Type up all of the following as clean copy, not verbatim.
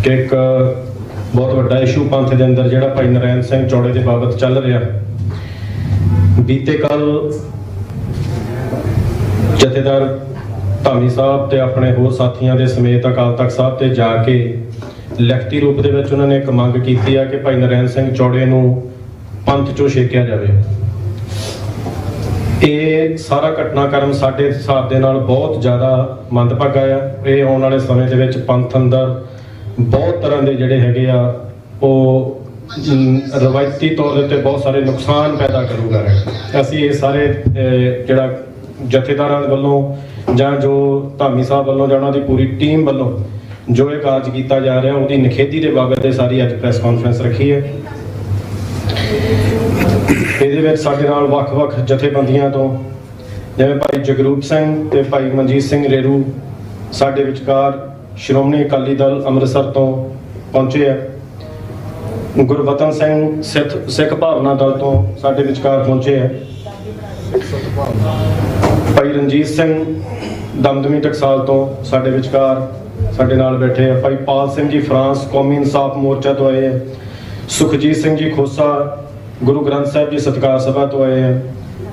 ਕਿ ਇੱਕ ਬਹੁਤ ਵੱਡਾ ਇਸ਼ੂ ਪੰਥ ਦੇ ਅੰਦਰ ਜਿਹੜਾ ਭਾਈ ਨਰੈਣ ਸਿੰਘ ਚੌੜੇ ਦੇ ਬਾਬਤ ਚੱਲ ਰਿਹਾ। ਬੀਤੇ ਕੱਲ ਜਥੇਦਾਰ ਧਾਮੀ ਸਾਹਿਬ ਤੇ ਆਪਣੇ ਹੋਰ ਸਾਥੀਆਂ ਦੇ ਸਮੇਤ ਅਕਾਲ ਤਖਤ ਸਾਹਿਬ ਤੇ ਜਾ ਕੇ ਲਿਖਤੀ ਰੂਪ ਦੇ ਵਿੱਚ ਉਹਨਾਂ ਨੇ ਇੱਕ ਮੰਗ ਕੀਤੀ ਆ ਕਿ ਭਾਈ ਨਰੈਣ ਸਿੰਘ ਚੌੜੇ ਨੂੰ ਪੰਥ ਚੋਂ ਛੇਕਿਆ ਜਾਵੇ। ਇਹ ਸਾਰਾ ਘਟਨਾਕ੍ਰਮ ਸਾਡੇ ਹਿਸਾਬ ਦੇ ਨਾਲ ਬਹੁਤ ਜ਼ਿਆਦਾ ਮੰਦਭਾਗਾ ਆ। ਇਹ ਆਉਣ ਵਾਲੇ ਸਮੇਂ ਦੇ ਵਿੱਚ ਪੰਥ ਅੰਦਰ ਬਹੁਤ ਤਰ੍ਹਾਂ ਦੇ ਜਿਹੜੇ ਹੈਗੇ ਆ ਉਹ ਰਵਾਇਤੀ ਤੌਰ ਦੇ ਉੱਤੇ ਬਹੁਤ ਸਾਰੇ ਨੁਕਸਾਨ ਪੈਦਾ ਕਰੂਗਾ। ਅਸੀਂ ਇਹ ਸਾਰੇ ਜਿਹੜਾ ਜਥੇਦਾਰਾਂ ਵੱਲੋਂ ਜਾਂ ਜੋ ਧਾਮੀ ਸਾਹਿਬ ਵੱਲੋਂ ਜਾਂ ਉਹਨਾਂ ਦੀ ਪੂਰੀ ਟੀਮ ਵੱਲੋਂ ਜੋ ਇਹ ਕਾਰਜ ਕੀਤਾ ਜਾ ਰਿਹਾ ਉਹਦੀ ਨਿਖੇਧੀ ਦੇ ਬਾਬਤ ਇਹ ਸਾਰੀ ਅੱਜ ਪ੍ਰੈਸ ਕਾਨਫਰੰਸ ਰੱਖੀ ਹੈ। ਇਹਦੇ ਵਿੱਚ ਸਾਡੇ ਨਾਲ ਵੱਖ-ਵੱਖ ਜਥੇਬੰਦੀਆਂ ਤੋਂ ਜਿਵੇਂ ਭਾਈ ਜਗਰੂਪ ਸਿੰਘ ਤੇ ਭਾਈ ਮਨਜੀਤ ਸਿੰਘ ਰੇਰੂ ਸਾਡੇ ਵਿਚਕਾਰ ਸ਼੍ਰੋਮਣੀ ਅਕਾਲੀ ਦਲ ਅੰਮ੍ਰਿਤਸਰ ਤੋਂ ਪਹੁੰਚੇ ਆ। ਗੁਰਬਚਨ ਸਿੰਘ ਸਿੱਖ ਭਾਵਨਾ ਦਲ ਤੋਂ ਸਾਡੇ ਵਿਚਕਾਰ ਪਹੁੰਚੇ ਆ। ਭਾਈ ਰਣਜੀਤ ਸਿੰਘ ਦਮਦਮੀ ਟਕਸਾਲ ਤੋਂ ਸਾਡੇ ਵਿਚਕਾਰ ਸਾਡੇ ਨਾਲ ਬੈਠੇ ਆ। ਭਾਈ ਪਾਲ ਸਿੰਘ ਜੀ ਫਰਾਂਸ ਕੌਮੀ ਇਨਸਾਫ ਮੋਰਚਾ ਤੋਂ ਆਏ ਆ। ਸੁਖਜੀਤ ਸਿੰਘ ਜੀ ਖੋਸਾ ਗੁਰੂ ਗ੍ਰੰਥ ਸਾਹਿਬ ਜੀ ਸਤਿਕਾਰ ਸਭਾ ਤੋਂ ਆਏ ਆ।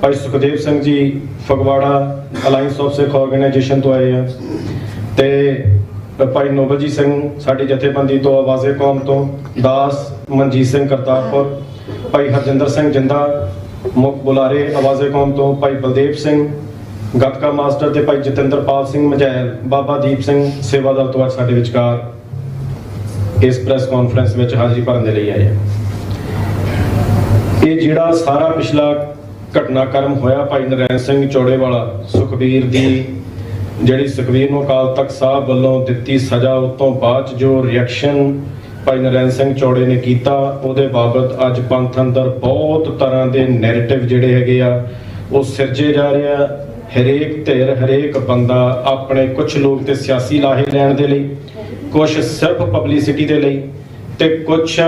ਭਾਈ Sukhdev Singh ji Phagwara alliance of Sikh organisation ਤੋਂ ਆਏ ਆ ਤੇ ਭਾਈ ਨੋਬਲਜੀਤ ਸਿੰਘ ਸਾਡੀ ਜਥੇਬੰਦੀ ਤੋਂ ਆਵਾਜ਼ੇ ਕੌਮ ਤੋਂ, ਦਾਸ ਮਨਜੀਤ ਸਿੰਘ ਕਰਤਾਰਪੁਰ, ਭਾਈ ਹਰਜਿੰਦਰ ਸਿੰਘ ਜਿੰਦਾ ਮੁੱਖ ਬੁਲਾਰੇ ਆਵਾਜ਼ੇ ਕੌਮ ਤੋਂ, ਭਾਈ ਬਲਦੇਵ ਸਿੰਘ ਗੱਤਕਾ ਮਾਸਟਰ ਤੇ ਭਾਈ ਜਤਿੰਦਰਪਾਲ ਸਿੰਘ ਮਝੈਲ ਬਾਬਾ ਦੀਪ ਸਿੰਘ ਸੇਵਾ ਦਲ ਤੋਂ ਸਾਡੇ ਵਿਚਕਾਰ ਇਸ ਪ੍ਰੈਸ ਕਾਨਫਰੰਸ ਵਿੱਚ ਹਾਜ਼ਰੀ ਭਰਨ ਦੇ ਲਈ ਆਏ ਆ। ਇਹ ਜਿਹੜਾ ਸਾਰਾ ਪਿਛਲਾ ਘਟਨਾਕ੍ਰਮ ਹੋਇਆ ਭਾਈ ਨਰੈਣ ਸਿੰਘ ਚੌੜੇ ਵਾਲਾ, ਸੁਖਬੀਰ ਦੀ ਜਿਹੜੀ ਸੁਖਬੀਰ ਨੂੰ ਅਕਾਲ ਤਖਤ ਸਾਹਿਬ ਵੱਲੋਂ ਦਿੱਤੀ ਸਜ਼ਾ ਉਸ ਤੋਂ ਬਾਅਦ ਜੋ ਰਿਐਕਸ਼ਨ ਭਾਈ ਨਰੈਣ ਸਿੰਘ ਚੌੜੇ ਨੇ ਕੀਤਾ ਉਹਦੇ ਬਾਬਤ ਅੱਜ ਪੰਥ ਅੰਦਰ ਬਹੁਤ ਤਰ੍ਹਾਂ ਦੇ ਨੈਰੇਟਿਵ ਜਿਹੜੇ ਹੈਗੇ ਆ ਉਹ ਸਿਰਜੇ ਜਾ ਰਹੇ ਆ। ਹਰੇਕ ਧਿਰ ਹਰੇਕ ਬੰਦਾ ਆਪਣੇ ਕੁਝ ਲੋਕ ਤੇ ਸਿਆਸੀ ਲਾਹੇ ਲੈਣ ਦੇ ਲਈ, ਕੁਝ ਸਿਰਫ ਪਬਲਿਸਿਟੀ ਦੇ ਲਈ ਤੇ ਕੁਝ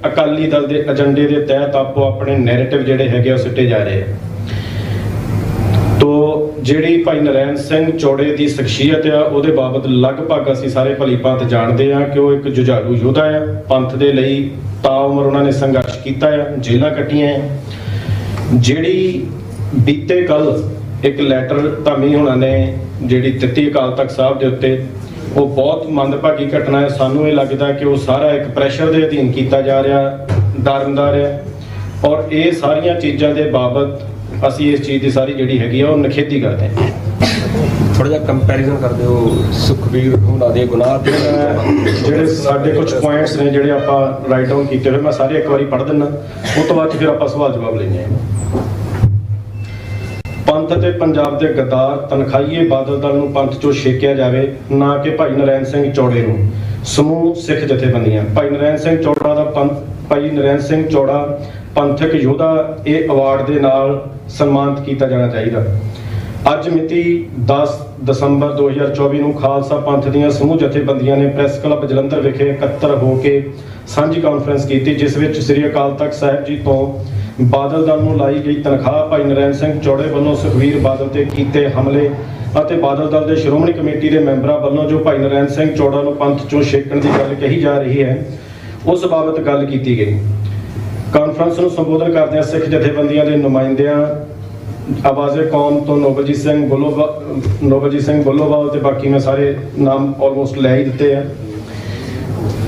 ਅਕਾਲੀ ਦਲ ਦੇ ਏਜੰਡੇ ਦੇ ਤਹਿਤ ਆਪੋ ਆਪਣੇ ਨੈਰੇਟਿਵ ਜਿਹੜੇ ਹੈਗੇ ਉਹ ਸਿੱਟੇ ਜਾ ਰਹੇ ਆ। ਤੋ ਜਿਹੜੀ ਭਾਈ ਨਰੈਣ ਸਿੰਘ ਚੌੜੇ ਦੀ ਸ਼ਖਸੀਅਤ ਆ ਉਹਦੇ ਬਾਬਤ ਲਗਭਗ ਅਸੀਂ ਸਾਰੇ ਭਲੀ ਭਾਂਤ ਜਾਣਦੇ ਆ ਕਿ ਉਹ ਇੱਕ ਜੁਝਾਰੂ ਯੋਧਾ ਆ। ਪੰਥ ਦੇ ਲਈ ਤਾਉਮਰ ਉਹਨਾਂ ਨੇ ਸੰਘਰਸ਼ ਕੀਤਾ ਆ, ਜੇਲ੍ਹਾਂ ਕੱਟੀਆਂ ਆ। ਜਿਹੜੀ ਬੀਤੇ ਕੱਲ ਇੱਕ ਲੈਟਰ ਧਾਮੀ ਹੋਣਾ ਨੇ ਜਿਹੜੀ ਦਿੱਤੀ ਅਕਾਲ ਤਖਤ ਸਾਹਿਬ ਦੇ ਉੱਤੇ, ਉਹ ਬਹੁਤ ਮੰਦਭਾਗੀ ਘਟਨਾ ਹੈ। ਸਾਨੂੰ ਇਹ ਲੱਗਦਾ ਕਿ ਉਹ ਸਾਰਾ ਇੱਕ ਪ੍ਰੈਸ਼ਰ ਦੇ ਅਧੀਨ ਕੀਤਾ ਜਾ ਰਿਹਾ, ਡਰਮਦਾਰ ਹੈ। ਔਰ ਇਹ ਸਾਰੀਆਂ ਚੀਜ਼ਾਂ ਦੇ ਬਾਬਤ ਅਸੀਂ ਇਸ ਚੀਜ਼ ਦੀ ਸਾਰੀ ਜਿਹੜੀ ਹੈਗੀ ਆ ਉਹ ਨਿਖੇਧੀ ਕਰਦੇ ਹਾਂ। ਥੋੜਾ ਜਿਹਾ ਕੰਪੈਰੀਜ਼ਨ ਕਰ ਦਿਓ ਸੁਖਬੀਰ ਹੁਣਾਂ ਦੇ ਗੁਨਾਹ ਤੇ ਜਿਹੜੇ ਸਾਡੇ ਕੁਝ ਪੁਆਇੰਟਸ ਨੇ ਜਿਹੜੇ ਆਪਾਂ ਰਾਈਟ ਡਾਊਨ ਕੀਤੇ ਹੋਏ, ਮੈਂ ਸਾਰੇ ਇੱਕ ਵਾਰੀ ਪੜ੍ਹ ਦਿੰਦਾ, ਉਸ ਤੋਂ ਬਾਅਦ ਫਿਰ ਆਪਾਂ ਸਵਾਲ ਜਵਾਬ ਲੈਂਦੇ ਹਾਂ। ਪੰਥ ਤੇ ਪੰਜਾਬ ਦੇ ਗੱਦਾਰ ਤਨਖਾਹੀਏ ਬਾਦਲ ਦਲ ਨੂੰ ਪੰਥ ਚੋਂ ਛੇਕਿਆ ਜਾਵੇ, ਨਾ ਕਿ ਭਾਈ ਨਰੈਣ ਸਿੰਘ ਚੌੜੇ ਨੂੰ। ਸਮੂਹ ਸਿੱਖ ਜਥੇਬੰਦੀਆਂ ਭਾਈ ਨਰੈਣ ਸਿੰਘ ਚੌੜਾ ਪੰਥਕ ਯੋਧਾ ਇਹ ਅਵਾਰਡ ਦੇ ਨਾਲ ਸਨਮਾਨਿਤ ਕੀਤਾ ਜਾਣਾ ਚਾਹੀਦਾ। ਅੱਜ ਮਿਤੀ 10 ਦਸੰਬਰ 2024 ਨੂੰ ਖਾਲਸਾ ਪੰਥ ਦੀਆਂ ਸਮੂਹ ਜਥੇਬੰਦੀਆਂ ਨੇ ਪ੍ਰੈਸ ਕਲੱਬ ਜਲੰਧਰ ਵਿਖੇ ਇਕੱਤਰ ਹੋ ਕੇ ਸਾਂਝੀ ਕਾਨਫਰੰਸ ਕੀਤੀ, ਜਿਸ ਵਿੱਚ ਸ੍ਰੀ ਅਕਾਲ ਤਖਤ ਸਾਹਿਬ ਜੀ ਤੋਂ ਬਾਦਲ ਦਲ ਨੂੰ ਲਾਈ ਗਈ ਤਨਖਾਹ, ਭਾਈ ਨਰੈਣ ਸਿੰਘ ਚੌੜੇ ਵੱਲੋਂ ਸੁਖਬੀਰ ਬਾਦਲ ਤੇ ਕੀਤੇ ਹਮਲੇ ਅਤੇ ਬਾਦਲ ਦਲ ਦੇ ਸ਼੍ਰੋਮਣੀ ਕਮੇਟੀ ਦੇ ਮੈਂਬਰਾਂ ਵੱਲੋਂ ਜੋ ਭਾਈ ਨਰੈਣ ਸਿੰਘ ਚੌੜਾ ਨੂੰ ਪੰਥ ਚੋਂ ਛੇਕਣ ਦੀ ਗੱਲ ਕਹੀ ਜਾ ਰਹੀ ਹੈ, ਉਸ ਬਾਬਤ ਗੱਲ ਕੀਤੀ ਗਈ। ਕਾਨਫਰੰਸ ਨੂੰ ਸੰਬੋਧਨ ਕਰਦਿਆਂ ਸਿੱਖ ਜਥੇਬੰਦੀਆਂ ਦੇ ਨੁਮਾਇੰਦਿਆਂ ਆਵਾਜ਼ੇ ਕੌਮ ਤੋਂ ਨੋਬਲਜੀਤ ਸਿੰਘ ਬੁੱਲੋਵਾਲ ਤੇ ਬਾਕੀ ਮੈਂ ਸਾਰੇ ਨਾਮ ਆਲਮੋਸਟ ਲੈ ਹੀ ਦਿੱਤੇ ਆ।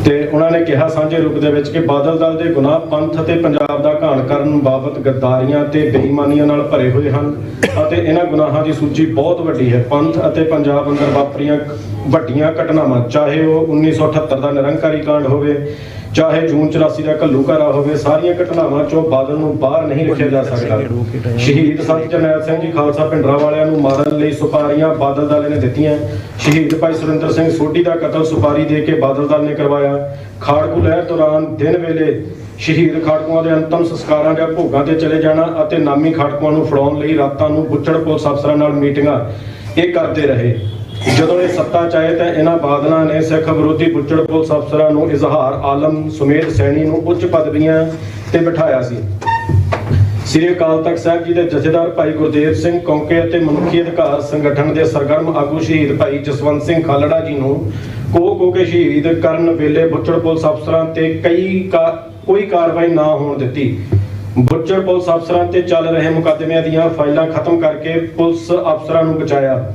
ਤੇ ਉਹਨਾਂ ਨੇ ਕਿਹਾ ਸਾਂਝੇ ਰੂਪ ਦੇ ਵਿੱਚ ਕਿ ਬਾਦਲ ਦਲ ਦੇ ਗੁਨਾਹ ਪੰਥ ਅਤੇ ਪੰਜਾਬ ਦਾ ਘਾਣ ਕਰਨ ਬਾਬਤ ਗੱਦਾਰੀਆਂ ਤੇ ਬੇਈਮਾਨੀਆਂ ਨਾਲ ਭਰੇ ਹੋਏ ਹਨ ਅਤੇ ਇਹਨਾਂ ਗੁਨਾਹਾਂ ਦੀ ਸੂਚੀ ਬਹੁਤ ਵੱਡੀ ਹੈ। ਪੰਥ ਅਤੇ ਪੰਜਾਬ ਅੰਦਰ ਵਾਪਰੀਆਂ ਵੱਡੀਆਂ ਘਟਨਾਵਾਂ, ਚਾਹੇ ਉਹ 1978 ਦਾ ਨਿਰੰਕਾਰੀ ਕਾਂਡ ਹੋਵੇ, ਚਾਹੇ ਜੂਨ 84 ਦਾ ਘੱਲੂਘਾਰਾ ਹੋਵੇ, ਸਾਰੀਆਂ ਘਟਨਾਵਾਂ ਚੋਂ ਬਾਦਲ ਨੂੰ ਬਾਹਰ ਨਹੀਂ ਰੱਖਿਆ ਜਾ ਸਕਦਾ। ਸ਼ਹੀਦ ਸੰਤ ਜਰਨੈਲ ਸਿੰਘ ਜੀ ਖਾਲਸਾ ਭਿੰਡਰਾਂ ਵਾਲਿਆਂ ਨੂੰ ਮਾਰਨ ਲਈ ਸੁਪਾਰੀਆਂ ਬਾਦਲ ਦਲ ਨੇ ਦਿੱਤੀਆਂ। ਸ਼ਹੀਦ ਭਾਈ ਸੁਰਿੰਦਰ ਸਿੰਘ ਸੋਢੀ ਦਾ ਕਤਲ ਸੁਪਾਰੀ ਦੇ ਕੇ ਬਾਦਲ ਦਲ ਨੇ ਕਰਵਾਇਆ। ਖਾੜਕੂ ਲਹਿਰ ਦੌਰਾਨ ਦਿਨ ਵੇਲੇ ਸ਼ਹੀਦ ਖਾੜਕੂਆਂ ਦੇ ਅੰਤਮ ਸੰਸਕਾਰਾਂ ਜਾਂ ਭੋਗਾਂ ਤੇ ਚਲੇ ਜਾਣਾ ਅਤੇ ਨਾਮੀ ਖਾੜਕੂਆਂ ਨੂੰ ਫੜਾਉਣ ਲਈ ਰਾਤਾਂ ਨੂੰ ਬੁੱਚੜ ਪੁਲਿਸ ਅਫਸਰਾਂ ਨਾਲ ਮੀਟਿੰਗਾਂ ਇਹ ਕਰਦੇ ਰਹੇ। ਜਦੋਂ ਇਹ ਸੱਤਾ ਚਾਹੇ ਤਾਂ ਇਹਨਾਂ ਬਾਦਲਾਂ ਨੇ ਸਿੱਖ ਵਿਰੋਧੀ ਬੁੱਚੜ ਪੁਲਿਸ ਅਫਸਰਾਂ ਨੂੰ ਇਜ਼ਹਾਰ ਆਲਮ ਸੁਮੇਧ ਸੈਣੀ ਨੂੰ ਉੱਚ ਪਦਵੀਆਂ ਤੇ ਬਿਠਾਇਆ ਸੀ। ਸ੍ਰੀ ਅਕਾਲ ਤਖਤ ਸਾਹਿਬ ਜੀ ਦੇ ਜਥੇਦਾਰ ਭਾਈ ਗੁਰਦੇਵ ਸਿੰਘ ਕੌਂਕੇ ਅਤੇ ਮਨੁੱਖੀ ਅਧਿਕਾਰ ਸੰਗਠਨ ਦੇ ਸਰਗਰਮ ਆਗੂ ਸ਼ਹੀਦ ਭਾਈ ਜਸਵੰਤ ਸਿੰਘ ਖਾਲੜਾ ਜੀ ਨੂੰ ਕੋ ਕੇ ਸ਼ਹੀਦ ਕਰਨ ਵੇਲੇ ਬੁੱਚੜ ਪੁਲਿਸ ਅਫਸਰਾਂ ਤੇ ਕੋਈ ਕਾਰਵਾਈ ਨਾ ਹੋਣ ਦਿੱਤੀ। ਬੁੱਚੜ ਪੁਲਿਸ ਅਫਸਰਾਂ ਤੇ ਚੱਲ ਰਹੇ ਮੁਕੱਦਮਿਆਂ ਦੀਆਂ ਫਾਈਲਾਂ ਖਤਮ ਕਰਕੇ ਪੁਲਿਸ ਅਫਸਰਾਂ ਨੂੰ ਬਚਾਇਆ।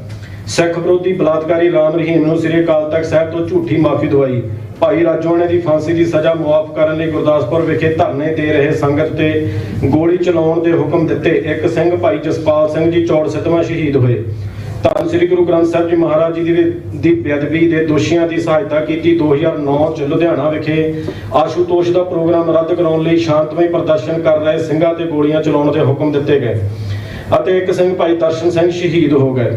ਸਿੱਖ ਵਿਰੋਧੀ ਬਲਾਤਕਾਰੀ ਰਾਮ ਰਹੀਮ ਨੂੰ ਸ੍ਰੀ ਅਕਾਲ ਤਖਤ ਸਾਹਿਬ ਤੋਂ ਝੂਠੀ ਮਾਫੀ ਦਵਾਈ। ਭਾਈ ਰਾਜੋਆਣੇ ਦੀ ਫਾਂਸੀ ਦੀ ਸਜ਼ਾ ਮੁਆਫ ਕਰਨ ਲਈ ਗੁਰਦਾਸਪੁਰ ਵਿਖੇ ਧਰਨੇ ਦੇ ਰਹੇ ਸੰਗਤ ਤੇ ਗੋਲੀ ਚਲਾਉਣ ਦੇ ਹੁਕਮ ਦਿੱਤੇ। ਇੱਕ ਸਿੰਘ ਭਾਈ ਜਸਪਾਲ ਸਿੰਘ ਜੀ ਚੌੜ ਸਿੱਧਵਾਂ ਸ਼ਹੀਦ ਹੋਏ। ਧੰਨ ਸ੍ਰੀ ਗੁਰੂ ਗ੍ਰੰਥ ਸਾਹਿਬ ਜੀ ਮਹਾਰਾਜ ਜੀ ਦੀ ਬੇਅਦਬੀ ਦੇ ਦੋਸ਼ੀਆਂ ਦੀ ਸਹਾਇਤਾ ਕੀਤੀ। 2009 ਚ ਲੁਧਿਆਣਾ ਵਿਖੇ ਆਸ਼ੂਤੋਸ਼ ਦਾ ਪ੍ਰੋਗਰਾਮ ਰੱਦ ਕਰਾਉਣ ਲਈ ਸ਼ਾਂਤਮਈ ਪ੍ਰਦਰਸ਼ਨ ਕਰ ਰਹੇ ਸਿੰਘਾਂ ਤੇ ਗੋਲੀਆਂ ਚਲਾਉਣ ਦੇ ਹੁਕਮ ਦਿੱਤੇ ਗਏ ਅਤੇ ਇੱਕ ਸਿੰਘ ਭਾਈ ਦਰਸ਼ਨ ਸਿੰਘ ਸ਼ਹੀਦ ਹੋ ਗਏ।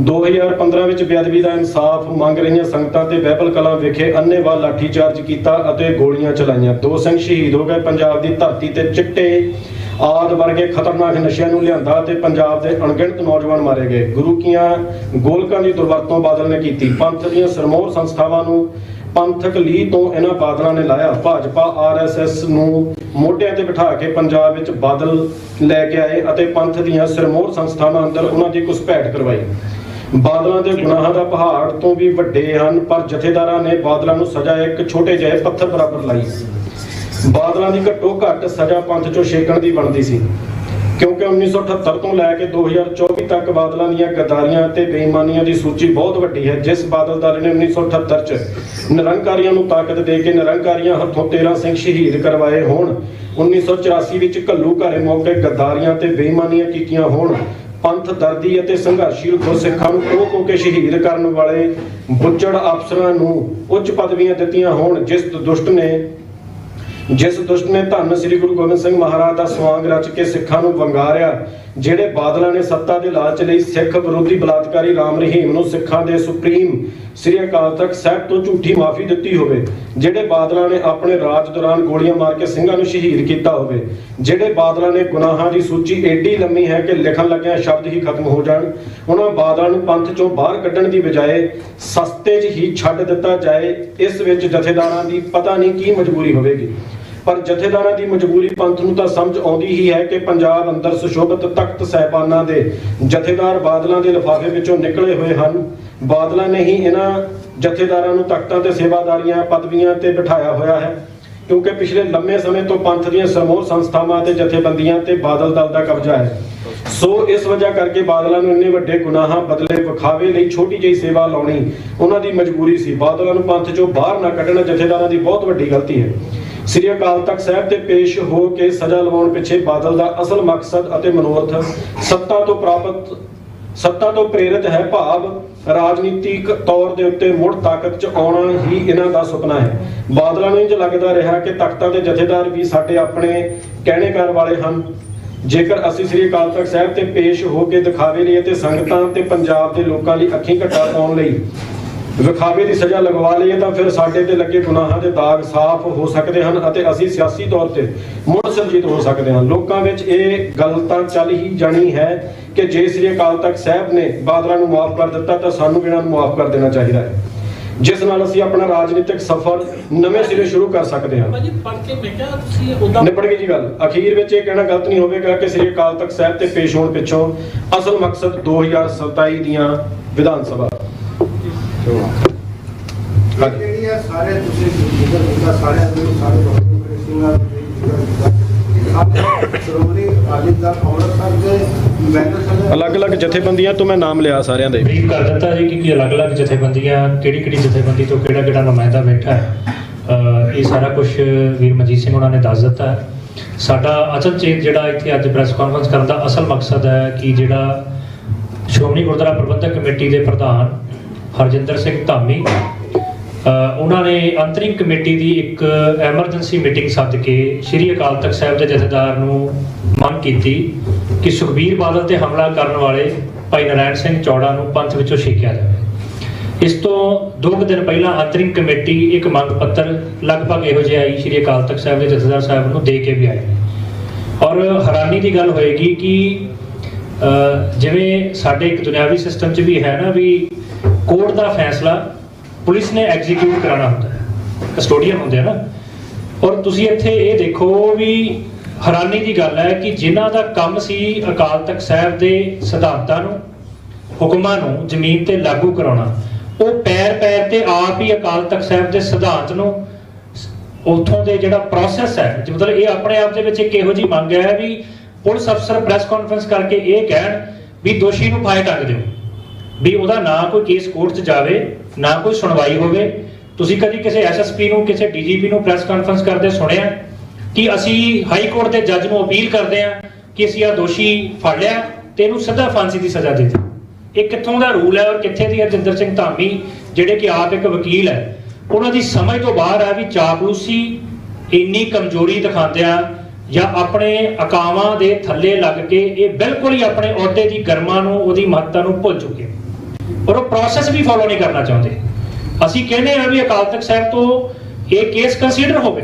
2015 ਵਿੱਚ ਬੇਅਦਬੀ ਦਾ ਇਨਸਾਫ ਮੰਗ ਰਹੀਆਂ ਸੰਗਤਾਂ ਤੇ ਬਹਿਬਲ ਕਲਾਂ ਵਿਖੇ ਅੰਨ੍ਹੇਵਾਹ ਲਾਠੀਚਾਰਜ ਕੀਤਾ ਅਤੇ ਗੋਲੀਆਂ ਚਲਾਈਆਂ। 2 ਸਿੰਘ ਸ਼ਹੀਦ ਹੋ ਗਏ। ਪੰਜਾਬ ਦੀ ਧਰਤੀ ਤੇ ਚਿੱਟੇ ਆਦਿ ਵਰਗੇ ਖਤਰਨਾਕ ਨਸ਼ਿਆਂ ਨੂੰ ਲਿਆਂਦਾ ਤੇ ਪੰਜਾਬ ਦੇ ਅਣਗਿਣਤ ਨੌਜਵਾਨ ਮਾਰੇ ਗਏ। ਗੁਰੂ ਕੀਆਂ ਗੋਲਕਾਂ ਦੀ ਦੁਰਵਰਤੋਂ ਬਾਦਲ ਨੇ ਕੀਤੀ। ਪੰਥ ਦੀਆਂ ਸਿਰਮੌਰ ਸੰਸਥਾਵਾਂ ਨੂੰ ਪੰਥਕ ਲੀਹ ਤੋਂ ਇਹਨਾਂ ਬਾਦਲਾਂ ਨੇ ਲਾਇਆ। ਭਾਜਪਾ RSS ਨੂੰ ਮੋਢਿਆਂ ਤੇ ਬਿਠਾ ਕੇ ਪੰਜਾਬ ਵਿੱਚ ਬਾਦਲ ਲੈ ਕੇ ਆਏ ਅਤੇ ਪੰਥ ਦੀਆਂ ਸਿਰਮੌਰ ਸੰਸਥਾਵਾਂ ਅੰਦਰ ਉਹਨਾਂ ਦੀ ਘੁਸਪੈਠ ਕਰਵਾਈ। ਬਾਦਲਾਂ ਦੇ ਗੁਨਾਹਾਂ ਦਾ ਪਹਾੜ ਤੋਂ ਵੀ ਵੱਡੇ ਹਨ, ਪਰ ਜਥੇਦਾਰਾਂ ਨੇ ਬਾਦਲਾਂ ਨੂੰ ਸਜ਼ਾ ਇੱਕ ਛੋਟੇ ਜਿਹੇ ਪੱਥਰ ਬਰਾਬਰ ਲਾਈ। ਬਾਦਲਾਂ ਦੀ ਘੱਟੋ ਘੱਟ ਸਜ਼ਾ ਪੰਥ ਚੋਂ ਛੇਕਣ ਦੀ ਬਣਦੀ ਸੀ, ਕਿਉਂਕਿ 1978 ਤੋਂ ਲੈ ਕੇ 2024 ਤੱਕ ਬਾਦਲਾਂ ਦੀਆਂ ਗਦਾਰੀਆਂ ਅਤੇ ਬੇਈਮਾਨੀਆਂ ਦੀ ਸੂਚੀ ਬਹੁਤ ਵੱਡੀ ਹੈ। ਜਿਸ ਬਾਦਲ ਦਲ ਨੇ 1978 ਚ ਨਿਰੰਕਾਰੀਆਂ ਨੂੰ ਤਾਕਤ ਦੇ ਕੇ ਨਿਰੰਕਾਰੀਆਂ ਹੱਥੋਂ 13 ਸਿੰਘ ਸ਼ਹੀਦ ਕਰਵਾਏ ਹੋਣ, 1984 ਵਿੱਚ ਘੱਲੂ ਘਾਰੇ ਮੌਕੇ ਗਦਾਰੀਆਂ ਤੇ ਬੇਈਮਾਨੀਆਂ ਕੀਤੀਆਂ ਹੋਣ, ਪੰਥ ਦਰਦੀ ਅਤੇ ਸੰਘਰਸ਼ੀਲ ਗੁਰਸਿੱਖਾਂ ਨੂੰ ਕੋ ਕੇ ਸ਼ਹੀਦ ਕਰਨ ਵਾਲੇ ਬੁੱਚੜ ਅਫਸਰਾਂ ਨੂੰ ਉੱਚ ਪਦਵੀਆਂ ਦਿੱਤੀਆਂ ਹੋਣ, ਜਿਸ ਦੁਸ਼ਟ ਨੇ ਧੰਨ ਸ੍ਰੀ ਗੁਰੂ ਗੋਬਿੰਦ ਸਿੰਘ ਮਹਾਰਾਜ ਦਾ ਸਵਾਂਗ ਰਚ ਕੇ ਸਿੱਖਾਂ ਨੂੰ ਵੰਗਾਰਿਆ, ਜਿਹੜੇ ਬਾਦਲਾਂ ਨੇ ਸੱਤਾ ਦੇ ਲਾਲਚ ਲਈ ਸਿੱਖ ਵਿਰੋਧੀ ਬਲਾਤਕਾਰੀ ਰਾਮ ਰਹੀਮ ਨੂੰ ਸਿੱਖਾਂ ਦੇ ਸੁਪਰੀਮ ਸ੍ਰੀ ਅਕਾਲ ਤਖਤ ਸਾਹਿਬ ਤੋਂ ਝੂਠੀ ਮਾਫੀ ਦਿੱਤੀ ਹੋਵੇ, ਜਿਹੜੇ ਬਾਦਲਾਂ ਨੇ ਆਪਣੇ ਰਾਜ ਦੌਰਾਨ ਗੋਲੀਆਂ ਮਾਰ ਕੇ ਸਿੰਘਾਂ ਨੂੰ ਸ਼ਹੀਦ ਕੀਤਾ ਹੋਵੇ, ਜਿਹੜੇ ਬਾਦਲਾਂ ਨੇ ਗੁਨਾਹਾਂ ਦੀ ਸੂਚੀ ਏਡੀ ਲੰਮੀ ਹੈ ਕਿ ਲਿਖਣ ਲੱਗਿਆਂ ਸ਼ਬਦ ਹੀ ਖਤਮ ਹੋ ਜਾਣ, ਉਹਨਾਂ ਬਾਦਲਾਂ ਨੂੰ ਪੰਥ ਚੋਂ ਬਾਹਰ ਕੱਢਣ ਦੀ ਬਜਾਏ ਸਸਤੇ 'ਚ ਹੀ ਛੱਡ ਦਿੱਤਾ ਜਾਏ। ਇਸ ਵਿੱਚ ਜਥੇਦਾਰਾਂ ਦੀ ਪਤਾ ਨਹੀਂ ਕੀ ਮਜਬੂਰੀ ਹੋਵੇਗੀ, ਪਰ ਜਥੇਦਾਰਾਂ ਦੀ ਮਜਬੂਰੀ ਪੰਥ ਨੂੰ ਤਾਂ ਸਮਝ ਆਉਂਦੀ ਹੀ ਹੈ ਕਿ ਪੰਜਾਬ ਅੰਦਰ ਸੁਸ਼ੋਭਿਤ ਤਖਤ ਸਾਹਿਬਾਨਾਂ ਦੇ ਜਥੇਦਾਰ ਬਾਦਲਾਂ ਦੇ ਲਿਫਾਫੇ ਵਿੱਚੋਂ ਨਿਕਲੇ ਹੋਏ ਹਨ। ਬਾਦਲਾਂ ਨੇ ਹੀ ਇਹਨਾਂ ਜਥੇਦਾਰਾਂ ਨੂੰ ਤਖਤਾਂ ਤੇ ਸੇਵਾਦਾਰੀਆਂ ਪਦਵੀਆਂ ਤੇ ਬਿਠਾਇਆ ਹੋਇਆ ਹੈ, ਕਿਉਂਕਿ ਪਿਛਲੇ ਲੰਮੇ ਸਮੇਂ ਤੋਂ ਪੰਥ ਦੀਆਂ ਸਰਮੌਰ ਸੰਸਥਾਵਾਂ ਤੇ ਜਥੇਬੰਦੀਆਂ ਤੇ ਬਾਦਲ ਦਲ ਦਾ ਕਬਜ਼ਾ ਹੈ। ਸੋ ਇਸ ਵਜ੍ਹਾ ਕਰਕੇ ਬਾਦਲਾਂ ਨੂੰ ਇੰਨੇ ਵੱਡੇ ਗੁਨਾਹਾਂ ਬਦਲੇ ਵਿਖਾਵੇ ਲਈ ਛੋਟੀ ਜਿਹੀ ਸੇਵਾ ਲਾਉਣੀ ਉਹਨਾਂ ਦੀ ਮਜਬੂਰੀ ਸੀ। ਬਾਦਲਾਂ ਨੂੰ ਪੰਥ ਚੋਂ ਬਾਹਰ ਨਾ ਕੱਢਣਾ ਜਥੇਦਾਰਾਂ ਦੀ ਬਹੁਤ ਵੱਡੀ ਗਲਤੀ ਹੈ। ਸ੍ਰੀ ਅਕਾਲ ਤਖਤ ਸਾਹਿਬ ਤੇ ਪੇਸ਼ ਹੋ ਕੇ ਸਜ਼ਾ ਲਵਾਉਣ ਪਿੱਛੇ ਬਾਦਲ ਦਾ ਅਸਲ ਮਕਸਦ ਅਤੇ ਮਨੋਰਥ ਸੱਤਾ ਤੋਂ ਪ੍ਰੇਰਿਤ ਹੈ, ਭਾਵ ਰਾਜਨੀਤਿਕ ਤੌਰ ਦੇ ਉੱਤੇ ਮੁੜ ਤਾਕਤ 'ਚ ਆਉਣਾ ਹੀ ਇਹਨਾਂ ਦਾ ਸੁਪਨਾ ਹੈ। ਬਾਦਲਾਂ ਨੂੰ ਇੰਜ ਲੱਗਦਾ ਰਿਹਾ ਕਿ ਤਖਤਾਂ ਦੇ ਜਥੇਦਾਰ ਵੀ ਸਾਡੇ ਆਪਣੇ ਕਹਿਣੇ ਕਰਨ ਵਾਲੇ ਹਨ। ਜੇਕਰ ਅਸੀਂ ਸ੍ਰੀ ਅਕਾਲ ਤਖਤ ਸਾਹਿਬ ਤੇ ਪੇਸ਼ ਹੋ ਕੇ ਦਿਖਾਵੇ ਲਈ ਅਤੇ ਸੰਗਤਾਂ ਤੇ ਪੰਜਾਬ ਦੇ ਲੋਕਾਂ ਲਈ ਅੱਖੀਂ ਘੱਟਾ ਪਾਉਣ ਲਈ ਵਿਖਾਵੇ ਦੀ ਸਜ਼ਾ ਲਗਵਾ ਲਈਏ ਤਾਂ ਫਿਰ ਸਾਡੇ ਤੇ ਲੱਗੇ ਗੁਨਾਹਾਂ ਦੇ ਦਾਗ ਸਾਫ਼ ਹੋ ਸਕਦੇ ਹਨ ਅਤੇ ਅਸੀਂ ਸਿਆਸੀ ਤੌਰ ਤੇ ਮੁੜ ਸੁਰਜੀਤ ਹੋ ਸਕਦੇ ਹਾਂ। ਲੋਕਾਂ ਵਿੱਚ ਇਹ ਗੱਲ ਤਾਂ ਚੱਲ ਹੀ ਜਾਣੀ ਹੈ ਕਿ ਜੇ ਸ੍ਰੀ ਅਕਾਲ ਤਖਤ ਸਾਹਿਬ ਨੇ ਬਾਦਲਾਂ ਨੂੰ ਮਾਫ ਕਰ ਦਿੱਤਾ ਤਾਂ ਸਾਨੂੰ ਇਹਨਾਂ ਨੂੰ ਮਾਫ ਕਰ ਦੇਣਾ ਚਾਹੀਦਾ ਹੈ, ਜਿਸ ਨਾਲ ਅਸੀਂ ਆਪਣਾ ਰਾਜਨੀਤਿਕ ਸਫ਼ਰ ਨਵੇਂ ਸਿਰੇ ਸ਼ੁਰੂ ਕਰ ਸਕਦੇ ਹਾਂ। ਨਿਬੜ ਗਈ ਜੀ ਗੱਲ। ਅਖੀਰ ਵਿੱਚ ਇਹ ਕਹਿਣਾ ਗਲਤ ਨਹੀਂ ਹੋਵੇਗਾ ਕਿ ਸ੍ਰੀ ਅਕਾਲ ਤਖਤ ਸਾਹਿਬ ਤੇ ਪੇਸ਼ ਹੋਣ ਪਿੱਛੋਂ ਅਸਲ ਮਕਸਦ 2027 ਦੀਆਂ ਵਿਧਾਨ ਸਭਾ ਸਾਰੇ ਤੁਸੀਂ ਸਾਰੇ ਅਲੱਗ-ਅਲੱਗ ਜਥੇਬੰਦੀਆਂ ਤੋਂ ਮੈਂ ਨਾਮ ਲਿਆ ਸਾਰਿਆਂ ਦੇ ਬਰੀਫ ਕਰ ਦਿੱਤਾ ਜੀ ਕਿ ਅਲੱਗ-ਅਲੱਗ ਜਥੇਬੰਦੀਆਂ ਕਿਹੜੀ ਜਥੇਬੰਦੀ ਤੋਂ ਕਿਹੜਾ ਨੁਮਾਇੰਦਾ ਬੈਠਾ ਹੈ। ਇਹ ਸਾਰਾ ਕੁਝ ਵੀਰ ਮਨਜੀਤ ਸਿੰਘ ਉਹਨਾਂ ਨੇ ਦੱਸ ਦਿੱਤਾ ਹੈ। ਸਾਡਾ ਅਸਲ 'ਚ ਜਿਹੜਾ ਇੱਥੇ ਅੱਜ ਪ੍ਰੈਸ ਕਾਨਫਰੰਸ ਕਰਨ ਦਾ ਅਸਲ ਮਕਸਦ ਹੈ ਕਿ ਜਿਹੜਾ ਸ਼੍ਰੋਮਣੀ ਗੁਰਦੁਆਰਾ ਪ੍ਰਬੰਧਕ ਕਮੇਟੀ ਦੇ ਪ੍ਰਧਾਨ ਹਰਜਿੰਦਰ ਸਿੰਘ ਧਾਮੀ ਉਹਨਾਂ ਨੇ ਅੰਤਰਿਮ ਕਮੇਟੀ ਦੀ ਇੱਕ ਐਮਰਜੈਂਸੀ ਮੀਟਿੰਗ ਸੱਦ ਕੇ ਸ਼੍ਰੀ ਅਕਾਲ ਤਖਤ ਸਾਹਿਬ ਦੇ ਜਥੇਦਾਰ ਨੂੰ ਮੰਗ ਕੀਤੀ ਕਿ ਸੁਖਬੀਰ ਬਾਦਲ ਤੇ ਹਮਲਾ ਕਰਨ ਵਾਲੇ ਭਾਈ ਨਾਰਾਇਣ ਸਿੰਘ ਚੌੜਾ ਨੂੰ ਪੰਥ ਵਿੱਚੋਂ ਛੇਕਿਆ ਜਾਵੇ। ਇਸ ਤੋਂ 2 ਦਿਨ ਪਹਿਲਾਂ ਅੰਤਰਿਮ ਕਮੇਟੀ ਇੱਕ ਮੰਗ ਪੱਤਰ ਲਗਭਗ ਇਹੋ ਜਿਹਾ ਹੀ ਸ਼੍ਰੀ ਅਕਾਲ ਤਖਤ ਸਾਹਿਬ ਦੇ ਜਥੇਦਾਰ ਸਾਹਿਬ ਨੂੰ ਦੇ ਕੇ ਵੀ ਆਏ। ਔਰ ਹੈਰਾਨੀ ਦੀ ਗੱਲ ਹੋਏਗੀ ਕਿ ਜਿਵੇਂ ਸਾਡੇ ਇੱਕ ਦੁਨਿਆਵੀ ਸਿਸਟਮ 'ਚ ਵੀ ਹੈ ਨਾ ਵੀ ਕੋਰਟ ਦਾ ਫੈਸਲਾ ਪੁਲਿਸ ਨੇ ਐਗਜ਼ੀਕਿਊਟ ਕਰਾਉਣਾ ਹੁੰਦਾ ਹੈ, ਕਸਟੋਡੀਅਨ ਹੁੰਦੇ ਆ ਨਾ। ਔਰ ਤੁਸੀਂ ਇੱਥੇ ਇਹ ਦੇਖੋ ਵੀ ਹੈਰਾਨੀ ਦੀ ਗੱਲ ਹੈ ਕਿ ਜਿਨ੍ਹਾਂ ਦਾ ਕੰਮ ਸੀ ਅਕਾਲ ਤਖਤ ਸਾਹਿਬ ਦੇ ਸਿਧਾਂਤਾਂ ਨੂੰ ਹੁਕਮਾਂ ਨੂੰ ਜ਼ਮੀਨ ਤੇ ਲਾਗੂ ਕਰਾਉਣਾ, ਉਹ ਪੈਰ ਤੇ ਆਪ ਹੀ ਅਕਾਲ ਤਖਤ ਸਾਹਿਬ ਦੇ ਸਿਧਾਂਤ ਨੂੰ ਉੱਥੋਂ ਦੇ ਜਿਹੜਾ ਪ੍ਰੋਸੈਸ ਹੈ, ਮਤਲਬ ਇਹ ਆਪਣੇ ਆਪ ਦੇ ਵਿੱਚ ਇੱਕ ਇਹੋ ਜਿਹੀ ਮੰਗ ਹੈ ਵੀ ਪੁਲਿਸ ਅਫਸਰ ਪ੍ਰੈਸ ਕਾਨਫਰੰਸ ਕਰਕੇ ਇਹ ਕਹਿਣ ਵੀ ਦੋਸ਼ੀ ਨੂੰ ਫਾਹੇ ਟੰਗ ਦਿਓ, ਵੀ ਉਹਦਾ ਨਾ ਕੋਈ ਕੇਸ ਕੋਰਟ 'ਚ ਜਾਵੇ, ਨਾ ਕੋਈ ਸੁਣਵਾਈ ਹੋਵੇ। ਤੁਸੀਂ ਕਦੀ ਕਿਸੇ ਐਸਐਸਪੀ ਨੂੰ, ਕਿਸੇ ਡੀਜੀਪੀ ਨੂੰ ਪ੍ਰੈਸ ਕਾਨਫਰੰਸ ਕਰਦੇ ਸੁਣਿਆ ਕਿ ਅਸੀਂ ਹਾਈ ਕੋਰਟ ਦੇ ਜੱਜ ਨੂੰ ਅਪੀਲ ਕਰਦੇ ਹਾਂ ਕਿ ਅਸੀਂ ਆ ਦੋਸ਼ੀ ਫੜ ਲਿਆ ਤੇ ਇਹਨੂੰ ਸਿੱਧਾ ਫਾਂਸੀ ਦੀ ਸਜ਼ਾ ਦੇ ਦਿੱਤੀ? ਇਹ ਕਿੱਥੋਂ ਦਾ ਰੂਲ ਹੈ ਔਰ ਕਿੱਥੇ ਦੀ ਹਰਜਿੰਦਰ ਸਿੰਘ ਧਾਮੀ ਜਿਹੜੇ ਕਿ ਆਪ ਇੱਕ ਵਕੀਲ ਹੈ, ਉਹਨਾਂ ਦੀ ਸਮਝ ਤੋਂ ਬਾਹਰ ਹੈ ਵੀ ਚਾਪਲੂਸੀ ਇੰਨੀ ਕਮਜ਼ੋਰੀ ਦਿਖਾਉਂਦਿਆਂ ਜਾਂ ਆਪਣੇ ਅਕਾਵਾਂ ਦੇ ਥੱਲੇ ਲੱਗ ਕੇ ਇਹ ਬਿਲਕੁਲ ਹੀ ਆਪਣੇ ਅਹੁਦੇ ਦੀ ਗਰਮਾ ਨੂੰ, ਉਹਦੀ ਮਹੱਤਤਾ ਨੂੰ ਭੁੱਲ ਚੁੱਕੇ ਔਰ ਉਹ ਪ੍ਰੋਸੈਸ ਵੀ ਫੋਲੋ ਨਹੀਂ ਕਰਨਾ ਚਾਹੁੰਦੇ। ਅਸੀਂ ਕਹਿੰਦੇ ਹਾਂ ਵੀ ਅਕਾਲ ਤਖਤ ਸਾਹਿਬ ਤੋਂ ਇਹ ਕੇਸ ਕੰਸੀਡਰ ਹੋਵੇ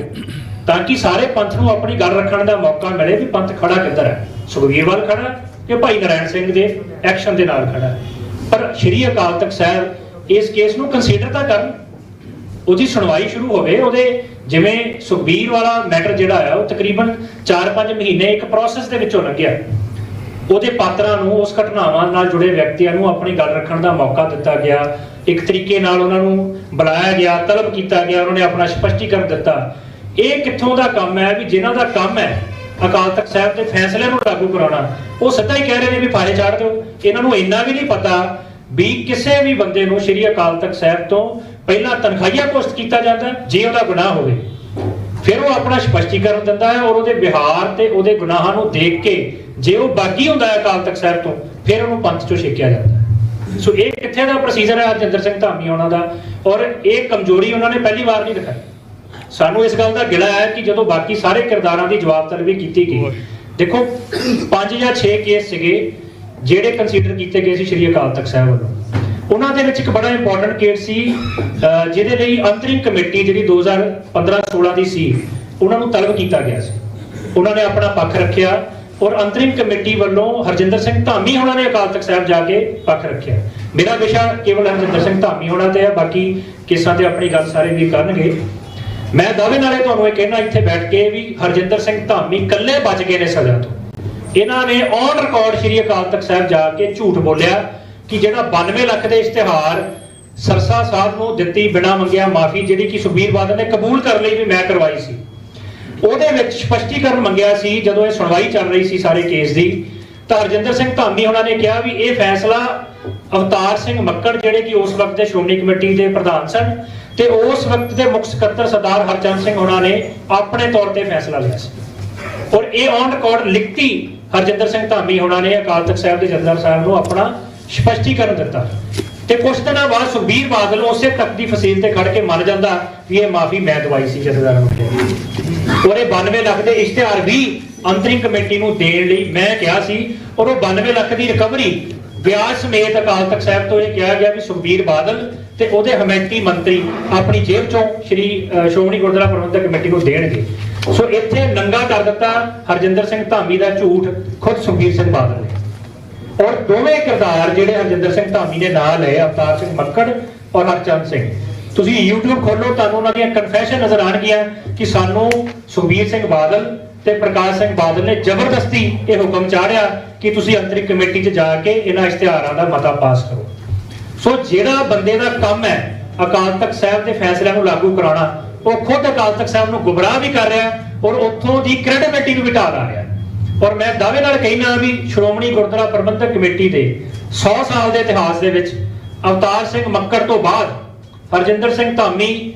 ਤਾਂ ਕਿ ਸਾਰੇ ਪੰਥ ਨੂੰ ਆਪਣੀ ਗੱਲ ਰੱਖਣ ਦਾ ਮੌਕਾ ਮਿਲੇ ਵੀ ਪੰਥ ਖੜਾ ਕਿੱਧਰ ਹੈ, ਸੁਖਬੀਰ ਵੱਲ ਖੜਾ ਕਿ ਭਾਈ ਨਾਰਾਇਣ ਸਿੰਘ ਦੇ ਐਕਸ਼ਨ ਦੇ ਨਾਲ ਖੜਾ। ਪਰ ਸ਼੍ਰੀ ਅਕਾਲ ਤਖਤ ਸਾਹਿਬ ਇਸ ਕੇਸ ਨੂੰ ਕੰਸੀਡਰ ਤਾਂ ਕਰਨ, ਉਹਦੀ ਸੁਣਵਾਈ ਸ਼ੁਰੂ ਹੋਵੇ। ਉਹਦੇ ਜਿਵੇਂ ਸੁਖਬੀਰ ਵਾਲਾ ਮੈਟਰ ਜਿਹੜਾ ਹੈ ਉਹ ਤਕਰੀਬਨ 4-5 ਮਹੀਨੇ ਇੱਕ ਪ੍ਰੋਸੈਸ ਦੇ ਵਿੱਚੋਂ ਲੰਘਿਆ। ਉਹਦੇ ਪਾਤਰਾਂ ਨੂੰ, ਉਸ ਘਟਨਾਵਾਂ ਨਾਲ ਜੁੜੇ ਵਿਅਕਤੀਆਂ ਨੂੰ ਆਪਣੀ ਗੱਲ ਰੱਖਣ ਦਾ ਮੌਕਾ ਦਿੱਤਾ ਗਿਆ, ਇੱਕ ਤਰੀਕੇ ਨਾਲ ਉਹਨਾਂ ਨੂੰ ਬੁਲਾਇਆ ਗਿਆ, ਤਲਬ ਕੀਤਾ ਗਿਆ, ਉਹਨਾਂ ਨੇ ਆਪਣਾ ਸਪਸ਼ਟੀਕਰਨ ਦਿੱਤਾ। ਇਹ ਕਿੱਥੋਂ ਦਾ ਕੰਮ ਹੈ ਵੀ ਜਿਨ੍ਹਾਂ ਦਾ ਕੰਮ ਹੈ ਅਕਾਲ ਤਖਤ ਸਾਹਿਬ ਦੇ ਫੈਸਲੇ ਨੂੰ ਲਾਗੂ ਕਰਾਉਣਾ, ਉਹ ਸਿੱਧਾ ਹੀ ਕਹਿ ਰਹੇ ਨੇ ਵੀ ਫਾਹੇ ਚਾੜ ਦਿਓ। ਇਹਨਾਂ ਨੂੰ ਇੰਨਾ ਵੀ ਨਹੀਂ ਪਤਾ ਵੀ ਕਿਸੇ ਵੀ ਬੰਦੇ ਨੂੰ ਸ਼੍ਰੀ ਅਕਾਲ ਤਖਤ ਸਾਹਿਬ ਤੋਂ ਪਹਿਲਾਂ ਤਨਖਾਹੀਆ ਘੋਸ਼ਿਤ ਕੀਤਾ ਜਾਂਦਾ ਜੇ ਉਹਦਾ ਗੁਨਾਹ ਹੋਵੇ, ਫਿਰ ਉਹ ਆਪਣਾ ਸਪਸ਼ਟੀਕਰਨ ਦਿੰਦਾ ਹੈ ਔਰ ਉਹਦੇ ਵਿਹਾਰ ਤੇ ਉਹਦੇ ਗੁਨਾਹਾਂ ਨੂੰ ਦੇਖ ਕੇ ਜੇ ਉਹ ਬਾਗੀ ਹੁੰਦਾ ਹੈ ਅਕਾਲ ਤਖਤ ਸਾਹਿਬ ਤੋਂ, ਫਿਰ ਉਹਨੂੰ ਪੰਥ ਚੋਂ ਛੇਕਿਆ ਜਾਂਦਾ। ਸੋ ਇਹ ਕਿੱਥੇ ਦਾ ਪ੍ਰੋਸੀਜਰ ਹੈ ਹਰਜਿੰਦਰ ਸਿੰਘ ਧਾਮੀ ਉਹਨਾਂ ਦਾ, ਔਰ ਇਹ ਕਮਜ਼ੋਰੀ ਉਹਨਾਂ ਨੇ ਪਹਿਲੀ ਵਾਰ ਨਹੀਂ ਦਿਖਾਈ। ਸਾਨੂੰ ਇਸ ਗੱਲ ਦਾ ਗਿਲਾ ਹੈ ਕਿ ਜਦੋਂ ਬਾਕੀ ਸਾਰੇ ਕਿਰਦਾਰਾਂ ਦੀ ਜਵਾਬ ਤਲਬੀ ਕੀਤੀ ਗਈ, ਦੇਖੋ 5 ਜਾਂ 6 ਕੇਸ ਸੀਗੇ ਜਿਹੜੇ ਕੰਸੀਡਰ ਕੀਤੇ ਗਏ ਸੀ ਸ਼੍ਰੀ ਅਕਾਲ ਤਖਤ ਸਾਹਿਬ ਵੱਲੋਂ। ਉਹਨਾਂ ਦੇ ਵਿੱਚ ਇੱਕ ਬੜਾ ਇੰਪੋਰਟੈਂਟ ਕੇਸ ਸੀ ਜਿਹਦੇ ਲਈ ਅੰਤਰਿਮ ਕਮੇਟੀ ਜਿਹੜੀ 2015-16 ਦੀ ਸੀ, ਉਹਨਾਂ ਨੂੰ ਤਲਬ ਕੀਤਾ ਗਿਆ ਸੀ। ਉਹਨਾਂ ਨੇ ਆਪਣਾ ਪੱਖ ਰੱਖਿਆ ਔਰ ਅੰਤਰਿਮ ਕਮੇਟੀ ਵੱਲੋਂ ਹਰਜਿੰਦਰ ਸਿੰਘ ਧਾਮੀ ਹੋਣਾ ਨੇ ਅਕਾਲ ਤਖਤ ਸਾਹਿਬ ਜਾ ਕੇ ਪੱਖ ਰੱਖਿਆ। ਮੇਰਾ ਵਿਸ਼ਾ ਕੇਵਲ ਹਰਜਿੰਦਰ ਸਿੰਘ ਧਾਮੀ ਹੋਣਾ ਤੇ ਹੈ, ਬਾਕੀ ਕੇਸਾਂ ਤੇ ਆਪਣੀ ਗੱਲ ਸਾਰੇ ਵੀ ਕਰਨਗੇ। ਮੈਂ ਦਾਅਵੇ ਨਾਲੇ ਤੁਹਾਨੂੰ ਇਹ ਕਹਿਣਾ ਇੱਥੇ ਬੈਠ ਕੇ ਵੀ ਹਰਜਿੰਦਰ ਸਿੰਘ ਧਾਮੀ ਇਕੱਲੇ ਬਚ ਗਏ ਨੇ ਸਜ਼ਾ ਤੋਂ। ਇਹਨਾਂ ਨੇ ਔਨ ਰਿਕਾਰਡ ਸ਼੍ਰੀ ਅਕਾਲ ਤਖਤ ਸਾਹਿਬ ਜਾ ਕੇ ਝੂਠ ਬੋਲਿਆ ਕਿ ਜਿਹੜਾ 92 ਲੱਖ ਦੇ ਇਸ਼ਤਿਹਾਰ ਸਰਸਾ ਸਾਹਿਬ ਨੂੰ ਦਿੱਤੀ ਬਿਨਾਂ ਮੰਗਿਆ ਮਾਫੀ, ਜਿਹੜੀ ਕਿ ਸੁਖਬੀਰ ਬਾਦਲ ਨੇ ਕਬੂਲ ਕਰ ਲਈ ਵੀ ਮੈਂ ਕਰਵਾਈ ਸੀ, ਉਹਦੇ ਵਿੱਚ ਸਪਸ਼ਟੀਕਰਨ ਮੰਗਿਆ ਸੀ ਜਦੋਂ ਇਹ ਸੁਣਵਾਈ ਚੱਲ ਰਹੀ ਸੀ ਸਾਰੇ ਕੇਸ ਦੀ। ਤਾਂ ਹਰਜਿੰਦਰ ਸਿੰਘ ਧਾਮੀ ਉਹਨਾਂ ਨੇ ਕਿਹਾ ਵੀ ਇਹ ਫੈਸਲਾ ਅਵਤਾਰ ਸਿੰਘ ਮੱਕੜ ਜਿਹੜੇ ਕਿ ਉਸ ਵਕਤ ਦੇ ਸ਼੍ਰੋਮਣੀ ਕਮੇਟੀ ਦੇ ਪ੍ਰਧਾਨ ਸਨ ਤੇ ਉਸ ਵਕਤ ਦੇ ਮੁੱਖ ਸਕੱਤਰ ਸਰਦਾਰ ਹਰਚੰਦ ਸਿੰਘ ਉਹਨਾਂ ਨੇ ਆਪਣੇ ਤੌਰ ਤੇ ਫੈਸਲਾ ਲਿਆ ਸੀ। ਔਰ ਇਹ ਔਨ ਰਿਕਾਰਡ ਲਿਖਤੀ ਹਰਜਿੰਦਰ ਸਿੰਘ ਧਾਮੀ ਉਹਨਾਂ ਨੇ ਅਕਾਲ ਤਖਤ ਸਾਹਿਬ ਦੇ ਜਥੇਦਾਰ ਸਾਹਿਬ ਨੂੰ ਆਪਣਾ ਸਪਸ਼ਟੀਕਰਨ ਦਿੱਤਾ। ਤੇ ਕੁਝ ਦਿਨਾਂ ਬਾਅਦ ਸੁਖਬੀਰ ਬਾਦਲ ਉਸੇ ਤੱਕ ਦੀ ਫਸੀਲ ਤੇ ਖੜ ਕੇ ਮੰਨ ਜਾਂਦਾ ਵੀ ਇਹ ਮਾਫੀ ਮੈਂ ਦਵਾਈ ਸੀ ਜਥੇਦਾਰਾਂ ਨੂੰ। ਔਰ ਇਹ 92 ਲੱਖ ਦੇ ਇਸ਼ਤਿਹਾਰ ਵੀ ਅੰਤਰਿਮ ਕਮੇਟੀ ਨੂੰ ਦੇਣ ਲਈ ਮੈਂ ਕਿਹਾ ਸੀ ਔਰ ਉਹ 92 ਲੱਖ ਦੀ ਰਿਕਵਰੀ ਵਿਆਜ ਸਮੇਤ ਅਕਾਲ ਤਖਤ ਸਾਹਿਬ ਤੋਂ ਇਹ ਕਿਹਾ ਗਿਆ ਵੀ ਸੁਖਬੀਰ ਬਾਦਲ ਤੇ ਉਹਦੇ ਹਮਾਇਤੀ ਮੰਤਰੀ ਆਪਣੀ ਜੇਬ ਚੋਂ ਸ਼੍ਰੋਮਣੀ ਗੁਰਦੁਆਰਾ ਪ੍ਰਬੰਧਕ ਕਮੇਟੀ ਨੂੰ ਦੇਣਗੇ। ਸੋ ਇੱਥੇ ਨੰਗਾ ਕਰ ਦਿੱਤਾ ਹਰਜਿੰਦਰ ਸਿੰਘ ਧਾਮੀ ਦਾ ਝੂਠ ਖੁਦ ਸੁਖਬੀਰ ਸਿੰਘ ਬਾਦਲ ਨੇ। ਔਰ ਦੋਵੇਂ ਕਿਰਦਾਰ ਜਿਹੜੇ ਹਰਜਿੰਦਰ ਸਿੰਘ ਧਾਮੀ ਨੇ ਨਾਂ ਲਏ, ਅਵਤਾਰ ਸਿੰਘ ਮੱਕੜ ਔਰ ਹਰਚੰਦ ਸਿੰਘ, ਤੁਸੀਂ YouTube ਖੋਲੋ ਤੁਹਾਨੂੰ ਉਹਨਾਂ ਦੀਆਂ ਕਨਫੈਸ਼ਨ ਨਜ਼ਰ ਆਣਗੀਆਂ ਕਿ ਸਾਨੂੰ ਸੁਖਬੀਰ ਸਿੰਘ ਬਾਦਲ ਤੇ ਪ੍ਰਕਾਸ਼ ਸਿੰਘ ਬਾਦਲ ਨੇ ਜ਼ਬਰਦਸਤੀ ਇਹ ਹੁਕਮ ਚਾੜਿਆ ਕਿ ਤੁਸੀਂ ਅੰਤਰਿਮ ਕਮੇਟੀ 'ਚ ਜਾ ਕੇ ਇਹਨਾਂ ਇਸ਼ਤਿਹਾਰਾਂ ਦਾ ਮਤਾ ਪਾਸ ਕਰੋ। ਸੋ ਜਿਹੜਾ ਬੰਦੇ ਦਾ ਕੰਮ ਹੈ ਅਕਾਲ ਤਖਤ ਸਾਹਿਬ ਦੇ ਫੈਸਲਿਆਂ ਨੂੰ ਲਾਗੂ ਕਰਾਉਣਾ, ਉਹ ਖੁਦ ਅਕਾਲ ਤਖਤ ਸਾਹਿਬ ਨੂੰ ਗੁੰਮਰਾਹ ਵੀ ਕਰ ਰਿਹਾ ਔਰ ਉੱਥੋਂ ਦੀ ਕ੍ਰੈਡੀਬਿਲਿਟੀ ਨੂੰ ਵੀ ਢਾਹ ਰਿਹਾ। ਔਰ ਮੈਂ ਦਾਅਵੇ ਨਾਲ ਕਹਿਣਾ ਵੀ ਸ਼੍ਰੋਮਣੀ ਗੁਰਦੁਆਰਾ ਪ੍ਰਬੰਧਕ ਕਮੇਟੀ ਦੇ 100 ਸਾਲ ਦੇ ਇਤਿਹਾਸ ਦੇ ਵਿੱਚ ਅਵਤਾਰ ਸਿੰਘ ਮੱਕੜ ਤੋਂ ਬਾਅਦ ਹਰਜਿੰਦਰ ਸਿੰਘ ਧਾਮੀ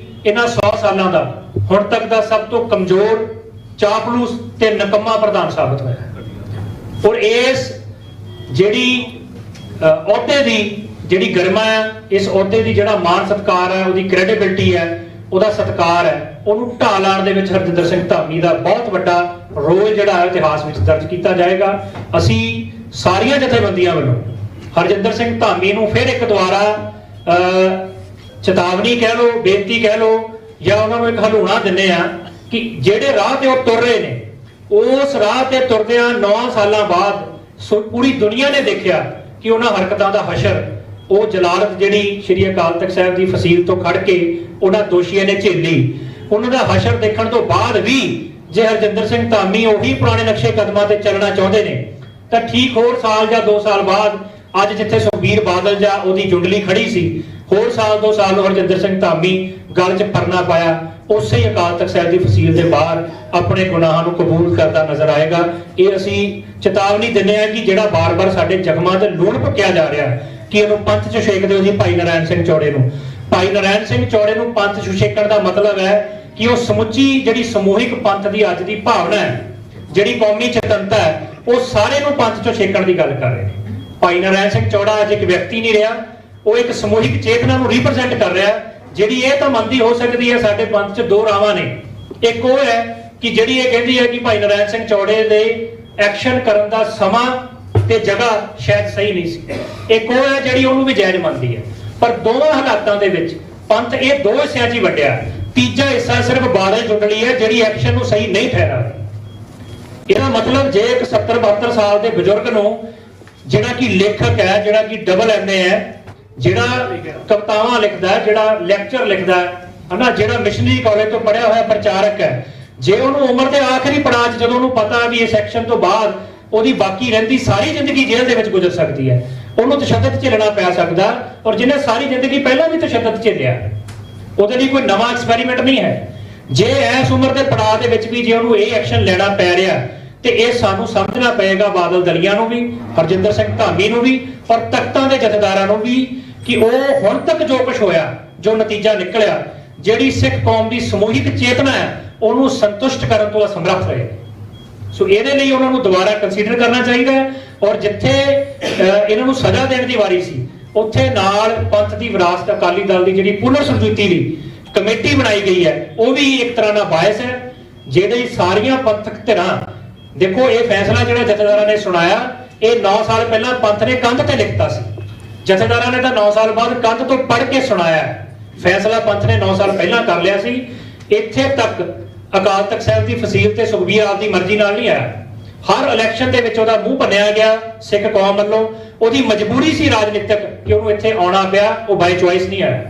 ਇਹਨਾਂ 100 ਸਾਲਾਂ ਦਾ ਹੁਣ ਤੱਕ ਦਾ ਸਭ ਤੋਂ ਕਮਜ਼ੋਰ, ਚਾਪਲੂਸ ਤੇ ਨਕੰਮਾ ਪ੍ਰਧਾਨ ਸਾਬਤ ਹੋਇਆ। ਔਰ ਇਸ ਜਿਹੜੀ ਅਹੁਦੇ ਦੀ ਜਿਹੜੀ ਗਰਮਾ ਹੈ, ਇਸ ਅਹੁਦੇ ਦੀ ਜਿਹੜਾ ਮਾਣ ਸਤਿਕਾਰ ਹੈ, ਉਹਦੀ ਕ੍ਰੈਡੀਬਿਲਿਟੀ ਹੈ, ਉਹਦਾ ਸਤਿਕਾਰ ਹੈ, ਉਹਨੂੰ ਢਾਹ ਲਾਉਣ ਦੇ ਵਿੱਚ ਹਰਜਿੰਦਰ ਸਿੰਘ ਧਾਮੀ ਦਾ ਬਹੁਤ ਵੱਡਾ ਰੋਲ ਜਿਹੜਾ ਹੈ ਇਤਿਹਾਸ ਵਿੱਚ ਦਰਜ ਕੀਤਾ ਜਾਏਗਾ। ਅਸੀਂ ਸਾਰੀਆਂ ਜਥੇਬੰਦੀਆਂ ਵੱਲੋਂ ਹਰਜਿੰਦਰ ਸਿੰਘ ਧਾਮੀ ਨੂੰ ਫਿਰ ਇੱਕ ਦੁਬਾਰਾ ਚੇਤਾਵਨੀ ਕਹਿ ਲਓ, ਬੇਨਤੀ ਕਹਿ ਲਓ, ਜਾਂ ਉਹਨਾਂ ਨੂੰ ਇੱਕ ਹਲੂਣਾ ਦਿੰਦੇ ਆ ਕਿ ਜਿਹੜੇ ਰਾਹ ਤੇ ਉਹ ਤੁਰ ਰਹੇ ਨੇ, ਉਸ ਰਾਹ ਤੇ ਤੁਰਦਿਆਂ 9 ਸਾਲਾਂ ਬਾਅਦ ਪੂਰੀ ਦੁਨੀਆ ਨੇ ਦੇਖਿਆ ਕਿ ਉਹਨਾਂ ਹਰਕਤਾਂ ਦਾ ਹਸ਼ਰ, ਉਹ ਜਲਾਲਤ ਜਿਹੜੀ ਸ਼੍ਰੀ ਅਕਾਲ ਤਖਤ ਸਾਹਿਬ ਦੀ ਫਸੀਲ ਤੋਂ ਖੜ ਕੇ ਉਹਨਾਂ ਦੋਸ਼ੀਆਂ ਨੇ ਝੇਲੀ, ਉਹਨਾਂ ਦਾ ਹਸ਼ਰ ਦੇਖਣ ਤੋਂ ਬਾਅਦ ਵੀ ਜੇ ਹਰਜਿੰਦਰ ਸਿੰਘ ਧਾਮੀ ਉਹੀ ਪੁਰਾਣੇ ਨਕਸ਼ੇ ਕਦਮਾਂ ਤੇ ਚੱਲਣਾ ਚਾਹੁੰਦੇ ਨੇ ਤਾਂ ਠੀਕ ਹੋਰ ਸਾਲ ਜਾਂ 2 ਸਾਲ ਬਾਅਦ ਅੱਜ ਜਿੱਥੇ ਸੁਖਬੀਰ ਬਾਦਲ ਜਾਂ ਉਹਦੀ ਜੁੰਡਲੀ ਖੜੀ ਸੀ, ਹੋਰ ਸਾਲ 2 ਸਾਲ ਨੂੰ ਹਰਜਿੰਦਰ ਸਿੰਘ ਧਾਮੀ ਗਲ 'ਚ ਪਰਨਾ ਪਾਇਆ, ਉਸੇ ਹੀ ਅਕਾਲ ਤਖਤ ਸਾਹਿਬ ਦੀ ਫਸੀਲ ਦੇ ਬਾਹਰ ਆਪਣੇ ਗੁਨਾਹਾਂ ਨੂੰ ਕਬੂਲ ਕਰਦਾ ਨਜ਼ਰ ਆਏਗਾ। ਇਹ ਅਸੀਂ ਚੇਤਾਵਨੀ ਦਿੰਦੇ ਹਾਂ ਕਿ ਜਿਹੜਾ ਬਾਰ-ਬਾਰ ਸਾਡੇ ਜ਼ਖਮਾਂ ਤੇ ਲੂਣ ਭੁੱਕਿਆ ਜਾ ਰਿਹਾ ਕਿ ਇਹਨੂੰ ਪੰਥ 'ਚ ਛੇਕ ਦਿਓ ਜੀ ਭਾਈ ਨਾਰਾਇਣ ਸਿੰਘ ਚੌੜੇ ਨੂੰ। ਭਾਈ ਨਾਰਾਇਣ ਸਿੰਘ ਚੌੜੇ ਨੂੰ ਪੰਥ 'ਚ ਛੇਕਣ ਦਾ ਮਤਲਬ ਹੈ ਕਿ ਉਹ ਸਮੁੱਚੀ ਜਿਹੜੀ ਸਮੂਹਿਕ ਪੰਥ ਦੀ ਅੱਜ ਦੀ ਭਾਵਨਾ ਹੈ, ਜਿਹੜੀ ਕੌਮੀ ਚੇਤਨਤਾ ਹੈ, ਉਹ ਸਾਰੇ ਨੂੰ ਪੰਥ 'ਚੋਂ ਛੇਕਣ ਦੀ ਗੱਲ ਕਰ ਰਹੇ ਨੇ। ਭਾਈ ਨਾਰਾਇਣ ਸਿੰਘ ਚੌੜਾ ਅੱਜ ਇੱਕ ਵਿਅਕਤੀ ਨਹੀਂ ਰਿਹਾ, ਉਹ ਇੱਕ ਸਮੂਹਿਕ ਚੇਤਨਾ ਨੂੰ ਰਿਪਰੈਜ਼ੈਂਟ ਕਰ ਰਿਹਾ, ਜਿਹੜੀ ਇਹ ਤਾਂ ਮੰਨਦੀ ਹੋ ਸਕਦੀ ਹੈ ਸਾਡੇ ਪੰਥ 'ਚ 2 ਰਾਵਾਂ ਨੇ। ਇੱਕ ਉਹ ਹੈ ਕਿ ਜਿਹੜੀ ਇਹ ਕਹਿੰਦੀ ਹੈ ਕਿ ਭਾਈ ਨਾਰਾਇਣ ਸਿੰਘ ਚੌੜੇ ਦੇ ਐਕਸ਼ਨ ਕਰਨ ਦਾ ਸਮਾਂ ਤੇ ਜਗ੍ਹਾ ਸ਼ਾਇਦ ਸਹੀ ਨਹੀਂ ਸੀ। ਇੱਕ ਉਹ ਹੈ ਜਿਹੜੀ ਉਹਨੂੰ ਵੀ ਜਾਇਜ਼ ਮੰਨਦੀ ਹੈ। ਪਰ ਦੋਵਾਂ ਹਾਲਾਤਾਂ ਦੇ ਵਿੱਚ ਪੰਥ ਇਹ 2 ਹਿੱਸਿਆਂ 'ਚ ਹੀ ਵੰਡਿਆ। ਤੀਜਾ ਹਿੱਸਾ ਸਿਰਫ ਬਾਦਲ ਜੁੰਡਲੀ ਹੈ ਜਿਹੜੀ ਐਕਸ਼ਨ ਨੂੰ ਸਹੀ ਨਹੀਂ ਠਹਿਰਾ ਰਹੀ। ਇਹਦਾ ਮਤਲਬ ਜੇ ਇੱਕ 70-72 ਸਾਲ ਦੇ ਬਜ਼ੁਰਗ ਨੂੰ, ਜਿਹੜਾ ਕਿ ਲੇਖਕ ਹੈ, ਜਿਹੜਾ ਕਿ ਡਬਲ MA ਹੈ, ਜਿਹੜਾ ਕਵਿਤਾਵਾਂ ਲਿਖਦਾ ਹੈ, ਜਿਹੜਾ ਲੈਕਚਰ ਲਿਖਦਾ ਹੈ ਨਾ, ਜਿਹੜਾ ਮਿਸ਼ਨਰੀ ਕਾਲਜ ਤੋਂ ਪੜ੍ਹਿਆ ਹੋਇਆ ਪ੍ਰਚਾਰਕ ਹੈ, ਜੇ ਉਹਨੂੰ ਉਮਰ ਦੇ ਆਖਰੀ ਪੜਾਅ 'ਚ ਜਦੋਂ ਉਹਨੂੰ ਪਤਾ ਵੀ ਇਸ ਐਕਸ਼ਨ ਤੋਂ ਬਾਅਦ ਉਹਦੀ ਬਾਕੀ ਰਹਿੰਦੀ ਸਾਰੀ ਜ਼ਿੰਦਗੀ ਜੇਲ੍ਹ ਦੇ ਵਿੱਚ ਗੁਜ਼ਰ ਸਕਦੀ ਹੈ, ਉਹਨੂੰ ਤਸ਼ੱਦਦ ਝੇਲਣਾ ਪੈ ਸਕਦਾ। ਔਰ ਜਿਹਨੇ ਸਾਰੀ ਜ਼ਿੰਦਗੀ ਪਹਿਲਾਂ ਵੀ ਤਸ਼ੱਦਦ ਝੇਲਿਆ, ਉਹਦੇ ਲਈ ਕੋਈ ਨਵਾਂ ਐਕਸਪੈਰੀਮੈਂਟ ਨਹੀਂ ਹੈ। ਜੇ ਇਸ ਉਮਰ ਦੇ ਪੜਾਅ ਦੇ ਵਿੱਚ ਵੀ ਜੇ ਉਹਨੂੰ ਇਹ ਐਕਸ਼ਨ ਲੈਣਾ ਪੈ ਰਿਹਾ, ਤੇ ਇਹ ਸਾਨੂੰ ਸਮਝਣਾ ਪਏਗਾ ਬਾਦਲ ਦਲੀਆਂ ਨੂੰ ਵੀ, ਹਰਜਿੰਦਰ ਸਿੰਘ ਧਾਮੀ ਨੂੰ ਵੀ, ਔਰ ਤਖਤਾਂ ਦੇ ਜਥੇਦਾਰਾਂ ਨੂੰ ਵੀ, ਕਿ ਉਹ ਹੁਣ ਤੱਕ ਜੋ ਕੁਝ ਹੋਇਆ, ਜੋ ਨਤੀਜਾ ਨਿਕਲਿਆ, ਜਿਹੜੀ ਸਿੱਖ ਕੌਮ ਦੀ ਸਮੂਹਿਕ ਚੇਤਨਾ ਹੈ, ਉਹਨੂੰ ਸੰਤੁਸ਼ਟ ਕਰਨ ਤੋਂ ਅਸਮਰੱਥ ਰਹੇ। ਸੋ ਇਹਦੇ ਲਈ ਉਹਨਾਂ ਨੂੰ ਦੁਬਾਰਾ ਕੰਸੀਡਰ ਕਰਨਾ ਚਾਹੀਦਾ ਹੈ। ਔਰ ਜਿੱਥੇ ਇਹਨਾਂ ਨੂੰ ਸਜ਼ਾ ਦੇਣ ਦੀ ਵਾਰੀ ਸੀ, ਉੱਥੇ ਨਾਲ ਪੰਥ ਦੀ ਵਿਰਾਸਤ ਅਕਾਲੀ ਦਲ ਦੀ ਜਿਹੜੀ ਪੁਨਰ ਸੰਜੀਵਨੀ ਲਈ ਕਮੇਟੀ ਬਣਾਈ ਗਈ ਹੈ, ਉਹ ਵੀ ਇੱਕ ਤਰ੍ਹਾਂ ਦਾ ਬਾਇਸ ਹੈ, ਜਿਹਦੇ ਸਾਰੀਆਂ ਪੰਥਕ ਧਿਰਾਂ, ਦੇਖੋ ਇਹ ਫੈਸਲਾ ਜਿਹੜਾ ਜਥੇਦਾਰਾਂ ਨੇ ਸੁਣਾਇਆ, ਇਹ 9 ਸਾਲ ਪਹਿਲਾਂ ਪੰਥ ਨੇ ਕੰਧ ਤੇ ਲਿਖਤਾ ਸੀ। ਜਥੇਦਾਰਾਂ ਨੇ ਤਾਂ 9 ਸਾਲ ਬਾਅਦ ਕੰਧ ਤੋਂ ਪੜ੍ਹ ਕੇ ਸੁਣਾਇਆ। ਫੈਸਲਾ ਪੰਥ ਨੇ 9 ਸਾਲ ਪਹਿਲਾਂ ਕਰ ਲਿਆ ਸੀ। ਇੱਥੇ ਤੱਕ ਅਕਾਲ ਤਖਤ ਸਾਹਿਬ ਦੀ ਫਸੀਲ ਤੇ ਸੁਖਬੀਰ ਆਪਦੀ ਮਰਜ਼ੀ ਨਾਲ ਨਹੀਂ ਆਇਆ। ਹਰ ਇਲੈਕਸ਼ਨ ਦੇ ਵਿੱਚ ਉਹਦਾ ਮੂੰਹ ਭੰਨਿਆ ਗਿਆ ਸਿੱਖ ਕੌਮ ਵੱਲੋਂ। ਉਹਦੀ ਮਜਬੂਰੀ ਸੀ ਰਾਜਨੀਤਿਕ ਕਿ ਉਹਨੂੰ ਇੱਥੇ ਆਉਣਾ ਪਿਆ, ਉਹ ਬਾਈ ਚੁਆਇਸ ਨਹੀਂ ਆਇਆ।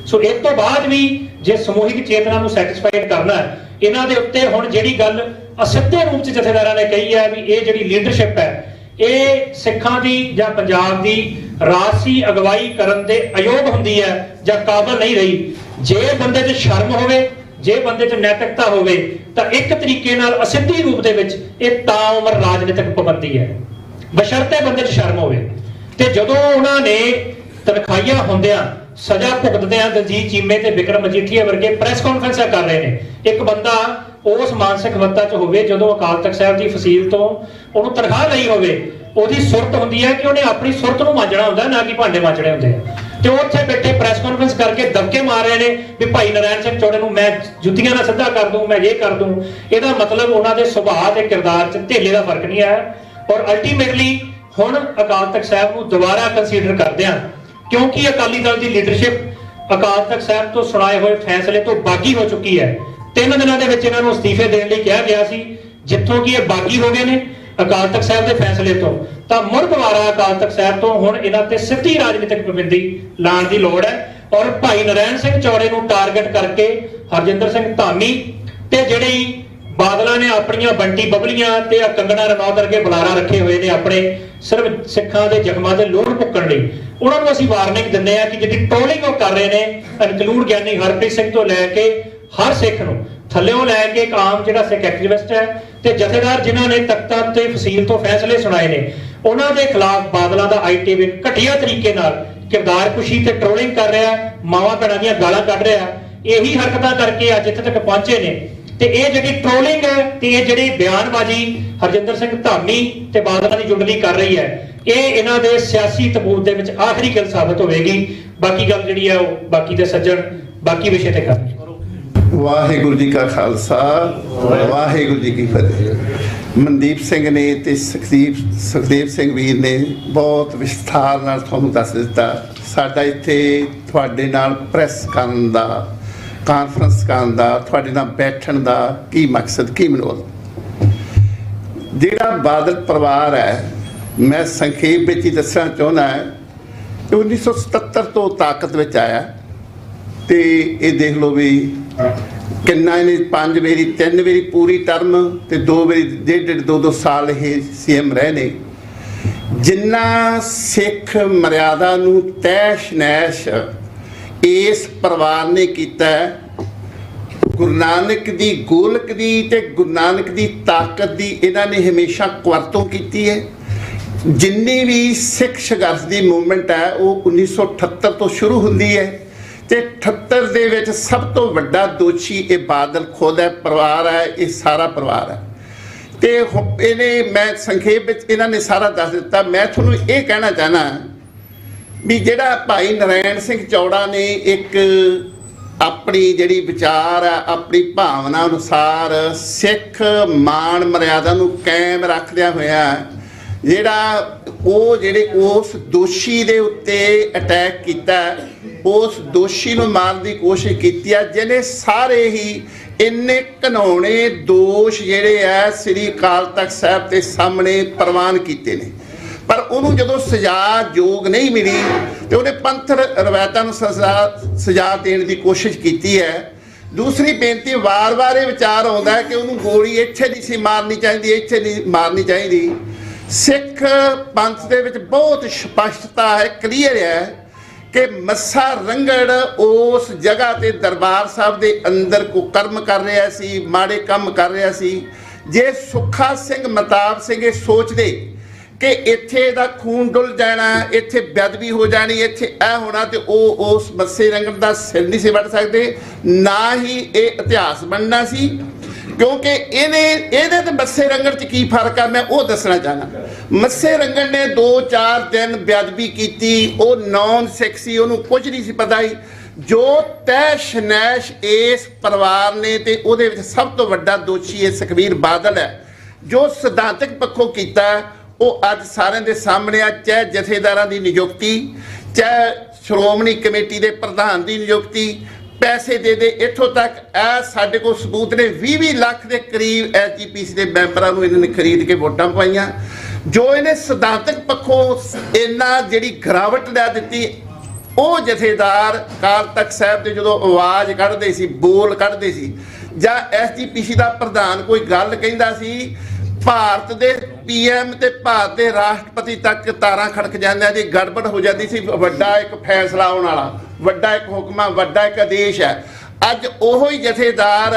ਸੋ ਇਸ ਤੋਂ ਬਾਅਦ ਵੀ ਜੇ ਸਮੂਹਿਕ ਚੇਤਨਾ ਨੂੰ ਸੈਟੀਸਫਾਈਡ ਕਰਨਾ, ਇਹਨਾਂ ਦੇ ਉੱਤੇ ਹੁਣ ਜਿਹੜੀ ਗੱਲ ਅਸਿੱਧੇ ਰੂਪ 'ਚ ਜਥੇਦਾਰਾਂ ਨੇ ਕਹੀ ਹੈ ਵੀ ਇਹ ਜਿਹੜੀ ਲੀਡਰਸ਼ਿਪ ਹੈ, ਇਹ ਸਿੱਖਾਂ ਦੀ ਜਾਂ ਪੰਜਾਬ ਦੀ ਰਾਜਸੀ ਅਗਵਾਈ ਕਰਨ ਦੇ ਅਯੋਗ ਹੁੰਦੀ ਹੈ ਜਾਂ ਕਾਬਲ ਨਹੀਂ ਰਹੀ। ਜੇ ਬੰਦੇ 'ਚ ਸ਼ਰਮ ਹੋਵੇ, ਜੇ ਬੰਦੇ 'ਚ ਨੈਤਿਕਤਾ ਹੋਵੇ, ਤਾਂ ਇੱਕ ਤਰੀਕੇ ਨਾਲ ਅਸਿੱਧੀ ਰੂਪ ਦੇ ਵਿੱਚ ਇਹ ਤਾਂ ਉਮਰ ਰਾਜਨੀਤਿਕ ਪਾਬੰਦੀ ਹੈ, ਬਸ਼ਰਤੇ ਬੰਦੇ 'ਚ ਸ਼ਰਮ ਹੋਵੇ। ਤੇ ਜਦੋਂ ਉਹਨਾਂ ਨੇ ਤਨਖਾਹੀਆਂ ਹੁੰਦਿਆਂ, ਸਜ਼ਾ ਭੁਗਤਦਿਆਂ ਦਲਜੀਤ ਚੀਮੇ ਤੇ ਵਿਕਰਮ ਮਜੀਠੀਆ ਵਰਗੇ ਪ੍ਰੈਸ ਕਾਨਫਰੰਸਾਂ ਕਰ ਰਹੇ ਨੇ, ਇੱਕ ਬੰਦਾ ਉਸ ਮਾਨਸਿਕ ਅਵਸਥਾ 'ਚ ਹੋਵੇ ਜਦੋਂ ਅਕਾਲ ਤਖਤ ਸਾਹਿਬ ਦੀ ਫਸੀਲ ਤੋਂ ਉਹਨੂੰ ਤਨਖਾਹ ਲਈ ਹੋਵੇ, ਉਹਦੀ ਸੁਰਤ ਹੁੰਦੀ ਹੈ ਕਿ ਉਹਨੇ ਆਪਣੀ ਸੁਰਤ ਨੂੰ ਮਾਂਜਣਾ ਹੁੰਦਾ, ਨਾ ਕਿ ਭਾਂਡੇ ਮਾਂਜਣੇ ਹੁੰਦੇ ਆ। ਤੇ ਉਹ ਉੱਥੇ ਬੈਠੇ ਪ੍ਰੈਸ ਕਾਨਫਰੰਸ ਕਰਕੇ ਦਬਕੇ ਮਾਰ ਰਹੇ ਨੇ ਵੀ ਭਾਈ ਨਾਰਾਇਣ ਸਿੰਘ ਚੌੜੇ ਨੂੰ ਮੈਂ ਜੁੱਤੀਆਂ ਨਾਲ ਸਿੱਧਾ ਕਰ ਦੂੰ, ਮੈਂ ਇਹ ਕਰ ਦੂੰ। ਇਹਦਾ ਮਤਲਬ ਉਹਨਾਂ ਦੇ ਸੁਭਾਅ ਤੇ ਕਿਰਦਾਰ 'ਚ ਧੇਲੇ ਦਾ ਫਰਕ ਨਹੀਂ ਆਇਆ। ਔਰ ਅਲਟੀਮੇਟਲੀ ਹੁਣ ਅਕਾਲ ਤਖਤ ਸਾਹਿਬ ਨੂੰ ਦੁਬਾਰਾ ਕੰਸੀਡਰ ਕਰਦੇ ਆ, ਕਿਉਂਕਿ ਅਕਾਲੀ ਦਲ ਦੀ ਲੀਡਰਸ਼ਿਪ ਅਕਾਲ ਤਖਤ ਸਾਹਿਬ ਤੋਂ ਸੁਣਾਏ ਹੋਏ ਫੈਸਲੇ ਤੋਂ ਬਾਗੀ ਹੋ ਚੁੱਕੀ ਹੈ। 3 ਦਿਨਾਂ ਦੇ ਵਿੱਚ ਇਹਨਾਂ ਨੂੰ ਅਸਤੀਫੇ ਦੇਣ ਲਈ ਕਿਹਾ ਗਿਆ ਸੀ, ਜਿੱਥੋਂ ਕਿ ਇਹ ਬਾਗੀ ਹੋ ਗਏ ਨੇ ਅਕਾਲ ਤਖਤ ਸਾਹਿਬ ਦੇ ਫੈਸਲੇ ਤੋਂ। ਤਾਂ ਮੁੜ ਦੁਬਾਰਾ ਅਕਾਲ ਤਖਤ ਸਾਹਿਬ ਤੋਂ ਹੁਣ ਇਹਨਾਂ ਤੇ ਸਿੱਧੀ ਰਾਜਨੀਤਿਕ ਪਾਬੰਦੀ ਲਾਉਣ ਦੀ ਲੋੜ ਹੈ। ਔਰ ਭਾਈ ਨਾਰਾਇਣ ਸਿੰਘ ਚੌੜੇ ਨੂੰ ਟਾਰਗੇਟ ਕਰਕੇ ਹਰਜਿੰਦਰ ਸਿੰਘ ਧਾਮੀ ਤੇ ਜਿਹੜੀ ਬਾਦਲਾਂ ਨੇ ਆਪਣੀਆਂ ਬੰਟੀ ਬਬਲੀਆਂ ਤੇ ਕੰਗਣਾ ਰਣੌਤ ਵਰਗੇ ਬੁਲਾਰਾ ਰੱਖੇ ਹੋਏ ਨੇ ਆਪਣੇ ਸਿਰਫ ਸਿੱਖਾਂ ਦੇ ਜ਼ਖਮਾਂ ਦੇ ਲੋੜ ਭੁੱਕਣ ਲਈ, ਉਹਨਾਂ ਨੂੰ ਅਸੀਂ ਵਾਰਨਿੰਗ ਦਿੰਦੇ ਆ ਕਿ ਜਿਹੜੀ ਟ੍ਰੋਲਿੰਗ ਉਹ ਕਰ ਰਹੇ ਨੇ, ਇਨਕਲੂਡ ਗਿਆਨੀ ਹਰਪ੍ਰੀਤ ਸਿੰਘ ਤੋਂ ਲੈ ਕੇ ਹਰ ਸਿੱਖ ਨੂੰ, ਥੱਲਿਓਂ ਲੈ ਕੇ ਇੱਕ ਆਮ ਜਿਹੜਾ ਸਿੱਖ ਐਕਟਿਵਿਸਟ ਹੈ ਤੇ ਜਥੇਦਾਰ ਜਿਨ੍ਹਾਂ ਨੇ ਤਖਤਾਂ ਤੇ ਫਸੀਲ ਤੋਂ ਫੈਸਲੇ ਸੁਣਾਏ ਨੇ, ਉਹਨਾਂ ਦੇ ਖਿਲਾਫ ਬਾਦਲਾਂ ਦਾ ITV ਘਟੀਆ ਤਰੀਕੇ ਨਾਲ ਕਿਰਦਾਰਕੁਸ਼ੀ ਤੇ ਟ੍ਰੋਲਿੰਗ ਕਰ ਰਿਹਾ, ਮਾਵਾਂ ਭੈਣਾਂ ਦੀਆਂ ਗਾਲਾਂ ਕੱਢ ਰਿਹਾ। ਇਹੀ ਹਰਕਤਾਂ ਕਰਕੇ ਅੱਜ ਇੱਥੇ ਤੱਕ ਪਹੁੰਚੇ ਨੇ। ਤੇ ਇਹ ਜਿਹੜੀ ਟ੍ਰੋਲਿੰਗ ਹੈ ਤੇ ਇਹ ਜਿਹੜੀ ਬਿਆਨਬਾਜ਼ੀ ਹਰਜਿੰਦਰ ਸਿੰਘ ਧਾਮੀ ਤੇ ਬਾਦਲਾਂ ਦੀ ਜੁੰਡਲੀ ਕਰ ਰਹੀ ਹੈ, ਇਹ ਇਹਨਾਂ ਦੇ ਸਿਆਸੀ ਤਬੂਤ ਦੇ ਵਿੱਚ ਆਖਰੀ ਗੱਲ ਸਾਬਤ ਹੋਵੇਗੀ। ਬਾਕੀ ਗੱਲ ਜਿਹੜੀ ਹੈ ਉਹ ਬਾਕੀ ਦੇ ਸੱਜਣ ਬਾਕੀ ਵਿਸ਼ੇ ਤੇ ਕਰਨਗੇ। ਵਾਹਿਗੁਰੂ ਜੀ ਕਾ ਖਾਲਸਾ, ਵਾਹਿਗੁਰੂ ਜੀ ਕੀ ਫਤਿਹ। ਮਨਦੀਪ ਸਿੰਘ ਨੇ ਤੇ ਸੁਖਦੇਵ ਸਿੰਘ ਵੀਰ ਨੇ ਬਹੁਤ ਵਿਸਥਾਰ ਨਾਲ ਤੁਹਾਨੂੰ ਦੱਸ ਦਿੱਤਾ। ਸਾਡਾ ਇੱਥੇ ਤੁਹਾਡੇ ਨਾਲ ਪ੍ਰੈਸ ਕਰਨ ਦਾ, ਕਾਨਫਰੰਸ ਕਰਨ ਦਾ, ਤੁਹਾਡੇ ਨਾਲ ਬੈਠਣ ਦਾ ਕੀ ਮਕਸਦ, ਕੀ ਮਨੋਲ। ਜਿਹੜਾ ਬਾਦਲ ਪਰਿਵਾਰ ਹੈ, ਮੈਂ ਸੰਖੇਪ ਵਿੱਚ ਹੀ ਦੱਸਣਾ ਚਾਹੁੰਦਾ ਹੈ, 1977 ਤੋਂ ਤਾਕਤ ਵਿੱਚ ਆਇਆ ਤੇ ਇਹ ਦੇਖ ਲਓ ਵੀ ਕਿੰਨਾ ਇਹਨੇ 5 ਵਾਰੀ 3 ਵਾਰੀ ਪੂਰੀ ਟਰਮ ਤੇ 2 ਵਾਰੀ 1.5-2 ਸਾਲ ਇਹ CM ਰਹੇ ਨੇ। ਜਿੰਨਾ ਸਿੱਖ ਮਰਿਆਦਾ ਨੂੰ ਤੈਸ਼ ਨੈਸ਼ ਇਸ ਪਰਿਵਾਰ ਨੇ ਕੀਤਾ, ਗੁਰੂ ਨਾਨਕ ਦੀ ਗੋਲਕ ਦੀ ਤੇ ਗੁਰੂ ਨਾਨਕ ਦੀ ਤਾਕਤ ਦੀ ਇਹਨਾਂ ਨੇ ਹਮੇਸ਼ਾ ਵਰਤੋਂ ਕੀਤੀ ਹੈ। ਜਿੰਨੀ ਵੀ ਸਿੱਖ ਸੰਘਰਸ਼ ਦੀ ਮੂਵਮੈਂਟ ਹੈ ਉਹ 1978 ਤੋਂ ਸ਼ੁਰੂ ਹੁੰਦੀ ਹੈ ਤੇ 78 ਦੇ ਵਿੱਚ ਸਭ ਤੋਂ ਵੱਡਾ ਦੋਸ਼ੀ ਇਹ ਬਾਦਲ ਖੁਦ ਹੈ, ਪਰਿਵਾਰ ਹੈ, ਇਹ ਸਾਰਾ ਪਰਿਵਾਰ ਹੈ। ਤੇ ਇਹਨੇ ਮੈਂ ਸੰਖੇਪ ਵਿੱਚ ਇਹਨਾਂ ਨੇ ਸਾਰਾ ਦੱਸ ਦਿੱਤਾ। ਮੈਂ ਤੁਹਾਨੂੰ ਇਹ ਕਹਿਣਾ ਚਾਹਨਾ ਵੀ ਜਿਹੜਾ ਭਾਈ ਨਰੈਣ ਸਿੰਘ ਚੌੜਾ ਨੇ ਇੱਕ ਆਪਣੀ ਜਿਹੜੀ ਵਿਚਾਰ ਆ, ਆਪਣੀ ਭਾਵਨਾ ਅਨੁਸਾਰ ਸਿੱਖ ਮਾਣ ਮਰਿਆਦਾ ਨੂੰ ਕਾਇਮ ਰੱਖਦਿਆਂ ਹੋਇਆ ਜਿਹੜਾ ਜਿਹੜੇ ਉਸ ਦੋਸ਼ੀ ਦੇ ਉੱਤੇ ਅਟੈਕ ਕੀਤਾ, ਉਸ ਦੋਸ਼ੀ ਨੂੰ ਮਾਰਨ ਦੀ ਕੋਸ਼ਿਸ਼ ਕੀਤੀ ਆ, ਜਿਹਨੇ ਸਾਰੇ ਹੀ ਇੰਨੇ ਘਿਨਾਉਣੇ ਦੋਸ਼ ਜਿਹੜੇ ਆ ਸ੍ਰੀ ਅਕਾਲ ਤਖਤ ਸਾਹਿਬ ਦੇ ਸਾਹਮਣੇ ਪ੍ਰਵਾਨ ਕੀਤੇ ਨੇ। ਪਰ ਉਹਨੂੰ ਜਦੋਂ ਸਜ਼ਾ ਯੋਗ ਨਹੀਂ ਮਿਲੀ ਤੇ ਉਹਨੇ ਪੰਥ ਰਵਾਇਤਾਂ ਨੂੰ ਸਜ਼ਾ ਦੇਣ ਦੀ ਕੋਸ਼ਿਸ਼ ਕੀਤੀ ਹੈ। ਦੂਸਰੀ ਬੇਨਤੀ, ਵਾਰ-ਵਾਰ ਇਹ ਵਿਚਾਰ ਆਉਂਦਾ ਹੈ ਕਿ ਉਹਨੂੰ ਗੋਲੀ ਇੱਥੇ ਨਹੀਂ ਸੀ ਮਾਰਨੀ ਚਾਹੀਦੀ, ਇੱਥੇ ਨਹੀਂ ਮਾਰਨੀ ਚਾਹੀਦੀ। ਸਿੱਖ ਪੰਥ ਦੇ ਵਿੱਚ ਬਹੁਤ ਸਪਸ਼ਟਤਾ ਹੈ, ਕਲੀਅਰ ਹੈ ਕਿ ਮੱਸਾ ਰੰਗੜ ਉਸ ਜਗ੍ਹਾ ਤੇ ਦਰਬਾਰ ਸਾਹਿਬ ਦੇ ਅੰਦਰ ਕੁਕਰਮ ਕਰ ਰਿਹਾ ਸੀ, ਮਾੜੇ ਕੰਮ ਕਰ ਰਿਹਾ ਸੀ। ਜੇ ਸੁੱਖਾ ਸਿੰਘ ਮਤਾਬ ਸਿੰਘ ਇਹ ਸੋਚਦੇ ਕਿ ਇੱਥੇ ਦਾ ਖੂਨ ਡੁੱਲ ਜਾਣਾ, ਇੱਥੇ ਬੇਅਦਬੀ ਹੋ ਜਾਣੀ, ਇੱਥੇ ਇਹ ਹੋਣਾ, ਤੇ ਉਹ ਉਸ ਮੱਸੇ ਰੰਗੜ ਦਾ ਸਿਰ ਨਹੀਂ ਸੀ ਵੱਢ ਸਕਦੇ, ਨਾ ਹੀ ਇਹ ਇਤਿਹਾਸ ਬਣਨਾ ਸੀ। ਕਿਉਂਕਿ ਇਹਦੇ ਤੇ ਮੱਸੇ ਰੰਗੜ 'ਚ ਕੀ ਫਰਕ ਆ, ਮੈਂ ਉਹ ਦੱਸਣਾ ਚਾਹੁੰਦਾ। ਮੱਸੇ ਰੰਗੜ ਨੇ 2-4 ਦਿਨ ਬੇਅਦਬੀ ਕੀਤੀ, ਉਹ ਨੌਨ ਸਿੱਖ ਸੀ, ਉਹਨੂੰ ਕੁਝ ਨਹੀਂ ਸੀ ਪਤਾ ਹੀ। ਜੋ ਤੈਸ਼ ਨੈਸ਼ ਇਸ ਪਰਿਵਾਰ ਨੇ ਤੇ ਉਹਦੇ ਵਿੱਚ ਸਭ ਤੋਂ ਵੱਡਾ ਦੋਸ਼ੀ ਇਹ ਸੁਖਬੀਰ ਬਾਦਲ ਹੈ, ਜੋ ਸਿਧਾਂਤਕ ਪੱਖੋਂ ਕੀਤਾ ਉਹ ਅੱਜ ਸਾਰਿਆਂ ਦੇ ਸਾਹਮਣੇ ਆ। ਚਾਹੇ ਜਥੇਦਾਰਾਂ ਦੀ ਨਿਯੁਕਤੀ, ਚਾਹੇ ਸ਼੍ਰੋਮਣੀ ਕਮੇਟੀ ਦੇ ਪ੍ਰਧਾਨ ਦੀ ਨਿਯੁਕਤੀ, ਪੈਸੇ ਦੇ ਇੱਥੋਂ ਤੱਕ ਇਹ ਸਾਡੇ ਕੋਲ ਸਬੂਤ ਨੇ। 20 ਲੱਖ ਦੇ ਕਰੀਬ ਐਸਜੀਪੀਸੀ ਦੇ ਮੈਂਬਰਾਂ ਨੂੰ ਇਹਨਾਂ ਨੇ ਖਰੀਦ ਕੇ ਵੋਟਾਂ ਪਾਈਆਂ। ਜੋ ਇਹਨੇ ਸਿਧਾਂਤਕ ਪੱਖੋਂ ਇਹਨਾਂ ਜਿਹੜੀ ਗਿਰਾਵਟ ਲਿਆ ਦਿੱਤੀ, ਉਹ ਜਥੇਦਾਰ ਅਕਾਲ ਤਖਤ ਸਾਹਿਬ ਦੇ ਜਦੋਂ ਆਵਾਜ਼ ਕੱਢਦੇ ਸੀ, ਬੋਲ ਕੱਢਦੇ ਸੀ, ਜਾਂ ਐਸਜੀਪੀਸੀ ਦਾ ਪ੍ਰਧਾਨ ਕੋਈ ਗੱਲ ਕਹਿੰਦਾ ਸੀ, ਭਾਰਤ ਦੇ ਪੀਐਮ ਤੇ ਭਾਰਤ ਦੇ ਰਾਸ਼ਟਰਪਤੀ ਤੱਕ ਤਾਰਾਂ ਖੜਕ ਜਾਂਦੀਆਂ ਦੀ ਗੜਬੜ ਹੋ ਜਾਂਦੀ ਸੀ। ਵੱਡਾ ਇੱਕ ਫੈਸਲਾ ਆਉਣ ਵਾਲਾ, ਵੱਡਾ ਇੱਕ ਹੁਕਮਾ, ਵੱਡਾ ਇੱਕ ਆਦੇਸ਼ ਹੈ। ਅੱਜ ਉਹੋ ਹੀ ਜਥੇਦਾਰ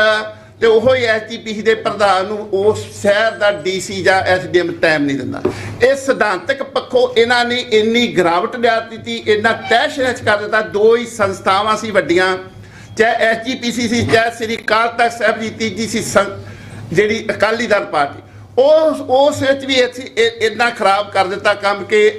ਤੇ ਉਹੋ ਹੀ ਐਸਜੀਪੀਸੀ ਦੇ ਪ੍ਰਧਾਨ ਨੂੰ ਉਸ ਸ਼ਹਿਰ ਦਾ ਡੀਸੀ ਜਾਂ ਐਸਡੀਐਮ ਟਾਈਮ ਨਹੀਂ ਦਿੰਦਾ। ਇਹ ਸਿਧਾਂਤਕ ਪੱਖੋਂ ਇਹਨਾਂ ਨੇ ਇੰਨੀ ਗਿਰਾਵਟ ਲਿਆ ਦਿੱਤੀ, ਇੰਨਾ ਤਹਿਸ਼-ਨਹਿਸ਼ ਕਰ ਦਿੱਤਾ। ਦੋ ਹੀ ਸੰਸਥਾਵਾਂ ਸੀ ਵੱਡੀਆਂ, ਚਾਹੇ ਐਸਜੀਪੀਸੀ ਸੀ, ਚਾਹੇ ਸ੍ਰੀ ਅਕਾਲ ਤਖਤ ਸਾਹਿਬ ਦੀ ਤੀਜੀ ਸੀ ਜਿਹੜੀ ਅਕਾਲੀ ਦਲ ਪਾਰਟੀ, ਉਸ ਵਿੱਚ ਵੀ ਇੰਨਾ ਖਰਾਬ ਕਰ ਦਿੱਤਾ ਕੰਮ ਕਿ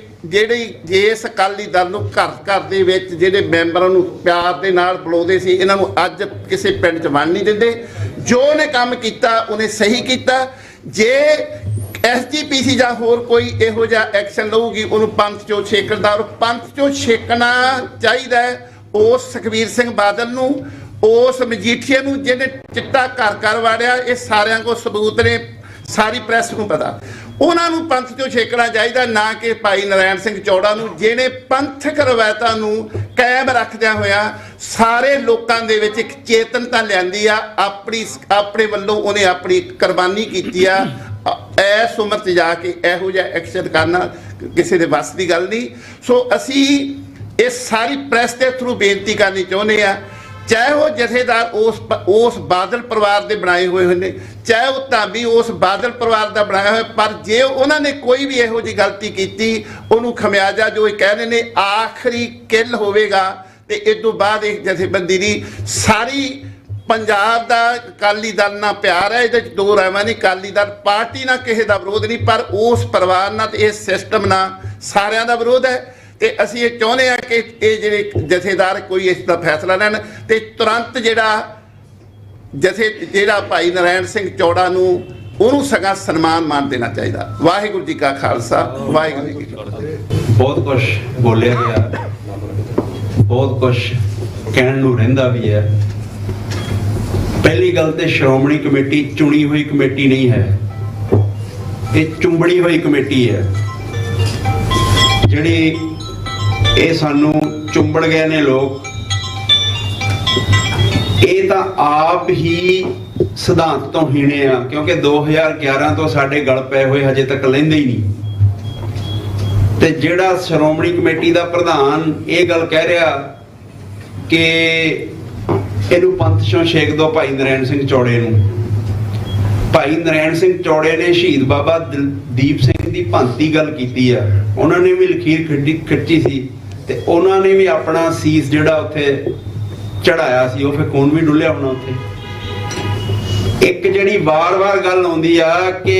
ਜਿਸ ਅਕਾਲੀ ਦਲ ਨੂੰ ਘਰ ਦੇ ਵਿੱਚ ਜਿਹੜੇ ਮੈਂਬਰਾਂ ਨੂੰ ਪਿਆਰ ਦੇ ਨਾਲ ਬੁਲਾਉਂਦੇ ਸੀ, ਇਹਨਾਂ ਨੂੰ ਅੱਜ ਕਿਸੇ ਪਿੰਡ 'ਚ ਵੰਡ ਨਹੀਂ ਦਿੰਦੇ। ਜੋ ਉਹਨੇ ਕੰਮ ਕੀਤਾ ਉਹਨੇ ਸਹੀ ਕੀਤਾ। ਜੇ ਐਸਜੀਪੀਸੀ ਜਾਂ ਹੋਰ ਕੋਈ ਇਹੋ ਜਿਹਾ ਐਕਸ਼ਨ ਲਊਗੀ, ਉਹਨੂੰ ਪੰਥ 'ਚੋਂ ਛੇਕਦਾ, ਔਰ ਪੰਥ 'ਚੋਂ ਛੇਕਣਾ ਚਾਹੀਦਾ ਉਸ ਸੁਖਬੀਰ ਸਿੰਘ ਬਾਦਲ ਨੂੰ, ਉਸ ਮਜੀਠੀਏ ਨੂੰ ਜਿਹਨੇ ਚਿੱਟਾ ਘਰ ਵਾੜਿਆ। ਇਹ ਸਾਰਿਆਂ ਕੋਲ ਸਬੂਤ ਨੇ, ਸਾਰੀ ਪ੍ਰੈਸ ਨੂੰ ਪਤਾ। ਉਹਨਾਂ ਨੂੰ ਪੰਥ 'ਚੋਂ ਛੇਕਣਾ ਚਾਹੀਦਾ, ਨਾ ਕਿ ਭਾਈ ਨਰੈਣ ਸਿੰਘ ਚੌੜਾ ਨੂੰ, ਜਿਹਨੇ ਪੰਥਕ ਰਵਾਇਤਾਂ ਨੂੰ ਕਾਇਮ ਰੱਖਦਿਆਂ ਹੋਇਆ ਸਾਰੇ ਲੋਕਾਂ ਦੇ ਵਿੱਚ ਇੱਕ ਚੇਤਨਤਾ ਲਿਆਂਦੀ ਆ। ਆਪਣੇ ਵੱਲੋਂ ਉਹਨੇ ਆਪਣੀ ਕੁਰਬਾਨੀ ਕੀਤੀ ਆ। ਇਸ ਉਮਰ 'ਚ ਜਾ ਕੇ ਇਹੋ ਜਿਹਾ ਐਕਸ਼ਨ ਕਰਨਾ ਕਿਸੇ ਦੇ ਵੱਸ ਦੀ ਗੱਲ ਨਹੀਂ। ਸੋ ਅਸੀਂ ਇਹ ਸਾਰੀ ਪ੍ਰੈਸ ਦੇ ਥਰੂ ਬੇਨਤੀ ਕਰਨੀ ਚਾਹੁੰਦੇ ਆ, ਚਾਹੇ ਉਹ ਜਥੇਦਾਰ ਉਸ ਬਾਦਲ ਪਰਿਵਾਰ ਦੇ ਬਣਾਏ ਹੋਏ ਨੇ, ਚਾਹੇ ਉਹ ਧਾਮੀ ਉਸ ਬਾਦਲ ਪਰਿਵਾਰ ਦਾ ਬਣਾਇਆ ਹੋਇਆ, ਪਰ ਜੇ ਉਹਨਾਂ ਨੇ ਕੋਈ ਵੀ ਇਹੋ ਜਿਹੀ ਗਲਤੀ ਕੀਤੀ, ਉਹਨੂੰ ਖਮਿਆਜਾ ਜੋ ਇਹ ਕਹਿੰਦੇ ਨੇ ਆਖਰੀ ਕਿੱਲ ਹੋਵੇਗਾ। ਤੇ ਇਸ ਤੋਂ ਬਾਅਦ ਇੱਕ ਜਥੇਬੰਦੀ ਦੀ ਸਾਰੀ ਪੰਜਾਬ ਦਾ ਅਕਾਲੀ ਦਲ ਨਾਲ ਪਿਆਰ ਹੈ, ਇਹਦੇ 'ਚ ਦੋ ਰਾਵਾਂ ਨਹੀਂ। ਅਕਾਲੀ ਦਲ ਪਾਰਟੀ ਨਾਲ ਕਿਸੇ ਦਾ ਵਿਰੋਧ ਨਹੀਂ, ਪਰ ਉਸ ਪਰਿਵਾਰ ਨਾਲ ਤੇ ਇਸ ਸਿਸਟਮ ਨਾਲ ਸਾਰਿਆਂ ਦਾ ਵਿਰੋਧ ਹੈ। ਤੇ ਅਸੀਂ ਇਹ ਚਾਹੁੰਦੇ ਹਾਂ ਕਿ ਇਹ ਜਿਹੜੇ ਜਥੇਦਾਰ ਕੋਈ ਇਸ ਦਾ ਫੈਸਲਾ ਲੈਣ ਤੇ ਤੁਰੰਤ ਜਿਹੜਾ ਭਾਈ ਨਰੈਣ ਸਿੰਘ ਚੌੜਾ ਨੂੰ ਉਹਨੂੰ ਸਗਾ ਸਨਮਾਨ ਮਾਨ ਦੇਣਾ ਚਾਹੀਦਾ। ਵਾਹਿਗੁਰੂ ਜੀ ਕਾ ਖਾਲਸਾ, ਵਾਹਿਗੁਰੂ ਜੀ ਕੀ ਫਤਿਹ। ਬਹੁਤ ਕੁਛ ਬੋਲਿਆ ਗਿਆ, ਬਹੁਤ ਕੁਛ ਕਹਿਣ ਨੂੰ ਰਹਿੰਦਾ ਵੀ ਹੈ। ਪਹਿਲੀ ਗੱਲ ਤੇ ਸ਼੍ਰੋਮਣੀ ਕਮੇਟੀ ਚੁਣੀ ਹੋਈ ਕਮੇਟੀ ਨਹੀਂ ਹੈ, ਇਹ ਚੁੰਬੜੀ ਹੋਈ ਕਮੇਟੀ ਹੈ। ਜਿਹੜੀ ਇਹ ਸਾਨੂੰ ਚੁੰਬੜ ਗਏ ਨੇ ਲੋਕ, ਇਹ ਤਾਂ ਆਪ ਹੀ ਸਿਧਾਂਤ ਤੋਂ ਹੀਣੇ ਆ, ਕਿਉਂਕਿ 2011 ਤੋਂ ਸਾਡੇ ਗਲ ਪਏ ਹੋਏ ਹਜੇ ਤੱਕ ਲੈਂਦੇ ਹੀ ਨਹੀਂ। ਤੇ ਜਿਹੜਾ ਸ਼੍ਰੋਮਣੀ ਕਮੇਟੀ ਦਾ ਪ੍ਰਧਾਨ ਇਹ ਗੱਲ ਕਹਿ ਰਿਹਾ ਕਿ ਇਹਨੂੰ ਪੰਥ ਚੋਂ ਛੇਕ ਦਿਓ ਭਾਈ ਨਰੈਣ ਸਿੰਘ ਚੌੜੇ ਨੂੰ। ਭਾਈ ਨਰੈਣ ਸਿੰਘ ਚੌੜੇ ਨੇ ਸ਼ਹੀਦ ਬਾਬਾ ਦੀਪ ਸਿੰਘ ਦੀ ਭੰਤੀ ਗੱਲ ਕੀਤੀ ਆ, ਉਹਨਾਂ ਨੇ ਵੀ ਲਖੀਰ ਖਿੱਚੀ ਸੀ ਤੇ ਉਹਨਾਂ ਨੇ ਵੀ ਆਪਣਾ ਸੀਸ ਜਿਹੜਾ ਉੱਥੇ ਚੜਾਇਆ ਸੀ, ਉਹ ਫਿਰ ਕੌਣ ਵੀ ਡੁੱਲਿਆ ਹੋਣਾ ਉੱਥੇ। ਇੱਕ ਜਿਹੜੀ ਵਾਰ-ਵਾਰ ਗੱਲ ਆਉਂਦੀ ਆ ਕਿ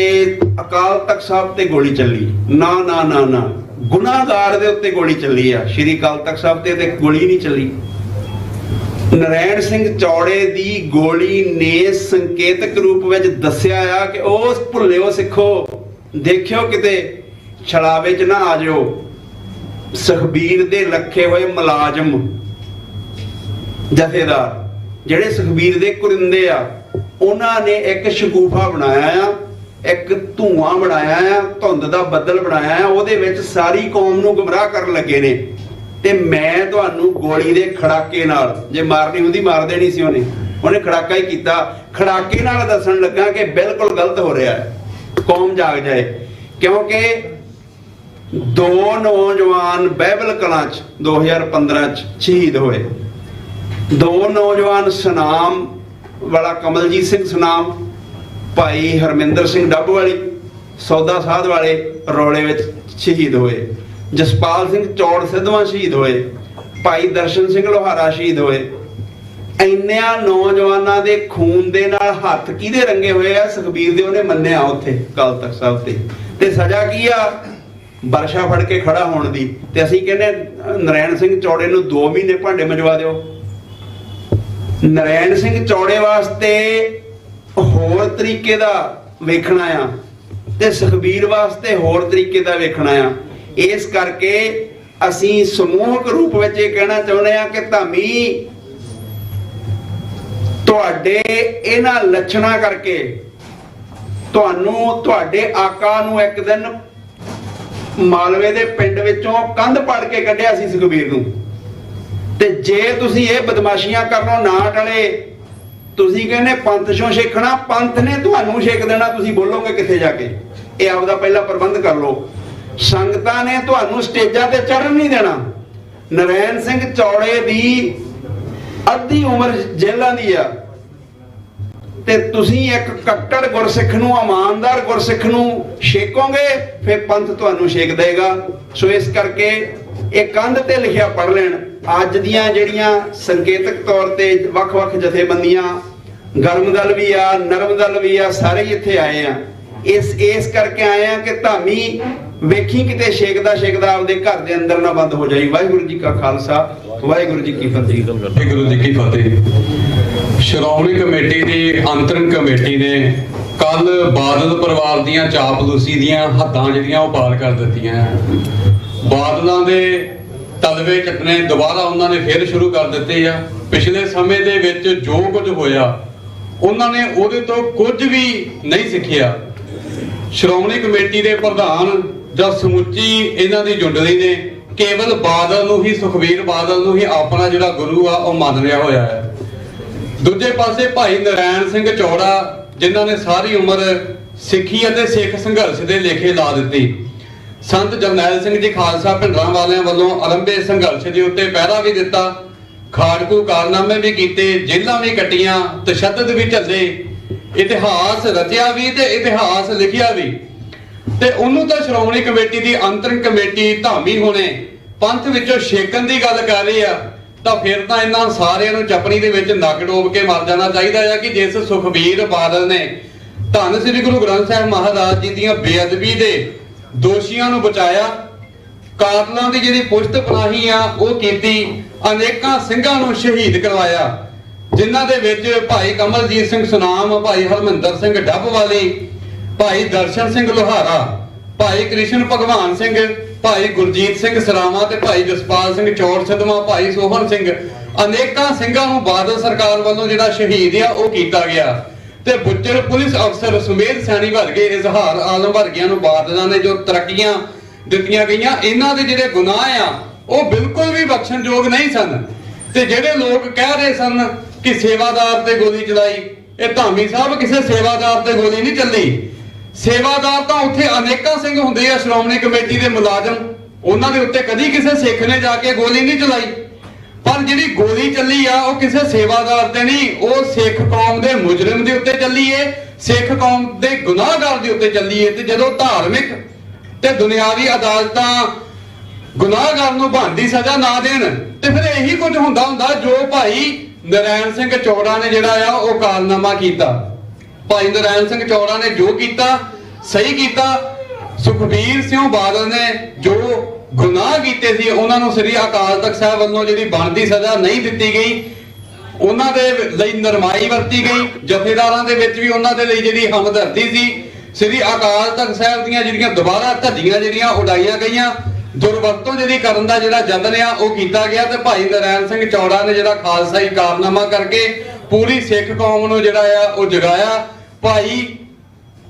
ਅਕਾਲ ਤਖਤ ਸਾਹਿਬ ਤੇ ਗੋਲੀ ਚੱਲੀ, ਨਾ ਨਾ ਨਾ ਨਾ, ਗੁਨਾਹਗਾਰ ਦੇ ਉੱਤੇ ਗੋਲੀ ਚੱਲੀ ਆ, ਸ਼੍ਰੀ ਅਕਾਲ ਤਖਤ ਸਾਹਿਬ ਤੇ ਗੋਲੀ ਨਹੀਂ ਚੱਲੀ। ਨਰੈਣ ਸਿੰਘ ਚੌੜੇ ਦੀ ਗੋਲੀ ਨੇ ਸੰਕੇਤਕ ਰੂਪ ਵਿੱਚ ਦੱਸਿਆ ਆ ਕਿ ਉਸ ਭੁੱਲਿਓ ਸਿੱਖੋ, ਦੇਖਿਓ ਕਿਤੇ ਛਲਾਵੇ 'ਚ ਨਾ ਆ ਜਾਓ। ਸੁਖਬੀਰ ਦੇ ਰੱਖੇ ਹੋਏ ਮੁਲਾਜ਼ਮ ਜਥੇਦਾਰ ਜਿਹੜੇ ਸੁਖਬੀਰ ਦੇ ਕੁਰਿੰਦੇ ਆ, ਉਹਨਾਂ ਨੇ ਇੱਕ ਸ਼ਗੂਫਾ ਬਣਾਇਆ ਆ, ਇੱਕ ਧੂਆਂ ਬਣਾਇਆ ਆ, ਧੁੰਦ ਦਾ ਬੱਦਲ ਬਣਾਇਆ ਆ, ਉਹਦੇ ਵਿੱਚ ਸਾਰੀ ਕੌਮ ਨੂੰ ਗੁੰਮਰਾਹ ਕਰਨ ਲੱਗੇ ਨੇ। ਤੇ ਮੈਂ ਤੁਹਾਨੂੰ ਗੋਲੀ ਦੇ ਖੜਾਕੇ ਨਾਲ, ਜੇ ਮਾਰਨੀ ਹੁੰਦੀ ਮਾਰ ਦੇਣੀ ਸੀ ਉਹਨੇ ਖੜਾਕਾ ਹੀ ਕੀਤਾ, ਖੜਾਕੇ ਨਾਲ ਦੱਸਣ ਲੱਗਾ ਕਿ ਬਿਲਕੁਲ ਗਲਤ ਹੋ ਰਿਹਾ ਹੈ, ਕੌਮ ਜਾਗ ਜਾਏ। ਕਿਉਂਕਿ 2 ਨੌਜਵਾਨ ਬਾਈਬਲ ਕਲਾਂ 'ਚ 2015 'ਚ ਸ਼ਹੀਦ ਹੋਏ। 2 ਨੌਜਵਾਨ ਸੁਨਾਮ ਵਾਲਾ ਕਮਲਜੀਤ ਸਿੰਘ ਸੁਨਾਮ, ਭਾਈ ਹਰਮਿੰਦਰ ਸਿੰਘ ਡੱਬ ਵਾਲੀ ਸੌਦਾ ਸਾਧ ਵਾਲੇ ਰੌਲੇ ਵਿੱਚ ਸ਼ਹੀਦ ਹੋਏ। ਜਸਪਾਲ ਸਿੰਘ ਚੌੜ ਸਿੱਧਵਾਂ ਸ਼ਹੀਦ ਹੋਏ। ਭਾਈ ਦਰਸ਼ਨ ਸਿੰਘ ਲੋਹਾਰਾ ਸ਼ਹੀਦ ਹੋਏ। ਇੰਨਿਆਂ ਨੌਜਵਾਨਾਂ ਦੇ ਖੂਨ ਦੇ ਨਾਲ ਹੱਥ ਕਿਹਦੇ ਰੰਗੇ ਹੋਏ ਆ? ਸੁਖਬੀਰ ਦੇ ਉਹਨੇ ਮੰਨਿਆ ਉੱਥੇ ਅਕਾਲ ਤਖਤ ਸਾਹਿਬ ਤੇ ਸਜ਼ਾ ਕੀ ਆ? ਵਰਸ਼ਾ ਫੜ ਕੇ ਖੜਾ ਹੋਣ ਦੀ। ਤੇ ਅਸੀਂ ਕਹਿੰਦੇ ਨਰੈਣ ਸਿੰਘ ਚੌੜੇ ਨੂੰ 2 ਮਹੀਨੇ ਭਾਂਡੇ ਮਜਵਾ ਦਿਓ। ਨਰੈਣ ਸਿੰਘ ਚੌੜੇ ਵਾਸਤੇ ਹੋਰ ਤਰੀਕੇ ਦਾ ਵੇਖਣਾ ਆ ਤੇ ਸੁਖਬੀਰ ਵਾਸਤੇ ਹੋਰ ਤਰੀਕੇ ਦਾ ਵੇਖਣਾ ਆ। ਇਸ ਕਰਕੇ ਅਸੀਂ ਸਮੂਹਕ ਰੂਪ ਵਿੱਚ ਇਹ ਕਹਿਣਾ ਚਾਹੁੰਦੇ ਆ ਕਿ ਧਾਮੀ ਤੁਹਾਡੇ ਇਹਨਾਂ ਲੱਛਣਾਂ ਕਰਕੇ ਤੁਹਾਨੂੰ ਤੁਹਾਡੇ ਆਕਾ ਨੂੰ ਇੱਕ ਦਿਨ ਮਾਲਵੇ ਦੇ ਪਿੰਡ ਵਿੱਚੋਂ ਕੰਧ ਪੜ ਕੇ ਕੱਢਿਆ ਸੀ ਸੁਖਬੀਰ ਨੂੰ। ਤੇ ਜੇ ਤੁਸੀਂ ਇਹ ਬਦਮਾਸ਼ੀਆਂ ਕਰਨੋਂ ਨਾ ਟਲੇ, ਤੁਸੀਂ ਕਹਿੰਦੇ ਪੰਥ ਚੋਂ ਛੇਕਣਾ, ਪੰਥ ਨੇ ਤੁਹਾਨੂੰ ਛੇਕ ਦੇਣਾ, ਤੁਸੀਂ ਬੋਲੋਗੇ ਕਿੱਥੇ ਜਾ ਕੇ? ਇਹ ਆਪਦਾ ਪਹਿਲਾ ਪ੍ਰਬੰਧ ਕਰ ਲਓ। ਸੰਗਤਾਂ ਨੇ ਤੁਹਾਨੂੰ ਸਟੇਜਾਂ ਤੇ ਚੜ੍ਹਨ ਨਹੀਂ ਦੇਣਾ। ਨਰੈਣ ਸਿੰਘ ਚੌੜੇ ਦੀ ਅੱਧੀ ਉਮਰ ਜੇਲ੍ਹਾਂ ਦੀ ਆ ਤੇ ਤੁਸੀਂ ਇੱਕ ਕੱਟੜ ਗੁਰਸਿੱਖ ਨੂੰ, ਇਮਾਨਦਾਰ ਗੁਰਸਿੱਖ ਨੂੰ ਛੇਕੋਗੇ, ਫਿਰ ਪੰਥ ਤੁਹਾਨੂੰ ਛੇਕ ਦੇਗਾ। ਸੋ ਇਸ ਕਰਕੇ ਇਹ ਕੰਧ ਤੇ ਲਿਖਿਆ ਪੜ ਲੈਣ। ਅੱਜ ਦੀਆਂ ਜਿਹੜੀਆਂ ਸੰਕੇਤਕ ਤੌਰ ਤੇ ਵੱਖ-ਵੱਖ ਜਥੇਬੰਦੀਆਂ, ਗਰਮ ਦਲ ਵੀ ਆ, ਨਰਮ ਦਲ ਵੀ ਆ, ਸਾਰੇ ਇੱਥੇ ਆਏ ਆ। ਇਸ ਕਰਕੇ ਆਏ ਆ ਕਿ ਧਾਮੀ ਵੇਖੀ ਕਿਤੇ ਛੇਕਦਾ ਆਪਦੇ ਘਰ ਦੇ ਅੰਦਰ ਨਾ ਬੰਦ ਹੋ ਜਾਈ। ਵਾਹਿਗੁਰੂ ਜੀ ਕਾ ਖਾਲਸਾ, ਵਾਹਿਗੁਰੂ ਜੀ ਕੀ ਫਤਿਹ। ਵਾਹਿਗੁਰੂ ਜੀ ਕੀ ਫਤਿਹ। ਸ਼੍ਰੋਮਣੀ ਕਮੇਟੀ ਦੀ ਅੰਤਰਿਮ ਕਮੇਟੀ ਨੇ ਕੱਲ ਬਾਦਲ ਪਰਿਵਾਰ ਦੀਆਂ ਚਾਪਲੂਸੀ ਦੀਆਂ ਹੱਦਾਂ ਜਿਹੜੀਆਂ ਉਹ ਪਾਰ ਕਰ ਦਿੱਤੀਆਂ। ਬਾਦਲਾਂ ਦੇ ਤਲਵੇ ਚੱਟਣੇ ਦੁਬਾਰਾ ਉਹਨਾਂ ਨੇ ਫਿਰ ਸ਼ੁਰੂ ਕਰ ਦਿੱਤੇ ਆ। ਪਿਛਲੇ ਸਮੇਂ ਦੇ ਵਿੱਚ ਜੋ ਕੁਝ ਹੋਇਆ ਉਹਨਾਂ ਨੇ ਉਹਦੇ ਤੋਂ ਕੁਝ ਵੀ ਨਹੀਂ ਸਿੱਖਿਆ। ਸ਼੍ਰੋਮਣੀ ਕਮੇਟੀ ਦੇ ਪ੍ਰਧਾਨ ਜਾਂ ਸਮੁੱਚੀ ਇਹਨਾਂ ਦੀ ਜੁੰਡਲੀ ਨੇ ਕੇਵਲ ਬਾਦਲ ਨੂੰ ਹੀ, ਸੁਖਬੀਰ ਬਾਦਲ ਨੂੰ ਹੀ ਆਪਣਾ ਜਿਹੜਾ ਗੁਰੂ ਆ ਉਹ ਮੰਨ ਲਿਆ ਹੋਇਆ ਹੈ। ਦੂਜੇ ਪਾਸੇ ਭਾਈ ਨਰੈਣ ਸਿੰਘ ਚੌੜਾ, ਜਿਨ੍ਹਾਂ ਨੇ ਸਾਰੀ ਉਮਰ ਸਿੱਖੀ ਅਤੇ ਸਿੱਖ ਸੰਘਰਸ਼ ਦੇ ਲੇਖੇ ਲਾ ਦਿੱਤੀ। ਸੰਤ ਜਰਨੈਲ ਸਿੰਘ ਜੀ ਖਾਲਸਾ ਭਿੰਡਰਾਂ ਵਾਲਿਆਂ ਵੱਲੋਂ ਆਰੰਭੇ ਸੰਘਰਸ਼ ਦੇ ਉੱਤੇ ਪਹਿਰਾ ਵੀ ਦਿੱਤਾ, ਖਾੜਕੂ ਕਾਰਨਾਮੇ ਵੀ ਕੀਤੇ, ਜੇਲ੍ਹਾਂ ਵੀ ਕੱਟੀਆਂ, ਤਸ਼ੱਦਦ ਵੀ ਝੱਲੇ, ਇਤਿਹਾਸ ਰਚਿਆ ਵੀ ਤੇ ਇਤਿਹਾਸ ਲਿਖਿਆ ਵੀ। ਤੇ ਉਹਨੂੰ ਤਾਂ ਸ਼੍ਰੋਮਣੀ ਕਮੇਟੀ ਦੀ ਅੰਤਰਿਮ ਕਮੇਟੀ ਧਾਮੀ ਹੋਣੇ ਪੰਥ ਵਿੱਚੋਂ ਛੇਕਣ ਦੀ ਗੱਲ ਕਰ ਰਹੀ ਆ, ਤਾਂ ਫਿਰ ਤਾਂ ਇਹਨਾਂ ਸਾਰਿਆਂ ਨੂੰ ਚਪਣੀ ਦੇ ਵਿੱਚ ਨੱਕ ਡੋਬ ਕੇ ਮਰ ਜਾਣਾ ਚਾਹੀਦਾ ਹੈ ਕਿ ਜਿਸ ਸੁਖਬੀਰ ਬਾਦਲ ਨੇ ਧੰਨ ਸ੍ਰੀ ਗੁਰੂ ਗ੍ਰੰਥ ਸਾਹਿਬ ਮਹਾਰਾਜ ਜੀ ਦੀਆਂ ਬੇਅਦਬੀ ਦੇ ਦੋਸ਼ੀਆਂ ਨੂੰ ਬਚਾਇਆ, ਕਾਤਲਾਂ ਦੀ ਜਿਹੜੀ ਪੁਸ਼ਤ ਪਨਾਹੀ ਆ ਉਹ ਕੀਤੀ, ਅਨੇਕਾਂ ਸਿੰਘਾਂ ਨੂੰ ਸ਼ਹੀਦ ਕਰਵਾਇਆ, ਜਿਨ੍ਹਾਂ ਦੇ ਵਿੱਚ ਭਾਈ ਕਮਲਜੀਤ ਸਿੰਘ ਸੁਨਾਮ, ਭਾਈ ਹਰਮਿੰਦਰ ਸਿੰਘ ਡੱਬ ਵਾਲੀ, ਭਾਈ ਦਰਸ਼ਨ ਸਿੰਘ ਲੋਹਾਰਾ, ਭਾਈ ਕ੍ਰਿਸ਼ਨ ਭਗਵਾਨ ਸਿੰਘ, ਭਾਈ ਗੁਰਜੀਤ ਸਿੰਘ ਸਰਾਵਾਂ ਤੇ ਭਾਈ ਜਸਪਾਲ ਸਿੰਘ ਚੌੜ ਸਿੱਧਵਾਂ, ਭਾਈ ਸੋਹਣ ਸਿੰਘ, ਅਨੇਕਾਂ ਸਿੰਘਾਂ ਨੂੰ ਬਾਦਲ ਸਰਕਾਰ ਵੱਲੋਂ ਜਿਹੜਾ ਸ਼ਹੀਦ ਆ ਉਹ ਕੀਤਾ ਗਿਆ। ਤੇ ਬੁੱਚਰ ਪੁਲਿਸ ਅਫਸਰ ਸੁਮੇਧ ਸੈਣੀ ਵਰਗੇ, ਇਜ਼ਹਾਰ ਆਲਮ ਵਰਗਿਆਂ ਨੂੰ ਬਾਦਲਾਂ ਨੇ ਜੋ ਤਰੱਕੀਆਂ ਦਿੱਤੀਆਂ ਗਈਆਂ, ਇਹਨਾਂ ਦੇ ਜਿਹੜੇ ਗੁਨਾਹ ਆ ਉਹ ਬਿਲਕੁਲ ਵੀ ਬਖਸ਼ਣਯੋਗ ਨਹੀਂ ਸਨ। ਤੇ ਜਿਹੜੇ ਲੋਕ ਕਹਿ ਰਹੇ ਸਨ ਕਿ ਸੇਵਾਦਾਰ ਤੇ ਗੋਲੀ ਚਲਾਈ, ਇਹ ਧਾਮੀ ਸਾਹਿਬ ਕਿਸੇ ਸੇਵਾਦਾਰ ਤੇ ਗੋਲੀ ਨਹੀਂ ਚੱਲੀ। ਸੇਵਾਦਾਰ ਤਾਂ ਉੱਥੇ ਅਨੇਕਾਂ ਸਿੰਘ ਹੁੰਦੇ ਆ, ਸ਼੍ਰੋਮਣੀ ਕਮੇਟੀ ਦੇ ਮੁਲਾਜ਼ਮ ਉਹਨਾਂ ਦੇ ਉੱਤੇ ਕਦੀ ਕਿਸੇ ਸਿੱਖ ਨੇ ਜਾ ਕੇ ਗੋਲੀ ਨਹੀਂ ਚਲਾਈ। ਪਰ ਜਿਹੜੀ ਗੋਲੀ ਚੱਲੀ ਆ ਉਹ ਕਿਸੇ ਸੇਵਾਦਾਰ ਤੇ ਨਹੀਂ, ਉਹ ਸਿੱਖ ਕੌਮ ਦੇ ਮੁਜਰਮ ਦੇ ਉੱਤੇ ਚੱਲੀ ਏ, ਸਿੱਖ ਕੌਮ ਦੇ ਗੁਨਾਹਗਾਰ ਦੇ ਉੱਤੇ ਚੱਲੀ ਏ। ਤੇ ਜਦੋਂ ਧਾਰਮਿਕ ਤੇ ਦੁਨਿਆਵੀ ਅਦਾਲਤਾਂ ਗੁਨਾਹਗਾਰ ਨੂੰ ਬਣਦੀ ਸਜ਼ਾ ਨਾ ਦੇਣ ਤੇ ਫਿਰ ਇਹੀ ਕੁਝ ਹੁੰਦਾ ਜੋ ਭਾਈ ਨਰੈਣ ਸਿੰਘ ਚੌੜਾ ਨੇ ਜਿਹੜਾ ਆ ਉਹ ਕਾਰਨਾਮਾ ਕੀਤਾ। ਭਾਈ ਨਰੈਣ ਸਿੰਘ ਚੌੜਾ ਨੇ ਜੋ ਕੀਤਾ ਸਹੀ ਕੀਤਾ। ਸੁਖਬੀਰ ਸਿੰਘ ਬਾਦਲ ਨੇ ਜੋ ਗੁਨਾਹ ਕੀਤੇ ਸੀ ਉਹਨਾਂ ਨੂੰ ਸ੍ਰੀ ਅਕਾਲ ਤਖਤ ਸਾਹਿਬ ਵੱਲੋਂ ਜਿਹੜੀ ਬਣਦੀ ਸਜ਼ਾ ਨਹੀਂ ਦਿੱਤੀ ਗਈ, ਉਹਨਾਂ ਦੇ ਲਈ ਨਰਮਾਈ ਵਰਤੀ ਗਈ। ਜਥੇਦਾਰਾਂ ਦੇ ਵਿੱਚ ਵੀ ਉਹਨਾਂ ਦੇ ਲਈ ਜਿਹੜੀ ਹਮਦਰਦੀ ਸੀ। ਸ੍ਰੀ ਅਕਾਲ ਤਖਤ ਸਾਹਿਬ ਦੀਆਂ ਜਿਹੜੀਆਂ ਦੁਬਾਰਾ ਧੱਜੀਆਂ ਜਿਹੜੀਆਂ ਉਡਾਈਆਂ ਗਈਆਂ, ਦੁਰਵਰਤੋਂ ਜਿਹੜੀ ਕਰਨ ਦਾ ਜਿਹੜਾ ਯਤਨ ਆ ਉਹ ਕੀਤਾ ਗਿਆ। ਤੇ ਭਾਈ ਨਰੈਣ ਸਿੰਘ ਚੌੜਾ ਨੇ ਜਿਹੜਾ ਖਾਲਸਾਈ ਕਾਰਨਾਮਾ ਕਰਕੇ ਪੂਰੀ ਸਿੱਖ ਕੌਮ ਨੂੰ ਜਿਹੜਾ ਆ ਉਹ ਜਗਾਇਆ। ਭਾਈ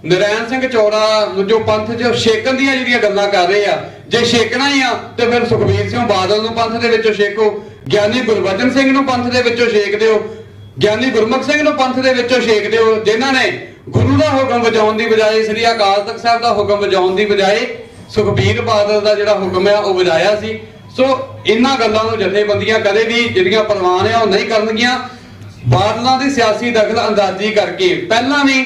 ਨਰੈਣ ਸਿੰਘ ਚੌੜਾ ਜੋ ਪੰਥ 'ਚ ਛੇਕਣ ਦੀਆਂ ਜਿਹੜੀਆਂ ਗੱਲਾਂ ਕਰ ਰਹੇ ਆ, ਜੇ ਛੇਕਣਾ ਹੀ ਆ ਤੇ ਫਿਰ ਸੁਖਬੀਰ ਸਿੰਘ ਬਾਦਲ ਨੂੰ ਪੰਥ ਦੇ ਵਿੱਚੋਂ ਛੇਕੋ, ਗਿਆਨੀ ਗੁਰਬਚਨ ਸਿੰਘ ਨੂੰ ਪੰਥ ਦੇ ਵਿੱਚੋਂ ਛੇਕ ਦਿਓ, ਗਿਆਨੀ ਗੁਰਮੁਖ ਸਿੰਘ ਨੂੰ ਪੰਥ ਦੇ ਵਿੱਚੋਂ ਛੇਕ ਦਿਓ, ਜਿਨ੍ਹਾਂ ਨੇ ਗੁਰੂ ਦਾ ਹੁਕਮ ਵਜਾਉਣ ਦੀ ਬਜਾਏ ਸ੍ਰੀ ਅਕਾਲ ਤਖਤ ਸਾਹਿਬ ਦਾ ਹੁਕਮ ਵਜਾਉਣ ਦੀ ਬਜਾਏ ਸੁਖਬੀਰ ਬਾਦਲ ਦਾ ਜਿਹੜਾ ਹੁਕਮ ਆ ਉਹ ਵਜਾਇਆ ਸੀ। ਸੋ ਇਹਨਾਂ ਗੱਲਾਂ ਨੂੰ ਜਥੇਬੰਦੀਆਂ ਕਦੇ ਵੀ ਜਿਹੜੀਆਂ ਪ੍ਰਵਾਨ ਆ ਉਹ ਨਹੀਂ ਕਰਨਗੀਆਂ। ਬਾਦਲਾਂ ਦੀ ਸਿਆਸੀ ਦਖਲ ਅੰਦਾਜ਼ੀ ਕਰਕੇ ਪਹਿਲਾਂ ਵੀ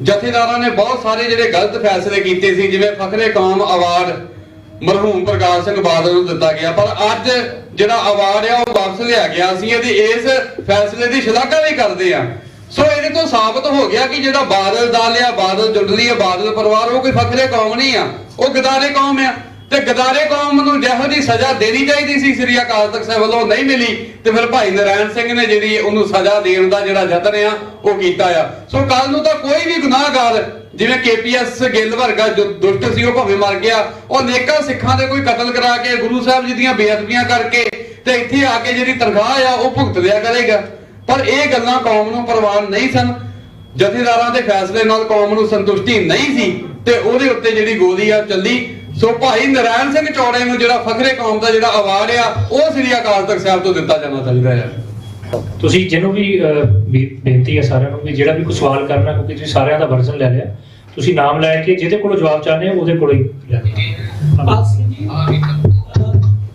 ਜਥੇਦਾਰਾਂ ਨੇ ਬਹੁਤ ਸਾਰੇ ਜਿਹੜੇ ਗਲਤ ਫੈਸਲੇ ਕੀਤੇ ਸੀ, ਜਿਵੇਂ ਫਖਰੇ ਕੌਮ ਅਵਾਰਡ ਮਰਹੂਮ ਪ੍ਰਕਾਸ਼ ਸਿੰਘ ਬਾਦਲ ਨੂੰ ਦਿੱਤਾ ਗਿਆ, ਪਰ ਅੱਜ ਜਿਹੜਾ ਅਵਾਰਡ ਆ ਉਹ ਵਾਪਸ ਲਿਆ ਗਿਆ। ਅਸੀਂ ਇਹਦੀ ਇਸ ਫੈਸਲੇ ਦੀ ਸ਼ਲਾਘਾ ਵੀ ਕਰਦੇ ਆ। ਸੋ ਇਹਦੇ ਤੋਂ ਸਾਬਤ ਹੋ ਗਿਆ ਕਿ ਜਿਹੜਾ ਬਾਦਲ ਦਲ ਆ, ਬਾਦਲ ਜੁੰਡਲੀ ਆ, ਬਾਦਲ ਪਰਿਵਾਰ ਉਹ ਕੋਈ ਫਖਰੇ ਕੌਮ ਨਹੀਂ ਆ, ਉਹ ਗਦਾਰੇ ਕੌਮ ਆ। ਤੇ ਗਦਾਰੇ ਕੌਮ ਨੂੰ ਜਿਹੋ ਜਿਹੀ ਸਜ਼ਾ ਦੇਣੀ ਚਾਹੀਦੀ ਸੀ ਸ੍ਰੀ ਅਕਾਲ ਤਖਤ ਸਾਹਿਬ ਵੱਲੋਂ ਨਹੀਂ ਮਿਲੀ, ਤੇ ਫਿਰ ਭਾਈ ਨਰੈਣ ਸਿੰਘ ਨੇ ਜਿਹੜੀ ਉਹਨੂੰ ਸਜ਼ਾ ਦੇਣ ਦਾ ਜਿਹੜਾ ਯਤਨ ਆ ਉਹ ਕੀਤਾ ਆ। ਸੋ ਕੱਲ ਨੂੰ ਤਾਂ ਕੋਈ ਵੀ ਗੁਨਾਹਗਾਰ, ਜਿਵੇਂ KPS ਗਿੱਲ ਵਰਗਾ ਜੋ ਦੁਸ਼ਟ ਸੀ ਉਹ ਭਾਵੇਂ ਮਰ ਗਿਆ, ਉਹ ਨੇਕਾਂ ਸਿੱਖਾਂ ਦੇ ਕੋਈ ਕਤਲ ਕਰਾ ਕੇ ਗੁਰੂ ਸਾਹਿਬ ਜੀ ਦੀਆਂ ਬੇਅਦਬੀਆਂ ਕਰਕੇ ਤੇ ਇੱਥੇ ਆ ਕੇ ਜਿਹੜੀ ਤਨਖਾਹ ਆ ਉਹ ਭੁਗਤ ਲਿਆ ਕਰੇਗਾ। ਪਰ ਇਹ ਗੱਲਾਂ ਕੌਮ ਨੂੰ ਪ੍ਰਵਾਨ ਨਹੀਂ ਸਨ। ਜਥੇਦਾਰਾਂ ਦੇ ਫੈਸਲੇ ਨਾਲ ਕੌਮ ਨੂੰ ਸੰਤੁਸ਼ਟੀ ਨਹੀਂ ਸੀ ਤੇ ਉਹਦੇ ਉੱਤੇ ਜਿਹੜੀ ਗੋਲੀ ਆ ਚੱਲੀ। ਸੋ ਭਾਈ ਨਰੈਣ ਸਿੰਘ ਚੌੜੇ ਨੂੰ ਜਿਹੜਾ ਫਖਰੇ ਕੌਮ ਦਾ ਜਿਹੜਾ ਅਵਾਰਡ ਆ ਉਹ ਸ੍ਰੀ ਅਕਾਲ ਤਖਤ ਸਾਹਿਬ ਤੋਂ ਦਿੱਤਾ ਜਾਣਾ ਚਾਹੀਦਾ ਹੈ। ਤੁਸੀਂ ਜਿਹਨੂੰ ਵੀ ਬੇਨਤੀ ਹੈ ਸਾਰਿਆਂ ਨੂੰ ਵੀ ਜਿਹੜਾ ਵੀ ਕੋਈ ਸਵਾਲ ਕਰਨਾ, ਕਿਉਂਕਿ ਤੁਸੀਂ ਸਾਰਿਆਂ ਦਾ ਵਰਜ਼ਨ ਲੈ ਲਿਆ, ਤੁਸੀਂ ਨਾਮ ਲੈ ਕੇ ਜਿਹਦੇ ਕੋਲੋਂ ਜਵਾਬ ਚਾਹੁੰਦੇ ਹੋ ਉਹਦੇ ਕੋਲੋਂ ਹੀ ਲੈ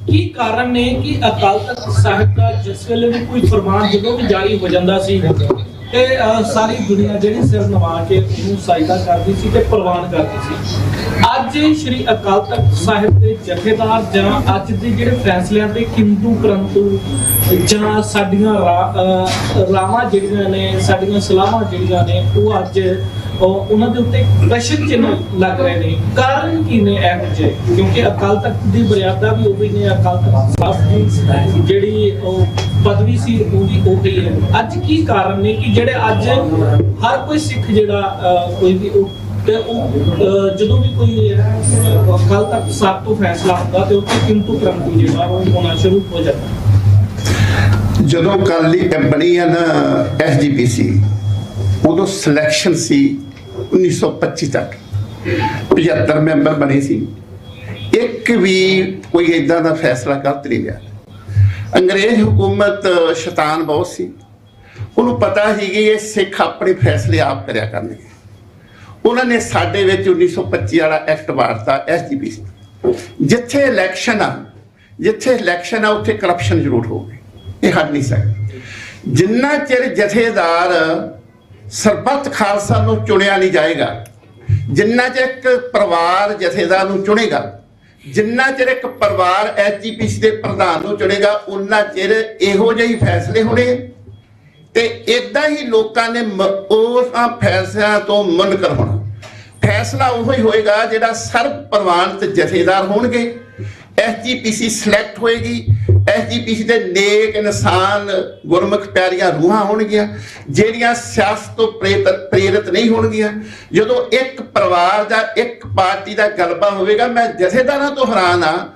ਕੀ ਕਾਰਨ ਨੇ ਕਿ ਅਕਾਲ ਤਖਤ ਸਾਹਿਬ ਦਾ ਜਿਸ ਵੇਲੇ ਵੀ ਕੋਈ ਫਰਮਾਨ ਜਦੋਂ ਵੀ ਜਾਰੀ ਹੋ ਜਾਂਦਾ ਸੀ ਤੇ ਸਾਰੀ ਦੁਨੀਆ ਜਿਹੜੀ ਸਿਰ ਨਵਾ ਕੇ ਉਹਨੂੰ ਸਾਜਦਾ ਕਰਦੀ ਸੀ ਤੇ ਪ੍ਰਵਾਨ ਕਰਦੀ ਸੀ। ਅੱਜ ਸ਼੍ਰੀ ਅਕਾਲ ਤਖਤ ਸਾਹਿਬ ਦੇ ਜਥੇਦਾਰ ਜਾਂ ਅੱਜ ਦੇ ਜਿਹੜੇ ਫੈਸਲਿਆਂ ਤੇ ਕਿੰਤੂ ਪਰੰਤੂ ਜਾਂ ਸਾਡੀਆਂ ਰਾਵਾਂ ਜਿਹੜੀਆਂ ਨੇ, ਸਾਡੀਆਂ ਸਲਾਹਾਂ ਜਿਹੜੀਆਂ ਨੇ ਉਹ ਅੱਜ ਉਹਨਾਂ ਦੇ ਉੱਤੇ ਪ੍ਰਸ਼ਨ ਚਿੰਨ੍ਹ ਲੱਗ ਰਹੇ ਨੇ। ਕਾਰਨ ਕੀ ਨੇ ਇਹੋ ਜਿਹੇ? ਕਿਉਂਕਿ ਅਕਾਲ ਤਖਤ ਦੀ ਮਰਿਆਦਾ ਵੀ ਉਹੀ ਨੇ, ਅਕਾਲ ਤਖਤ ਸਾਹਿਬ ਦੀ ਜਿਹੜੀ ਉਹ ਪਦਵੀ ਸੀ ਉਹ ਵੀ ਉਹੀ ਹੈ। ਅੱਜ ਕੀ ਕਾਰਨ ਨੇ ਕਿ ਜਿਹੜੇ ਅੱਜ ਹਰ ਕੋਈ ਸਿੱਖ ਜਿਹੜਾ ਕੋਈ ਵੀ ਤੇ ਉਹ ਜਦੋਂ ਵੀ ਕੋਈ ਅਕਾਲ ਤਖਤ ਸਾਹਿਬ ਤੋਂ ਫੈਸਲਾ ਹੁੰਦਾ ਤੇ ਉੱਥੇ ਕਿੰਤੂ ਪਰੰਤੂ ਜਿਹੜਾ ਉਹ ਹੋਣਾ ਸ਼ੁਰੂ ਹੋ ਜਾਂਦਾ। ਜਦੋਂ ਅਕਾਲੀ ਬਣੀ ਆ ਨਾ SGPC, ਉਦੋਂ ਸਿਲੈਕਸ਼ਨ ਸੀ 1925 ਤੱਕ 75 ਮੈਂਬਰ ਬਣੇ ਸੀ। ਇੱਕ ਵੀ ਕੋਈ ਇਦਾਂ ਦਾ ਫੈਸਲਾ ਗਲਤ ਨਹੀਂ ਲਿਆ। ਅੰਗਰੇਜ਼ ਹੁਕੂਮਤ ਸ਼ੈਤਾਨ ਬਹੁਤ ਸੀ, ਉਹਨੂੰ ਪਤਾ ਸੀ ਕਿ ਇਹ ਸਿੱਖ ਆਪਣੇ ਫੈਸਲੇ ਆਪ ਕਰਿਆ ਕਰਨਗੇ। ਉਹਨਾਂ ਨੇ ਸਾਡੇ ਵਿੱਚ 1925 ਵਾਲਾ ਐਕਟ ਵਾਰਤਾ SGPC। ਜਿੱਥੇ ਇਲੈਕਸ਼ਨ ਆ ਉੱਥੇ ਕਰਪਸ਼ਨ ਜ਼ਰੂਰ ਹੋਵੇ, ਇਹ ਹਟ ਨਹੀਂ ਸਕਦਾ। ਜਿੰਨਾ ਚਿਰ ਜਥੇਦਾਰ ਸਰਬੱਤ ਖਾਲਸਾ ਨੂੰ ਚੁਣਿਆ ਨਹੀਂ ਜਾਏਗਾ, ਜਿੰਨਾ ਚਿਰ ਇੱਕ ਪਰਿਵਾਰ ਜਥੇਦਾਰ ਨੂੰ ਚੁਣੇਗਾ, ਜਿੰਨਾ ਚਿਰ ਇੱਕ ਪਰਿਵਾਰ SGPC ਦੇ ਪ੍ਰਧਾਨ ਨੂੰ ਚੁਣੇਗਾ, ਉਨਾ ਚਿਰ ਇਹੋ ਜਿਹੇ ਫੈਸਲੇ ਹੋਣੇ ਤੇ ਇਦਾਂ ਹੀ ਲੋਕਾਂ ਨੇ ਉਹਨਾਂ ਫੈਸਲਿਆਂ ਤੋਂ ਮੁਨਕਰ ਹੋਣਾ। ਫੈਸਲਾ ਉਹੋ ਹੀ ਹੋਏਗਾ ਜਿਹੜਾ ਸਰਬ ਪ੍ਰਵਾਨਿਤ ਜਥੇਦਾਰ ਹੋਣਗੇ। SGPC ਸਿਲੈਕਟ ਹੋਏਗੀ, SGPC ਦੇ ਨੇਕ ਇਨਸਾਨ ਗੁਰਮੁਖ ਪਿਆਰੀਆਂ ਰੂਹਾਂ ਹੋਣਗੀਆਂ ਜਿਹੜੀਆਂ ਸਿਆਸਤ ਤੋਂ ਪ੍ਰੇਰਿਤ ਨਹੀਂ ਹੋਣਗੀਆਂ। ਜਦੋਂ ਇੱਕ ਪਰਿਵਾਰ ਦਾ ਇੱਕ ਪਾਰਟੀ ਦਾ ਗਲਬਾ ਹੋਵੇਗਾ, ਮੈਂ ਜਥੇਦਾਰਾਂ ਤੋਂ ਹੈਰਾਨ ਆ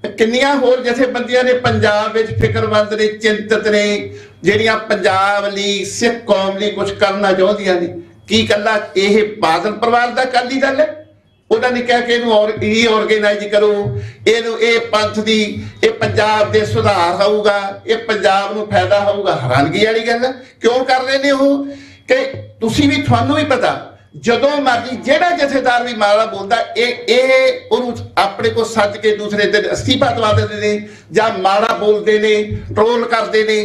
ਕਿੰਨੀਆਂ ਹੋਰ ਜਥੇਬੰਦੀਆਂ ਨੇ ਪੰਜਾਬ ਵਿੱਚ ਫਿਕਰਮੰਦ ਨੇ, ਚਿੰਤਤ ਨੇ, ਜਿਹੜੀਆਂ ਪੰਜਾਬ ਲਈ ਸਿੱਖ ਕੌਮ ਲਈ ਕੁਝ ਕਰਨਾ ਚਾਹੁੰਦੀਆਂ ਨੇ। ਕੀ ਇਕੱਲਾ ਇਹ ਬਾਦਲ ਪਰਿਵਾਰ ਦਾ ਅਕਾਲੀ ਦਲ ਹੈ? ਉਹਨਾਂ ਨੇ ਕਿਹਾ ਕਿ ਇਹਨੂੰ ਰੀਆਰਗੇਨਾਈਜ਼ ਕਰੋ, ਇਹਨੂੰ ਇਹ ਪੰਥ ਦੀ, ਇਹ ਪੰਜਾਬ ਦੇ ਸੁਧਾਰ ਹੋਊਗਾ, ਇਹ ਪੰਜਾਬ ਨੂੰ ਫਾਇਦਾ ਹੋਊਗਾ। ਹੈਰਾਨਗੀ ਵਾਲੀ ਗੱਲ ਹੈ। ਕਿਉਂ ਕਰ ਰਹੇ ਨੇ ਉਹ? ਕਿ ਤੁਹਾਨੂੰ ਵੀ ਪਤਾ ਜਦੋਂ ਮਰਜੀ ਜਿਹੜਾ ਜਥੇਦਾਰ ਵੀ ਮਾੜਾ ਬੋਲਦਾ ਇਹ ਉਹਨੂੰ ਆਪਣੇ ਕੋਲ ਸੱਜ ਕੇ ਦੂਸਰੇ ਦਿਨ ਅਸਤੀਫਾ ਦਵਾ ਦਿੰਦੇ ਨੇ ਜਾਂ ਮਾੜਾ ਬੋਲਦੇ ਨੇ, ਟ੍ਰੋਲ ਕਰਦੇ ਨੇ।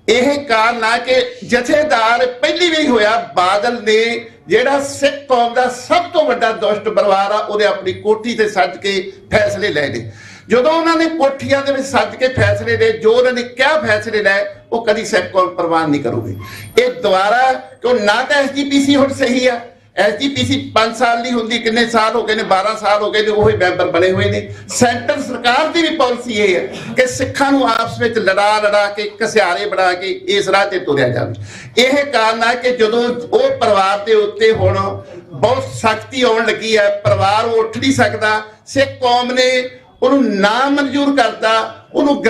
ਇਹ ਕਾਰਨ ਆ ਕਿ ਜਥੇਦਾਰ ਪਹਿਲੀ ਵਾਰੀ ਹੋਇਆ ਬਾਦਲ ਨੇ ਜਿਹੜਾ ਸਿੱਖ ਕੌਮ ਦਾ ਸਭ ਤੋਂ ਵੱਡਾ ਦੁਸ਼ਟ ਪਰਿਵਾਰ ਆ, ਉਹਨੇ ਆਪਣੀ ਕੋਠੀ ਤੇ ਸੱਜ ਕੇ ਫੈਸਲੇ ਲਏ ਨੇ। ਜਦੋਂ ਉਹਨਾਂ ਨੇ ਕੋਠੀਆਂ ਦੇ ਵਿੱਚ ਸੱਜ ਕੇ ਫੈਸਲੇ ਲਏ, ਜੋ ਉਹਨਾਂ ਨੇ ਕਿਹਾ ਫੈਸਲੇ ਲਏ, ਉਹ ਕਦੀ ਸਿੱਖ ਕੌਮ ਪ੍ਰਵਾਨ ਨਹੀਂ ਕਰੂਗੀ। ਇਹ ਦੁਬਾਰਾ ਕਿਉਂ ਨਾ ਤਾਂ SGPC ਹੁਣ ਸਹੀ ਆ, SGPC 5 ਸਾਲ ਨਹੀਂ ਹੁੰਦੀ, ਕਿੰਨੇ ਸਾਲ ਹੋ ਗਏ ਨੇ, 12 ਸਾਲ ਹੋ ਗਏ ਨੇ, ਉਹੀ ਮੈਂਬਰ ਬਣੇ ਹੋਏ ਨੇ। ਸੈਂਟਰ ਸਰਕਾਰ ਦੀ ਵੀ ਪਾਲਿਸੀ ਇਹ ਹੈ ਕਿ ਸਿੱਖਾਂ ਨੂੰ ਆਪਸ ਵਿੱਚ ਲੜਾ ਕੇ ਘਸਿਆਰੇ ਬਣਾ ਕੇ ਇਸ ਰਾਹ ਤੇ ਤੁਰਿਆ ਜਾਵੇ। ਇਹ ਕਾਰਨ ਹੈ ਕਿ ਜਦੋਂ ਉਹ ਪਰਿਵਾਰ ਦੇ ਉੱਤੇ ਹੁਣ ਬਹੁਤ ਸਖਤੀ ਆਉਣ ਲੱਗੀ ਹੈ, ਪਰਿਵਾਰ ਉੱਠ ਨਹੀਂ ਸਕਦਾ, ਸਿੱਖ ਕੌਮ ਨੇ ਉਹਨੂੰ ਨਾ ਮਨਜ਼ੂਰ ਕਰਤਾ, ਉਹਨੂੰ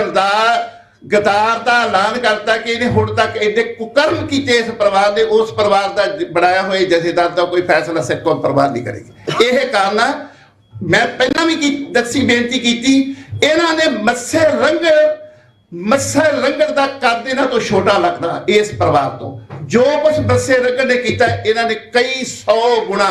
ਗਦਾਰ ਦਾ ਐਲਾਨ ਕਰਤਾ ਕਿ ਇਹਨੇ ਹੁਣ ਤੱਕ ਇਹਦੇ ਕੁਕਰਮ ਕੀਤੇ ਇਸ ਪਰਿਵਾਰ ਨੇ, ਉਸ ਪਰਿਵਾਰ ਦਾ ਬਣਾਇਆ ਹੋਇਆ ਜਥੇਦਾਰ ਦਾ ਕੋਈ ਫੈਸਲਾ ਸਿੱਖ ਕੌਮ ਪਰਿਵਾਰ ਨਹੀਂ ਕਰੇਗੀ। ਇਹ ਕਾਰਨ ਆ, ਮੈਂ ਪਹਿਲਾਂ ਵੀ ਬੇਨਤੀ ਕੀਤੀ, ਇਹਨਾਂ ਨੇ ਮੱਸੇ ਰੰਗੜ ਦਾ ਕੱਦ ਇਹਨਾਂ ਤੋਂ ਛੋਟਾ ਲੱਗਦਾ ਇਸ ਪਰਿਵਾਰ ਤੋਂ। ਜੋ ਕੁਛ ਮੱਸੇ ਰੰਗੜ ਨੇ ਕੀਤਾ, ਇਹਨਾਂ ਨੇ ਕਈ 100 ਗੁਣਾ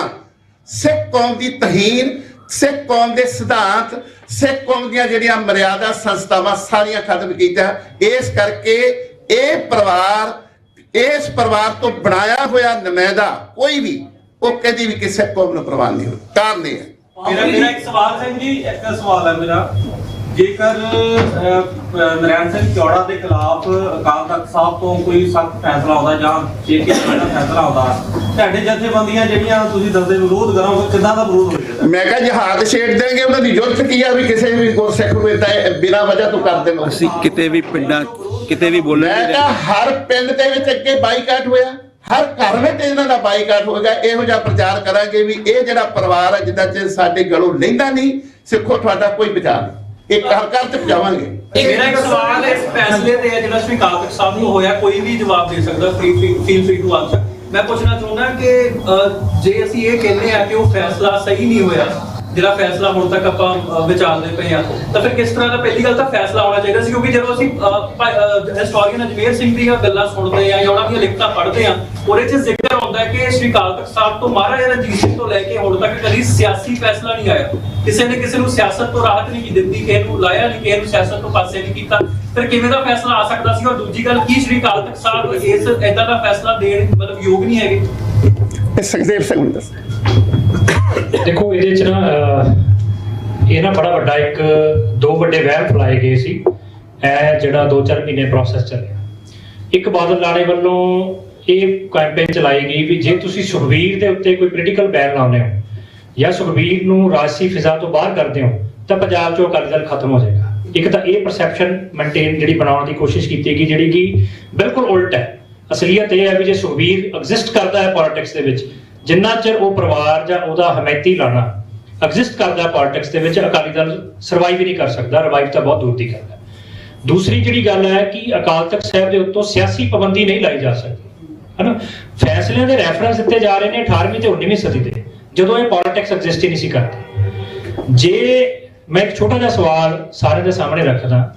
ਸਿੱਖ ਕੌਮ ਦੀ ਤਹੀਨ, ਸਿੱਖ ਕੌਮ ਦੇ ਸਿਧਾਂਤ, ਸਿੱਖ ਕੌਮ ਦੀਆਂ ਜਿਹੜੀਆਂ ਮਰਿਆਦਾ ਸੰਸਥਾਵਾਂ ਸਾਰੀਆਂ ਖਤਮ ਕੀਤਾ। ਇਸ ਕਰਕੇ ਇਸ ਪਰਿਵਾਰ ਤੋਂ ਬਣਾਇਆ ਹੋਇਆ ਨੁਮਾਇੰਦਾ ਕੋਈ ਵੀ ਉਹ ਕਦੀ ਵੀ ਕਿਸੇ ਕੌਮ ਨੂੰ ਪ੍ਰਵਾਨ ਨਹੀਂ ਹੋਇਆ। ਕਾਰਨ ਇਹ ਹੈ। ਮੇਰਾ ਇੱਕ ਸਵਾਲ ਹੈ ਜੀ, ਇੱਕ ਸਵਾਲ ਹੈ ਮੇਰਾ, ਜੇਕਰ ਨਰੈਣ ਸਿੰਘ ਚੌੜਾ ਦੇ ਖਿਲਾਫ ਅਕਾਲ ਤਖਤ ਸਾਹਿਬ ਤੋਂ ਕੋਈ ਸਖਤ ਫੈਸਲਾ ਆਉਂਦਾ ਜਾਂ ਜੇਕਰ ਦਾ ਫੈਸਲਾ ਆਉਂਦਾ, ਤੁਹਾਡੇ ਜਥੇਬੰਦੀਆਂ ਜਿਹੜੀਆਂ ਤੁਸੀਂ ਦੱਸਦੇ ਵਿਰੋਧ ਕਰੋਗੇ, ਕਿੱਦਾਂ ਦਾ ਵਿਰੋਧ ਹੋਵੇਗਾ? ਮੈਂ ਕਿਹਾ ਜਹਾਦ ਛੇੜ ਦੇਣਗੇ, ਉਹਨਾਂ ਦੀ ਜ਼ਰੂਰਤ ਕੀ ਆ ਵੀ ਕਿਸੇ ਵੀ ਗੁਰਸਿੱਖ ਨੂੰ ਬਿਨਾਂ ਵਜ੍ਹਾ ਤੋਂ ਕਰ ਦੇਣਾ। ਅਸੀਂ ਕਿਤੇ ਵੀ ਪਿੰਡਾਂ ਕਿਤੇ ਵੀ ਬੋਲੇ, ਮੈਂ ਕਿਹਾ ਹਰ ਪਿੰਡ ਦੇ ਵਿੱਚ ਅੱਗੇ ਬਾਈਕਾਟ ਹੋਇਆ, ਹਰ ਘਰ ਵਿੱਚ ਇਹਨਾਂ ਦਾ ਬਾਈਕਾਟ ਹੋਏਗਾ। ਇਹੋ ਜਿਹਾ ਪ੍ਰਚਾਰ ਕਰਾਂਗੇ ਵੀ ਇਹ ਜਿਹੜਾ ਪਰਿਵਾਰ ਹੈ, ਜਿੱਦਾਂ ਚਿਰ ਸਾਡੇ ਗਲੋਂ ਲੈਂਦਾ ਨਹੀਂ, ਸਿੱਖੋ ਤੁਹਾਡਾ ਕੋਈ ਵਿਚਾਰ ਨਹੀਂ, ਇਹ ਘਰ ਘਰ ਤੇ ਪਹੁੰਚਾਵਾਂਗੇ। ਮੇਰਾ ਇੱਕ ਸਵਾਲ ਹੈ, ਫੈਸਲੇ ਤੇ ਜਿਹੜਾ ਸ਼੍ਰੀ ਅਕਾਲ ਤਖਤ ਸਾਹਿਬ ਨੂੰ ਹੋਇਆ, ਕੋਈ ਵੀ ਜਵਾਬ ਦੇ ਸਕਦਾ, ਫੀਲ ਫ੍ਰੀ ਟੂ ਆਨਸਰ। ਮੈਂ ਪੁੱਛਣਾ ਚਾਹੁੰਦਾ ਕਿ ਜੇ ਅਸੀਂ ਇਹ ਕਹਿੰਦੇ ਆ ਕਿ ਉਹ ਫੈਸਲਾ ਸਹੀ ਨਹੀਂ ਹੋਇਆ, ਜਿਹੜਾ ਫੈਸਲਾ ਹੁਣ ਤੱਕ ਆਪਾਂ ਵਿਚਾਰਦੇ ਪਏ ਆ, ਤਾਂ ਫਿਰ ਕਿਸ ਤਰ੍ਹਾਂ ਦਾ? ਪਹਿਲੀ ਗੱਲ ਤਾਂ ਫੈਸਲਾ ਆਉਣਾ ਚਾਹੀਦਾ ਸੀ, ਕਿਉਂਕਿ ਜਦੋਂ ਅਸੀਂ ਹਿਸਟੋਰੀਅਨ ਅਜਮੇਰ ਸਿੰਘ ਦੀਆਂ ਗੱਲਾਂ ਸੁਣਦੇ ਆ ਜਾਂ ਉਹਨਾਂ ਦੀਆਂ ਲਿਖਤਾਂ ਪੜ੍ਹਦੇ ਆ, ਉਹਦੇ 'ਚ ਜ਼ਿਕਰ ਆਉਂਦਾ ਹੈ ਕਿ ਸ਼੍ਰੀ ਅਕਾਲ ਤਖਤ ਸਾਹਿਬ ਤੋਂ ਮਹਾਰਾਜਾ ਰਣਜੀਤ ਸਿੰਘ ਤੋਂ ਲੈ ਕੇ ਹੁਣ ਤੱਕ ਕਦੀ ਸਿਆਸੀ ਫੈਸਲਾ ਨਹੀਂ ਆਇਆ, ਕਿਸੇ ਨੇ ਕਿਸੇ ਨੂੰ ਸਿਆਸਤ ਤੋਂ ਰਾਹਤ ਨਹੀਂ ਦਿੱਤੀ, ਕਿਸੇ ਨੂੰ ਲਾਇਆ ਨਹੀਂ, ਕਿਸੇ ਨੂੰ ਸਿਆਸਤ ਤੋਂ ਪਾਸੇ ਨਹੀਂ ਕੀਤਾ। ਫਿਰ ਕਿਵੇਂ ਦਾ ਫੈਸਲਾ ਆ ਸਕਦਾ ਸੀ? ਔਰ ਦੂਜੀ ਗੱਲ, ਕੀ ਸ਼੍ਰੀ ਅਕਾਲ ਤਖਤ ਸਾਹਿਬ ਇਸ ਏਦਾਂ ਦਾ ਫੈਸਲਾ ਦੇਣ ਮਤਲਬ ਯੋਗ ਨਹੀਂ ਹੈਗੇ? ਸੁਖਦੇਵ ਸਿੰਘ ਨੂੰ ਦੱਸ। ਦੇਖੋ, ਇਹਦੇ ਚ ਨਾ ਇਹ ਨਾ ਬੜਾ ਵੱਡਾ ਦੋ ਵੱਡੇ ਵਹਿਮ ਫੈਲਾਏ ਗਏ ਸੀ। ਇਹ ਜਿਹੜਾ 2-4 ਮਹੀਨੇ ਪ੍ਰੋਸੈਸ ਚੱਲਿਆ, ਇੱਕ ਬਾਦਲ ਲਾੜੇ ਵੱਲੋਂ ਇਹ ਕੈਂਪੇਨ ਚਲਾਈ ਗਈ ਵੀ ਜੇ ਤੁਸੀਂ ਸੁਖਬੀਰ ਦੇ ਉੱਤੇ ਕੋਈ ਪੋਲੀਟੀਕਲ ਬੈਨ ਲਾਉਂਦੇ ਹੋ ਜਾਂ ਸੁਖਬੀਰ ਨੂੰ ਰਾਜਸੀ ਫਿਜ਼ਾ ਤੋਂ ਬਾਹਰ ਕਰਦੇ ਹੋ ਤਾਂ ਪੰਜਾਬ 'ਚੋਂ ਅਕਾਲੀ ਦਲ ਖਤਮ ਹੋ ਜਾਏਗਾ। ਇੱਕ ਤਾਂ ਇਹ ਪਰਸੈਪਸ਼ਨ ਮੇਨਟੇਨ ਜਿਹੜੀ ਬਣਾਉਣ ਦੀ ਕੋਸ਼ਿਸ਼ ਕੀਤੀ ਗਈ, ਜਿਹੜੀ ਕਿ ਬਿਲਕੁਲ ਉਲਟ ਹੈ। ਅਸਲੀਅਤ ਇਹ ਹੈ ਵੀ ਜੇ ਸੁਖਬੀਰ ਐਗਜ਼ਿਸਟ ਕਰਦਾ ਹੈ ਪੋਲਿਟਿਕਸ ਦੇ ਵਿੱਚ, ਜਿੰਨਾ ਚਿਰ ਉਹ ਪਰਿਵਾਰ ਜਾਂ ਉਹਦਾ ਹਮਾਇਤੀ ਲਾਣਾ ਐਗਜ਼ਿਸਟ ਕਰਦਾ ਪੋਲਿਟਿਕਸ ਦੇ ਵਿੱਚ, ਅਕਾਲੀ ਦਲ ਸਰਵਾਈਵ ਹੀ ਨਹੀਂ ਕਰ ਸਕਦਾ, ਰਿਵਾਈਵ ਤਾਂ ਬਹੁਤ ਦੂਰ ਦੀ ਗੱਲ ਹੈ। ਦੂਸਰੀ ਜਿਹੜੀ ਗੱਲ ਹੈ ਕਿ ਅਕਾਲ ਤਖਤ ਸਾਹਿਬ ਦੇ ਉੱਤੋਂ ਸਿਆਸੀ ਪਾਬੰਦੀ ਨਹੀਂ ਲਾਈ ਜਾ ਸਕਦੀ, ਹਨਾ। ਫੈਸਲਿਆਂ ਦੇ ਰੈਫਰੈਂਸ ਦਿੱਤੇ ਜਾ ਰਹੇ ਨੇ 18ਵੀਂ ਤੇ 19ਵੀਂ ਸਦੀ ਦੇ, ਜਦੋਂ ਇਹ ਪੋਲਿਟਿਕਸ ਐਗਜ਼ਿਸਟ ਹੀ ਨਹੀਂ ਸੀ ਕਰਦੀ। ਜੇ ਮੈਂ ਇੱਕ ਛੋਟਾ ਜਿਹਾ ਸਵਾਲ ਸਾਰੇ ਦੇ ਸਾਹਮਣੇ ਰੱਖਦਾ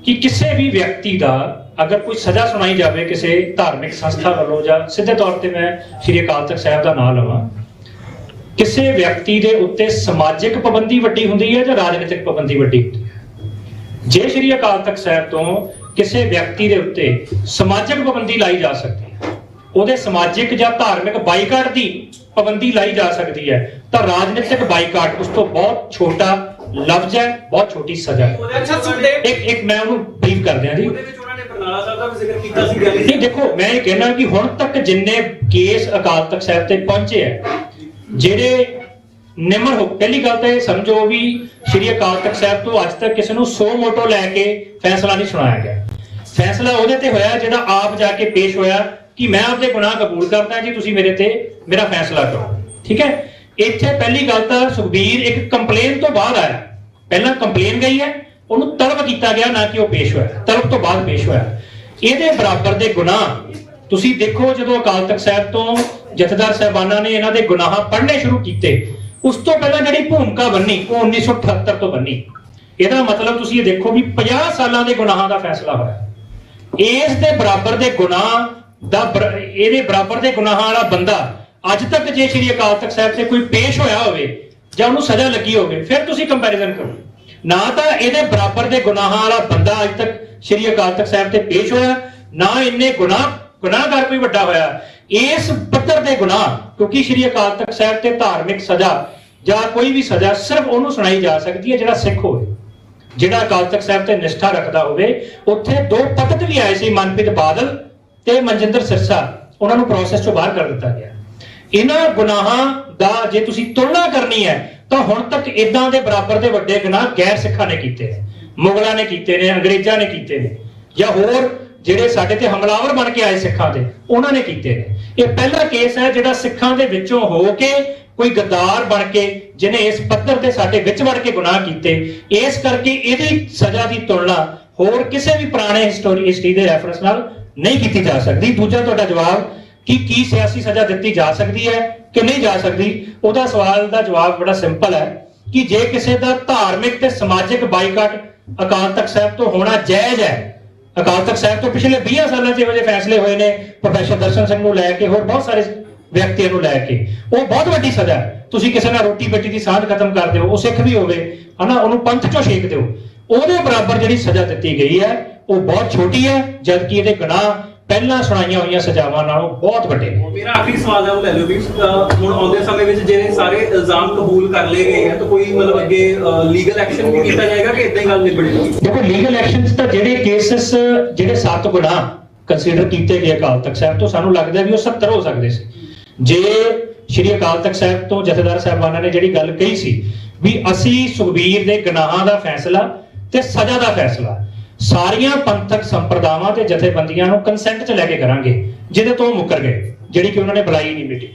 ਕਿ ਕਿਸੇ ਵੀ ਵਿਅਕਤੀ ਦਾ ਅਗਰ ਕੋਈ ਸਜ਼ਾ ਸੁਣਾਈ ਜਾਵੇ ਕਿਸੇ ਧਾਰਮਿਕ ਸੰਸਥਾ ਵੱਲੋਂ, ਜਾਂ ਸਿੱਧੇ ਤੌਰ ਤੇ ਮੈਂ ਸ਼੍ਰੀ ਅਕਾਲ ਤਖਤ ਸਾਹਿਬ ਦਾ ਨਾਮ ਲਵਾਂ, ਕਿਸੇ ਵਿਅਕਤੀ ਦੇ ਉੱਤੇ ਸਮਾਜਿਕ ਪਾਬੰਦੀ ਵੱਡੀ ਹੁੰਦੀ ਹੈ ਜਾਂ ਰਾਜਨੀਤਿਕ ਪਾਬੰਦੀ ਵੱਡੀ ਹੁੰਦੀ ਹੈ? ਜੇ ਸ਼੍ਰੀ ਅਕਾਲ ਤਖਤ ਸਾਹਿਬ ਤੋਂ ਕਿਸੇ ਵਿਅਕਤੀ ਦੇ ਉੱਤੇ ਸਮਾਜਿਕ ਪਾਬੰਦੀ ਲਾਈ ਜਾ ਸਕਦੀ ਹੈ, ਉਹਦੇ ਸਮਾਜਿਕ ਜਾਂ ਧਾਰਮਿਕ ਬਾਈਕਾਟ ਦੀ ਪਾਬੰਦੀ ਲਾਈ ਜਾ ਸਕਦੀ ਹੈ, ਤਾਂ ਰਾਜਨੀਤਿਕ ਬਾਈਕਾਟ ਉਸ ਤੋਂ ਬਹੁਤ ਛੋਟਾ ਲਫ਼ਜ਼ ਹੈ, ਬਹੁਤ ਛੋਟੀ ਸਜ਼ਾ ਹੈ। ਇੱਕ ਮੈਂ ਉਹਨੂੰ ਬਰੀਫ ਕਰ ਦਿਆਂ ਜੀ। ਇਹ ਦੇਖੋ, ਮੈਂ ਇਹ ਕਹਿਣਾ ਕਿ ਹੁਣ ਤੱਕ ਜਿੰਨੇ ਕੇਸ ਅਕਾਲ ਤਖਤ ਸਾਹਿਬ ਤੇ ਪਹੁੰਚੇ ਹੈ, ਜਿਹੜੇ ਨਿਮਰ ਹੋ, ਪਹਿਲੀ ਗੱਲ ਤਾਂ ਇਹ ਸਮਝੋ ਵੀ ਸ਼੍ਰੀ ਅਕਾਲ ਤਖਤ ਸਾਹਿਬ ਤੋਂ ਅੱਜ ਤੱਕ ਕਿਸੇ ਨੂੰ 100 ਮੋਟੋ ਲੈ ਕੇ ਫੈਸਲਾ ਨਹੀਂ ਸੁਣਾਇਆ ਗਿਆ। ਫੈਸਲਾ ਉਹਦੇ ਤੇ ਹੋਇਆ ਜਿਹੜਾ ਆਪ ਜਾ ਕੇ ਪੇਸ਼ ਹੋਇਆ ਕਿ ਮੈਂ ਆਪਦੇ ਗੁਨਾਹ ਕਬੂਲ ਕਰਦਾ ਜੀ, ਤੁਸੀਂ ਮੇਰੇ ਤੇ ਮੇਰਾ ਫੈਸਲਾ ਕਰੋ, ਠੀਕ ਹੈ। ਇੱਥੇ ਪਹਿਲੀ ਗੱਲ ਤਾਂ ਸੁਖਬੀਰ ਇੱਕ ਕੰਪਲੇਨ ਤੋਂ ਬਾਅਦ ਆਇਆ, ਪਹਿਲਾਂ ਕੰਪਲੇਨ ਗਈ ਹੈ, ਉਹਨੂੰ ਤਲਬ ਕੀਤਾ ਗਿਆ, ਨਾ ਕਿ ਉਹ ਪੇਸ਼ ਹੋਇਆ, ਤਲਬ ਤੋਂ ਬਾਅਦ ਪੇਸ਼ ਹੋਇਆ। ਇਹਦੇ ਬਰਾਬਰ ਦੇ ਗੁਨਾਹ ਤੁਸੀਂ ਦੇਖੋ, ਜਦੋਂ ਅਕਾਲ ਤਖਤ ਸਾਹਿਬ ਤੋਂ ਜਥੇਦਾਰ ਸਾਹਿਬਾਨਾਂ ਨੇ ਇਹਨਾਂ ਦੇ ਗੁਨਾਹ ਪੜ੍ਹਨੇ ਸ਼ੁਰੂ ਕੀਤੇ, ਉਸ ਤੋਂ ਪਹਿਲਾਂ ਜਿਹੜੀ ਭੂਮਿਕਾ ਬੰਨੀ ਉਹ 1978 ਤੋਂ ਬੰਨੀ। ਇਹਦਾ ਮਤਲਬ ਤੁਸੀਂ ਇਹ ਦੇਖੋ ਵੀ 50 ਸਾਲਾਂ ਦੇ ਗੁਨਾਹਾਂ ਦਾ ਫੈਸਲਾ ਹੋਇਆ। ਇਸ ਦੇ ਬਰਾਬਰ ਦੇ ਗੁਨਾਹ ਦਾ, ਇਹਦੇ ਬਰਾਬਰ ਦੇ ਗੁਨਾਹਾਂ ਵਾਲਾ ਬੰਦਾ ਅੱਜ ਤੱਕ ਜੇ ਸ਼੍ਰੀ ਅਕਾਲ ਤਖਤ ਸਾਹਿਬ ਤੇ ਕੋਈ ਪੇਸ਼ ਹੋਇਆ ਹੋਵੇ ਜਾਂ ਉਹਨੂੰ ਸਜ਼ਾ ਲੱਗੀ ਹੋਵੇ, ਫਿਰ ਤੁਸੀਂ ਕੰਪੈਰੀਜ਼ਨ ਕਰੋ। ਨਾ ਤਾਂ ਇਹਦੇ ਬਰਾਬਰ ਦੇ ਗੁਨਾਹਾਂ ਵਾਲਾ ਬੰਦਾ ਅੱਜ ਤੱਕ ਸ਼੍ਰੀ ਅਕਾਲ ਤਖਤ ਸਾਹਿਬ ਤੇ ਪੇਸ਼ ਹੋਇਆ, ਨਾ ਇੰਨੇ ਗੁਨਾਹਗਾਰ ਕੋਈ ਵੱਡਾ ਹੋਇਆ। ਇਸ ਪੱਧਰ ਦੇ ਗੁਨਾਹ, ਕਿਉਂਕਿ ਸ਼੍ਰੀ ਅਕਾਲ ਤਖਤ ਸਾਹਿਬ ਤੇ ਧਾਰਮਿਕ ਸਜ਼ਾ ਜਾਂ ਕੋਈ ਵੀ ਸਜ਼ਾ ਸਿਰਫ ਉਹਨੂੰ ਸੁਣਾਈ ਜਾ ਸਕਦੀ ਹੈ ਜਿਹੜਾ ਸਿੱਖ ਹੋਵੇ, ਜਿਹੜਾ ਅਕਾਲ ਤਖਤ ਸਾਹਿਬ ਤੇ ਨਿਸ਼ਠਾ ਰੱਖਦਾ ਹੋਵੇ। ਉੱਥੇ 2 ਪਤਨ ਵੀ ਆਏ ਸੀ, ਮਨਪ੍ਰੀਤ ਬਾਦਲ ਤੇ ਮਨਜਿੰਦਰ ਸਿਰਸਾ, ਉਹਨਾਂ ਨੂੰ ਪ੍ਰੋਸੈਸ ਚੋਂ ਬਾਹਰ ਕਰ ਦਿੱਤਾ ਗਿਆ। ਇਹਨਾਂ ਗੁਨਾਹਾਂ ਦਾ ਜੇ ਤੁਸੀਂ ਤੁਲਨਾ ਕਰਨੀ ਹੈ ਤਾਂ ਹੁਣ ਤੱਕ ਇਦਾਂ ਦੇ ਬਰਾਬਰ ਦੇ ਵੱਡੇ ਗੁਨਾਹ ਗੈਰ ਸਿੱਖਾਂ ਨੇ ਕੀਤੇ ਨੇ, ਮੁਗਲਾਂ ਨੇ ਕੀਤੇ ਨੇ, ਅੰਗਰੇਜ਼ਾਂ ਨੇ ਕੀਤੇ ਨੇ, ਜਾਂ ਹੋਰ ਜਿਹੜੇ ਸਾਡੇ ਤੇ ਹਮਲਾਵਰ ਬਣ ਕੇ ਆਏ ਸਿੱਖਾਂ ਦੇ, ਉਹਨਾਂ ਨੇ ਕੀਤੇ ਨੇ। ਇਹ ਪਹਿਲਾ ਕੇਸ ਹੈ ਜਿਹੜਾ ਸਿੱਖਾਂ ਦੇ ਵਿੱਚੋਂ ਹੋ ਕੇ ਕੋਈ ਗੱਦਾਰ ਬਣ ਕੇ ਜਿਹਨੇ ਇਸ ਪੱਧਰ ਤੇ ਸਾਡੇ ਵਿੱਚ ਵੜ ਕੇ ਗੁਨਾਹ ਕੀਤੇ। ਇਸ ਕਰਕੇ ਇਹਦੀ ਸਜ਼ਾ ਦੀ ਤੁਲਨਾ ਹੋਰ ਕਿਸੇ ਵੀ ਪੁਰਾਣੇ ਹਿਸਟਰੀ ਦੇ ਰੈਫਰੈਂਸ ਨਾਲ ਨਹੀਂ ਕੀਤੀ ਜਾ ਸਕਦੀ। ਦੂਜਾ ਤੁਹਾਡਾ ਜਵਾਬ ਕਿ ਕੀ ਸਿਆਸੀ ਸਜ਼ਾ ਦਿੱਤੀ ਜਾ ਸਕਦੀ ਹੈ ਕਿ ਨਹੀਂ ਜਾ ਸਕਦੀ, ਉਹਦਾ ਸਵਾਲ ਦਾ ਜਵਾਬ ਬੜਾ ਸਿੰਪਲ ਹੈ ਕਿ ਜੇ ਕਿਸੇ ਦਾ ਧਾਰਮਿਕ ਤੇ ਸਮਾਜਿਕ ਬਾਈਕਾਟ ਅਕਾਲ ਤਖਤ ਸਾਹਿਬ ਤੋਂ ਹੋਣਾ ਜਾਇਜ਼ ਹੈ। ਅਕਾਲ ਤਖਤ ਸਾਹਿਬ ਤੋਂ ਪਿਛਲੇ 20 ਸਾਲਾਂ 'ਚ ਇਹੋ ਜਿਹੇ ਫੈਸਲੇ ਹੋਏ ਨੇ, ਪ੍ਰੋਫੈਸਰ ਦਰਸ਼ਨ ਸਿੰਘ ਨੂੰ ਲੈ ਕੇ ਹੋਰ ਬਹੁਤ ਸਾਰੇ ਵਿਅਕਤੀਆਂ ਨੂੰ ਲੈ ਕੇ, ਉਹ ਬਹੁਤ ਵੱਡੀ ਸਜ਼ਾ ਹੈ। ਤੁਸੀਂ ਕਿਸੇ ਨਾਲ ਰੋਟੀ ਬੇਟੀ ਦੀ ਸਾਂਝ ਖਤਮ ਕਰ ਦਿਓ, ਉਹ ਸਿੱਖ ਵੀ ਹੋਵੇ ਹਨਾ, ਉਹਨੂੰ ਪੰਥ ਚੋਂ ਛੇਕ ਦਿਓ, ਉਹਦੇ ਬਰਾਬਰ ਜਿਹੜੀ ਸਜ਼ਾ ਦਿੱਤੀ ਗਈ ਹੈ ਉਹ ਬਹੁਤ ਛੋਟੀ ਹੈ, ਜਦਕਿ ਇਹਦੇ ਗੁਨਾਹ ਪਹਿਲਾਂ ਸੁਣਾਈਆਂ ਹੋਈਆਂ ਸਜ਼ਾਵਾਂ ਨਾਲੋਂ ਬਹੁਤ ਵੱਡੇ ਨੇ। ਮੇਰਾ ਆਖਰੀ ਸਵਾਲ ਹੈ ਉਹ ਲੈ ਲਓ ਵੀ ਹੁਣ ਆਉਂਦੇ ਸਮੇਂ ਵਿੱਚ ਜਿਹੜੇ ਸਾਰੇ ਇਲਜ਼ਾਮ ਕਬੂਲ ਕਰ ਲਏ ਗਏ ਆ ਤਾਂ ਕੋਈ ਮਤਲਬ ਅੱਗੇ ਲੀਗਲ ਐਕਸ਼ਨ ਵੀ ਕੀਤਾ ਜਾਏਗਾ ਕਿ ਇਦਾਂ ਹੀ ਗੱਲ ਨਿਬੜੇਗੀ? ਦੇਖੋ, ਲੀਗਲ ਐਕਸ਼ਨ 'ਚ ਤਾਂ ਜਿਹੜੇ ਕੇਸਸ ਜਿਹੜੇ 7 ਗੁਨਾਹ ਕੰਸੀਡਰ ਕੀਤੇ ਗਏ ਅਕਾਲ ਤਖਤ ਸਾਹਿਬ ਤੋਂ, ਸਾਨੂੰ ਲੱਗਦਾ ਵੀ ਉਹ 70 ਹੋ ਸਕਦੇ ਸੀ। ਜੇ ਸ਼੍ਰੀ ਅਕਾਲ ਤਖਤ ਸਾਹਿਬ ਤੋਂ ਜਥੇਦਾਰ ਸਾਹਿਬਾਨਾਂ ਨੇ ਜਿਹੜੀ ਗੱਲ ਕਹੀ ਸੀ ਵੀ ਅਸੀਂ ਸੁਖਬੀਰ ਦੇ ਗੁਨਾਹਾਂ ਦਾ ਫੈਸਲਾ ਤੇ ਸਜ਼ਾ ਦਾ ਫੈਸਲਾ ਸਾਰੀਆਂ ਪੰਥਕ ਸੰਪਰਦਾਵਾਂ ਤੇ ਜਥੇਬੰਦੀਆਂ ਨੂੰ ਕੰਸੈਂਟ 'ਚ ਲੈ ਕੇ ਕਰਾਂਗੇ, ਜਿਹਦੇ ਤੋਂ ਮੁੱਕਰ ਗਏ, ਜਿਹੜੀ ਕਿ ਉਹਨਾਂ ਨੇ ਬੁਲਾਈ ਨਹੀਂ ਮੀਟਿੰਗ।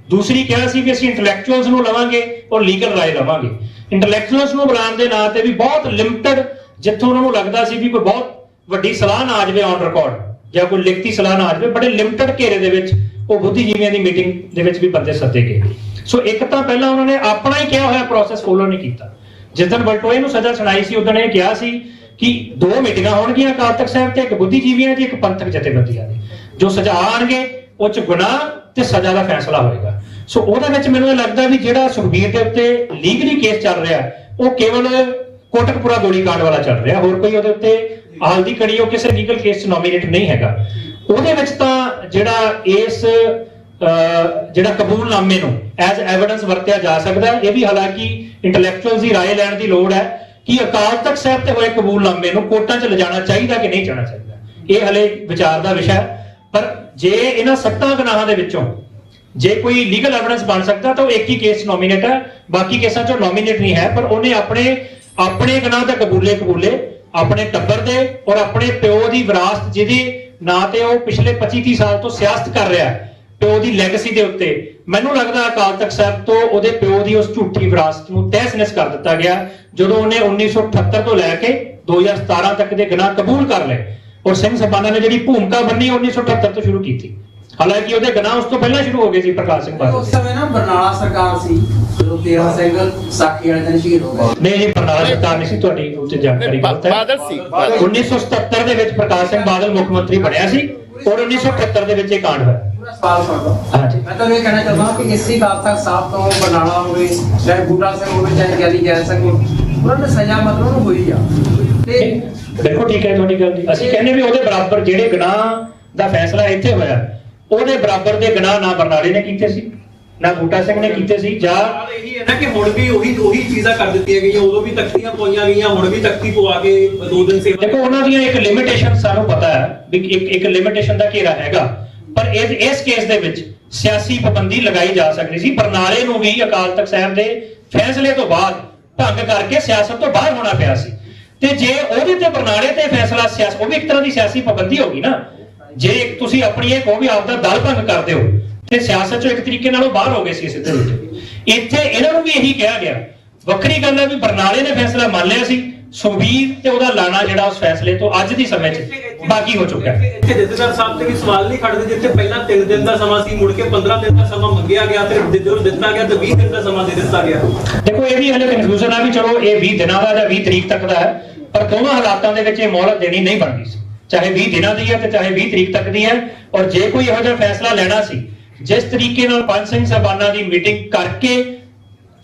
ਦੂਸਰੀ ਕਿਹਾ ਸੀ ਵੀ ਅਸੀਂ ਇੰਟੈਲੈਕਚੁਅਲਸ ਨੂੰ ਲਵਾਂਗੇ ਔਰ ਲੀਗਲ ਰਾਏ ਲਵਾਂਗੇ। ਇੰਟੈਲੈਕਚੁਅਲਸ ਨੂੰ ਬੁਲਾਉਣ ਦੇ ਨਾਂ ਤੇ ਵੀ ਬਹੁਤ ਲਿਮਟਿਡ, ਜਿੱਥੋਂ ਉਹਨਾਂ ਨੂੰ ਲੱਗਦਾ ਸੀ ਵੀ ਕੋਈ ਬਹੁਤ ਵੱਡੀ ਸਲਾਹ ਨਾ ਆ ਜਾਵੇ ਔਨ ਰਿਕਾਰਡ ਜਾਂ ਕੋਈ ਲਿਖਤੀ ਸਲਾਹ ਨਾ ਆ ਜਾਵੇ, ਬੜੇ ਲਿਮਟਿਡ ਘੇਰੇ ਦੇ ਵਿੱਚ ਉਹ ਬੁੱਧੀਜੀਵੀਆਂ ਦੀ ਮੀਟਿੰਗ ਦੇ ਵਿੱਚ ਵੀ ਬੰਦੇ ਸੱਦੇ ਗਏ। ਸੋ ਇੱਕ ਤਾਂ ਪਹਿਲਾਂ ਉਹਨਾਂ ਨੇ ਆਪਣਾ ਹੀ ਕਿਹਾ ਹੋਇਆ ਪ੍ਰੋਸੈਸ ਫੋਲੋ ਨਹੀਂ ਕੀਤਾ। ਜਿਸ ਦਿਨ ਬਲਟੋਏ ਨੂੰ ਸਜ਼ਾ ਸੁਣਾਈ ਸੀ ਉਦੋਂ ਇਹ ਕਿਹਾ ਸੀ ਕਿ 2 ਮੀਟਿੰਗਾਂ ਹੋਣਗੀਆਂ ਅਕਾਲ ਤਖਤ ਸਾਹਿਬ ਤੇ, ਇੱਕ ਬੁੱਧੀਜੀਵੀਆਂ ਦੀ, ਇੱਕ ਪੰਥਕ ਜਥੇਬੰਦੀਆਂ ਦੀ। ਜੋ ਸਜ਼ਾ ਆਣਗੇ ਉਹ 'ਚ ਗੁਨਾਹ ਤੇ ਸਜ਼ਾ ਦਾ ਫੈਸਲਾ ਹੋਏਗਾ। ਸੋ ਉਹਦੇ ਵਿੱਚ ਮੈਨੂੰ ਇਹ ਲੱਗਦਾ ਵੀ ਜਿਹੜਾ ਸੁਖਬੀਰ ਦੇ ਉੱਤੇ ਲੀਗਲੀ ਕੇਸ ਚੱਲ ਰਿਹਾ ਉਹ ਕੇਵਲ ਕੋਟਕਪੁਰਾ ਗੋਲੀकांड ਵਾਲਾ ਚੱਲ ਰਿਹਾ, ਹੋਰ ਕੋਈ ਉਹਦੇ ਉੱਤੇ ਹਾਲ ਦੀ ਘੜੀ ਉਹ ਕਿਸੇ ਲੀਗਲ ਕੇਸ 'ਚ ਨੋਮੀਨੇਟ ਨਹੀਂ ਹੈਗਾ। ਉਹਦੇ ਵਿੱਚ ਤਾਂ ਜਿਹੜਾ ਕਬੂਲਨਾਮੇ ਨੂੰ ਐਜ਼ ਐਵੀਡੈਂਸ ਵਰਤਿਆ ਜਾ ਸਕਦਾ। ਇਹ ਵੀ ਹਾਲਾਂਕਿ ਇੰਟੈਲੈਕਚੁਅਲਸ ਦੀ ਰਾਏ ਲੈਣ ਦੀ ਲੋੜ ਹੈ ਕਿ ਅਕਾਲ ਤਖਤ ਸਾਹਿਬ ਤੇ ਹੋਏ ਕਬੂਲਨਾਮੇ ਨੂੰ ਕੋਰਟਾਂ 'ਚ ਲਿਜਾਣਾ ਚਾਹੀਦਾ ਕਿ ਨਹੀਂ ਜਾਣਾ ਚਾਹੀਦਾ। ਇਹ ਹਲੇ ਵਿਚਾਰ ਦਾ ਵਿਸ਼ਾ ਹੈ। ਪਰ ਜੇ ਇਹਨਾਂ 7 ਗੁਨਾਹਾਂ ਦੇ ਵਿੱਚੋਂ ਜੇ ਕੋਈ ਲੀਗਲ ਐਵੀਡੈਂਸ ਬਣ ਸਕਦਾ ਤਾਂ ਉਹ ਇੱਕ ਹੀ ਕੇਸ ਨੋਮੀਨੇਟ ਹੈ, ਬਾਕੀ ਕੇਸਾਂ 'ਚੋਂ ਨੋਮੀਨੇਟ ਨਹੀਂ ਹੈ। ਪਰ ਉਹਨੇ ਆਪਣੇ ਗੁਨਾਹ ਤਾਂ ਕਬੂਲੇ ਆਪਣੇ ਟੱਬਰ ਦੇ ਔਰ ਆਪਣੇ ਪਿਓ ਦੀ ਵਿਰਾਸਤ ਜਿਹਦੇ ਨਾਂ ਤੇ ਉਹ ਪਿਛਲੇ 25-30 ਸਾਲ ਤੋਂ ਸਿਆਸਤ ਕਰ ਰਿਹਾ ਹੈ, ਪਿਓ ਦੀ ਲੈਗੇਸੀ ਦੇ ਉੱਤੇ, ਮੈਨੂੰ ਲੱਗਦਾ ਅਕਾਲ ਤਖਤ ਸਾਹਿਬ ਤੋਂ ਉਹਦੇ ਪਿਓ ਦੀ ਉਸ ਝੂਠੀ ਵਿਰਾਸਤ ਨੂੰ ਤਹਿਸ-ਨਹਿਸ ਕਰ ਦਿੱਤਾ ਗਿਆ ਜਦੋਂ ਉਹਨੇ 1978 ਤੋਂ ਲੈ ਕੇ 2017 ਤੱਕ ਦੇ ਗੁਨਾਹ ਕਬੂਲ ਕਰ ਲਏ। ਔਰ ਸਿੰਘ ਸਾਹਿਬਾਨਾਂ ਨੇ ਜਿਹੜੀ ਭੂਮਿਕਾ ਬੰਨੀ 1978 ਤੋਂ ਸ਼ੁਰੂ ਕੀਤੀ, ਹਾਲਾਂਕਿ ਉਹਦੇ ਗੁਨਾਹ ਉਸ ਤੋਂ ਪਹਿਲਾਂ ਸ਼ੁਰੂ ਹੋ ਗਏ ਸੀ। ਪ੍ਰਕਾਸ਼ ਸਿੰਘ ਬਾਦਲ ਉਸ ਸਮੇਂ ਨਾ ਬਰਨਾਲਾ ਸਰਕਾਰ ਸੀ ਜਦੋਂ 13 ਸਿੰਘ ਸਾਖੀ ਵਾਲੇ ਦਿਨ ਸ਼ਹੀਦ ਹੋ ਗਏ। ਨਹੀਂ ਜੀ, ਬਰਨਾਲਾ ਸਰਕਾਰ ਨਹੀਂ ਸੀ, ਤੁਹਾਡੀ ਉੱਤੇ ਜਾਣਕਾਰੀ ਗਲਤ ਹੈ। ਬਾਦਲ ਸੀ। 1977 ਦੇ ਵਿੱਚ ਪ੍ਰਕਾਸ਼ ਸਿੰਘ ਬਾਦਲ ਮੁੱਖ ਮੰਤਰੀ ਬਣਿਆ ਸੀ ਔਰ 1978 ਦੇ ਵਿੱਚ ਇਹ ਕਾਂਡ ਹੋਇਆ। ਸਵਾਲ ਸੁਣ ਲਓ। ਹਾਂਜੀ, ਮੈਂ ਤੁਹਾਨੂੰ ਇਹ ਕਹਿਣਾ ਚਾਹੁੰਦਾ ਕਿ ਇਸੇ ਅਕਾਲ ਤਖਤ ਸਾਹਿਬ ਤੋਂ ਬਰਨਾਲਾ ਹੋਵੇ, ਚਾਹੇ ਬੂਟਾ ਸਿੰਘ ਹੋਵੇ, ਚਾਹੇ ਗਿਆਨੀ ਜੈ ਸਿੰਘ ਹੋਵੇ, ਉਹਨਾਂ ਨੇ ਸਜ਼ਾ ਮਤਲਬ ਉਹਨੂੰ ਹੋਈ ਆ। ਤੇ ਬਿਲਕੁਲ ਠੀਕ ਹੈ ਤੁਹਾਡੀ ਗੱਲ ਜੀ। ਅਸੀਂ ਕਹਿੰਦੇ ਵੀ ਉਹਦੇ ਬਰਾਬਰ ਜਿਹੜੇ ਗੁਨਾਹ ਦਾ ਫੈਸਲਾ ਇੱਥੇ ਹੋਇਆ ਉਹਦੇ ਬਰਾਬਰ ਦੇ ਗੁਨਾਹ ਨਾ ਬਰਨਾਲੇ ਨੇ ਕੀਤੇ ਸੀ ਨਾ ਬੂਟਾ ਸਿੰਘ ਨੇ ਕੀਤੇ ਸੀ। ਜਾਂ ਇਹੀ ਹੈ ਨਾ ਕਿ ਹੁਣ ਵੀ ਉਹੀ ਚੀਜ਼ਾਂ ਕਰ ਦਿੱਤੀਆਂ ਗਈਆਂ, ਉਦੋਂ ਵੀ ਤਖਤੀਆਂ ਪਵਾਈਆਂ ਗਈਆਂ, ਹੁਣ ਵੀ ਤਖਤੀ ਪਵਾ ਕੇ 2 ਦਿਨ ਸੇਵਾ। ਦੇਖੋ, ਉਹਨਾਂ ਦੀਆਂ ਇੱਕ ਲਿਮਿਟੇਸ਼ਨ ਸਾਨੂੰ ਪਤਾ ਹੈ ਵੀ ਇੱਕ ਲਿਮਿਟੇਸ਼ਨ ਦਾ ਘੇਰਾ ਹੈਗਾ, ਪਰ ਇਸ ਕੇਸ ਦੇ ਵਿੱਚ ਸਿਆਸੀ ਪਾਬੰਦੀ ਲਗਾਈ ਜਾ ਸਕਦੀ ਸੀ। ਬਰਨਾਲੇ ਨੂੰ ਵੀ ਅਕਾਲ ਤਖਤ ਸਾਹਿਬ ਦੇ ਫੈਸਲੇ ਤੋਂ ਬਾਅਦ ਭੰਗ ਕਰਕੇ ਸਿਆਸਤ ਤੋਂ ਬਾਹਰ ਹੋਣਾ ਪਿਆ ਸੀ। ਤੇ ਜੇ ਉਹਦੇ ਤੇ ਬਰਨਾਲੇ ਤੇ ਫੈਸਲਾ ਉਹ ਵੀ ਇੱਕ ਤਰ੍ਹਾਂ ਦੀ ਸਿਆਸੀ ਪਾਬੰਦੀ ਹੋਗੀ ਨਾ। ਜੇ ਤੁਸੀਂ ਆਪਣੀ ਇਹ ਕਹੋ ਵੀ ਆਪਦਾ ਦਲ ਭੰਗ ਕਰਦੇ ਹੋ ਤੇ ਸਿਆਸਤ ਚੋਂ ਇੱਕ ਤਰੀਕੇ ਨਾਲ ਉਹ ਬਾਹਰ ਹੋ ਗਏ ਸੀ ਸਿੱਧੇ ਉੱਤੇ। ਇੱਥੇ ਇਹਨਾਂ ਨੂੰ ਵੀ ਇਹੀ ਕਿਹਾ ਗਿਆ। ਵੱਖਰੀ ਗੱਲ ਹੈ ਵੀ ਬਰਨਾਲੇ ਨੇ ਫੈਸਲਾ ਮੰਨ ਲਿਆ ਸੀ, ਸੁਖਬੀਰ ਤੇ ਉਹਦਾ ਲਾਣਾ ਜਿਹੜਾ ਉਸ ਫੈਸਲੇ ਤੋਂ ਅੱਜ ਦੀ ਸਮੇਂ 'ਚ ਬਾਕੀ ਹੋ ਚੁੱਕਾ ਹੈ। ਇੱਥੇ ਜਥੇਦਾਰ ਸਾਹਿਬ ਤੇ ਵੀ ਸਵਾਲ ਨਹੀਂ ਖੜਦੇ, ਜਿੱਥੇ ਪਹਿਲਾਂ 3 ਦਿਨ ਦਾ ਸਮਾਂ ਸੀ, ਮੁੜ ਕੇ 15 ਦਿਨ ਦਾ ਸਮਾਂ ਮੰਗਿਆ ਗਿਆ ਤੇ ਜਦੋਂ ਦਿੱਤਾ ਗਿਆ ਤੇ 20 ਦਿਨ ਦਾ ਸਮਾਂ ਦੇ ਦਿੱਤਾ ਗਿਆ। ਦੇਖੋ, ਇਹ ਵੀ ਹਲੇ ਕਨਫਿਊਜ਼ਨ ਆ ਵੀ ਚਲੋ ਇਹ 20 ਦਿਨਾਂ ਦਾ ਜਾਂ 20 ਤਰੀਕ ਤੱਕ ਦਾ ਹੈ, ਪਰ ਦੋਵਾਂ ਹਾਲਾਤਾਂ ਦੇ ਵਿੱਚ ਇਹ ਮੌਲਤ ਦੇਣੀ ਨਹੀਂ ਬਣਦੀ ਸੀ, ਚਾਹੇ 20 ਦਿਨਾਂ ਦੀ ਹੈ ਤੇ ਚਾਹੇ 20 ਤਰੀਕ ਤੱਕ ਦੀ ਹੈ। ਔਰ ਜੇ ਕੋਈ ਇਹੋ ਜਿਹਾ ਫੈਸਲਾ ਲੈਣਾ ਸੀ ਜਿਸ ਤਰੀਕੇ ਨਾਲ ਪੰਜ ਸਿੰਘ ਸਾਹਿਬਾਨਾਂ ਦੀ ਮੀਟਿੰਗ ਕਰਕੇ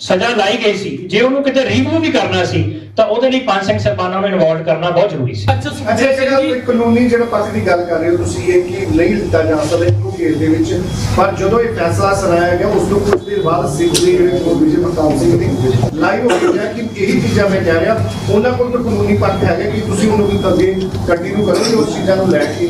ਸਜ਼ਾ ਲਾਈ ਗਈ ਸੀ, ਜੇ ਉਹਨੂੰ ਕਿਤੇ ਰਿਵਿਊ ਵੀ ਕਰਨਾ ਸੀ ਤਾਂ ਉਹਦੇ ਲਈ ਪੰਜ ਸਿੰਘ ਸਾਹਿਬਾਨਾਂ ਨੂੰ ਇਨਵੋਲਵ ਕਰਨਾ ਬਹੁਤ ਜ਼ਰੂਰੀ ਸੀ। ਅੱਛਾ ਜਿਹੜਾ ਕਾਨੂੰਨੀ ਜਿਹੜਾ ਪੱਖ ਦੀ ਗੱਲ ਕਰ ਰਹੇ ਹੋ ਤੁਸੀਂ, ਇਹ ਕਿ ਨਹੀਂ ਦਿੱਤਾ ਜਾ ਸਕਦਾ ਇੱਕੋ ਕੇਸ ਦੇ ਵਿੱਚ, ਪਰ ਜਦੋਂ ਇਹ ਫੈਸਲਾ ਸੁਣਾਇਆ ਗਿਆ ਉਸ ਤੋਂ ਕੁਝ ਦੇਰ ਬਾਅਦ ਸਿੱਖ ਦੇ ਜਿਹੜੇ ਕੋਲ ਵਿਜੇ ਪ੍ਰਤਾਪ ਸਿੰਘ ਨੇ ਲਾਈਵ ਹੋ ਗਿਆ ਕਿ ਇਹੀ ਚੀਜ਼ਾਂ ਮੈਂ ਕਹਿ ਰਿਹਾ, ਉਹਨਾਂ ਕੋਲ ਤਾਂ ਕਾਨੂੰਨੀ ਪੱਖ ਹੈਗਾ ਕਿ ਤੁਸੀਂ ਉਹਨੂੰ ਵੀ ਅੱਗੇ ਕੰਟੀਨਿਊ ਕਰੋਗੇ ਉਸ ਚੀਜ਼ਾਂ ਨੂੰ ਲੈ ਕੇ।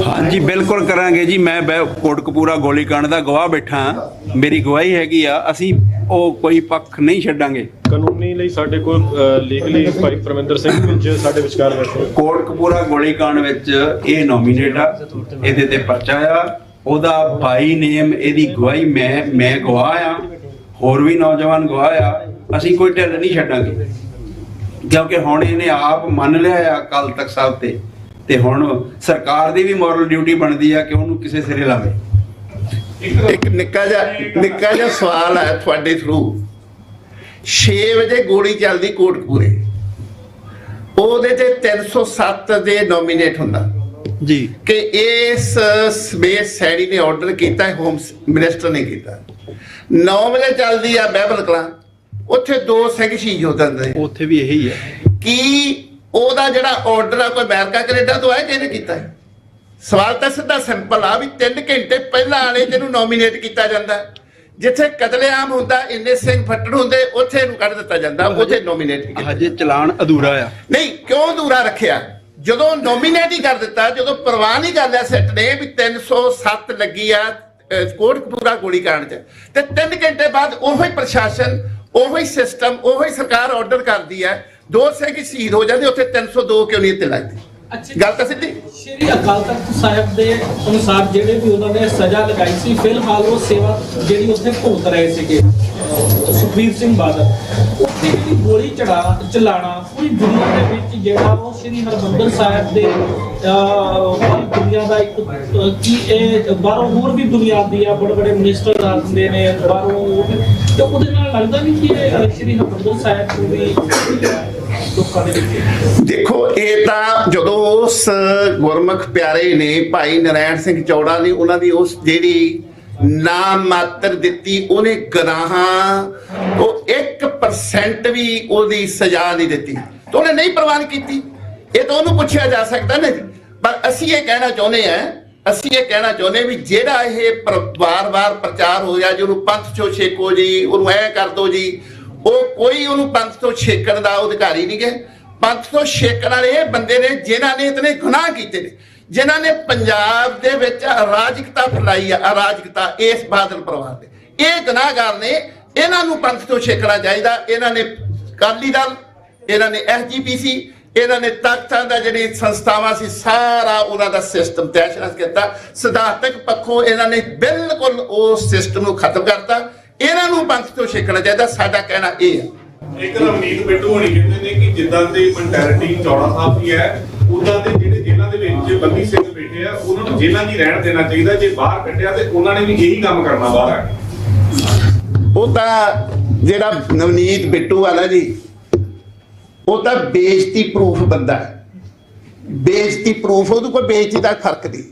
ਹਾਂਜੀ ਬਿਲਕੁਲ ਕਰਾਂਗੇ ਜੀ। ਮੈਂ ਕੋਟਕਪੂਰਾ ਗੋਲੀकांड ਦਾ ਗਵਾਹ ਬੈਠਾ, ਮੇਰੀ ਗਵਾਹੀ ਹੈਗੀ ਆ, ਅਸੀਂ ਉਹ ਕੋਈ ਪੱਖ ਨਹੀਂ ਛੱਡਾਂਗੇ। ਕਾਨੂੰਨੀ ਲਈ ਸਾਡੇ ਕੋਲ ਲੀਗਲੀ ਭਾਈ ਪਰਮਿੰਦਰ ਸਿੰਘ ਵਿੱਚ ਸਾਡੇ ਵਿਚਕਾਰ ਬੈਠੇ। ਕੋਟਕਪੂਰਾ ਗੋਲੀकांड ਵਿੱਚ ਇਹ ਨੋਮੀਨੇਟ ਆ, ਇਹਦੇ ਤੇ ਪਰਚਾ ਆ, ਉਹਦਾ ਬਾਈ ਨੇਮ, ਇਹਦੀ ਗਵਾਹੀ ਮੈਂ ਗਵਾਹ ਆ, ਹੋਰ ਵੀ ਨੌਜਵਾਨ ਗਵਾਹ ਆ। ਅਸੀਂ ਕੋਈ ਢਿੱਲ ਨਹੀਂ ਛੱਡਾਂਗੇ ਕਿਉਂਕਿ ਹੁਣ ਇਹਨੇ ਆਪ ਮੰਨ ਲਿਆ ਆ ਅਕਾਲ ਤਖਤ ਸਾਹਿਬ ਤੇ ਹੁਣ ਸਰਕਾਰ ਦੀ ਵੀ ਮੋਰਲ ਡਿਊਟੀ ਬਣਦੀ ਆ ਕਿ ਉਹਨੂੰ ਕਿਸੇ ਸਿਰੇ ਲਾਵੇ। ਇੱਕ ਨਿੱਕਾ ਜਿਹਾ ਸਵਾਲ ਹੈ ਤੁਹਾਡੇ ਥਰੂ। 6 ਵਜੇ ਗੋਲੀ ਚੱਲਦੀ ਕੋਟਕਪੂਰੇ, ਉਹਦੇ ਤੇ 307 ਦੇ ਨੋਮੀਨੇਟ ਹੁੰਦਾ ਜੀ ਕਿ ਇਸ ਸਪੇਸ ਸੈਡੀ ਨੇ ਆਰਡਰ ਕੀਤਾ, ਹੋਮ ਮਿਨਿਸਟਰ ਨੇ ਕੀਤਾ। 9 ਵਜੇ ਚੱਲਦੀ ਆ ਬਾਈਬਲ ਕਲਾਂ, ਉੱਥੇ 2 ਸਿੰਘ ਸ਼ਹੀਦ ਹੋ ਜਾਂਦੇ, ਉੱਥੇ ਵੀ ਇਹੀ ਹੈ। ਕੀ ਉਹਦਾ ਜਿਹੜਾ ਆਰਡਰ ਆ ਕੋਈ ਅਮਰੀਕਾ ਕੈਨੇਡਾ ਤੋਂ ਆਇਆ, ਕਿਹਨੇ ਕੀਤਾ ਹੈ? ਸਵਾਲ ਤਾਂ ਸਿੱਧਾ ਸਿੰਪਲ ਆ ਵੀ 3 ਘੰਟੇ ਪਹਿਲਾਂ ਵਾਲੇ ਜਿਹਨੂੰ ਨੋਮੀਨੇਟ ਕੀਤਾ ਜਾਂਦਾ, ਜਿੱਥੇ ਕਤਲੇਆਮ ਹੁੰਦਾ, ਇੰਨੇ ਸਿੰਘ ਫੱਟੜ ਹੁੰਦੇ, ਉੱਥੇ ਇਹਨੂੰ ਕੱਢ ਦਿੱਤਾ ਜਾਂਦਾ, ਉੱਥੇ ਨੋਮੀਨੇਟ ਕੀਤਾ। ਹਜੇ ਚਲਾਨ ਅਧੂਰਾ ਆ। ਨਹੀਂ, ਕਿਉਂ ਅਧੂਰਾ ਰੱਖਿਆ? ਜਦੋਂ ਨੋਮੀਨੇਟ ਹੀ ਕਰ ਦਿੱਤਾ, ਜਦੋਂ ਪ੍ਰਵਾਨ ਹੀ ਕਰ ਲਿਆ ਸਿੱਟ ਨੇ ਵੀ 307 ਲੱਗੀ ਆ ਕੋਟਕਪੂਰਾ ਗੋਲੀकांड 'ਚ, ਤੇ 3 ਘੰਟੇ ਬਾਅਦ ਉਹੀ ਪ੍ਰਸ਼ਾਸਨ, ਉਹੀ ਸਿਸਟਮ, ਉਹੀ ਸਰਕਾਰ ਆਰਡਰ ਕਰਦੀ ਹੈ 2 ਸਿੰਘ ਸ਼ਹੀਦ ਹੋ ਜਾਂਦੇ, ਉੱਥੇ 302 ਕਿਉਂ ਨਹੀਂ ਇੱਥੇ ਲੱਗਦੀ? ਗੱਲ ਤਾਂ ਸਿੱਧੀ। ਸ਼੍ਰੀ ਅਕਾਲ ਤਖਤ ਸਾਹਿਬ ਦੇ ਅਨੁਸਾਰ ਜਿਹੜੇ ਵੀ ਉਹਨਾਂ ਨੇ ਸਜ਼ਾ ਲਗਾਈ ਸੀ, ਫਿਲਹਾਲ ਉਹ ਸੇਵਾ ਜਿਹੜੀ ਉੱਥੇ ਭੁਗਤ ਰਹੇ ਸੀਗੇ ਸੁਖਬੀਰ ਸਿੰਘ ਬਾਦਲ, ਉੱਥੇ ਜਿਹੜੀ ਗੋਲੀ ਚਲਾਣਾ ਪੂਰੀ ਦੁਨੀਆ ਦੇ ਵਿੱਚ ਜਿਹੜਾ ਉਹ ਸ਼੍ਰੀ ਹਰਿਮੰਦਰ ਸਾਹਿਬ ਦੇ ਦੁਨੀਆ ਦਾ ਇੱਕ ਕੀ ਇਹ ਬਾਹਰੋਂ ਹੋਰ ਵੀ ਦੁਨੀਆ ਆਉਂਦੀ ਆ, ਬੜੇ ਮਿਨਿਸਟਰ ਆਉਂਦੇ ਨੇ ਬਾਹਰੋਂ, ਤੇ ਉਹਦੇ ਨਾਲ ਲੱਗਦਾ ਨਹੀਂ ਕਿ ਸ਼੍ਰੀ ਹਰਿਮੰਦਰ ਸਾਹਿਬ ਨੂੰ ਵੀ ਲੋਕਾਂ ਦੇ ਵਿੱਚ। ਦੇਖੋ, ਇਹ ਤਾਂ ਜਦੋਂ ਉਸ ਗੁਰਮੁਖ ਪਿਆਰੇ ਨੇ ਭਾਈ ਨਰੈਣ ਸਿੰਘ ਚੌੜਾ ਨੇ ਉਹਨਾਂ ਦੀ ਉਸ ਜਿਹੜੀ ਨਾਮ ਮਾਤਰ ਦਿੱਤੀ, ਉਹਨੇ ਗੁਨਾਹਾਂ ਉਹ 1% ਵੀ ਉਹਦੀ ਸਜ਼ਾ ਨਹੀਂ ਦਿੱਤੀ, ਤਾਂ ਉਹਨੇ ਨਹੀਂ ਪ੍ਰਵਾਨ ਕੀਤੀ। ਇਹ ਤਾਂ ਉਹਨੂੰ ਪੁੱਛਿਆ ਜਾ ਸਕਦਾ ਨਾ ਜੀ। ਪਰ ਅਸੀਂ ਇਹ ਕਹਿਣਾ ਚਾਹੁੰਦੇ ਵੀ ਜਿਹੜਾ ਇਹ ਵਾਰ-ਵਾਰ ਪ੍ਰਚਾਰ ਹੋ ਰਿਹਾ, ਜਿਹਨੂੰ ਪੰਥ ਚੋਂ ਛੇਕੋ ਜੀ, ਉਹਨੂੰ ਐ ਕਰ ਦੋ ਜੀ, ਉਹ ਕੋਈ ਉਹਨੂੰ ਪੰਥ ਤੋਂ ਛੇਕਣ ਦਾ ਅਧਿਕਾਰੀ ਨਹੀਂ ਗੇ। ਪੰਥ ਤੋਂ ਛੇਕਣ ਵਾਲੇ ਇਹ ਬੰਦੇ ਨੇ ਜਿਨ੍ਹਾਂ ਨੇ ਇਤਨੇ ਗੁਨਾਹ ਕੀਤੇ ਨੇ, ਜਿਨ੍ਹਾਂ ਨੇ ਪੰਜਾਬ ਦੇ ਵਿੱਚ ਅਰਾਜਕਤਾ ਫੈਲਾਈ ਆ, ਅਰਾਜਕਤਾ ਇਸ ਬਾਦਲ ਪਰਿਵਾਰ ਦੇ, ਇਹ ਗੁਨਾਹਗਾਰ ਨੇ, ਇਹਨਾਂ ਨੂੰ ਪੰਥ ਤੋਂ ਛੇਕਣਾ ਚਾਹੀਦਾ। ਇਹਨਾਂ ਨੇ ਅਕਾਲੀ ਦਲ, ਇਹਨਾਂ ਨੇ SGPC, ਇਹਨਾਂ ਨੇ ਤਖਤਾਂ ਦਾ ਜਿਹੜੀ ਸੰਸਥਾਵਾਂ ਸੀ, ਸਾਰਾ ਉਹਨਾਂ ਦਾ ਸਿਸਟਮ ਤੈਸ਼-ਨੈਸ਼ ਕੀਤਾ। ਸਿਧਾਂਤਕ ਪੱਖੋਂ ਇਹਨਾਂ ਨੇ ਬਿਲਕੁਲ ਉਸ ਸਿਸਟਮ ਨੂੰ ਖਤਮ ਕਰਤਾ। ਇਹਨਾਂ ਨੂੰ ਪੰਥ ਤੋਂ ਛੇਕਣਾ ਚਾਹੀਦਾ। ਸਾਡਾ ਕਹਿਣਾ ਇਹ ਹੈ। ਇੱਕ ਰਮਨੀਤ ਬਿੱਟੂ ਹੋਣੀ ਕਹਿੰਦੇ ਨੇ ਕਿ ਜਿੱਦਾਂ ਦੀ ਮੈਂਟੈਲਿਟੀ ਚੌੜਾ ਸਾਹਿਬ ਦੀ ਹੈ, ਉਦਾਂ ਦੇ ਜਿਹੜੇ ਜੇਲ੍ਹਾਂ ਦੇ ਵਿੱਚ ਬੰਦੀ ਸਿੰਘ ਬੈਠੇ ਆ, ਉਹਨਾਂ ਨੂੰ ਜੇਲ੍ਹਾਂ 'ਚ ਹੀ ਰਹਿਣ ਦੇਣਾ ਚਾਹੀਦਾ। ਜੇ ਬਾਹਰ ਕੱਢਿਆ ਤੇ ਉਹਨਾਂ ਨੇ ਵੀ ਇਹੀ ਕੰਮ ਕਰਨਾ ਬਾਹਰ। ਉਹ ਤਾਂ ਜਿਹੜਾ ਨਵਨੀਤ ਬਿੱਟੂ ਆ ਨਾ ਜੀ, ਉਹ ਤਾਂ ਬੇਇੱਜ਼ਤੀ ਪ੍ਰੂਫ ਬੰਦਾ ਹੈ। ਬੇਇੱਜ਼ਤੀ ਪ੍ਰੂਫ, ਉਹਦੇ ਕੋਲ ਬੇਇੱਜ਼ਤੀ ਦਾ ਫਰਕ ਨਹੀਂ।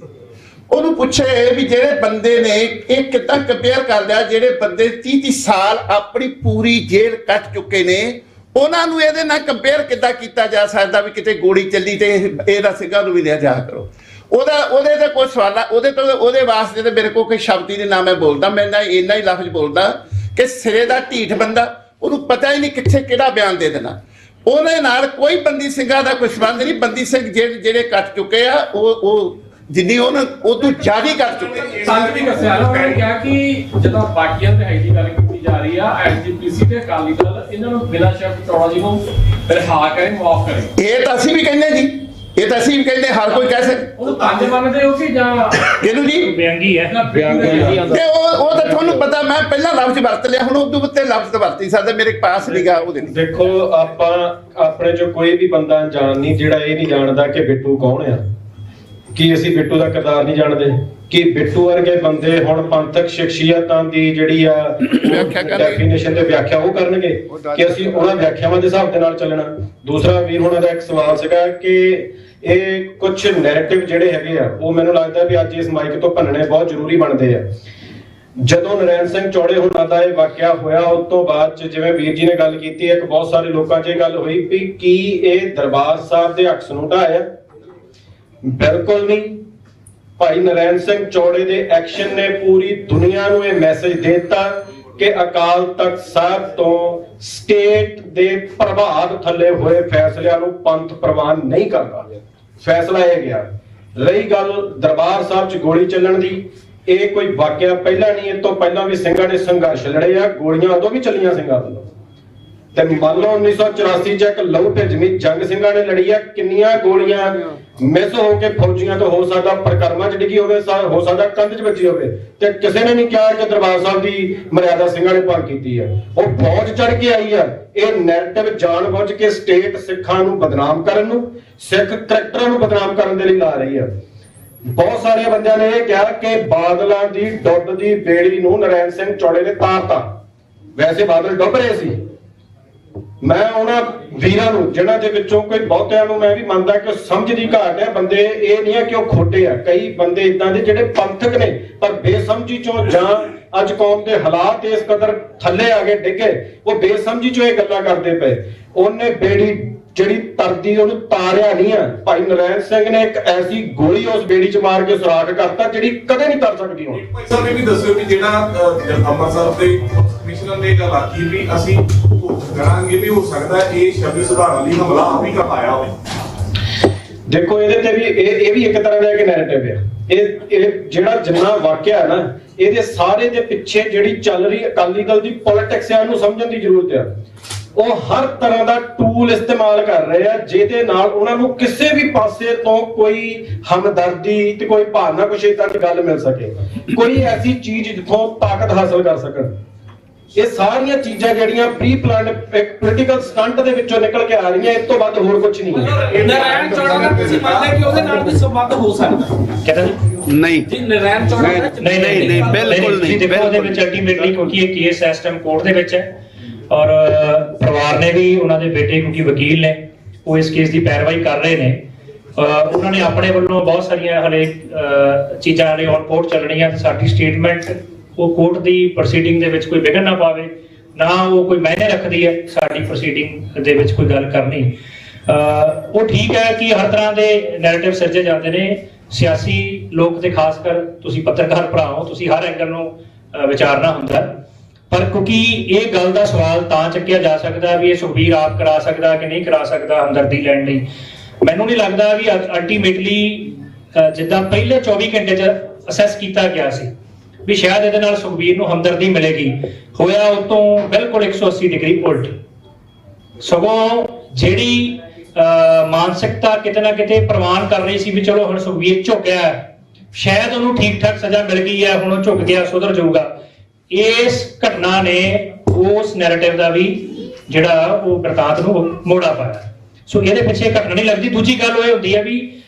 ਉਹਨੂੰ ਪੁੱਛੇ ਵੀ ਜਿਹੜੇ ਬੰਦੇ ਨੇ ਇਹ ਕਿੱਦਾਂ ਕੰਪੇਅਰ ਕਰ ਲਿਆ, ਜਿਹੜੇ ਬੰਦੇ 30 ਸਾਲ ਆਪਣੀ ਪੂਰੀ ਜੇਲ੍ਹ ਕੱਟ ਚੁੱਕੇ ਨੇ, ਉਹਨਾਂ ਨੂੰ ਇਹਦੇ ਨਾਲ ਕੰਪੇਅਰ ਕਿੱਦਾਂ ਕੀਤਾ ਜਾ ਸਕਦਾ ਵੀ ਕਿਤੇ ਗੋਲੀ ਚੱਲੀ ਤੇ ਇਹਦਾ ਸਿੰਘਾਂ ਨੂੰ ਵੀ ਲਿਆ ਜਾ ਕਰੋ। ਉਹਦੇ ਤੇ ਕੋਈ ਸਵਾਲ, ਉਹਦੇ ਵਾਸਤੇ ਤੇ ਮੇਰੇ ਕੋਲ ਕੋਈ ਸ਼ਬਦ ਹੀ ਨਹੀਂ, ਨਾ ਮੈਂ ਬੋਲਦਾ, ਮੈਂ ਇੰਨਾ ਹੀ ਲਫ਼ਜ਼ ਬੋਲਦਾ ਕਿ ਸਿਰੇ ਦਾ ਢੀਠ ਬੰਦਾ, ਉਹਨੂੰ ਪਤਾ ਹੀ ਨਹੀਂ ਕਿੱਥੇ ਕਿਹੜਾ ਬਿਆਨ ਦੇ ਦੇਣਾ। ਉਹਦੇ ਨਾਲ ਕੋਈ ਬੰਦੀ ਸਿੰਘਾਂ ਦਾ ਕੋਈ ਸੰਬੰਧ ਨਹੀਂ। ਬੰਦੀ ਸਿੰਘ ਜਿਹੜੇ ਕੱਟ ਚੁੱਕੇ ਆ, ਉਹ ਜਿੰਨੀ ਉਹਨਾਂ ਉਦੋਂ ਜ਼ਿਆਦਾ ਕਰ ਚੁੱਕੇ। ਸੰਤ ਵੀ ਦੱਸਿਆ ਨਾ, ਉਹਨੇ ਕਿਹਾ ਕਿ ਜਦੋਂ ਬਾਕੀਆਂ ਤੇ ਦੀ ਗੱਲ ਕੀਤੀ ਜਾ ਰਹੀ ਆ, SGPC ਤੇ ਅਕਾਲੀ ਦਲ ਇਹਨਾਂ ਨੂੰ ਬਿਨਾਂ ਸ਼ਰਤ ਚੌੜਾ ਜੀ ਨੂੰ ਰਿਹਾ ਕਰੇ, ਮਾਫ ਕਰੇ। ਇਹ ਤਾਂ ਅਸੀਂ ਵੀ ਕਹਿੰਦੇ ਜੀ, ਇਹ ਤਾਂ ਅਸੀਂ ਵੀ ਕਹਿੰਦੇ, ਹਰ ਕੋਈ ਕਹਿ ਸਕਦਾ। ਉਹ ਪੰਜ ਮੰਨਦੇ ਹੋ ਕਿ ਜਾਂ ਕਿਹਨੂੰ ਜੀ? ਵਿਅੰਗੀ ਹੈ। ਤੇ ਉਹ ਤਾਂ ਤੁਹਾਨੂੰ ਪਤਾ, ਮੈਂ ਪਹਿਲਾਂ ਲਫ਼ਜ਼ ਵਰਤ ਲਿਆ, ਹੁਣ ਉਦੋਂ ਉੱਤੇ ਲਫ਼ਜ਼ ਵਰਤੀ ਸਕਦਾ, ਮੇਰੇ ਪਾਸ ਨਿਗਾ ਉਹਦੇ। ਦੇਖੋ, ਆਪਾਂ ਆਪਣੇ ਚੋਂ ਕੋਈ ਵੀ ਬੰਦਾ ਜਾਣ ਨਹੀਂ ਜਿਹੜਾ ਇਹ ਨਹੀਂ ਜਾਣਦਾ ਕਿ ਬਿੱਟੂ ਕੌਣ ਆ। ਕੀ ਅਸੀਂ ਬਿੱਟੂ ਦਾ ਕਿਰਦਾਰ ਨਹੀਂ ਜਾਣਦੇ? ਕਿ ਬਿੱਟੂ ਵਰਗੇ ਬੰਦੇ ਹੁਣ ਪੰਥਕ ਸ਼ਖਸੀਅਤਾਂ ਦੀ ਜਿਹੜੀ ਆ ਡੈਫੀਨੇਸ਼ਨ ਤੇ ਵਿਆਖਿਆ ਉਹ ਕਰਨਗੇ ਕਿ ਅਸੀਂ ਉਹਨਾਂ ਵਿਆਖਿਆਵਾਂ ਦੇ ਹਿਸਾਬ ਦੇ ਨਾਲ ਚੱਲਣਾ। ਦੂਸਰਾ ਵੀਰ ਹੋਣਾ ਦਾ ਇੱਕ ਸਵਾਲ ਸੀਗਾ ਕਿ ਇਹ ਕੁਝ ਨੈਰੇਟਿਵ ਜਿਹੜੇ ਹੈਗੇ ਆ, ਉਹ ਮੈਨੂੰ ਲੱਗਦਾ ਵੀ ਅੱਜ ਇਸ ਮਾਈਕ ਤੋਂ ਭੰਨਣੇ ਬਹੁਤ ਜ਼ਰੂਰੀ ਬਣਦੇ ਆ। ਜਦੋਂ ਨਰੈਣ ਸਿੰਘ ਚੌੜੇ ਹੋਣਾ ਦਾ ਇਹ ਵਾਕਿਆ ਹੋਇਆ, ਉਸ ਤੋਂ ਬਾਅਦ ਚ ਜਿਵੇਂ ਵੀਰ ਜੀ ਨੇ ਗੱਲ ਕੀਤੀ, ਇੱਕ ਬਹੁਤ ਸਾਰੇ ਲੋਕਾਂ 'ਚ ਇਹ ਗੱਲ ਹੋਈ ਵੀ ਕੀ ਇਹ ਦਰਬਾਰ ਸਾਹਿਬ ਦੇ ਅਕਸ ਨੂੰ ਢਾਇਆ? ਬਿਲਕੁਲ ਨਹੀਂ। ਭਾਈ ਨਰੈਣ ਸਿੰਘ ਚੌੜੇ ਦੇ ਐਕਸ਼ਨ ਨੇ ਪੂਰੀ ਦੁਨੀਆ ਨੂੰ ਇਹ ਮੈਸੇਜ ਦੇ ਦਿੱਤਾ ਕਿ ਅਕਾਲ ਤਖਤ ਸਾਹਿਬ ਤੋਂ ਸਟੇਟ ਦੇ ਪ੍ਰਭਾਵ ਥੱਲੇ ਹੋਏ ਫੈਸਲਿਆਂ ਨੂੰ ਪੰਥ ਪ੍ਰਵਾਨ ਨਹੀਂ ਕਰਦਾ। ਫੈਸਲਾ ਇਹ ਗਿਆ। ਰਹੀ ਗੱਲ ਦਰਬਾਰ ਸਾਹਿਬ 'ਚ ਗੋਲੀ ਚੱਲਣ ਦੀ, ਇਹ ਕੋਈ ਵਾਕਿਆ ਪਹਿਲਾਂ ਨਹੀਂ, ਇਹ ਤੋਂ ਪਹਿਲਾਂ ਵੀ ਸਿੰਘਾਂ ਨੇ ਸੰਘਰਸ਼ ਲੜੇ ਆ, ਗੋਲੀਆਂ ਉਦੋਂ ਵੀ ਚੱਲੀਆਂ ਸਿੰਘਾਂ ਵੱਲੋਂ। ਤੇ ਮੰਨ ਲਓ 1984 ਚ ਇੱਕ ਲਹੂ ਭਿੱਜਵੀਂ ਜੰਗ ਸਿੰਘਾਂ ਨੇ ਲੜੀ ਆ, ਕਿੰਨੀਆਂ ਗੋਲੀਆਂ ਮਿਸ ਹੋ ਕੇ ਫੌਜੀਆਂ ਤੋਂ ਹੋ ਸਕਦਾ ਪਰਕਰਮਾਂ ਚ ਡਿੱਗੀ ਹੋਵੇ, ਹੋ ਸਕਦਾ ਕੰਧ ਚ ਵੱਜੀ ਹੋਵੇ, ਤੇ ਕਿਸੇ ਨੇ ਨਹੀਂ ਕਿਹਾ ਕਿ ਦਰਬਾਰ ਸਾਹਿਬ ਦੀ ਮਰਿਆਦਾ ਸਿੰਘਾਂ ਨੇ ਭੰਗ ਕੀਤੀ ਹੈ। ਉਹ ਫੌਜ ਚੜ ਕੇ ਆਈ ਆ। ਇਹ ਨੈਰੇਟਿਵ ਜਾਣਬੁੱਝ ਕੇ ਸਟੇਟ ਸਿੱਖਾਂ ਨੂੰ ਬਦਨਾਮ ਕਰਨ ਨੂੰ, ਸਿੱਖ ਕਰੈਕਟਰਾਂ ਨੂੰ ਬਦਨਾਮ ਕਰਨ ਦੇ ਲਈ ਲਾ ਰਹੀ ਆ। ਬਹੁਤ ਸਾਰੇ ਬੰਦਿਆਂ ਨੇ ਇਹ ਕਿਹਾ ਕਿ ਬਾਦਲਾਂ ਦੀ ਡੁੱਬ ਦੀ ਬੇੜੀ ਨੂੰ ਨਰੈਣ ਸਿੰਘ ਚੌੜੇ ਨੇ ਤਾਰਤਾ। ਵੈਸੇ ਬਾਦਲ ਡੁੱਬ ਰਹੇ ਸੀ। ਮੈਂ ਉਹਨਾਂ ਵੀਰਾਂ ਨੂੰ ਜਿਨ੍ਹਾਂ ਦੇ ਵਿੱਚੋਂ ਕੋਈ ਬਹੁਤਿਆਂ ਨੂੰ ਮੈਂ ਵੀ ਮੰਨਦਾ ਕਿ ਸਮਝ ਦੀ ਘਾਟ ਹੈ। ਬੰਦੇ ਇਹ ਨਹੀਂ ਹੈ ਕਿ ਉਹ ਖੋਟੇ ਆ, ਕਈ ਬੰਦੇ ਇਦਾਂ ਦੇ ਜਿਹੜੇ ਪੰਥਕ ਨੇ ਪਰ ਬੇਸਮਝੀ ਚੋਂ, ਜਾਂ ਅੱਜ ਕੌਮ ਦੇ ਹਾਲਾਤ ਇਸ ਕਦਰ ਥੱਲੇ ਆ ਗਏ ਡਿੱਗੇ, ਉਹ ਬੇਸਮਝੀ ਚੋਂ ਇਹ ਗੱਲਾਂ ਕਰਦੇ ਪਏ। ਉਹਨੇ ਬੇੜੀ ਜਿਹੜੀ ਤਰਦੀ ਉਹਨੂੰ ਤਾਰਿਆ ਨਹੀਂ ਆ। ਭਾਈ ਨਰੈਣ ਸਿੰਘ ਨੇ ਇੱਕ ਐਸੀ ਗੋਲੀ ਉਸ ਬੇੜੀ 'ਚ ਮਾਰ ਕੇ ਸੁਰਾਖ ਕਰਤਾ ਜਿਹੜੀ ਕਦੇ ਨਹੀਂ ਤਰ ਸਕਦੀ ਹੁਣ। ਭਾਈ ਸਾਹਿਬ ਇਹ ਵੀ ਦੱਸਿਓ ਵੀ ਜਿਹੜਾ ਅੰਮ੍ਰਿਤਸਰ ਦੇ ਕਮਿਸ਼ਨਰ ਨੇ ਗੱਲ ਆਖੀ ਵੀ ਅਸੀਂ ਕਰਾਂਗੇ, ਵੀ ਹੋ ਸਕਦਾ ਇਹ ਸ਼ਬਦ ਸੁਧਾਰਨ ਲਈ ਹਮਲਾ ਵੀ ਕਰਵਾਇਆ ਹੋਵੇ। ਦੇਖੋ ਇਹਦੇ ਤੇ ਵੀ ਇਹ ਵੀ ਇੱਕ ਤਰ੍ਹਾਂ ਦਾ ਇੱਕ ਨੈਰੇਟਿਵ ਹੈ। ਇਹ ਜਿਹੜਾ ਜਿੰਨਾ ਵਾਕਿਆ ਹੈ ਨਾ, ਇਹਦੇ ਸਾਰੇ ਦੇ ਪਿੱਛੇ ਜਿਹੜੀ ਚੱਲ ਰਹੀ ਅਕਾਲੀ ਦਲ ਦੀ ਪੋਲਿਟਿਕਸ ਹੈ, ਉਹਨੂੰ ਸਮਝਣ ਦੀ ਜ਼ਰੂਰਤ ਹੈ। ਉਹ ਹਰ ਤਰ੍ਹਾਂ ਦਾ ਟੂਲ ਇਸਤੇਮਾਲ ਕਰ ਰਹੇ ਆ ਜਿਹਦੇ ਨਾਲ ਉਹਨਾਂ ਨੂੰ ਕਿਸੇ ਵੀ ਪਾਸੇ ਤੋਂ ਕੋਈ ਹਮਦਰਦੀ ਤੇ ਕੋਈ ਭਾਵਨਾ, ਕੁਛ ਏਦਾਂ ਦੀ ਗੱਲ ਮਿਲ ਸਕੇ, ਕੋਈ ਐਸੀ ਚੀਜ਼ ਜਿੱਥੋਂ ਤਾਕਤ ਹਾਸਲ ਕਰ ਸਕਣ। ਇਹ ਸਾਰੀਆਂ ਚੀਜ਼ਾਂ ਜਿਹੜੀਆਂ ਪ੍ਰੀ ਪਲਾਨ ਇੱਕ ਪੋਲੀਟੀਕਲ ਸਟੰਟ ਦੇ ਵਿੱਚੋਂ ਨਿਕਲ ਕੇ ਆ ਰਹੀਆਂ, ਇਸ ਤੋਂ ਵੱਧ ਹੋਰ ਕੁਝ ਨਹੀਂ ਹੈ। ਨਰੈਣ ਚੌੜਾ ਦਾ ਤੁਸੀਂ ਮੰਨਦੇ ਕਿ ਉਹਦੇ ਨਾਲ ਵੀ ਸੰਬੰਧ ਹੋ ਸਕਦਾ? ਕਹਿੰਦਾ ਜੀ ਨਹੀਂ ਜੀ, ਨਰੈਣ ਚੌੜਾ ਨਹੀਂ ਬਿਲਕੁਲ ਨਹੀਂ। ਦੇਖੋ ਉਹਦੇ ਵਿੱਚ ਅਲਟੀਮੇਟਲੀ ਕਿਉਂਕਿ ਇਹ ਕੇਸ ਇਸ ਟਾਈਮ ਕੋਰਟ ਦੇ ਵਿੱਚ ਹੈ ਔਰ ਪਰਿਵਾਰ ਨੇ ਵੀ, ਉਹਨਾਂ ਦੇ ਬੇਟੇ ਕਿਉਂਕਿ ਵਕੀਲ ਨੇ, ਉਹ ਇਸ ਕੇਸ ਦੀ ਪੈਰਵਾਈ ਕਰ ਰਹੇ ਨੇ। ਉਹਨਾਂ ਨੇ ਆਪਣੇ ਵੱਲੋਂ ਬਹੁਤ ਸਾਰੀਆਂ ਹਲੇ ਚੀਜ਼ਾਂ ਨੇ ਔਨ ਕੋਰਟ ਚੱਲਣੀਆਂ, ਤੇ ਸਾਡੀ ਸਟੇਟਮੈਂਟ ਉਹ ਕੋਰਟ ਦੀ ਪ੍ਰੋਸੀਡਿੰਗ ਦੇ ਵਿੱਚ ਕੋਈ ਵਿਘਨ ਨਾ ਪਾਵੇ, ਨਾ ਉਹ ਕੋਈ ਮਾਇਨੇ ਰੱਖਦੀ ਹੈ ਸਾਡੀ ਪ੍ਰੋਸੀਡਿੰਗ ਦੇ ਵਿੱਚ ਕੋਈ ਗੱਲ ਕਰਨੀ। ਉਹ ਠੀਕ ਹੈ ਕਿ ਹਰ ਤਰ੍ਹਾਂ ਦੇ ਨੈਰੇਟਿਵ ਸਿਰਜੇ ਜਾਂਦੇ ਨੇ। ਸਿਆਸੀ ਲੋਕ ਤੇ ਖਾਸ ਕਰ ਤੁਸੀਂ ਪੱਤਰਕਾਰ ਭਰਾ ਹੋ, ਤੁਸੀਂ ਹਰ ਐਂਗਲ ਨੂੰ ਵਿਚਾਰਨਾ ਹੁੰਦਾ, ਪਰ ਕਿਉਂਕਿ ਇਹ ਗੱਲ ਦਾ ਸਵਾਲ ਤਾਂ ਚੱਕਿਆ ਜਾ ਸਕਦਾ ਵੀ ਇਹ ਸੁਖਬੀਰ ਆਪ ਕਰਾ ਸਕਦਾ ਕਿ ਨਹੀਂ ਕਰਾ ਸਕਦਾ ਹਮਦਰਦੀ ਲੈਣ ਲਈ। ਮੈਨੂੰ ਨਹੀਂ ਲੱਗਦਾ ਵੀ ਅਲਟੀਮੇਟਲੀ ਜਿੱਦਾਂ ਪਹਿਲੇ 24 ਘੰਟੇ 'ਚ ਅਸੈਸ ਕੀਤਾ ਗਿਆ ਸੀ ਵੀ ਸ਼ਾਇਦ ਇਹਦੇ ਨਾਲ ਸੁਖਬੀਰ ਨੂੰ ਹਮਦਰਦੀ ਮਿਲੇਗੀ, ਹੋਇਆ ਉਹ ਤੋਂ ਬਿਲਕੁਲ 180 ਡਿਗਰੀ ਉਲਟ। ਸਗੋਂ ਜਿਹੜੀ ਮਾਨਸਿਕਤਾ ਕਿਤੇ ਨਾ ਕਿਤੇ ਪ੍ਰਵਾਨ ਕਰ ਰਹੀ ਸੀ ਵੀ ਚਲੋ ਹੁਣ ਸੁਖਬੀਰ ਝੁਕਿਆ, ਸ਼ਾਇਦ ਉਹਨੂੰ ਠੀਕ ਠਾਕ ਸਜ਼ਾ ਮਿਲ ਗਈ ਹੈ, ਹੁਣ ਉਹ ਝੁਕ ਗਿਆ, ਸੁਧਰ ਜਾਊਗਾ, ਇਸ ਘਟਨਾ ਨੇ ਉਸ ਨੈਰੇਟਿਵ ਦਾ ਵੀ ਜਿਹੜਾ ਉਹ ਬਰਤਾਂਤ ਨੂੰ ਮੋੜਾ ਪਾਇਆ। ਸੋ ਇਹਦੇ ਪਿੱਛੇ ਘਟਨਾ ਨਹੀਂ ਲੱਗਦੀ। ਦੂਜੀ ਗੱਲ ਉਹ ਇਹ ਹੁੰਦੀ ਹੈ ਵੀ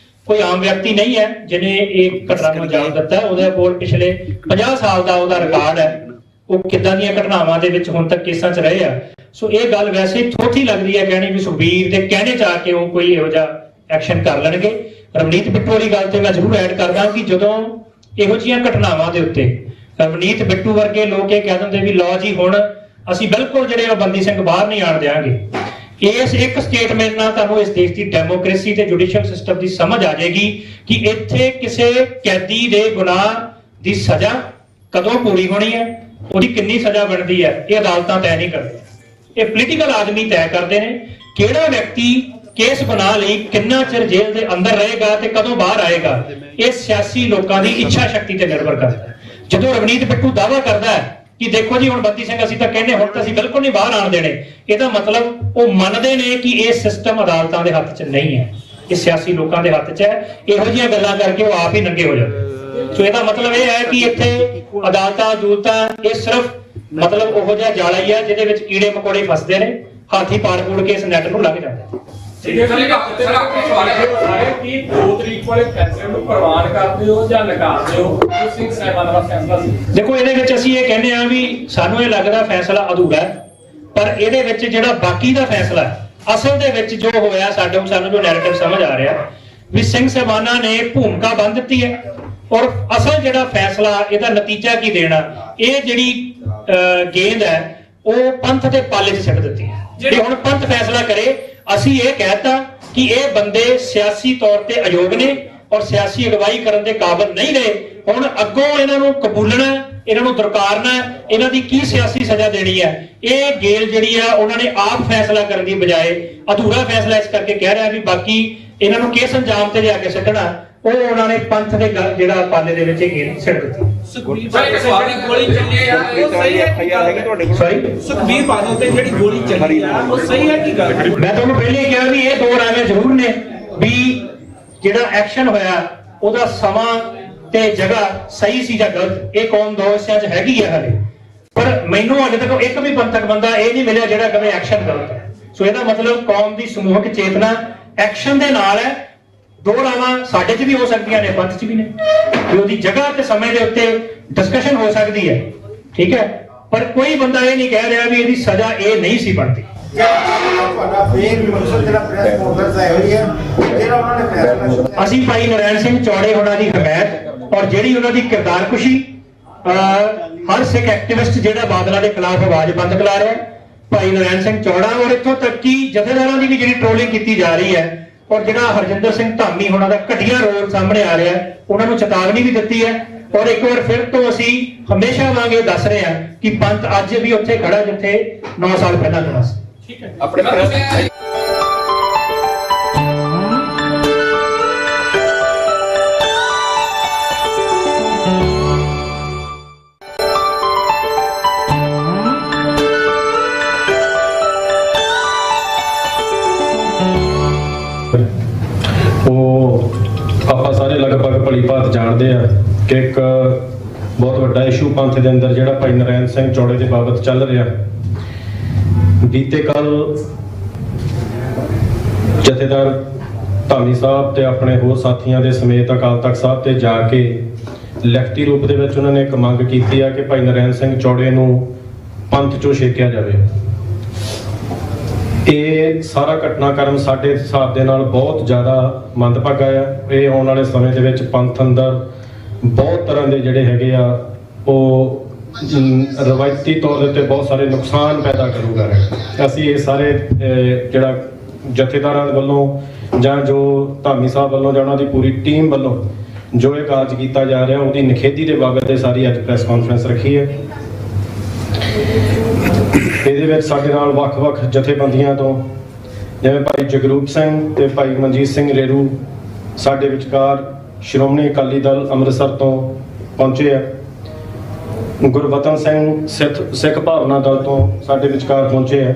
ਕੋਈ ਆਮ ਵਿਅਕਤੀ ਨਹੀਂ ਹੈ ਜਿਹਨੇ ਇਹ ਘਟਨਾ ਨੂੰ ਅੰਜਾਮ ਦਿੱਤਾ, ਉਹਦੇ ਕੋਲ ਪਿਛਲੇ 50 ਸਾਲ ਦਾ ਉਹਦਾ ਰਿਕਾਰਡ ਹੈ, ਉਹ ਕਿੱਦਾਂ ਦੀਆਂ ਘਟਨਾਵਾਂ ਦੇ ਵਿੱਚ ਹੁਣ ਤੱਕ ਕੇਸਾਂ 'ਚ ਰਹੇ ਆ। ਸੋ ਇਹ ਗੱਲ ਵੈਸੇ ਥੋੜੀ ਲੱਗਦੀ ਹੈ ਕਹਿਣੀ ਵੀ ਸੁਖਬੀਰ ਦੇ ਕਹਿਣੇ 'ਚ ਆ ਕੇ ਉਹ ਕੋਈ ਇਹੋ ਜਿਹਾ ਐਕਸ਼ਨ ਕਰ ਲੈਣਗੇ। ਰਵਨੀਤ ਬਿੱਟੂ ਵਾਲੀ ਗੱਲ ਤੇ ਮੈਂ ਜ਼ਰੂਰ ਐਡ ਕਰਦਾ ਕਿ ਜਦੋਂ ਇਹੋ ਜਿਹੀਆਂ ਘਟਨਾਵਾਂ ਦੇ ਉੱਤੇ ਰਵਨੀਤ ਬਿੱਟੂ ਵਰਗੇ ਲੋਕ ਇਹ ਕਹਿ ਦਿੰਦੇ ਵੀ ਲਓ ਜੀ ਹੁਣ ਅਸੀਂ ਬਿਲਕੁਲ ਜਿਹੜੇ ਉਹ ਬੰਦੀ ਸਿੰਘ ਬਾਹਰ ਨਹੀਂ ਆਣ ਦਿਆਂਗੇ, ਇਸ ਇੱਕ ਸਟੇਟਮੈਂਟ ਨਾਲ ਤੁਹਾਨੂੰ ਇਸ ਦੇਸ਼ ਦੀ ਡੈਮੋਕ੍ਰੇਸੀ ਤੇ ਜੁਡੀਸ਼ੀਅਲ ਸਿਸਟਮ ਦੀ ਸਮਝ ਆ ਜਾਏਗੀ ਕਿ ਇੱਥੇ ਕਿਸੇ ਕੈਦੀ ਦੇ ਗੁਨਾਹ ਦੀ ਸਜ਼ਾ ਕਦੋਂ ਪੂਰੀ ਹੋਣੀ ਹੈ, ਉਹਦੀ ਕਿੰਨੀ ਸਜ਼ਾ ਬਣਦੀ ਹੈ, ਇਹ ਅਦਾਲਤਾਂ ਤੈਅ ਨਹੀਂ ਕਰਦੀਆਂ। ਇਹ ਪੋਲੀਟੀਕਲ ਆਦਮੀ ਤੈਅ ਕਰਦੇ ਨੇ ਕਿਹੜਾ ਵਿਅਕਤੀ ਕੇਸ ਬਣਾ ਲਈ ਕਿੰਨਾ ਚਿਰ ਜੇਲ੍ਹ ਦੇ ਅੰਦਰ ਰਹੇਗਾ ਤੇ ਕਦੋਂ ਬਾਹਰ ਆਏਗਾ। ਇਹ ਸਿਆਸੀ ਲੋਕਾਂ ਦੀ ਇੱਛਾ ਸ਼ਕਤੀ ਤੇ ਨਿਰਭਰ ਕਰਦਾ ਹੈ। ਜਦੋਂ ਰਵਨੀਤ ਬਿੱਟੂ ਦਾਅਵਾ ਕਰਦਾ ਹੈ ਕਿ ਦੇਖੋ ਜੀ ਹੁਣ ਬੰਦੀ ਸਿੰਘ ਅਸੀਂ ਤਾਂ ਕਹਿੰਦੇ ਹੁਣ ਤਾਂ ਅਸੀਂ ਬਿਲਕੁਲ ਨਹੀਂ ਬਾਹਰ ਆਣ ਦੇਣੇ, ਇਹਦਾ ਮਤਲਬ ਉਹ ਮੰਨਦੇ ਨੇ ਕਿ ਇਹ ਸਿਸਟਮ ਅਦਾਲਤਾਂ ਦੇ ਹੱਥ 'ਚ ਨਹੀਂ ਹੈ, ਇਹ ਸਿਆਸੀ ਲੋਕਾਂ ਦੇ ਹੱਥ 'ਚ ਹੈ। ਇਹੋ ਜਿਹੀਆਂ ਗੱਲਾਂ ਕਰਕੇ ਉਹ ਆਪ ਹੀ ਨੰਗੇ ਹੋ ਜਾਂਦੇ। ਸੋ ਇਹਦਾ ਮਤਲਬ ਇਹ ਹੈ ਕਿ ਇੱਥੇ ਅਦਾਲਤਾਂ ਇਹ ਸਿਰਫ ਮਤਲਬ ਉਹੋ ਜਿਹਾ ਜਾਲਾ ਹੀ ਹੈ ਜਿਹਦੇ ਵਿੱਚ ਕੀੜੇ ਮਕੌੜੇ ਫਸਦੇ ਨੇ, ਹਾਥੀ ਪਾੜ ਪੂੜ ਕੇ ਇਸ ਨੈਟ ਨੂੰ ਲੰਘ ਜਾਂਦੇ। ਕੀ 2 ਤਰੀਕ ਵਾਲੇ ਫੈਸਲੇ ਨੂੰ ਪ੍ਰਵਾਨ ਕਰਦੇ ਹੋ ਜਾਂ ਨਕਾਰਦੇ ਹੋ? ਸਿੰਘ ਸਾਹਿਬਾਨ ਦਾ ਫੈਸਲਾ ਸੀ। ਦੇਖੋ ਇਹਦੇ ਵਿੱਚ ਅਸੀਂ ਇਹ ਕਹਿੰਦੇ ਆ ਵੀ ਸਾਨੂੰ ਇਹ ਲੱਗਦਾ ਫੈਸਲਾ ਅਧੂਰਾ ਹੈ, ਪਰ ਇਹਦੇ ਵਿੱਚ ਜਿਹੜਾ ਬਾਕੀ ਦਾ ਫੈਸਲਾ ਅਸਲ ਦੇ ਵਿੱਚ ਜੋ ਹੋਇਆ ਸਾਨੂੰ ਜੋ ਨੈਰੇਟਿਵ ਸਮਝ ਆ ਰਿਹਾ ਵੀ ਸਿੰਘ ਸਾਹਿਬਾਨਾਂ ਨੇ ਭੂਮਿਕਾ ਬੰਨ ਦਿੱਤੀ ਹੈ ਔਰ ਅਸਲ ਜਿਹੜਾ ਫੈਸਲਾ ਇਹਦਾ ਨਤੀਜਾ ਕੀ ਦੇਣਾ, ਇਹ ਜਿਹੜੀ ਗੇਂਦ ਹੈ ਉਹ ਪੰਥ ਦੇ ਪਾਲੇ 'ਚ ਛੱਡ ਦਿੱਤੀ ਹੈ। ਜੇ ਹੁਣ ਪੰਥ ਫੈਸਲਾ ਕਰੇ, ਅਸੀਂ ਇਹ ਕਹਿਤਾ ਕਿ ਇਹ ਬੰਦੇ ਸਿਆਸੀ ਤੌਰ ਤੇ ਅਯੋਗ ਨੇ ਔਰ ਸਿਆਸੀ ਅਗਵਾਈ ਕਰਨ ਦੇ ਕਾਬਿਲ ਨਹੀਂ ਰਹੇ। ਹੁਣ ਅੱਗੋਂ ਇਹਨਾਂ ਨੂੰ ਕਬੂਲਣਾ, ਇਹਨਾਂ ਨੂੰ ਦਰਕਾਰਨਾ, ਇਹਨਾਂ ਦੀ ਕੀ ਸਿਆਸੀ ਸਜ਼ਾ ਦੇਣੀ ਹੈ, ਇਹ ਗੇਲ ਜਿਹੜੀ ਆ ਉਹਨਾਂ ਨੇ ਆਪ ਫੈਸਲਾ ਕਰਨ ਦੀ ਬਜਾਏ ਅਧੂਰਾ ਫੈਸਲਾ ਇਸ ਕਰਕੇ ਕਹਿ ਰਿਹਾ ਵੀ ਬਾਕੀ ਇਹਨਾਂ ਨੂੰ ਕਿਸ ਅੰਜਾਮ ਤੇ ਜਾ ਕੇ ਛੱਡਣਾ, ਉਹ ਉਹਨਾਂ ਨੇ ਪੰਥ ਦੇ ਜਿਹੜਾ ਪਾਲੇ ਦੇ ਵਿੱਚ ਇਹ ਗੇਲ ਛੱਡ ਦਿੱਤੀ। ਸੁਖਬੀਰ ਬਾਦਲ ਤੇ ਗੋਲੀ ਚੱਲੀ ਆ ਉਹ ਸਹੀ ਹੈ ਕਿ ਗੱਲ ਹੈ? ਸੌਰੀ, ਸੁਖਬੀਰ ਬਾਦਲ ਤੇ ਜਿਹੜੀ ਗੋਲੀ ਚੱਲੀ ਆ ਉਹ ਸਹੀ ਹੈ ਕਿ ਗੱਲ? ਮੈਂ ਤੁਹਾਨੂੰ ਪਹਿਲੇ ਕਿਹਾ ਵੀ ਇਹ ਦੋ ਰਾਵੇਂ ਜ਼ਰੂਰ ਨੇ ਵੀ ਜਿਹੜਾ ਐਕਸ਼ਨ ਹੋਇਆ ਉਹਦਾ ਸਮਾਂ ਤੇ ਜਗ੍ਹਾ ਸਹੀ ਸੀ ਜਾਂ ਗਲਤ, ਇਹ ਕੌਮ ਦੋ ਹਿੱਸਿਆਂ 'ਚ ਹੈਗੀ ਹੈ ਹਲੇ। ਪਰ ਮੈਨੂੰ ਅਜੇ ਤੱਕ ਇੱਕ ਵੀ ਪੰਥਕ ਬੰਦਾ ਇਹ ਨਹੀਂ ਮਿਲਿਆ ਜਿਹੜਾ ਕਹੇ ਐਕਸ਼ਨ ਗਲਤ ਹੈ। ਸੋ ਇਹਦਾ ਮਤਲਬ ਕੌਮ ਦੀ ਸਮੂਹਕ ਚੇਤਨਾ ਐਕਸ਼ਨ ਦੇ ਨਾਲ ਹੈ। ਦੋ ਰਾਵਾਂ ਸਾਡੇ 'ਚ ਵੀ ਹੋ ਸਕਦੀਆਂ ਨੇ, ਪੰਥ 'ਚ ਵੀ ਨੇ, ਵੀ ਉਹਦੀ ਜਗ੍ਹਾ ਤੇ ਸਮੇਂ ਦੇ ਉੱਤੇ ਡਿਸਕਸ਼ਨ ਹੋ ਸਕਦੀ ਹੈ, ਠੀਕ ਹੈ। ਪਰ ਕੋਈ ਬੰਦਾ ਇਹ ਨਹੀਂ ਕਹਿ ਰਿਹਾ ਵੀ ਇਹਦੀ ਸਜ਼ਾ ਇਹ ਨਹੀਂ ਸੀ ਬਣਦੀ। ਅਸੀਂ ਭਾਈ ਨਰੈਣ ਸਿੰਘ ਚੌੜੇ ਹੋਣਾ ਦੀ ਹਮਾਇਤ ਔਰ ਜਿਹੜੀ ਉਹਨਾਂ ਦੀ ਕਿਰਦਾਰਕੁਸ਼ੀ, ਹਰ ਸਿੱਖ ਐਕਟਿਵਿਸਟ ਜਿਹੜਾ ਬਾਦਲਾਂ ਦੇ ਖਿਲਾਫ ਆਵਾਜ਼ ਬੰਦ ਕਰਾ ਰਿਹਾ, ਭਾਈ ਨਰੈਣ ਸਿੰਘ ਚੌੜਾ, ਔਰ ਇੱਥੋਂ ਤੱਕ ਕਿ ਜਥੇਦਾਰਾਂ ਦੀ ਵੀ ਜਿਹੜੀ ਟ੍ਰੋਲਿੰਗ ਕੀਤੀ ਜਾ ਰਹੀ ਹੈ ਔਰ ਜਿਹੜਾ ਹਰਜਿੰਦਰ ਸਿੰਘ ਧਾਮੀ ਹੋਣਾ ਦਾ ਘਟੀਆ ਰੋਲ ਸਾਹਮਣੇ ਆ ਰਿਹਾ, ਉਹਨਾਂ ਨੂੰ ਚੇਤਾਵਨੀ ਵੀ ਦਿੱਤੀ ਹੈ। ਔਰ ਇੱਕ ਵਾਰ ਫਿਰ ਤੋਂ ਅਸੀਂ ਹਮੇਸ਼ਾ ਵਾਂਗ ਇਹ ਦੱਸ ਰਹੇ ਹਾਂ ਕਿ ਪੰਥ ਅੱਜ ਵੀ ਉੱਥੇ ਖੜਾ ਜਿੱਥੇ 9 ਸਾਲ ਪਹਿਲਾਂ ਖੜਾ ਸੀ। ਠੀਕ ਹੈ। ਆਪਣੇ ਉਹ ਆਪਾਂ ਸਾਰੇ ਲਗਭਗ ਭਲੀ ਭਾਂਤ ਜਾਣਦੇ ਆ ਕਿ ਇੱਕ ਬਹੁਤ ਵੱਡਾ ਇਸ਼ੂ ਪੰਥ ਦੇ ਅੰਦਰ ਜਿਹੜਾ ਭਾਈ ਨਰੈਣ ਸਿੰਘ ਚੌੜੇ ਦੇ ਬਾਬਤ ਚੱਲ ਰਿਹਾ। ਬੀਤੇ ਕੱਲ ਜਥੇਦਾਰ ਧਾਮੀ ਸਾਹਿਬ ਤੇ ਆਪਣੇ ਹੋਰ ਸਾਥੀਆਂ ਦੇ ਸਮੇਤ ਅਕਾਲ ਤਖਤ ਸਾਹਿਬ ਤੇ ਜਾ ਕੇ ਲਿਖਤੀ ਰੂਪ ਦੇ ਵਿੱਚ ਉਹਨਾਂ ਨੇ ਇੱਕ ਮੰਗ ਕੀਤੀ ਆ ਕਿ ਭਾਈ ਨਰੈਣ ਸਿੰਘ ਚੌੜੇ ਨੂੰ ਪੰਥ ਚੋਂ ਛੇਕਿਆ ਜਾਵੇ। ਇਹ ਸਾਰਾ ਘਟਨਾਕ੍ਰਮ ਸਾਡੇ ਹਿਸਾਬ ਦੇ ਨਾਲ ਬਹੁਤ ਜ਼ਿਆਦਾ ਮੰਦਭਾਗਾ ਆ। ਇਹ ਆਉਣ ਵਾਲੇ ਸਮੇਂ ਦੇ ਵਿੱਚ ਪੰਥ ਅੰਦਰ ਬਹੁਤ ਤਰ੍ਹਾਂ ਦੇ ਜਿਹੜੇ ਹੈਗੇ ਆ ਉਹ ਰਵਾਇਤੀ ਤੌਰ ਦੇ ਉੱਤੇ ਬਹੁਤ ਸਾਰੇ ਨੁਕਸਾਨ ਪੈਦਾ ਕਰੂਗਾ। ਅਸੀਂ ਇਹ ਸਾਰੇ ਜਿਹੜਾ ਜਥੇਦਾਰਾਂ ਵੱਲੋਂ ਜਾਂ ਜੋ ਧਾਮੀ ਸਾਹਿਬ ਵੱਲੋਂ ਜਾਂ ਉਹਨਾਂ ਦੀ ਪੂਰੀ ਟੀਮ ਵੱਲੋਂ ਜੋ ਇਹ ਕਾਰਜ ਕੀਤਾ ਜਾ ਰਿਹਾ ਉਹਦੀ ਨਿਖੇਧੀ ਦੇ ਬਾਬਤ ਇਹ ਸਾਰੀ ਅੱਜ ਪ੍ਰੈਸ ਕਾਨਫਰੰਸ ਰੱਖੀ ਹੈ। ਇਹਦੇ ਵਿੱਚ ਸਾਡੇ ਨਾਲ ਵੱਖ-ਵੱਖ ਜਥੇਬੰਦੀਆਂ ਤੋਂ ਜਿਵੇਂ ਭਾਈ ਜਗਰੂਪ ਸਿੰਘ ਤੇ ਭਾਈ ਮਨਜੀਤ ਸਿੰਘ ਰੇਰੂ ਸਾਡੇ ਵਿਚਕਾਰ ਸ਼੍ਰੋਮਣੀ ਅਕਾਲੀ ਦਲ ਅੰਮ੍ਰਿਤਸਰ ਤੋਂ ਪਹੁੰਚੇ ਆ। ਗੁਰਵਤਨ ਸਿੰਘ ਸਿੱਖ ਭਾਵਨਾ ਦਲ ਤੋਂ ਸਾਡੇ ਵਿਚਕਾਰ ਪਹੁੰਚੇ ਆ।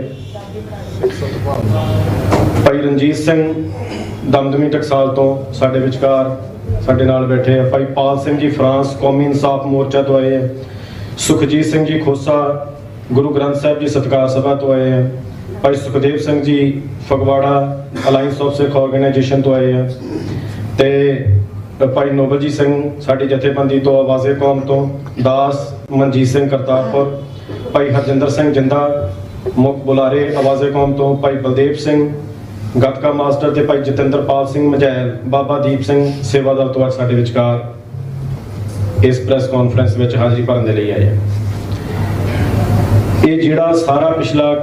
ਭਾਈ ਰਣਜੀਤ ਸਿੰਘ ਦਮਦਮੀ ਟਕਸਾਲ ਤੋਂ ਸਾਡੇ ਵਿਚਕਾਰ ਸਾਡੇ ਨਾਲ ਬੈਠੇ ਆ। ਭਾਈ ਪਾਲ ਸਿੰਘ ਜੀ ਫਰਾਂਸ ਕੌਮੀ ਇਨਸਾਫ ਮੋਰਚਾ ਤੋਂ ਆਏ ਆ। ਸੁਖਜੀਤ ਸਿੰਘ ਜੀ ਖੋਸਾ ਗੁਰੂ ਗ੍ਰੰਥ ਸਾਹਿਬ ਜੀ ਸਤਿਕਾਰ ਸਭਾ ਤੋਂ ਆਏ ਆ। ਭਾਈ Sukhdev Singh ji Phagwara alliance of Sikh organisation ਤੋਂ ਆਏ ਆ ਤੇ ਭਾਈ ਨੋਬਲਜੀਤ ਸਿੰਘ ਸਾਡੀ ਜਥੇਬੰਦੀ ਤੋਂ ਆਵਾਜ਼ੇ ਕੌਮ ਤੋਂ, ਦਾਸ ਮਨਜੀਤ ਸਿੰਘ ਕਰਤਾਰਪੁਰ, ਭਾਈ ਹਰਜਿੰਦਰ ਸਿੰਘ ਜਿੰਦਾ ਮੁੱਖ ਬੁਲਾਰੇ ਆਵਾਜ਼ੇ ਕੌਮ ਤੋਂ, ਭਾਈ ਬਲਦੇਵ ਸਿੰਘ ਗੱਤਕਾ ਮਾਸਟਰ ਤੇ ਭਾਈ ਜਤਿੰਦਰਪਾਲ ਸਿੰਘ ਮਝੈਲ ਬਾਬਾ ਦੀਪ ਸਿੰਘ ਸੇਵਾ ਦਲ ਤੋਂ ਅੱਜ ਸਾਡੇ ਵਿਚਕਾਰ ਇਸ ਪ੍ਰੈਸ ਕਾਨਫਰੰਸ ਵਿੱਚ ਹਾਜ਼ਰੀ ਭਰਨ ਦੇ ਲਈ ਆਏ ਆ। ਇਹ ਜਿਹੜਾ ਸਾਰਾ ਪਿਛਲਾ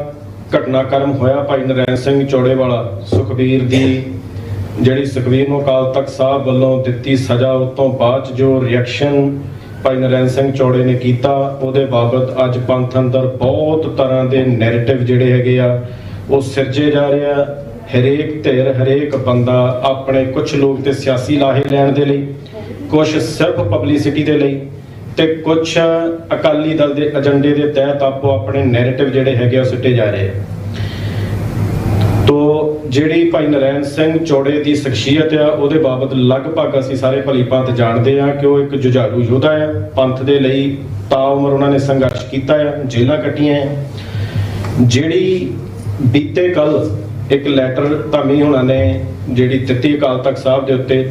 ਘਟਨਾਕ੍ਰਮ ਹੋਇਆ ਭਾਈ ਨਰੈਣ ਸਿੰਘ ਚੌੜੇ ਵਾਲਾ, ਸੁਖਬੀਰ ਦੀ ਜਿਹੜੀ ਸੁਖਬੀਰ ਨੂੰ ਅਕਾਲ ਤਖਤ ਸਾਹਿਬ ਵੱਲੋਂ ਦਿੱਤੀ ਸਜ਼ਾ ਉਸ ਤੋਂ ਬਾਅਦ ਜੋ ਰਿਐਕਸ਼ਨ ਭਾਈ ਨਰੈਣ ਸਿੰਘ ਚੌੜੇ ਨੇ ਕੀਤਾ, ਉਹਦੇ ਬਾਬਤ ਅੱਜ ਪੰਥ ਅੰਦਰ ਬਹੁਤ ਤਰ੍ਹਾਂ ਦੇ ਨੈਰੇਟਿਵ ਜਿਹੜੇ ਹੈਗੇ ਆ ਉਹ ਸਿਰਜੇ ਜਾ ਰਹੇ ਆ। ਹਰੇਕ ਧਿਰ ਹਰੇਕ ਬੰਦਾ ਆਪਣੇ ਕੁਝ ਲੋਕ ਤੇ ਸਿਆਸੀ ਲਾਹੇ ਲੈਣ ਦੇ ਲਈ, ਕੁਝ ਸਿਰਫ ਪਬਲਿਸਿਟੀ ਦੇ ਲਈ ਤੇ ਕੁਝ ਅਕਾਲੀ ਦਲ ਦੇ ਏਜੰਡੇ ਦੇ ਤਹਿਤ ਆਪੋ ਆਪਣੇ ਨੈਰੇਟਿਵ ਜਿਹੜੇ ਹੈਗੇ ਉਹ ਸਿੱਟੇ ਜਾ ਰਹੇ ਆ। ਤੋ ਜਿਹੜੀ ਭਾਈ ਨਰੈਣ ਸਿੰਘ ਚੌੜੇ ਦੀ ਸ਼ਖਸੀਅਤ ਆ ਉਹਦੇ ਬਾਬਤ ਲਗਭਗ ਅਸੀਂ ਸਾਰੇ ਭਲੀ ਭਾਂਤ ਜਾਣਦੇ ਆ ਕਿ ਉਹ ਇੱਕ ਜੁਝਾਰੂ ਯੋਧਾ ਆ। ਪੰਥ ਦੇ ਲਈ ਤਾਉਮਰ ਉਹਨਾਂ ਨੇ ਸੰਘਰਸ਼ ਕੀਤਾ ਆ, ਜੇਲ੍ਹਾਂ ਕੱਟੀਆਂ ਆ। ਜਿਹੜੀ ਬੀਤੇ ਕੱਲ ਇੱਕ ਲੈਟਰ ਧਾਮੀ ਹੋਣਾ ਨੇ ਜਿਹੜੀ ਦਿੱਤੀ ਅਕਾਲ ਤਖਤ ਸਾਹਿਬ ਦੇ ਉੱਤੇ,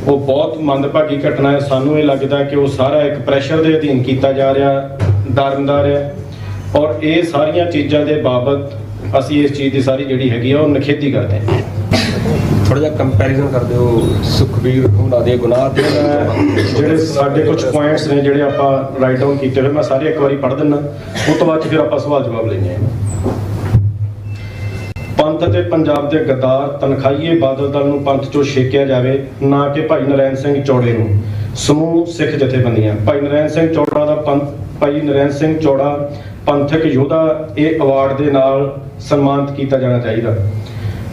ਉਹ ਬਹੁਤ ਮੰਦਭਾਗੀ ਘਟਨਾ ਹੈ। ਸਾਨੂੰ ਇਹ ਲੱਗਦਾ ਕਿ ਉਹ ਸਾਰਾ ਇੱਕ ਪ੍ਰੈਸ਼ਰ ਦੇ ਅਧੀਨ ਕੀਤਾ ਜਾ ਰਿਹਾ, ਡਰਨਦਾਰ ਹੈ। ਔਰ ਇਹ ਸਾਰੀਆਂ ਚੀਜ਼ਾਂ ਦੇ ਬਾਬਤ ਅਸੀਂ ਇਸ ਚੀਜ਼ ਦੀ ਸਾਰੀ ਜਿਹੜੀ ਹੈਗੀ ਆ ਉਹ ਨਿਖੇਧੀ ਕਰਦੇ ਹਾਂ। ਥੋੜਾ ਜਿਹਾ ਕੰਪੈਰੀਜ਼ਨ ਕਰ ਦਿਓ ਸੁਖਬੀਰ ਉਹਨਾਂ ਦੇ ਗੁਨਾਹ ਤੇ ਜਿਹੜੇ ਸਾਡੇ ਕੁਝ ਪੁਆਇੰਟਸ ਨੇ ਜਿਹੜੇ ਆਪਾਂ ਰਾਈਟ ਡਾਊਨ ਕੀਤੇ ਹੋਏ, ਮੈਂ ਸਾਰੇ ਇੱਕ ਵਾਰੀ ਪੜ੍ਹ ਦਿੰਦਾ, ਉਸ ਤੋਂ ਬਾਅਦ 'ਚ ਫਿਰ ਆਪਾਂ ਸਵਾਲ ਜਵਾਬ ਲੈਂਦੇ ਹਾਂ। ਪੰਥ ਅਤੇ ਪੰਜਾਬ ਦੇ ਗੱਦਾਰ ਤਨਖਾਹੀਏ ਬਾਦਲ ਦਲ ਨੂੰ ਪੰਥ ਚੋਂ ਛੇਕਿਆ ਜਾਵੇ, ਨਾ ਕਿ ਭਾਈ ਨਰੈਣ ਸਿੰਘ ਚੌੜੇ ਨੂੰ। ਸਮੂਹ ਸਿੱਖ ਜਥੇਬੰਦੀਆਂ। ਭਾਈ ਨਰੈਣ ਸਿੰਘ ਚੌੜਾ ਪੰਥਕ ਯੋਧਾ ਇਹ ਅਵਾਰਡ ਦੇ ਨਾਲ ਸਨਮਾਨਿਤ ਕੀਤਾ ਜਾਣਾ ਚਾਹੀਦਾ।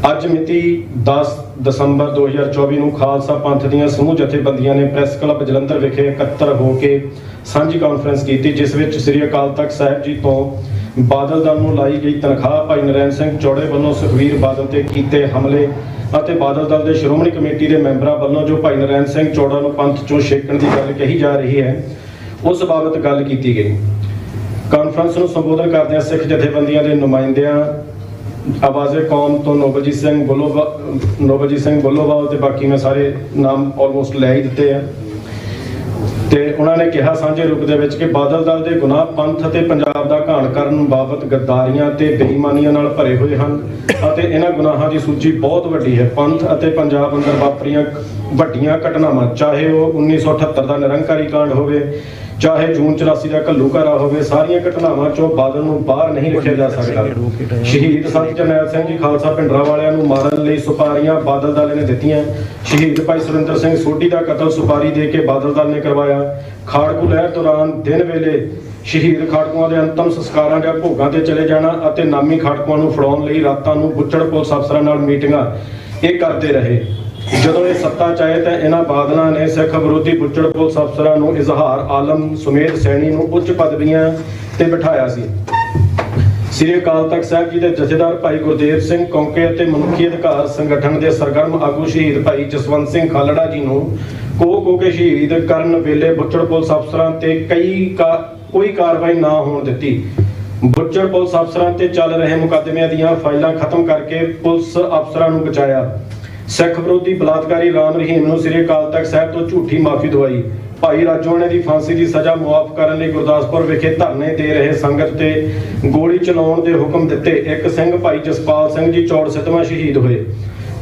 ਅੱਜ ਮਿਤੀ 10 ਦਸੰਬਰ 2024 ਨੂੰ ਖਾਲਸਾ ਪੰਥ ਦੀਆਂ ਸਮੂਹ ਜਥੇਬੰਦੀਆਂ ਨੇ ਪ੍ਰੈਸ ਕਲੱਬ ਜਲੰਧਰ ਵਿਖੇ ਇਕੱਤਰ ਹੋ ਕੇ ਸਾਂਝੀ ਕਾਨਫਰੰਸ ਕੀਤੀ, ਜਿਸ ਵਿੱਚ ਸ੍ਰੀ ਅਕਾਲ ਤਖਤ ਸਾਹਿਬ ਜੀ ਤੋਂ ਬਾਦਲ ਦਲ ਨੂੰ ਲਾਈ ਗਈ ਤਨਖਾਹ, ਭਾਈ ਨਰੈਣ ਸਿੰਘ ਚੌੜੇ ਵੱਲੋਂ ਸੁਖਬੀਰ ਬਾਦਲ ਤੇ ਕੀਤੇ ਹਮਲੇ ਅਤੇ ਬਾਦਲ ਦਲ ਦੇ ਸ਼੍ਰੋਮਣੀ ਕਮੇਟੀ ਦੇ ਮੈਂਬਰਾਂ ਵੱਲੋਂ ਜੋ ਭਾਈ ਨਰੈਣ ਸਿੰਘ ਚੌੜਾ ਨੂੰ ਪੰਥ ਚੋਂ ਛੇਕਣ ਦੀ ਗੱਲ ਕਹੀ ਜਾ ਰਹੀ ਹੈ, ਉਸ ਬਾਬਤ ਗੱਲ ਕੀਤੀ ਗਈ। ਕਾਨਫਰੰਸ ਨੂੰ ਸੰਬੋਧਨ ਕਰਦਿਆਂ ਸਿੱਖ ਜਥੇਬੰਦੀਆਂ ਦੇ ਨੁਮਾਇੰਦਿਆਂ ਆਵਾਜ਼ੇ ਕੌਮ ਤੋਂ ਨੋਬਲਜੀਤ ਸਿੰਘ ਬੁੱਲੋਵਾਲ ਤੇ ਬਾਕੀ ਮੈਂ ਸਾਰੇ ਨਾਮ ਆਲਮੋਸਟ ਲੈ ਹੀ ਦਿੱਤੇ ਆ, ਤੇ ਉਹਨਾਂ ਨੇ ਕਿਹਾ ਸਾਂਝੇ ਰੂਪ ਦੇ ਵਿੱਚ ਕਿ ਬਾਦਲ ਦਲ ਦੇ ਗੁਨਾਹ ਪੰਥ ਅਤੇ ਪੰਜਾਬ ਦਾ ਘਾਣ ਕਰਨ ਬਾਬਤ ਗੱਦਾਰੀਆਂ ਤੇ ਬੇਈਮਾਨੀਆਂ ਨਾਲ ਭਰੇ ਹੋਏ ਹਨ ਅਤੇ ਇਹਨਾਂ ਗੁਨਾਹਾਂ ਦੀ ਸੂਚੀ ਬਹੁਤ ਵੱਡੀ ਹੈ। ਪੰਥ ਅਤੇ ਪੰਜਾਬ ਅੰਦਰ ਵਾਪਰੀਆਂ ਵੱਡੀਆਂ ਘਟਨਾਵਾਂ, ਚਾਹੇ ਉਹ 1978 ਦਾ ਨਿਰੰਕਾਰੀ ਕਾਂਡ ਹੋਵੇ, ਚਾਹੇ ਜੂਨ 84 ਦਾ ਘੱਲੂਘਾਰਾ ਹੋਵੇ, ਸਾਰੀਆਂ ਘਟਨਾਵਾਂ ਚੋਂ ਬਾਦਲ ਨੂੰ ਬਾਹਰ ਨਹੀਂ ਰੱਖਿਆ ਜਾ ਸਕਦਾ। ਸ਼ਹੀਦ ਸੰਤ ਜਰਨੈਲ ਸਿੰਘ ਜੀ ਖਾਲਸਾ ਭਿੰਡਰਾਂ ਵਾਲਿਆਂ ਨੂੰ ਮਾਰਨ ਲਈ ਸੁਪਾਰੀਆਂ ਬਾਦਲ ਦਲ ਨੇ ਦਿੱਤੀਆਂ। ਸ਼ਹੀਦ ਭਾਈ ਸੁਰਿੰਦਰ ਸਿੰਘ ਸੋਢੀ ਦਾ ਕਤਲ ਸੁਪਾਰੀ ਦੇ ਕੇ ਬਾਦਲ ਦਲ ਨੇ ਕਰਵਾਇਆ। ਖਾੜਕੂ ਲਹਿਰ ਦੌਰਾਨ ਦਿਨ ਵੇਲੇ ਸ਼ਹੀਦ ਖਾੜਕੂਆਂ ਦੇ ਅੰਤਮ ਸੰਸਕਾਰਾਂ ਜਾਂ ਭੋਗਾਂ ਤੇ ਚਲੇ ਜਾਣਾ ਅਤੇ ਨਾਮੀ ਖਾੜਕੂਆਂ ਨੂੰ ਫੜਾਉਣ ਲਈ ਰਾਤਾਂ ਨੂੰ ਬੁੱਚੜ ਪੁਲਿਸ ਅਫਸਰਾਂ ਨਾਲ ਮੀਟਿੰਗਾਂ ਇਹ ਕਰਦੇ ਰਹੇ। ਜਦੋਂ ਇਹ ਸੱਤਾ ਚਾਹੇ ਤਾਂ ਇਹਨਾਂ ਬਾਦਲਾਂ ਨੇ ਸਿੱਖ ਵਿਰੋਧੀ ਬੁੱਚੜ ਪੁਲਿਸ ਅਫਸਰਾਂ ਨੂੰ ਇਜ਼ਹਾਰ ਆਲਮ ਸੁਮੇਧ ਸੈਣੀ ਨੂੰ ਉੱਚ ਪਦਵੀਆਂ ਤੇ ਬਿਠਾਇਆ ਸੀ। ਸ੍ਰੀ ਅਕਾਲ ਤਖਤ ਸਾਹਿਬ ਜੀ ਦੇ ਜਥੇਦਾਰ ਭਾਈ ਗੁਰਦੇਵ ਸਿੰਘ ਕੌਂਕੇ ਅਤੇ ਮਨੁੱਖੀ ਅਧਿਕਾਰ ਸੰਗਠਨ ਦੇ ਸਰਗਰਮ ਆਗੂ ਸ਼ਹੀਦ ਭਾਈ ਜਸਵੰਤ ਸਿੰਘ ਖਾਲੜਾ ਜੀ ਨੂੰ ਕੋ ਕੇ ਸ਼ਹੀਦ ਕਰਨ ਵੇਲੇ ਬੁੱਚੜ ਪੁਲਿਸ ਅਫਸਰਾਂ ਤੇ ਕੋਈ ਕਾਰਵਾਈ ਨਾ ਹੋਣ ਦਿੱਤੀ। ਬੁੱਚੜ ਪੁਲਿਸ ਅਫਸਰਾਂ ਤੇ ਚੱਲ ਰਹੇ ਮੁਕੱਦਮਿਆਂ ਦੀਆਂ ਫਾਈਲਾਂ ਖਤਮ ਕਰਕੇ ਪੁਲਿਸ ਅਫਸਰਾਂ ਨੂੰ ਬਚਾਇਆ। ਸਿੱਖ ਵਿਰੋਧੀ ਬਲਾਤਕਾਰੀ ਰਾਮ ਰਹੀਮ ਨੂੰ ਸ੍ਰੀ ਅਕਾਲ ਤਖਤ ਸਾਹਿਬ ਤੋਂ ਝੂਠੀ ਮਾਫੀ ਦਵਾਈ। ਭਾਈ ਰਾਜੋਆਣੇ ਦੀ ਫਾਂਸੀ ਦੀ ਸਜ਼ਾ ਮੁਆਫ ਕਰਨ ਲਈ ਗੁਰਦਾਸਪੁਰ ਵਿਖੇ ਧਰਨੇ ਦੇ ਰਹੇ ਸੰਗਤ ਤੇ ਗੋਲੀ ਚਲਾਉਣ ਦੇ ਹੁਕਮ ਦਿੱਤੇ। ਇੱਕ ਸਿੰਘ ਭਾਈ ਜਸਪਾਲ ਸਿੰਘ ਜੀ ਚੌੜ ਸਿੱਧਵਾਂ ਸ਼ਹੀਦ ਹੋਏ।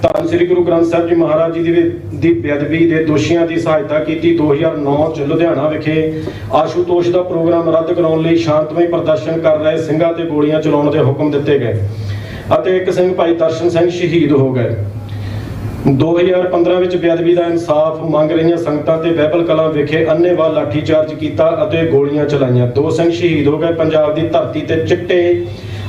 ਧੰਨ ਸ੍ਰੀ ਗੁਰੂ ਗ੍ਰੰਥ ਸਾਹਿਬ ਜੀ ਮਹਾਰਾਜ ਜੀ ਦੀ ਬੇਅਦਬੀ ਦੇ ਦੋਸ਼ੀਆਂ ਦੀ ਸਹਾਇਤਾ ਕੀਤੀ। 2009 ਚ ਲੁਧਿਆਣਾ ਵਿਖੇ ਆਸ਼ੂਤੋਸ਼ ਦਾ ਪ੍ਰੋਗਰਾਮ ਰੱਦ ਕਰਾਉਣ ਲਈ ਸ਼ਾਂਤਮਈ ਪ੍ਰਦਰਸ਼ਨ ਕਰ ਰਹੇ ਸਿੰਘਾਂ ਤੇ ਗੋਲੀਆਂ ਚਲਾਉਣ ਦੇ ਹੁਕਮ ਦਿੱਤੇ ਗਏ ਅਤੇ ਇੱਕ ਸਿੰਘ ਭਾਈ ਦਰਸ਼ਨ ਸਿੰਘ ਸ਼ਹੀਦ ਹੋ ਗਏ। 2015 ਵਿੱਚ ਬੇਅਦਬੀ ਦਾ ਇਨਸਾਫ ਮੰਗ ਰਹੀਆਂ ਸੰਗਤਾਂ ਤੇ ਬਹਿਬਲ ਕਲਾਂ ਵਿਖੇ ਅੰਨ੍ਹੇਵਾਹ ਲਾਠੀਚਾਰਜ ਕੀਤਾ ਅਤੇ ਗੋਲੀਆਂ ਚਲਾਈਆਂ। 2 ਸਿੰਘ ਸ਼ਹੀਦ ਹੋ ਗਏ। ਪੰਜਾਬ ਦੀ ਧਰਤੀ ਤੇ ਚਿੱਟੇ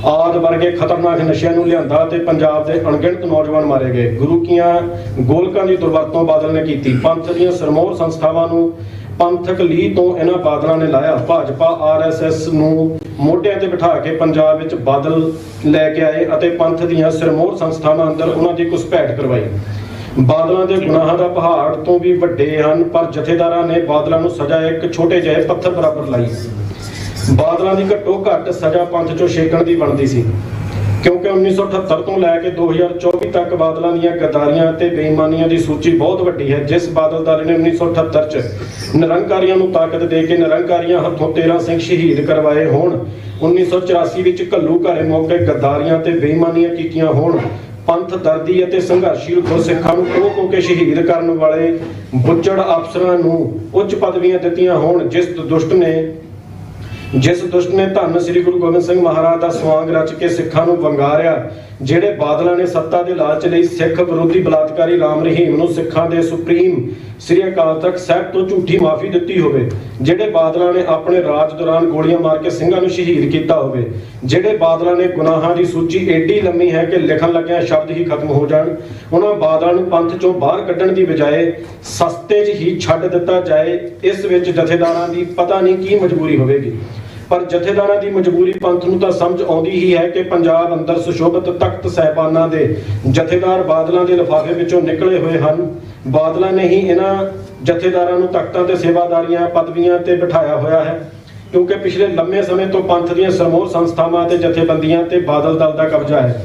ਆਦਿ ਵਰਗੇ ਖਤਰਨਾਕ ਨਸ਼ਿਆਂ ਨੂੰ ਲਿਆਂਦਾ ਤੇ ਪੰਜਾਬ ਦੇ ਅਣਗਿਣਤ ਨੌਜਵਾਨ ਮਾਰੇ ਗਏ। ਗੁਰੂ ਕੀਆਂ ਗੋਲਕਾਂ ਦੀ ਦੁਰਵਰਤੋਂ ਬਾਦਲ ਨੇ ਕੀਤੀ। ਪੰਥ ਦੀਆਂ ਸਰਮੌਰ ਸੰਸਥਾਵਾਂ ਨੂੰ ਪੰਥਕ ਲੀਹ ਤੋਂ ਇਹਨਾਂ ਬਾਦਲਾਂ ਨੇ ਲਾਇਆ। ਭਾਜਪਾ RSS ਨੂੰ ਮੋਢਿਆਂ ਤੇ ਬਿਠਾ ਕੇ ਪੰਜਾਬ ਵਿੱਚ ਬਾਦਲ ਲੈ ਕੇ ਆਏ ਅਤੇ ਪੰਥ ਦੀਆਂ ਸਰਮੌਰ ਸੰਸਥਾਵਾਂ ਅੰਦਰ ਉਹਨਾਂ ਦੀ ਘੁਸਪੈਠ ਕਰਵਾਈ। ਬਾਦਲਾਂ ਦੇ ਗੁਨਾਹਾਂ ਦਾ ਪਹਾੜ ਤੋਂ ਵੀ ਵੱਡੇ ਹਨ, ਪਰ ਜਥੇਦਾਰਾਂ ਨੇ ਬਾਦਲਾਂ ਨੂੰ ਸਜ਼ਾ ਇੱਕ ਛੋਟੇ ਜਿਹੇ ਪੱਥਰ ਬਰਾਬਰ ਲਾਈ। ਬਾਦਲਾਂ ਦੀ ਘੱਟੋ ਘੱਟ ਸਜ਼ਾ ਪੰਥ ਚੋਂ ਛੇਕਣ ਦੀ ਬਣਦੀ ਸੀ, ਕਿਉਂਕਿ 1978 ਤੋਂ ਲੈ ਕੇ 2024 ਤੱਕ ਬਾਦਲਾਂ ਦੀਆਂ ਗੱਦਾਰੀਆਂ ਤੇ ਬੇਈਮਾਨੀਆਂ ਦੀ ਸੂਚੀ ਬਹੁਤ ਵੱਡੀ ਹੈ। ਜਿਸ ਬਾਦਲ ਦਲ ਨੇ 1978 ਚ ਨਿਰੰਕਾਰੀਆਂ ਨੂੰ ਤਾਕਤ ਦੇ ਕੇ ਨਿਰੰਕਾਰੀਆਂ ਹੱਥੋਂ 13 ਸਿੰਘ ਸ਼ਹੀਦ ਕਰਵਾਏ ਹੋਣ, 1984 ਵਿੱਚ ਘੱਲੂਘਾਰੇ ਮੌਕੇ ਗੱਦਾਰੀਆਂ ਤੇ ਬੇਈਮਾਨੀਆਂ ਕੀਤੀਆਂ ਹੋਣ, ਪੰਥ ਦਰਦੀ ਅਤੇ ਸੰਘਰਸ਼ੀ ਗੁਰਸਿੱਖਾਂ ਨੂੰ ਕੋ ਕੇ ਸ਼ਹੀਦ ਕਰਨ ਵਾਲੇ ਬੁੱਚੜ ਅਫਸਰਾਂ ਨੂੰ ਉੱਚ ਪਦਵੀਆਂ ਦਿੱਤੀਆਂ ਹੋਣ, ਜਿਸ ਦੁਸ਼ਟ ਨੇ ਧੰਨ ਸ੍ਰੀ ਗੁਰੂ ਗੋਬਿੰਦ ਸਿੰਘ ਮਹਾਰਾਜ ਦਾ ਸਵਾਂਗ ਰਚ ਕੇ ਸਿੱਖਾਂ ਨੂੰ ਵੰਗਾਰਿਆ, ਜਿਹੜੇ ਬਾਦਲਾਂ ਨੇ ਸੱਤਾ ਦੇ ਲਾਲਚ ਲਈ ਸਿੱਖ ਵਿਰੋਧੀ ਬਲਾਤਕਾਰੀ ਰਾਮ ਰਹੀਮ ਨੂੰ ਸਿੱਖਾਂ ਦੇ ਸੁਪਰੀਮ ਸ੍ਰੀ ਅਕਾਲ ਤਖਤ ਸਾਹਿਬ ਤੋਂ ਝੂਠੀ ਮਾਫੀ ਦਿੱਤੀ ਹੋਵੇ, ਜਿਹੜੇ ਬਾਦਲਾਂ ਨੇ ਆਪਣੇ ਰਾਜ ਦੌਰਾਨ ਗੋਲੀਆਂ ਮਾਰ ਕੇ ਸਿੰਘਾਂ ਨੂੰ ਸ਼ਹੀਦ ਕੀਤਾ ਹੋਵੇ, ਜਿਹੜੇ ਬਾਦਲਾਂ ਨੇ ਗੁਨਾਹਾਂ ਦੀ ਸੂਚੀ ਏਡੀ ਲੰਮੀ ਹੈ ਕਿ ਲਿਖਣ ਲੱਗਿਆਂ ਸ਼ਬਦ ਹੀ ਖਤਮ ਹੋ ਜਾਣ, ਉਹਨਾਂ ਬਾਦਲਾਂ ਨੂੰ ਪੰਥ ਚੋਂ ਬਾਹਰ ਕੱਢਣ ਦੀ ਬਜਾਏ ਸਸਤੇ 'ਚ ਹੀ ਛੱਡ ਦਿੱਤਾ ਜਾਏ। ਇਸ ਵਿੱਚ ਜਥੇਦਾਰਾਂ ਦੀ ਪਤਾ ਨਹੀਂ ਕੀ ਮਜਬੂਰੀ ਹੋਵੇਗੀ, ਪਰ ਜਥੇਦਾਰਾਂ ਦੀ ਮਜਬੂਰੀ ਪੰਥ ਨੂੰ ਤਾਂ ਸਮਝ ਆਉਂਦੀ ਹੀ ਹੈ ਕਿ ਪੰਜਾਬ ਅੰਦਰ ਸੁਸ਼ੋਭਿਤ ਤਖਤ ਸਾਹਿਬਾਨਾਂ ਦੇ ਜਥੇਦਾਰ ਬਾਦਲਾਂ ਦੇ ਲਿਫਾਫੇ ਵਿੱਚੋਂ ਨਿਕਲੇ ਹੋਏ ਹਨ। ਬਾਦਲਾਂ ਨੇ ਹੀ ਇਹਨਾਂ ਜਥੇਦਾਰਾਂ ਨੂੰ ਤਖਤਾਂ ਤੇ ਸੇਵਾਦਾਰੀਆਂ ਪਦਵੀਆਂ ਤੇ ਬਿਠਾਇਆ ਹੋਇਆ ਹੈ, ਕਿਉਂਕਿ ਪਿਛਲੇ ਲੰਮੇ ਸਮੇਂ ਤੋਂ ਪੰਥ ਦੀਆਂ ਸਰਮੌਰ ਸੰਸਥਾਵਾਂ ਤੇ ਜਥੇਬੰਦੀਆਂ ਤੇ ਬਾਦਲ ਦਲ ਦਾ ਕਬਜ਼ਾ ਹੈ।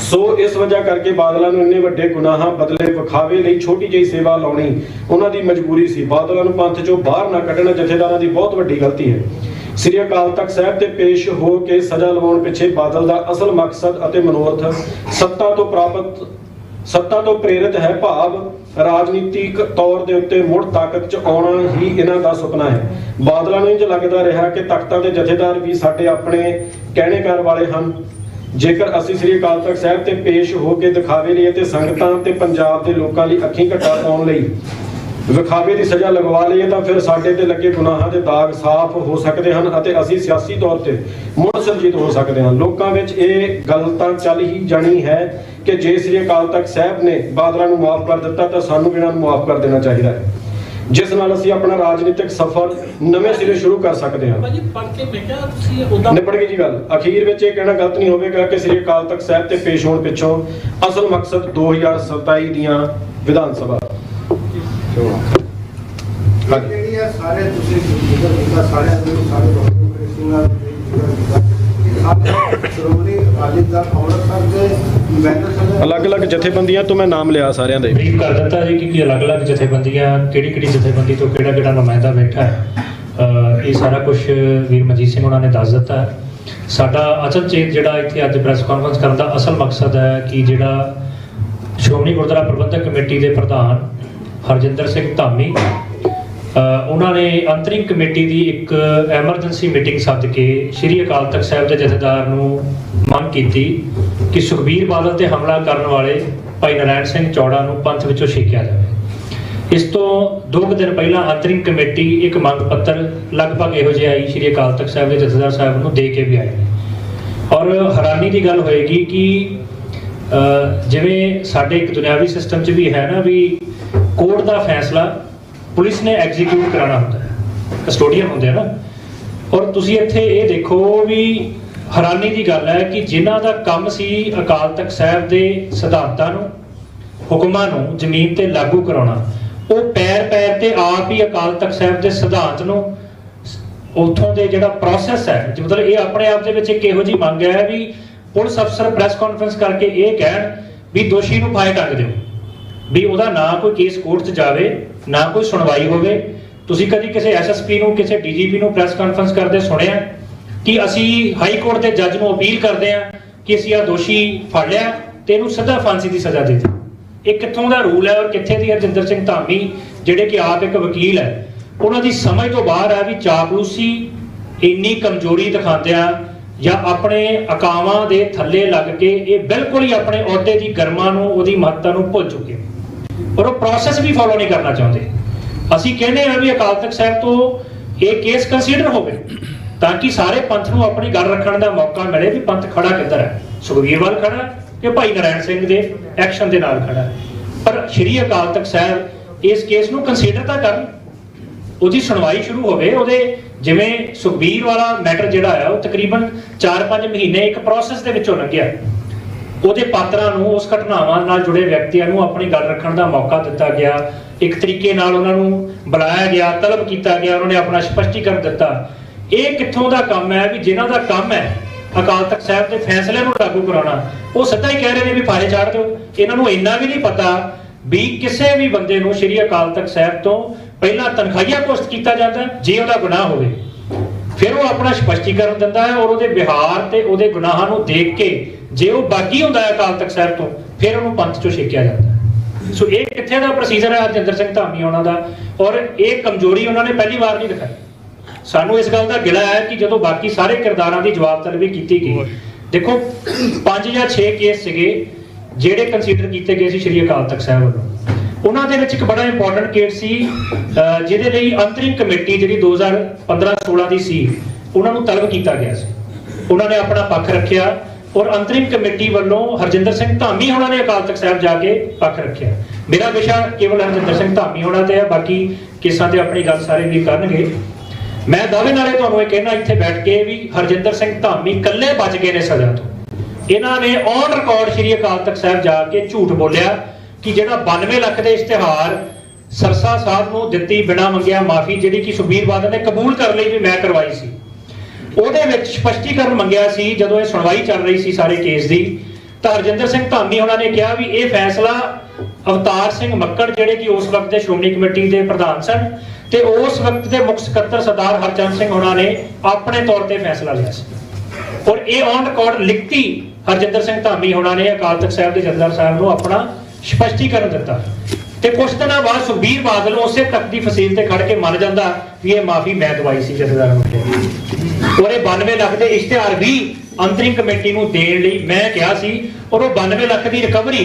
ਸੋ ਇਸ ਵਜ੍ਹਾ ਕਰਕੇ ਬਾਦਲਾਂ ਨੂੰ ਇੰਨੇ ਵੱਡੇ ਗੁਨਾਹਾਂ ਬਦਲੇ ਵਿਖਾਵੇ ਲਈ ਛੋਟੀ ਜਿਹੀ ਸੇਵਾ ਲਾਉਣੀ ਉਹਨਾਂ ਦੀ ਮਜਬੂਰੀ ਸੀ। ਬਾਦਲਾਂ ਨੂੰ ਪੰਥ ਚੋਂ ਬਾਹਰ ਨਾ ਕੱਢਣਾ ਜਥੇਦਾਰਾਂ ਦੀ ਬਹੁਤ ਵੱਡੀ ਗਲਤੀ ਹੈ। ਸ੍ਰੀ ਅਕਾਲ ਤਖਤ ਸਾਹਿਬ ਤੇ ਪੇਸ਼ ਹੋ ਕੇ ਸਜ਼ਾ ਲਵਾਉਣ ਪਿੱਛੇ ਬਾਦਲ ਦਾ ਅਸਲ ਮਕਸਦ ਅਤੇ ਮਨੋਰਥ ਸੱਤਾ ਤੋਂ ਪ੍ਰਾਪਤ ਸੱਤਾ ਤੋਂ ਪ੍ਰੇਰਿਤ ਹੈ, ਭਾਵ ਰਾਜਨੀਤਿਕ ਤੌਰ ਦੇ ਉੱਤੇ ਮੁੜ ਤਾਕਤ 'ਚ ਆਉਣਾ ਹੀ ਇਹਨਾਂ ਦਾ ਸੁਪਨਾ ਹੈ। ਬਾਦਲਾਂ ਨੂੰ ਇੰਝ ਲੱਗਦਾ ਰਿਹਾ ਕਿ ਤਖਤਾਂ ਦੇ ਜਥੇਦਾਰ ਵੀ ਸਾਡੇ ਆਪਣੇ ਕਹਿਣੇ ਕਰ ਵਾਲੇ ਹਨ। ਜੇਕਰ ਅਸੀਂ ਸ੍ਰੀ ਅਕਾਲ ਤਖਤ ਸਾਹਿਬ ਤੇ ਪੇਸ਼ ਹੋ ਕੇ ਦਿਖਾਵੇ ਲਈ ਅਤੇ ਸੰਗਤਾਂ ਤੇ ਪੰਜਾਬ ਦੇ ਲੋਕਾਂ ਲਈ ਅੱਖੀਂ ਘੱਟਾ ਪਾਉਣ ਲਈ ਵਿਖਾਵੇ ਦੀ ਸਜ਼ਾ ਲਗਵਾ ਲਈਏ ਤਾਂ ਫਿਰ ਸਾਡੇ ਤੇ ਲੱਗੇ ਗੁਨਾਹਾਂ ਦੇ ਦਾਗ ਸਾਫ਼ ਹੋ ਸਕਦੇ ਹਨ ਅਤੇ ਅਸੀਂ ਸਿਆਸੀ ਤੌਰ ਤੇ ਮੁੜ ਸੁਰਜੀਤ ਹੋ ਸਕਦੇ ਹਾਂ। ਲੋਕਾਂ ਵਿੱਚ ਇਹ ਗੱਲ ਤਾਂ ਚੱਲ ਹੀ ਜਾਣੀ ਹੈ ਕਿ ਜੇ ਸ੍ਰੀ ਅਕਾਲ ਤਖਤ ਸਾਹਿਬ ਨੇ ਬਾਦਲਾਂ ਨੂੰ ਮਾਫ ਕਰ ਦਿੱਤਾ ਤਾਂ ਸਾਨੂੰ ਵੀ ਇਹਨਾਂ ਨੂੰ ਮਾਫ ਕਰ ਦੇਣਾ ਚਾਹੀਦਾ ਹੈ, ਜਿਸ ਨਾਲ ਅਸੀਂ ਆਪਣਾ ਰਾਜਨੀਤਿਕ ਸਫ਼ਰ ਨਵੇਂ ਸਿਰੇ ਸ਼ੁਰੂ ਕਰ ਸਕਦੇ ਹਾਂ। ਭਾਜੀ ਪੜ੍ਹ ਕੇ ਮੈਂ ਕਿਹਾ ਤੁਸੀਂ ਉਹਦਾ ਨਿਬੜ ਗਈ ਜੀ ਗੱਲ। ਅਖੀਰ ਵਿੱਚ ਇਹ ਕਹਿਣਾ ਗਲਤ ਨਹੀਂ ਹੋਵੇਗਾ ਕਿ ਸ੍ਰੀ ਅਕਾਲ ਤਖਤ ਸਾਹਿਬ ਤੇ ਪੇਸ਼ ਹੋਣ ਪਿੱਛੋਂ ਅਸਲ ਮਕਸਦ 2027 ਦੀਆਂ ਵਿਧਾਨ ਸਭਾ ਜਿਹੜੀ ਆ ਸਾਰੇ ਤੁਸੀਂ ਜ਼ਿਕਰ ਕੀਤਾ ਸਾਰਿਆਂ ਦੇ ਸਾਰੇ ਡਾਕੂਮੈਂਟੇਸ਼ਨ ਨਾਲ ਸ਼੍ਰੋਮਣੀ ਅਕਾਲੀ ਦਲ ਅੰਮ੍ਰਿਤਸਰ ਦੇ ਮੈਂਬਰ ਅਲੱਗ-ਅਲੱਗ ਜਥੇਬੰਦੀਆਂ ਤੋਂ ਮੈਂ ਨਾਮ ਲਿਆ ਸਾਰਿਆਂ ਦੇ। ਬਰੀਫ ਕਰ ਦਿੱਤਾ ਜੀ ਕਿ ਅਲੱਗ-ਅਲੱਗ ਜਥੇਬੰਦੀਆਂ ਕਿਹੜੀ ਜਥੇਬੰਦੀ ਤੋਂ ਕਿਹੜਾ ਨੁਮਾਇੰਦਾ ਬੈਠਾ ਹੈ। ਇਹ ਸਾਰਾ ਕੁਝ ਵੀਰ ਮਨਜੀਤ ਸਿੰਘ ਉਹਨਾਂ ਨੇ ਦੱਸ ਦਿੱਤਾ ਹੈ। ਸਾਡਾ ਅਚਨਚੇਤ ਜਿਹੜਾ ਇੱਥੇ ਅੱਜ ਪ੍ਰੈਸ ਕਾਨਫਰੰਸ ਕਰਨ ਦਾ ਅਸਲ ਮਕਸਦ ਹੈ ਕਿ ਜਿਹੜਾ ਸ਼੍ਰੋਮਣੀ ਗੁਰਦੁਆਰਾ ਪ੍ਰਬੰਧਕ ਕਮੇਟੀ ਦੇ ਪ੍ਰਧਾਨ ਹਰਜਿੰਦਰ ਸਿੰਘ ਧਾਮੀ ਉਹਨਾਂ ਨੇ ਅੰਤਰਿਮ ਕਮੇਟੀ ਦੀ ਇੱਕ ਐਮਰਜੈਂਸੀ ਮੀਟਿੰਗ ਸੱਦ ਕੇ ਸ੍ਰੀ ਅਕਾਲ ਤਖਤ ਸਾਹਿਬ ਦੇ ਜਥੇਦਾਰ ਨੂੰ ਮੰਗ ਕੀਤੀ ਕਿ ਸੁਖਬੀਰ ਬਾਦਲ ਤੇ ਹਮਲਾ ਕਰਨ ਵਾਲੇ ਭਾਈ ਨਰਾਇਣ ਸਿੰਘ ਚੌੜਾ ਨੂੰ ਪੰਥ ਵਿੱਚੋਂ ਛੇਕਿਆ ਜਾਵੇ। ਇਸ ਤੋਂ 2 ਦਿਨ ਪਹਿਲਾਂ ਅੰਤਰਿਮ ਕਮੇਟੀ ਇੱਕ ਮੰਗ ਪੱਤਰ ਲਗਭਗ ਇਹੋ ਜਿਹਾ ਹੀ ਸ੍ਰੀ ਅਕਾਲ ਤਖਤ ਸਾਹਿਬ ਦੇ ਜਥੇਦਾਰ ਸਾਹਿਬ ਨੂੰ ਦੇ ਕੇ ਵੀ ਆਏ ਔਰ ਹੈਰਾਨੀ ਦੀ ਗੱਲ ਹੋਏਗੀ ਕਿ ਜਿਵੇਂ ਸਾਡੇ ਇੱਕ ਦੁਨਿਆਵੀ ਸਿਸਟਮ 'ਚ ਵੀ ਹੈ ਨਾ ਵੀ ਕੋਰਟ ਦਾ ਫੈਸਲਾ ਪੁਲਿਸ ਨੇ ਐਗਜ਼ੀਕਿਊਟ ਕਰਾਉਣਾ ਹੁੰਦਾ ਹੈ, ਕਸਟੋਡੀਅਨ ਹੁੰਦੇ ਆ ਨਾ। ਔਰ ਤੁਸੀਂ ਇੱਥੇ ਇਹ ਦੇਖੋ ਵੀ ਹੈਰਾਨੀ ਦੀ ਗੱਲ ਹੈ ਕਿ ਜਿਨ੍ਹਾਂ ਦਾ ਕੰਮ ਸੀ ਅਕਾਲ ਤਖਤ ਸਾਹਿਬ ਦੇ ਸਿਧਾਂਤਾਂ ਨੂੰ ਹੁਕਮਾਂ ਨੂੰ ਜ਼ਮੀਨ ਤੇ ਲਾਗੂ ਕਰਾਉਣਾ, ਉਹ ਪੈਰ ਤੇ ਆਪ ਹੀ ਅਕਾਲ ਤਖਤ ਸਾਹਿਬ ਦੇ ਸਿਧਾਂਤ ਨੂੰ ਉੱਥੋਂ ਦੇ ਜਿਹੜਾ ਪ੍ਰੋਸੈਸ ਹੈ, ਮਤਲਬ ਇਹ ਆਪਣੇ ਆਪ ਦੇ ਵਿੱਚ ਇੱਕ ਇਹੋ ਜਿਹੀ ਮੰਗ ਹੈ ਵੀ ਪੁਲਿਸ ਅਫਸਰ ਪ੍ਰੈਸ ਕਾਨਫਰੰਸ ਕਰਕੇ ਇਹ ਕਹਿਣ ਵੀ ਦੋਸ਼ੀ ਨੂੰ ਫਾਹੇ ਟੰਗ ਦਿਓ, ਵੀ ਉਹਦਾ ਨਾ ਕੋਈ ਕੇਸ ਕੋਰਟ 'ਚ ਜਾਵੇ ਨਾ ਕੋਈ ਸੁਣਵਾਈ ਹੋਵੇ। ਤੁਸੀਂ ਕਦੀ ਕਿਸੇ ਐਸਐਸਪੀ ਨੂੰ ਕਿਸੇ ਡੀਜੀਪੀ ਨੂੰ ਪ੍ਰੈਸ ਕਾਨਫਰੰਸ ਕਰਦੇ ਸੁਣਿਆ ਕਿ ਅਸੀਂ ਹਾਈ ਕੋਰਟ ਦੇ ਜੱਜ ਨੂੰ ਅਪੀਲ ਕਰਦੇ ਹਾਂ ਕਿ ਅਸੀਂ ਆ ਦੋਸ਼ੀ ਫੜ ਲਿਆ ਤੇ ਇਹਨੂੰ ਸਿੱਧਾ ਫਾਂਸੀ ਦੀ ਸਜ਼ਾ ਦੇ ਦਿਓ? ਇਹ ਕਿੱਥੋਂ ਦਾ ਰੂਲ ਹੈ ਔਰ ਕਿੱਥੇ ਦੀ ਹਰਜਿੰਦਰ ਸਿੰਘ ਧਾਮੀ ਜਿਹੜੇ ਕਿ ਆਪ ਇੱਕ ਵਕੀਲ ਹੈ ਉਹਨਾਂ ਦੀ ਸਮਝ ਤੋਂ ਬਾਹਰ ਹੈ ਵੀ ਚਾਪਲੂਸੀ ਇੰਨੀ ਕਮਜ਼ੋਰੀ ਦਿਖਾਉਂਦਿਆਂ ਜਾਂ ਆਪਣੇ ਅਕਾਵਾਂ ਦੇ ਥੱਲੇ ਲੱਗ ਕੇ ਇਹ ਬਿਲਕੁਲ ਹੀ ਆਪਣੇ ਅਹੁਦੇ ਦੀ ਗਰਮਾ ਨੂੰ ਉਹਦੀ ਮਹੱਤਤਾ ਨੂੰ ਭੁੱਲ ਚੁੱਕੇ ਔਰ ਉਹ ਪ੍ਰੋਸੈਸ ਵੀ ਫੋਲੋ ਨਹੀਂ ਕਰਨਾ ਚਾਹੁੰਦੇ। ਅਸੀਂ ਕਹਿੰਦੇ ਹਾਂ ਵੀ ਅਕਾਲ ਤਖਤ ਸਾਹਿਬ ਤੋਂ ਇਹ ਕੇਸ ਕੰਸੀਡਰ ਹੋਵੇ ਤਾਂ ਕਿ ਸਾਰੇ ਪੰਥ ਨੂੰ ਆਪਣੀ ਗੱਲ ਰੱਖਣ ਦਾ ਮੌਕਾ ਮਿਲੇ ਵੀ ਪੰਥ ਖੜਾ ਕਿੱਧਰ ਹੈ, ਸੁਖਬੀਰ ਵੱਲ ਖੜਾ ਕਿ ਭਾਈ ਨਰਾਇਣ ਸਿੰਘ ਦੇ ਐਕਸ਼ਨ ਦੇ ਨਾਲ ਖੜਾ। ਪਰ ਸ਼੍ਰੀ ਅਕਾਲ ਤਖਤ ਸਾਹਿਬ ਇਸ ਕੇਸ ਨੂੰ ਕੰਸੀਡਰ ਤਾਂ ਕਰਨ, ਉਹਦੀ ਸੁਣਵਾਈ ਸ਼ੁਰੂ ਹੋਵੇ। ਉਹਦੇ ਜਿਵੇਂ ਸੁਖਬੀਰ ਵਾਲਾ ਮੈਟਰ ਜਿਹੜਾ ਹੈ ਉਹ ਤਕਰੀਬਨ 4-5 ਮਹੀਨੇ ਇੱਕ ਪ੍ਰੋਸੈਸ ਦੇ ਵਿੱਚੋਂ ਲੰਘਿਆ, ਉਹਦੇ ਪਾਤਰਾਂ ਨੂੰ ਉਸ ਘਟਨਾਵਾਂ ਨਾਲ ਜੁੜੇ ਵਿਅਕਤੀਆਂ ਨੂੰ ਆਪਣੀ ਗੱਲ ਰੱਖਣ ਦਾ ਮੌਕਾ ਦਿੱਤਾ ਗਿਆ, ਇੱਕ ਤਰੀਕੇ ਨਾਲ ਉਹਨਾਂ ਨੂੰ ਬੁਲਾਇਆ ਗਿਆ, ਤਲਬ ਕੀਤਾ ਗਿਆ, ਉਹਨਾਂ ਨੇ ਆਪਣਾ ਸਪਸ਼ਟੀਕਰਨ ਦਿੱਤਾ। ਇਹ ਕਿੱਥੋਂ ਦਾ ਕੰਮ ਹੈ ਵੀ ਜਿਨ੍ਹਾਂ ਦਾ ਕੰਮ ਹੈ ਅਕਾਲ ਤਖਤ ਸਾਹਿਬ ਦੇ ਫੈਸਲੇ ਨੂੰ ਲਾਗੂ ਕਰਾਉਣਾ, ਉਹ ਸਿੱਧਾ ਹੀ ਕਹਿ ਰਹੇ ਨੇ ਵੀ ਫਾਹੇ ਚਾੜ ਦਿਓ। ਇਹਨਾਂ ਨੂੰ ਇੰਨਾ ਵੀ ਨਹੀਂ ਪਤਾ ਵੀ ਕਿਸੇ ਵੀ ਬੰਦੇ ਨੂੰ ਸ੍ਰੀ ਅਕਾਲ ਤਖਤ ਸਾਹਿਬ ਤੋਂ ਪਹਿਲਾਂ ਤਨਖਾਹੀਆ ਘੋਸ਼ਿਤ ਕੀਤਾ ਜਾਂਦਾ ਜੇ ਉਹਦਾ ਗੁਨਾਹ ਹੋਵੇ, ਫਿਰ ਉਹ ਆਪਣਾ ਸਪਸ਼ਟੀਕਰਨ ਦਿੰਦਾ ਹੈ ਔਰ ਉਹਦੇ ਵਿਹਾਰ ਤੇ ਉਹਦੇ ਗੁਨਾਹਾਂ ਨੂੰ ਦੇਖ ਕੇ ਜੇ ਉਹ ਬਾਗੀ ਹੁੰਦਾ ਹੈ ਅਕਾਲ ਤਖਤ ਸਾਹਿਬ ਤੋਂ ਫਿਰ ਉਹਨੂੰ ਪੰਥ ਚੋਂ ਛੇਕਿਆ ਜਾਂਦਾ। ਸੋ ਇਹ ਕਿੱਥੇ ਦਾ ਪ੍ਰੋਸੀਜਰ ਹੈ ਹਰਜਿੰਦਰ ਸਿੰਘ ਧਾਮੀ ਉਹਨਾਂ ਦਾ ਔਰ ਇਹ ਕਮਜ਼ੋਰੀ ਉਹਨਾਂ ਨੇ ਪਹਿਲੀ ਵਾਰ ਨਹੀਂ ਦਿਖਾਈ। ਸਾਨੂੰ ਇਸ ਗੱਲ ਦਾ ਗਿਲਾ ਹੈ ਕਿ ਜਦੋਂ ਬਾਕੀ ਸਾਰੇ ਕਿਰਦਾਰਾਂ ਦੀ ਜਵਾਬ ਤਲਬੀ ਕੀਤੀ ਗਈ, ਦੇਖੋ 5 ਜਾਂ 6 ਕੇਸ ਸੀਗੇ ਜਿਹੜੇ ਕੰਸੀਡਰ ਕੀਤੇ ਗਏ ਸੀ ਸ੍ਰੀ ਅਕਾਲ ਤਖਤ ਸਾਹਿਬ ਵੱਲੋਂ। ਉਹਨਾਂ ਦੇ ਵਿੱਚ ਇੱਕ ਬੜਾ ਇੰਪੋਰਟੈਂਟ ਕੇਸ ਸੀ ਜਿਹਦੇ ਲਈ ਅੰਤਰਿਮ ਕਮੇਟੀ ਜਿਹੜੀ 2015-16 ਦੀ ਸੀ ਉਹਨਾਂ ਨੂੰ ਤਲਬ ਕੀਤਾ ਗਿਆ ਸੀ। ਉਹਨਾਂ ਨੇ ਆਪਣਾ ਪੱਖ ਰੱਖਿਆ ਔਰ ਅੰਤਰਿਮ ਕਮੇਟੀ ਵੱਲੋਂ ਹਰਜਿੰਦਰ ਸਿੰਘ ਧਾਮੀ ਹੋਣਾ ਨੇ ਅਕਾਲ ਤਖਤ ਸਾਹਿਬ ਜਾ ਕੇ ਪੱਖ ਰੱਖਿਆ। ਮੇਰਾ ਵਿਸ਼ਾ ਕੇਵਲ ਹਰਜਿੰਦਰ ਸਿੰਘ ਧਾਮੀ ਹੋਣਾ ਤੇ ਹੈ, ਬਾਕੀ ਕੇਸਾਂ ਤੇ ਆਪਣੀ ਗੱਲ ਸਾਰੇ ਵੀ ਕਰਨਗੇ। ਮੈਂ ਦਾਅਵੇ ਨਾਲੇ ਤੁਹਾਨੂੰ ਇਹ ਕਹਿਣਾ ਇੱਥੇ ਬੈਠ ਕੇ ਵੀ ਹਰਜਿੰਦਰ ਸਿੰਘ ਧਾਮੀ ਇਕੱਲੇ ਬਚ ਗਏ ਨੇ ਸਜ਼ਾ ਤੋਂ। ਇਹਨਾਂ ਨੇ ਔਨ ਰਿਕਾਰਡ ਸ੍ਰੀ ਅਕਾਲ ਤਖਤ ਸਾਹਿਬ ਜਾ ਕੇ ਝੂਠ ਬੋਲਿਆ ਕਿ ਜਿਹੜਾ 92 ਲੱਖ ਦੇ ਇਸ਼ਤਿਹਾਰ ਸਰਸਾ ਸਾਹਿਬ ਨੂੰ ਦਿੱਤੀ ਬਿਨਾਂ ਮੰਗਿਆ ਮਾਫੀ ਜਿਹੜੀ ਕਿ ਸੁਖਬੀਰ ਬਾਦਲ ਨੇ ਕਬੂਲ ਕਰ ਲਈ ਵੀ ਮੈਂ ਕਰਵਾਈ ਸੀ, ਉਹਦੇ ਵਿੱਚ ਸਪਸ਼ਟੀਕਰਨ ਮੰਗਿਆ ਸੀ ਜਦੋਂ ਇਹ ਸੁਣਵਾਈ ਚੱਲ ਰਹੀ ਸੀ ਸਾਰੇ ਕੇਸ ਦੀ। ਤਾਂ ਹਰਜਿੰਦਰ ਸਿੰਘ ਧਾਮੀ ਉਹਨਾਂ ਨੇ ਕਿਹਾ ਵੀ ਇਹ ਫੈਸਲਾ ਅਵਤਾਰ ਸਿੰਘ ਮੱਕੜ ਜਿਹੜੇ ਕਿ ਉਸ ਵਕਤ ਦੇ ਸ਼੍ਰੋਮਣੀ ਕਮੇਟੀ ਦੇ ਪ੍ਰਧਾਨ ਸਨ ਤੇ ਉਸ ਵਕਤ ਦੇ ਮੁੱਖ ਸਕੱਤਰ ਸਰਦਾਰ ਹਰਚੰਦ ਸਿੰਘ ਉਹਨਾਂ ਨੇ ਆਪਣੇ ਤੌਰ ਤੇ ਫੈਸਲਾ ਲਿਆ ਸੀ ਔਰ ਇਹ ਔਨ ਰਿਕਾਰਡ ਲਿਖਤੀ ਹਰਜਿੰਦਰ ਸਿੰਘ ਧਾਮੀ ਉਹਨਾਂ ਨੇ ਅਕਾਲ ਤਖਤ ਸਾਹਿਬ ਦੇ ਜਥੇਦਾਰ ਸਾਹਿਬ ਨੂੰ ਆਪਣਾ ਸਪਸ਼ਟੀਕਰਨ ਦਿੱਤਾ ਤੇ ਕੁਝ ਦਿਨਾਂ ਬਾਅਦ ਸੁਖਬੀਰ ਬਾਦਲ ਉਸੇ ਤੱਕ ਦੀ ਫਸੀਲ ਤੇ ਖੜ ਕੇ ਮੰਨ ਜਾਂਦਾ ਵੀ ਇਹ ਮਾਫੀ ਮੈਂ ਦਵਾਈ ਸੀ ਜਥੇਦਾਰਾਂ ਨੂੰ। ਉਹਨੇ 92 ਲੱਖ ਦੇ ਇਸ਼ਤਿਹਾਰ ਵੀ ਅੰਤਰਿਮ ਕਮੇਟੀ ਨੂੰ ਦੇਣ ਲਈ ਮੈਂ ਕਿਹਾ ਸੀ, ਔਰ ਉਹ 92 ਲੱਖ ਦੀ ਰਿਕਵਰੀ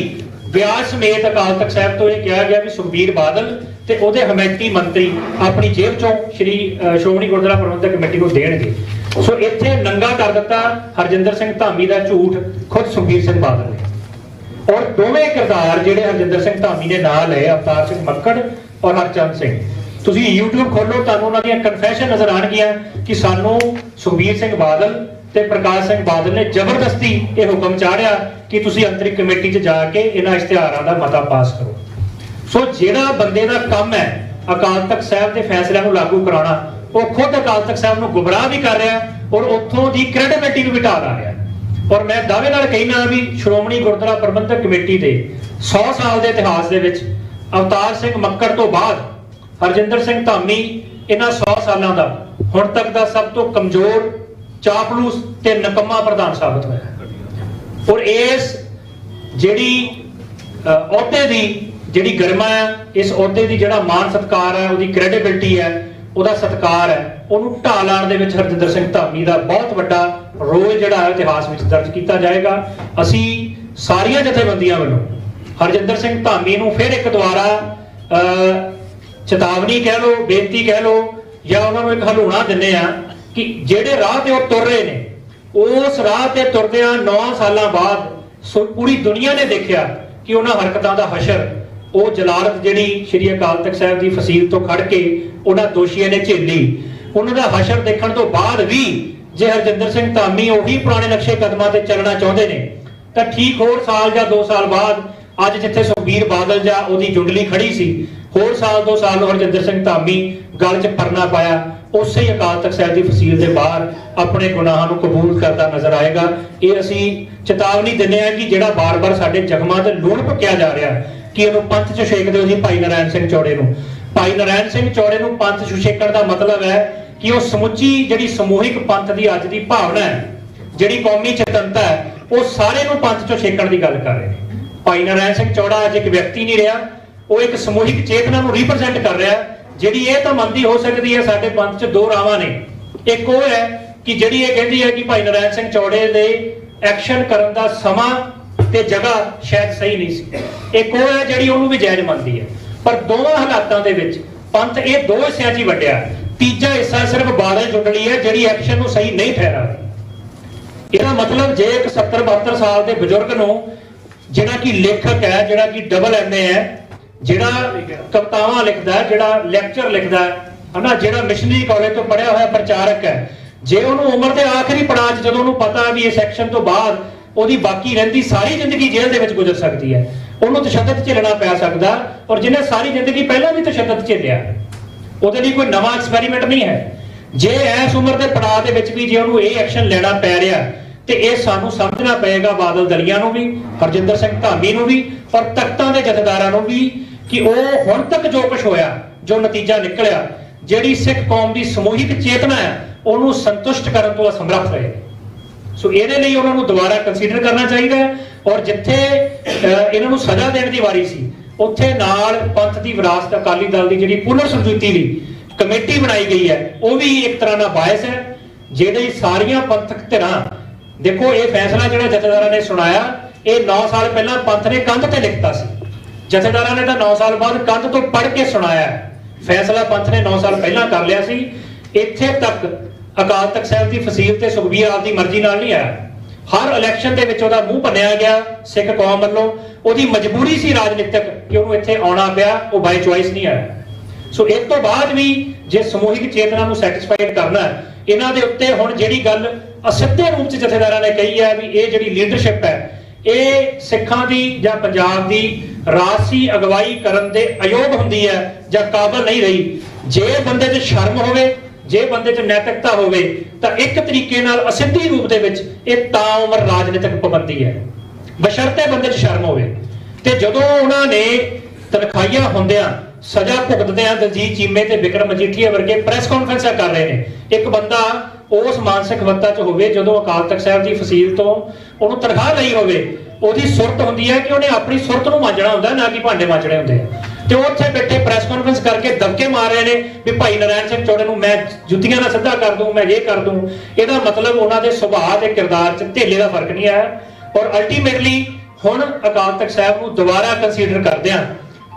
ਵਿਆਜ ਸਮੇਤ ਅਕਾਲ ਤਖਤ ਸਾਹਿਬ ਤੋਂ ਇਹ ਕਿਹਾ ਗਿਆ ਵੀ ਸੁਖਬੀਰ ਬਾਦਲ ਤੇ ਉਹਦੇ ਹਮਾਇਤੀ ਮੰਤਰੀ ਆਪਣੀ ਜੇਬ ਚੋਂ ਸ਼੍ਰੋਮਣੀ ਗੁਰਦੁਆਰਾ ਪ੍ਰਬੰਧਕ ਕਮੇਟੀ ਨੂੰ ਦੇਣਗੇ। ਸੋ ਇੱਥੇ ਨੰਗਾ ਕਰ ਦਿੱਤਾ ਹਰਜਿੰਦਰ ਸਿੰਘ ਧਾਮੀ ਦਾ ਝੂਠ ਖੁਦ ਸੁਖਬੀਰ ਸਿੰਘ ਬਾਦਲ ਨੇ। ਔਰ ਦੋਵੇਂ ਕਿਰਦਾਰ ਜਿਹੜੇ ਹਰਜਿੰਦਰ ਸਿੰਘ ਧਾਮੀ ਨੇ ਨਾਲ ਲਏ, ਅਵਤਾਰ ਸਿੰਘ ਮੱਕੜ ਔਰ ਹਰਚੰਦ ਸਿੰਘ, ਤੁਸੀਂ YouTube ਖੋਲੋ ਤੁਹਾਨੂੰ ਉਹਨਾਂ ਦੀਆਂ ਕਨਫੈਸ਼ਨ ਨਜ਼ਰ ਆਣਗੀਆਂ ਕਿ ਸਾਨੂੰ ਸੁਖਬੀਰ ਸਿੰਘ ਬਾਦਲ ਤੇ ਪ੍ਰਕਾਸ਼ ਸਿੰਘ ਬਾਦਲ ਨੇ ਜ਼ਬਰਦਸਤੀ ਇਹ ਹੁਕਮ ਚਾੜਿਆ ਕਿ ਤੁਸੀਂ ਅੰਤਰਿਮ ਕਮੇਟੀ 'ਚ ਜਾ ਕੇ ਇਹਨਾਂ ਇਸ਼ਤਿਹਾਰਾਂ ਦਾ ਮਤਾ ਪਾਸ ਕਰੋ। ਸੋ ਜਿਹੜਾ ਬੰਦੇ ਦਾ ਕੰਮ ਹੈ ਅਕਾਲ ਤਖਤ ਸਾਹਿਬ ਦੇ ਫੈਸਲਿਆਂ ਨੂੰ ਲਾਗੂ ਕਰਾਉਣਾ, ਉਹ ਖੁਦ ਅਕਾਲ ਤਖਤ ਸਾਹਿਬ ਨੂੰ ਗੁੰਮਰਾਹ ਵੀ ਕਰ ਰਿਹਾ ਔਰ ਉੱਥੋਂ ਦੀ ਕ੍ਰੈਡੀਬਿਲਿਟੀ ਨੂੰ ਵੀ ਢਾਹ ਰਿਹਾ। ਔਰ ਮੈਂ ਦਾਅਵੇ ਨਾਲ ਕਹਿਣਾ ਵੀ ਸ਼੍ਰੋਮਣੀ ਗੁਰਦੁਆਰਾ ਪ੍ਰਬੰਧਕ ਕਮੇਟੀ ਦੇ 100 ਸਾਲ ਦੇ ਇਤਿਹਾਸ ਦੇ ਵਿੱਚ ਅਵਤਾਰ ਸਿੰਘ ਮੱਕੜ ਤੋਂ ਬਾਅਦ ਹਰਜਿੰਦਰ ਸਿੰਘ ਧਾਮੀ ਇਹਨਾਂ 100 ਸਾਲਾਂ ਦਾ ਹੁਣ ਤੱਕ ਦਾ ਸਭ ਤੋਂ ਕਮਜ਼ੋਰ, ਚਾਪਲੂਸ ਤੇ ਨਕੰਮਾ ਪ੍ਰਧਾਨ ਸਾਬਤ ਹੋਇਆ। ਔਰ ਇਸ ਜਿਹੜੀ ਅਹੁਦੇ ਦੀ ਜਿਹੜੀ ਗਰਿਮਾ ਹੈ, ਇਸ ਅਹੁਦੇ ਦੀ ਜਿਹੜਾ ਮਾਣ ਸਤਿਕਾਰ ਹੈ, ਉਹਦੀ ਕ੍ਰੈਡੀਬਿਲਿਟੀ ਹੈ, ਉਹਦਾ ਸਤਿਕਾਰ ਹੈ, ਉਹਨੂੰ ਢਾਹ ਲਾਉਣ ਦੇ ਵਿੱਚ ਹਰਜਿੰਦਰ ਸਿੰਘ ਧਾਮੀ ਦਾ ਬਹੁਤ ਵੱਡਾ ਰੋਲ ਜਿਹੜਾ ਹੈ ਇਤਿਹਾਸ ਵਿੱਚ ਦਰਜ ਕੀਤਾ ਜਾਏਗਾ। ਅਸੀਂ ਸਾਰੀਆਂ ਜਥੇਬੰਦੀਆਂ ਵੱਲੋਂ ਹਰਜਿੰਦਰ ਸਿੰਘ ਧਾਮੀ ਨੂੰ ਫਿਰ ਇੱਕ ਦੁਬਾਰਾ ਚੇਤਾਵਨੀ ਕਹਿ ਲਓ, ਬੇਨਤੀ ਕਹਿ ਲਓ, ਜਾਂ ਉਹਨਾਂ ਨੂੰ ਇੱਕ ਹਲੂਣਾ ਦਿੰਦੇ ਆ ਕਿ ਜਿਹੜੇ ਰਾਹ ਤੇ ਉਹ ਤੁਰ ਰਹੇ ਨੇ, ਉਸ ਰਾਹ ਤੇ ਤੁਰਦਿਆਂ 9 ਸਾਲਾਂ ਬਾਅਦ ਪੂਰੀ ਦੁਨੀਆ ਨੇ ਦੇਖਿਆ ਕਿ ਉਹਨਾਂ ਹਰਕਤਾਂ ਦਾ ਹਸ਼ਰ, ਉਹ ਜਲਾਲਤ ਜਿਹੜੀ ਸ਼੍ਰੀ ਅਕਾਲ ਤਖਤ ਸਾਹਿਬ ਦੀ ਫਸੀਲ ਤੋਂ ਖੜ ਕੇ ਉਹਨਾਂ ਦੋਸ਼ੀਆਂ ਨੇ ਝੇਲੀ, ਉਹਨਾਂ ਦਾ ਹਸ਼ਰ ਦੇਖਣ ਤੋਂ ਬਾਅਦ ਵੀ ਜੇ ਹਰਜਿੰਦਰ ਸਿੰਘ ਧਾਮੀ ਉਹੀ ਪੁਰਾਣੇ ਨਕਸ਼ੇ ਕਦਮਾਂ ਤੇ ਚੱਲਣਾ ਚਾਹੁੰਦੇ ਨੇ ਤਾਂ ਠੀਕ ਹੋਰ ਸਾਲ ਜਾਂ 2 ਸਾਲ ਬਾਅਦ ਅੱਜ ਜਿੱਥੇ ਸੁਖਬੀਰ ਬਾਦਲ ਜਾਂ ਉਹਦੀ ਜੁੰਡਲੀ ਖੜੀ ਸੀ, ਹੋਰ ਸਾਲ 2 ਸਾਲ ਨੂੰ ਹਰਜਿੰਦਰ ਸਿੰਘ ਧਾਮੀ ਗਲ 'ਚ ਪਰਨਾ ਪਾਇਆ ਉਸੇ ਹੀ ਅਕਾਲ ਤਖਤ ਸਾਹਿਬ ਦੀ ਫਸੀਲ ਦੇ ਬਾਹਰ ਆਪਣੇ ਗੁਨਾਹਾਂ ਨੂੰ ਕਬੂਲ ਕਰਦਾ ਨਜ਼ਰ ਆਏਗਾ। ਇਹ ਅਸੀਂ ਚੇਤਾਵਨੀ ਦਿੰਦੇ ਹਾਂ ਕਿ ਜਿਹੜਾ ਬਾਰ-ਬਾਰ ਸਾਡੇ ਜ਼ਖਮਾਂ ਤੇ ਲੂਣ ਭੁੱਕਿਆ ਜਾ ਰਿਹਾ ਕਿ ਇਹਨੂੰ ਪੰਥ 'ਚ ਛੇਕ ਦਿਓ ਜੀ ਭਾਈ ਨਾਰਾਇਣ ਸਿੰਘ ਚੌੜੇ ਨੂੰ। ਭਾਈ ਨਾਰਾਇਣ ਸਿੰਘ ਚੌੜੇ ਨੂੰ ਪੰਥ 'ਚ ਛੇਕਣ ਦਾ ਮਤਲਬ ਹੈ ਕਿ ਉਹ ਸਮੁੱਚੀ ਜਿਹੜੀ ਸਮੂਹਿਕ ਪੰਥ ਦੀ ਅੱਜ ਦੀ ਭਾਵਨਾ ਹੈ, ਜਿਹੜੀ ਕੌਮੀ ਚੇਤਨਤਾ ਹੈ, ਉਹ ਸਾਰੇ ਨੂੰ ਪੰਥ 'ਚੋਂ ਛੇਕਣ ਦੀ ਗੱਲ ਕਰ ਰਹੇ ਨੇ। ਭਾਈ ਨਾਰਾਇਣ ਸਿੰਘ ਚੌੜਾ ਅੱਜ ਇੱਕ ਵਿਅਕਤੀ ਨਹੀਂ ਰਿਹਾ, ਉਹ ਇੱਕ ਸਮੂਹਿਕ ਚੇਤਨਾ ਨੂੰ ਰਿਪਰੈਜ਼ੈਂਟ ਕਰ ਰਿਹਾ, ਜਿਹੜੀ ਇਹ ਤਾਂ ਮੰਨਦੀ ਹੋ ਸਕਦੀ ਹੈ ਸਾਡੇ ਪੰਥ 'ਚ 2 ਰਾਵਾਂ ਨੇ। ਇੱਕ ਉਹ ਹੈ ਕਿ ਜਿਹੜੀ ਇਹ ਕਹਿੰਦੀ ਹੈ ਕਿ ਭਾਈ ਨਾਰਾਇਣ ਸਿੰਘ ਚੌੜੇ ਦੇ ਐਕਸ਼ਨ ਕਰਨ ਦਾ ਸਮਾਂ ਤੇ ਜਗ੍ਹਾ ਸ਼ਾਇਦ ਸਹੀ ਨਹੀਂ ਸੀ। ਇੱਕ ਉਹ ਹੈ ਜਿਹੜੀ ਉਹਨੂੰ ਵੀ ਜਾਇਜ਼ ਮੰਨਦੀ ਹੈ। ਪਰ ਦੋਵਾਂ ਹਾਲਾਤਾਂ ਦੇ ਵਿੱਚ ਪੰਥ ਇਹ 2 ਹਿੱਸਿਆਂ 'ਚ ਹੀ ਵੰਡਿਆ। ਤੀਜਾ ਹਿੱਸਾ ਸਿਰਫ ਬਾਦਲ ਜੁੰਡਲੀ ਹੈ ਜਿਹੜੀ ਐਕਸ਼ਨ ਨੂੰ ਸਹੀ ਨਹੀਂ ਠਹਿਰਾ ਰਹੀ। ਇਹਦਾ ਮਤਲਬ ਜੇ ਇੱਕ 70-72 ਸਾਲ ਦੇ ਬਜ਼ੁਰਗ ਨੂੰ, ਜਿਹੜਾ ਕਿ ਲੇਖਕ ਹੈ, ਜਿਹੜਾ ਕਿ ਡਬਲ MA ਹੈ, ਜਿਹੜਾ ਕਵਿਤਾਵਾਂ ਲਿਖਦਾ, ਜਿਹੜਾ ਲੈਕਚਰ ਲਿਖਦਾ ਹੈ ਨਾ, ਜਿਹੜਾ ਮਿਸ਼ਨਰੀ ਕਾਲਜ ਤੋਂ ਪੜ੍ਹਿਆ ਹੋਇਆ ਪ੍ਰਚਾਰਕ ਹੈ, ਜੇ ਉਹਨੂੰ ਉਮਰ ਦੇ ਆਖਰੀ ਪੜਾਅ 'ਚ ਜਦੋਂ ਉਹਨੂੰ ਪਤਾ ਵੀ ਇਸ ਐਕਸ਼ਨ ਤੋਂ ਬਾਅਦ ਉਹਦੀ ਬਾਕੀ ਰਹਿੰਦੀ ਸਾਰੀ ਜ਼ਿੰਦਗੀ ਜੇਲ੍ਹ ਦੇ ਵਿੱਚ ਗੁਜ਼ਰ ਸਕਦੀ ਹੈ, ਉਹਨੂੰ ਤਸ਼ੱਦਦ ਝੇਲਣਾ ਪੈ ਸਕਦਾ। ਔਰ ਜਿਹਨੇ ਸਾਰੀ ਜ਼ਿੰਦਗੀ ਪਹਿਲਾਂ ਵੀ ਤਸ਼ੱਦਦ ਝੇਲਿਆ, ਉਹਦੇ ਲਈ ਕੋਈ ਨਵਾਂ ਐਕਸਪੈਰੀਮੈਂਟ ਨਹੀਂ ਹੈ। ਜੇ ਇਸ ਉਮਰ ਦੇ ਪੜਾਅ ਦੇ ਵਿੱਚ ਵੀ ਜੇ ਉਹਨੂੰ ਇਹ ਐਕਸ਼ਨ ਲੈਣਾ ਪੈ ਰਿਹਾ ਤੇ ਇਹ ਸਾਨੂੰ ਸਮਝਣਾ ਪਏਗਾ ਬਾਦਲ ਦਲੀਆਂ ਨੂੰ ਵੀ, ਹਰਜਿੰਦਰ ਸਿੰਘ ਧਾਮੀ ਨੂੰ ਵੀ, ਔਰ ਤਖਤਾਂ ਦੇ ਜਥੇਦਾਰਾਂ ਨੂੰ ਵੀ ਕਿ ਉਹ ਹੁਣ ਤੱਕ ਜੋ ਕੁਝ ਹੋਇਆ, ਜੋ ਨਤੀਜਾ ਨਿਕਲਿਆ, ਜਿਹੜੀ ਸਿੱਖ ਕੌਮ ਦੀ ਸਮੂਹਿਕ ਚੇਤਨਾ ਹੈ, ਉਹਨੂੰ ਸੰਤੁਸ਼ਟ ਕਰਨ ਤੋਂ ਅਸਮਰੱਥ ਰਹੇ। ਸੋ ਇਹਦੇ ਲਈ ਉਹਨਾਂ ਨੂੰ ਦੁਬਾਰਾ ਕੰਸੀਡਰ ਕਰਨਾ ਚਾਹੀਦਾ ਹੈ। ਔਰ ਜਿੱਥੇ ਇਹਨਾਂ ਨੂੰ ਸਜ਼ਾ ਦੇਣ ਦੀ ਵਾਰੀ ਸੀ, ਉੱਥੇ ਨਾਲ ਪੰਥ ਦੀ ਵਿਰਾਸਤ ਅਕਾਲੀ ਦਲ ਦੀ ਜਿਹੜੀ ਪੁਨਰ ਸਮਝੌਤੀ ਲਈ ਕਮੇਟੀ ਬਣਾਈ ਗਈ ਹੈ, ਉਹ ਵੀ ਇੱਕ ਤਰ੍ਹਾਂ ਦਾ ਬਾਇਸ ਹੈ, ਜਿਹੜੇ ਸਾਰੀਆਂ ਪੰਥਕ ਧਿਰਾਂ, ਦੇਖੋ ਇਹ ਫੈਸਲਾ ਜਿਹੜਾ ਜਥੇਦਾਰਾਂ ਨੇ ਸੁਣਾਇਆ, ਇਹ 9 ਸਾਲ ਪਹਿਲਾਂ ਪੰਥ ਨੇ ਕੰਧ ਤੇ ਲਿਖਤਾ ਸੀ। ਜਥੇਦਾਰਾਂ ਨੇ ਤਾਂ 9 ਸਾਲ ਬਾਅਦ ਕੰਧ ਤੋਂ ਪੜ੍ਹ ਕੇ ਸੁਣਾਇਆ। ਫੈਸਲਾ ਪੰਥ ਨੇ 9 ਸਾਲ ਪਹਿਲਾਂ ਕਰ ਲਿਆ ਸੀ। ਇੱਥੇ ਤੱਕ ਅਕਾਲ ਤਖਤ ਸਾਹਿਬ ਦੀ ਫਸੀਲ ਤੇ ਸੁਖਬੀਰ ਆਪਦੀ ਮਰਜ਼ੀ ਨਾਲ ਨਹੀਂ ਆਇਆ। ਹਰ ਇਲੈਕਸ਼ਨ ਦੇ ਵਿੱਚ ਉਹਦਾ ਮੂੰਹ ਭੰਨਿਆ ਗਿਆ ਸਿੱਖ ਕੌਮ ਵੱਲੋਂ। ਉਹਦੀ ਮਜਬੂਰੀ ਸੀ ਰਾਜਨੀਤਿਕ ਕਿ ਉਹਨੂੰ ਇੱਥੇ ਆਉਣਾ ਪਿਆ, ਉਹ ਬਾਈ ਚੁਆਇਸ ਨਹੀਂ ਆਇਆ। ਸੋ ਇਸ ਤੋਂ ਬਾਅਦ ਵੀ ਜੇ ਸਮੂਹਿਕ ਚੇਤਨਾ ਨੂੰ ਸੈਟੀਸਫਾਈਡ ਕਰਨਾ, ਇਹਨਾਂ ਦੇ ਉੱਤੇ ਹੁਣ ਜਿਹੜੀ ਗੱਲ ਅਸਿੱਧੇ ਰੂਪ 'ਚ ਜਥੇਦਾਰਾਂ ਨੇ ਕਹੀ ਹੈ ਵੀ ਇਹ ਜਿਹੜੀ ਲੀਡਰਸ਼ਿਪ ਹੈ, ਇਹ ਸਿੱਖਾਂ ਦੀ ਜਾਂ ਪੰਜਾਬ ਦੀ ਰਾਜਸੀ ਅਗਵਾਈ ਕਰਨ ਦੇ ਅਯੋਗ ਹੁੰਦੀ ਹੈ ਜਾਂ ਕਾਬਲ ਨਹੀਂ ਰਹੀ। ਜੇ ਬੰਦੇ 'ਚ ਸ਼ਰਮ ਹੋਵੇ, ਜੇ ਬੰਦੇ 'ਚ ਨੈਤਿਕਤਾ ਹੋਵੇ, ਤਾਂ ਇੱਕ ਤਰੀਕੇ ਨਾਲ ਅਸਿੱਧੀ ਰੂਪ ਦੇ ਵਿੱਚ ਇਹ ਤਾਂ ਉਮਰ ਰਾਜਨੀਤਿਕ ਪਾਬੰਦੀ ਹੈ, ਬਸ਼ਰਤੇ ਬੰਦੇ 'ਚ ਸ਼ਰਮ ਹੋਵੇ। ਤੇ ਜਦੋਂ ਉਹਨਾਂ ਨੇ ਤਨਖਾਹੀਆਂ ਹੁੰਦਿਆਂ, ਸਜ਼ਾ ਭੁਗਤਦਿਆਂ ਦਲਜੀਤ ਚੀਮੇ ਤੇ ਵਿਕਰਮ ਮਜੀਠੀਆ ਵਰਗੇ ਪ੍ਰੈਸ ਕਾਨਫਰੰਸਾਂ ਕਰ ਰਹੇ ਨੇ, ਇੱਕ ਬੰਦਾ ਉਸ ਮਾਨਸਿਕ ਅਵਸਥਾ 'ਚ ਹੋਵੇ ਜਦੋਂ ਅਕਾਲ ਤਖਤ ਸਾਹਿਬ ਦੀ ਫਸੀਲ ਤੋਂ ਉਹਨੂੰ ਤਨਖਾਹ ਲਈ ਹੋਵੇ, ਉਹਦੀ ਸੁਰਤ ਹੁੰਦੀ ਹੈ ਕਿ ਉਹਨੇ ਆਪਣੀ ਸੁਰਤ ਨੂੰ ਮਾਂਜਣਾ ਹੁੰਦਾ, ਨਾ ਕਿ ਭਾਂਡੇ ਮਾਂਜਣੇ ਹੁੰਦੇ ਆ। ਤੇ ਉੱਥੇ ਬੈਠੇ ਪ੍ਰੈਸ ਕਾਨਫਰੰਸ ਕਰਕੇ ਦਬਕੇ ਮਾਰ ਰਹੇ ਨੇ ਵੀ ਭਾਈ ਨਰਾਇਣ ਸਿੰਘ ਚੌੜੇ ਨੂੰ ਮੈਂ ਜੁੱਤੀਆਂ ਨਾਲ ਸਿੱਧਾ ਕਰ ਦੂੰ, ਮੈਂ ਇਹ ਕਰ ਦੂੰ। ਇਹਦਾ ਮਤਲਬ ਉਹਨਾਂ ਦੇ ਸੁਭਾਅ ਤੇ ਕਿਰਦਾਰ 'ਚ ਧੇਲੇ ਦਾ ਫਰਕ ਨਹੀਂ ਆਇਆ। ਔਰ ਅਲਟੀਮੇਟਲੀ ਹੁਣ ਅਕਾਲ ਤਖਤ ਸਾਹਿਬ ਨੂੰ ਦੁਬਾਰਾ ਕੰਸੀਡਰ ਕਰਦੇ ਆ,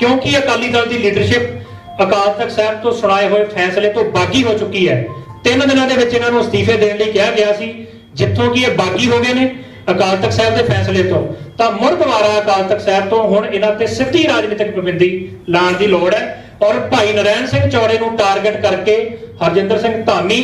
ਕਿਉਂਕਿ ਅਕਾਲੀ ਦਲ ਦੀ ਲੀਡਰਸ਼ਿਪ ਅਕਾਲ ਤਖਤ ਸਾਹਿਬ ਤੋਂ ਸੁਣਾਏ ਹੋਏ ਫੈਸਲੇ ਤੋਂ ਬਾਗੀ ਹੋ ਚੁੱਕੀ ਹੈ। 3 ਦਿਨਾਂ ਦੇ ਵਿੱਚ ਇਹਨਾਂ ਨੂੰ ਅਸਤੀਫੇ ਦੇਣ ਲਈ ਕਿਹਾ ਗਿਆ ਸੀ, ਜਿੱਥੋਂ ਕਿ ਇਹ ਬਾਗੀ ਹੋ ਗਏ ਨੇ ਅਕਾਲ ਤਖਤ ਸਾਹਿਬ ਦੇ ਫੈਸਲੇ ਤੋਂ। ਤਾਂ ਮੁੜ ਦੁਬਾਰਾ ਅਕਾਲ ਤਖਤ ਸਾਹਿਬ ਤੋਂ ਹੁਣ ਇਹਨਾਂ ਤੇ ਸਿੱਧੀ ਰਾਜਨੀਤਿਕ ਪਾਬੰਦੀ ਲਾਉਣ ਦੀ ਲੋੜ ਹੈ। ਔਰ ਭਾਈ ਨਰਾਇਣ ਸਿੰਘ ਚੌੜੇ ਨੂੰ ਟਾਰਗੇਟ ਕਰਕੇ ਹਰਜਿੰਦਰ ਸਿੰਘ ਧਾਮੀ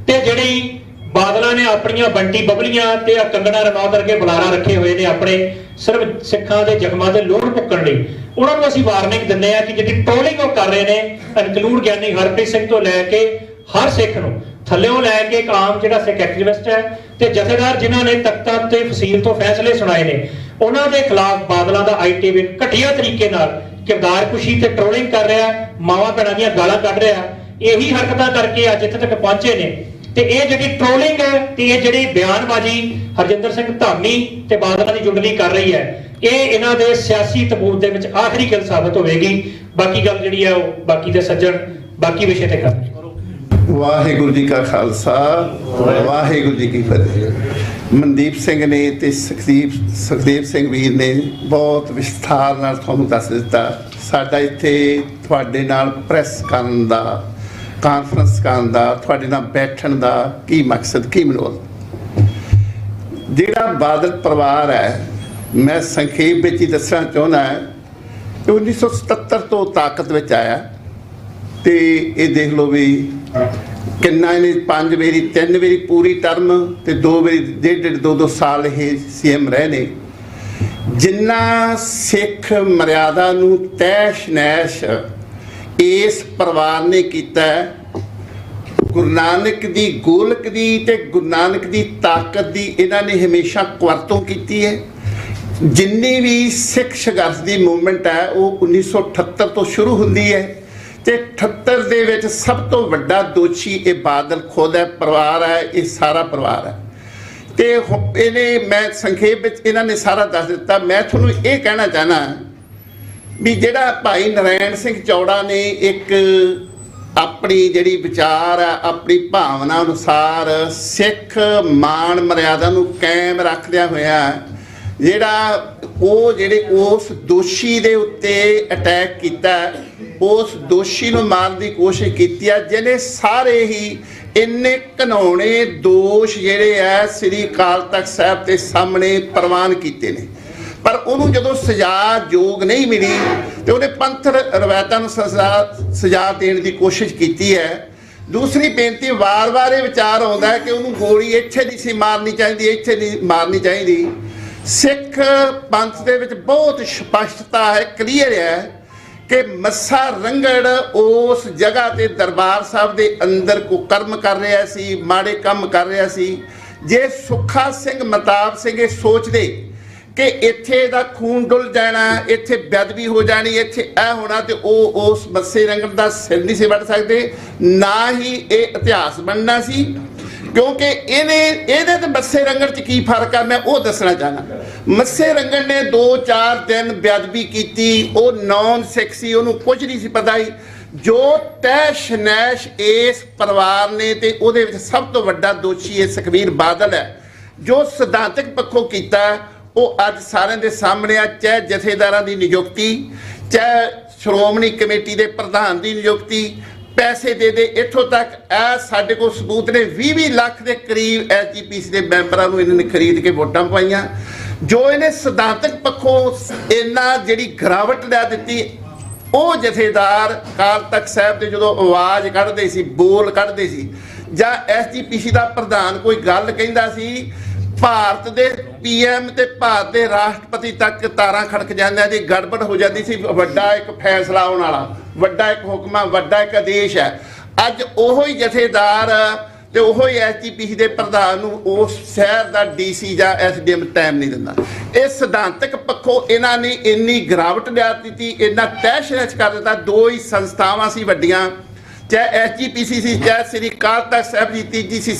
ਤੇ ਜਿਹੜੀ ਬਾਦਲਾਂ ਨੇ ਆਪਣੀਆਂ ਬੰਟੀ ਬਬਲੀਆਂ ਤੇ ਕੰਗਣਾ ਰਣੌਤ ਵਰਗੇ ਬੁਲਾਰਾ ਰੱਖੇ ਹੋਏ ਨੇ ਆਪਣੇ ਸਿਰਫ ਸਿੱਖਾਂ ਦੇ ਜ਼ਖਮਾਂ ਤੇ ਲੋੜ ਪੁੱਕਣ ਲਈ, ਉਹਨਾਂ ਨੂੰ ਅਸੀਂ ਵਾਰਨਿੰਗ ਦਿੰਦੇ ਆ ਕਿ ਜਿਹੜੀ ਟ੍ਰੋਲਿੰਗ ਉਹ ਕਰ ਰਹੇ ਨੇ, ਇਨਕਲੂਡ ਗਿਆਨੀ ਹਰਪ੍ਰੀਤ ਸਿੰਘ ਤੋਂ ਲੈ ਕੇ ਹਰ ਸਿੱਖ ਨੂੰ, ਥੱਲਿਓਂ ਲੈ ਕੇ ਇੱਕ ਆਮ ਜਿਹੜਾ ਸਿੱਖ ਐਕਟਿਵਿਸਟ ਹੈ ਤੇ ਜਥੇਦਾਰ ਜਿਨ੍ਹਾਂ ਨੇ ਤਖਤਾਂ ਤੇ ਫਸੀਲ ਤੋਂ ਫੈਸਲੇ ਸੁਣਾਏ ਨੇ, ਉਹਨਾਂ ਦੇ ਖਿਲਾਫ ਬਾਦਲਾਂ ਦਾ ਆਈਟੀਵੀ ਘਟੀਆ ਤਰੀਕੇ ਨਾਲ ਕਿਰਦਾਰਕੁਸ਼ੀ ਤੇ ਟ੍ਰੋਲਿੰਗ ਕਰ ਰਿਹਾ, ਮਾਵਾਂ ਭੈਣਾਂ ਦੀਆਂ ਗਾਲਾਂ ਕੱਢ ਰਿਹਾ। ਇਹੀ ਹਰਕਤਾਂ ਕਰਕੇ ਅੱਜ ਇੱਥੇ ਤੱਕ ਪਹੁੰਚੇ ਨੇ। ਤੇ ਇਹ ਜਿਹੜੀ ਟ੍ਰੋਲਿੰਗ ਹੈ ਤੇ ਇਹ ਜਿਹੜੀ ਬਿਆਨਬਾਜ਼ੀ ਹਰਜਿੰਦਰ ਸਿੰਘ ਧਾਮੀ ਤੇ ਬਾਦਲਾਂ ਦੀ ਜੁੰਡਲੀ ਕਰ ਰਹੀ ਹੈ, ਇਹ ਇਹਨਾਂ ਦੇ ਸਿਆਸੀ ਤਬੂਤ ਦੇ ਵਿੱਚ ਆਖਰੀ ਗੱਲ ਸਾਬਤ ਹੋਵੇਗੀ। ਬਾਕੀ ਗੱਲ ਜਿਹੜੀ ਹੈ ਉਹ ਬਾਕੀ ਦੇ ਸੱਜਣ ਬਾਕੀ ਵਿਸ਼ੇ ਤੇ ਕਰਨਗੇ। ਵਾਹਿਗੁਰੂ ਜੀ ਕਾ ਖਾਲਸਾ, ਵਾਹਿਗੁਰੂ ਜੀ ਕੀ ਫਤਿਹ। ਮਨਦੀਪ ਸਿੰਘ ਨੇ ਤੇ ਸੁਖਦੇਵ ਸਿੰਘ ਵੀਰ ਨੇ ਬਹੁਤ ਵਿਸਥਾਰ ਨਾਲ ਤੁਹਾਨੂੰ ਦੱਸ ਦਿੱਤਾ। ਸਾਡਾ ਇੱਥੇ ਤੁਹਾਡੇ ਨਾਲ ਪ੍ਰੈਸ ਕਰਨ ਦਾ, ਕਾਨਫਰੰਸ ਕਰਨ ਦਾ, ਤੁਹਾਡੇ ਨਾਲ ਬੈਠਣ ਦਾ ਕੀ ਮਕਸਦ, ਕੀ ਮਨੋਰਥ। ਜਿਹੜਾ ਬਾਦਲ ਪਰਿਵਾਰ ਹੈ, ਮੈਂ ਸੰਖੇਪ ਵਿੱਚ ਹੀ ਦੱਸਣਾ ਚਾਹੁੰਦਾ ਕਿ 1977 ਤੋਂ ਤਾਕਤ ਵਿੱਚ ਆਇਆ ਤੇ ਇਹ ਦੇਖ ਲਓ ਵੀ ਕਿੰਨਾ ਇਹਨੇ 5 ਵਾਰੀ 3 ਵਾਰੀ ਪੂਰੀ ਟਰਮ ਤੇ 2 ਵਾਰੀ 1.5-2 ਸਾਲ ਇਹ ਸੀਐਮ ਰਹੇ ਨੇ। ਜਿੰਨਾ ਸਿੱਖ ਮਰਿਆਦਾ ਨੂੰ ਤੈਸ਼ ਨੈਸ਼ ਇਸ ਪਰਿਵਾਰ ਨੇ ਕੀਤਾ, ਗੁਰੂ ਨਾਨਕ ਦੀ ਗੋਲਕ ਦੀ ਤੇ ਗੁਰੂ ਨਾਨਕ ਦੀ ਤਾਕਤ ਦੀ ਇਹਨਾਂ ਨੇ ਹਮੇਸ਼ਾ ਵਰਤੋਂ ਕੀਤੀ ਹੈ। ਜਿੰਨੀ ਵੀ ਸਿੱਖ ਸੰਘਰਸ਼ ਦੀ ਮੂਵਮੈਂਟ ਹੈ ਉਹ 1978 ਤੋਂ ਸ਼ੁਰੂ ਹੁੰਦੀ ਹੈ ਤੇ 78 ਦੇ ਵਿੱਚ ਸਭ ਤੋਂ ਵੱਡਾ ਦੋਸ਼ੀ ਇਹ ਬਾਦਲ ਖੁਦ ਹੈ, ਪਰਿਵਾਰ ਹੈ, ਇਹ ਸਾਰਾ ਪਰਿਵਾਰ ਹੈ। ਤੇ ਇਹਨੇ, ਮੈਂ ਸੰਖੇਪ ਵਿੱਚ ਇਹਨਾਂ ਨੇ ਸਾਰਾ ਦੱਸ ਦਿੱਤਾ। ਮੈਂ ਤੁਹਾਨੂੰ ਇਹ ਕਹਿਣਾ ਚਾਹਨਾ ਵੀ ਜਿਹੜਾ ਭਾਈ ਨਰਾਇਣ ਸਿੰਘ ਚੌੜਾ ਨੇ ਇੱਕ ਆਪਣੀ ਜਿਹੜੀ ਵਿਚਾਰ ਆ, ਆਪਣੀ ਭਾਵਨਾ ਅਨੁਸਾਰ ਸਿੱਖ ਮਾਣ ਮਰਿਆਦਾ ਨੂੰ ਕਾਇਮ ਰੱਖਦਿਆਂ ਹੋਇਆ ਜਿਹੜਾ ਉਹ ਜਿਹੜੇ ਉਸ ਦੋਸ਼ੀ ਦੇ ਉੱਤੇ ਅਟੈਕ ਕੀਤਾ, ਉਸ ਦੋਸ਼ੀ ਨੂੰ ਮਾਰਨ ਦੀ ਕੋਸ਼ਿਸ਼ ਕੀਤੀ ਆ, ਜਿਹਨੇ ਸਾਰੇ ਹੀ ਇੰਨੇ ਘਿਨਾਉਣੇ ਦੋਸ਼ ਜਿਹੜੇ ਆ ਸ੍ਰੀ ਅਕਾਲ ਤਖਤ ਸਾਹਿਬ ਦੇ ਸਾਹਮਣੇ ਪ੍ਰਵਾਨ ਕੀਤੇ ਨੇ। ਪਰ ਉਹਨੂੰ ਜਦੋਂ ਸਜ਼ਾ ਯੋਗ ਨਹੀਂ ਮਿਲੀ ਤੇ ਉਹਨੇ ਪੰਥ ਰਵਾਇਤਾਂ ਨੂੰ ਸਜ਼ਾ ਦੇਣ ਦੀ ਕੋਸ਼ਿਸ਼ ਕੀਤੀ ਹੈ। ਦੂਸਰੀ ਬੇਨਤੀ, ਵਾਰ-ਵਾਰ ਇਹ ਵਿਚਾਰ ਆਉਂਦਾ ਹੈ ਕਿ ਉਹਨੂੰ ਗੋਲੀ ਇੱਥੇ ਨਹੀਂ ਸੀ ਮਾਰਨੀ ਚਾਹੀਦੀ, ਇੱਥੇ ਨਹੀਂ ਮਾਰਨੀ ਚਾਹੀਦੀ। ਸਿੱਖ ਪੰਥ ਦੇ ਵਿੱਚ ਬਹੁਤ ਸਪਸ਼ਟਤਾ ਹੈ, ਕਲੀਅਰ ਹੈ ਕਿ ਮੱਸਾ ਰੰਗੜ ਉਸ ਜਗ੍ਹਾ ਤੇ ਦਰਬਾਰ ਸਾਹਿਬ ਦੇ ਅੰਦਰ ਕੁਕਰਮ ਕਰ ਰਿਹਾ ਸੀ, ਮਾੜੇ ਕੰਮ ਕਰ ਰਿਹਾ ਸੀ। ਜੇ ਸੁੱਖਾ ਸਿੰਘ ਮਤਾਬ ਸਿੰਘ ਇਹ ਸੋਚਦੇ ਕਿ ਇੱਥੇ ਦਾ ਖੂਨ ਡੁੱਲ ਜਾਣਾ, ਇੱਥੇ ਬੇਅਦਬੀ ਹੋ ਜਾਣੀ, ਇੱਥੇ ਇਹ ਹੋਣਾ, ਤੇ ਉਹ ਉਸ ਮੱਸੇ ਰੰਗੜ ਦਾ ਸਿਰ ਨਹੀਂ ਸੀ ਵੱਢ ਸਕਦੇ, ਨਾ ਹੀ ਇਹ ਇਤਿਹਾਸ ਬਣਨਾ ਸੀ। ਕਿਉਂਕਿ ਇਹਦੇ ਤੇ ਮੱਸੇ ਰੰਗੜ 'ਚ ਕੀ ਫਰਕ ਆ, ਮੈਂ ਉਹ ਦੱਸਣਾ ਚਾਹਨਾ। ਮੱਸੇ ਰੰਗੜ ਨੇ 2-4 ਦਿਨ ਬੇਅਦਬੀ ਕੀਤੀ, ਉਹ ਨੌਨ ਸਿੱਖ ਸੀ, ਉਹਨੂੰ ਕੁਝ ਨਹੀਂ ਸੀ ਪਤਾ ਹੀ। ਜੋ ਤੈਸ਼ ਨੈਸ਼ ਇਸ ਪਰਿਵਾਰ ਨੇ ਤੇ ਉਹਦੇ ਵਿੱਚ ਸਭ ਤੋਂ ਵੱਡਾ ਦੋਸ਼ੀ ਇਹ ਸੁਖਬੀਰ ਬਾਦਲ ਹੈ, ਜੋ ਸਿਧਾਂਤਕ ਪੱਖੋਂ ਕੀਤਾ ਉਹ ਅੱਜ ਸਾਰਿਆਂ ਦੇ ਸਾਹਮਣੇ ਆ। ਚਾਹੇ ਜਥੇਦਾਰਾਂ ਦੀ ਨਿਯੁਕਤੀ, ਚਾਹੇ ਸ਼੍ਰੋਮਣੀ ਕਮੇਟੀ ਦੇ ਪ੍ਰਧਾਨ ਦੀ ਨਿਯੁਕਤੀ, ਪੈਸੇ ਦੇ ਇੱਥੋਂ ਤੱਕ ਇਹ ਸਾਡੇ ਕੋਲ ਸਬੂਤ ਨੇ। 20 ਲੱਖ ਦੇ ਕਰੀਬ ਐਸਜੀਪੀਸੀ ਦੇ ਮੈਂਬਰਾਂ ਨੂੰ ਇਹਨਾਂ ਨੇ ਖਰੀਦ ਕੇ ਵੋਟਾਂ ਪਾਈਆਂ। ਜੋ ਇਹਨੇ ਸਿਧਾਂਤਕ ਪੱਖੋਂ ਇਹਨਾਂ ਜਿਹੜੀ ਗਿਰਾਵਟ ਲਿਆ ਦਿੱਤੀ, ਉਹ ਜਥੇਦਾਰ ਅਕਾਲ ਤਖਤ ਸਾਹਿਬ ਤੇ ਜਦੋਂ ਆਵਾਜ਼ ਕੱਢਦੇ ਸੀ, ਬੋਲ ਕੱਢਦੇ ਸੀ, ਜਾਂ ਐਸਜੀਪੀਸੀ ਦਾ ਪ੍ਰਧਾਨ ਕੋਈ ਗੱਲ ਕਹਿੰਦਾ ਸੀ, ਭਾਰਤ ਦੇ ਪੀਐਮ ਤੇ ਭਾਰਤ ਦੇ ਰਾਸ਼ਟਰਪਤੀ ਤੱਕ ਤਾਰਾਂ ਖੜਕ ਜਾਂਦੀਆਂ ਦੀ ਗੜਬੜ ਹੋ ਜਾਂਦੀ ਸੀ। ਵੱਡਾ ਇੱਕ ਫੈਸਲਾ ਆਉਣ ਵਾਲਾ, ਵੱਡਾ ਇੱਕ ਹੁਕਮ, ਵੱਡਾ ਇੱਕ ਆਦੇਸ਼ ਹੈ। ਅੱਜ ਉਹੋ ਹੀ ਜਥੇਦਾਰ ਤੇ ਉਹੋ ਹੀ ਐਸਜੀਪੀਸੀ ਦੇ ਪ੍ਰਧਾਨ ਨੂੰ ਉਸ ਸ਼ਹਿਰ ਦਾ ਡੀਸੀ ਜਾਂ ਐਸਡੀਐਮ ਟਾਈਮ ਨਹੀਂ ਦਿੰਦਾ। ਇਹ ਸਿਧਾਂਤਕ ਪੱਖੋਂ ਇਹਨਾਂ ਨੇ ਇੰਨੀ ਗਿਰਾਵਟ ਲਿਆ ਦਿੱਤੀ, ਇੰਨਾ ਤਹਿਸ਼-ਨਹਿਸ਼ ਕਰ ਦਿੱਤਾ। 2 ਹੀ ਸੰਸਥਾਵਾਂ ਸੀ ਵੱਡੀਆਂ, ਚਾਹੇ ਐਸਜੀਪੀਸੀ ਸੀ, ਚਾਹੇ ਸ੍ਰੀ ਅਕਾਲ ਤਖਤ ਸਾਹਿਬ ਜੀ, ਤੀਜੀ ਸੀ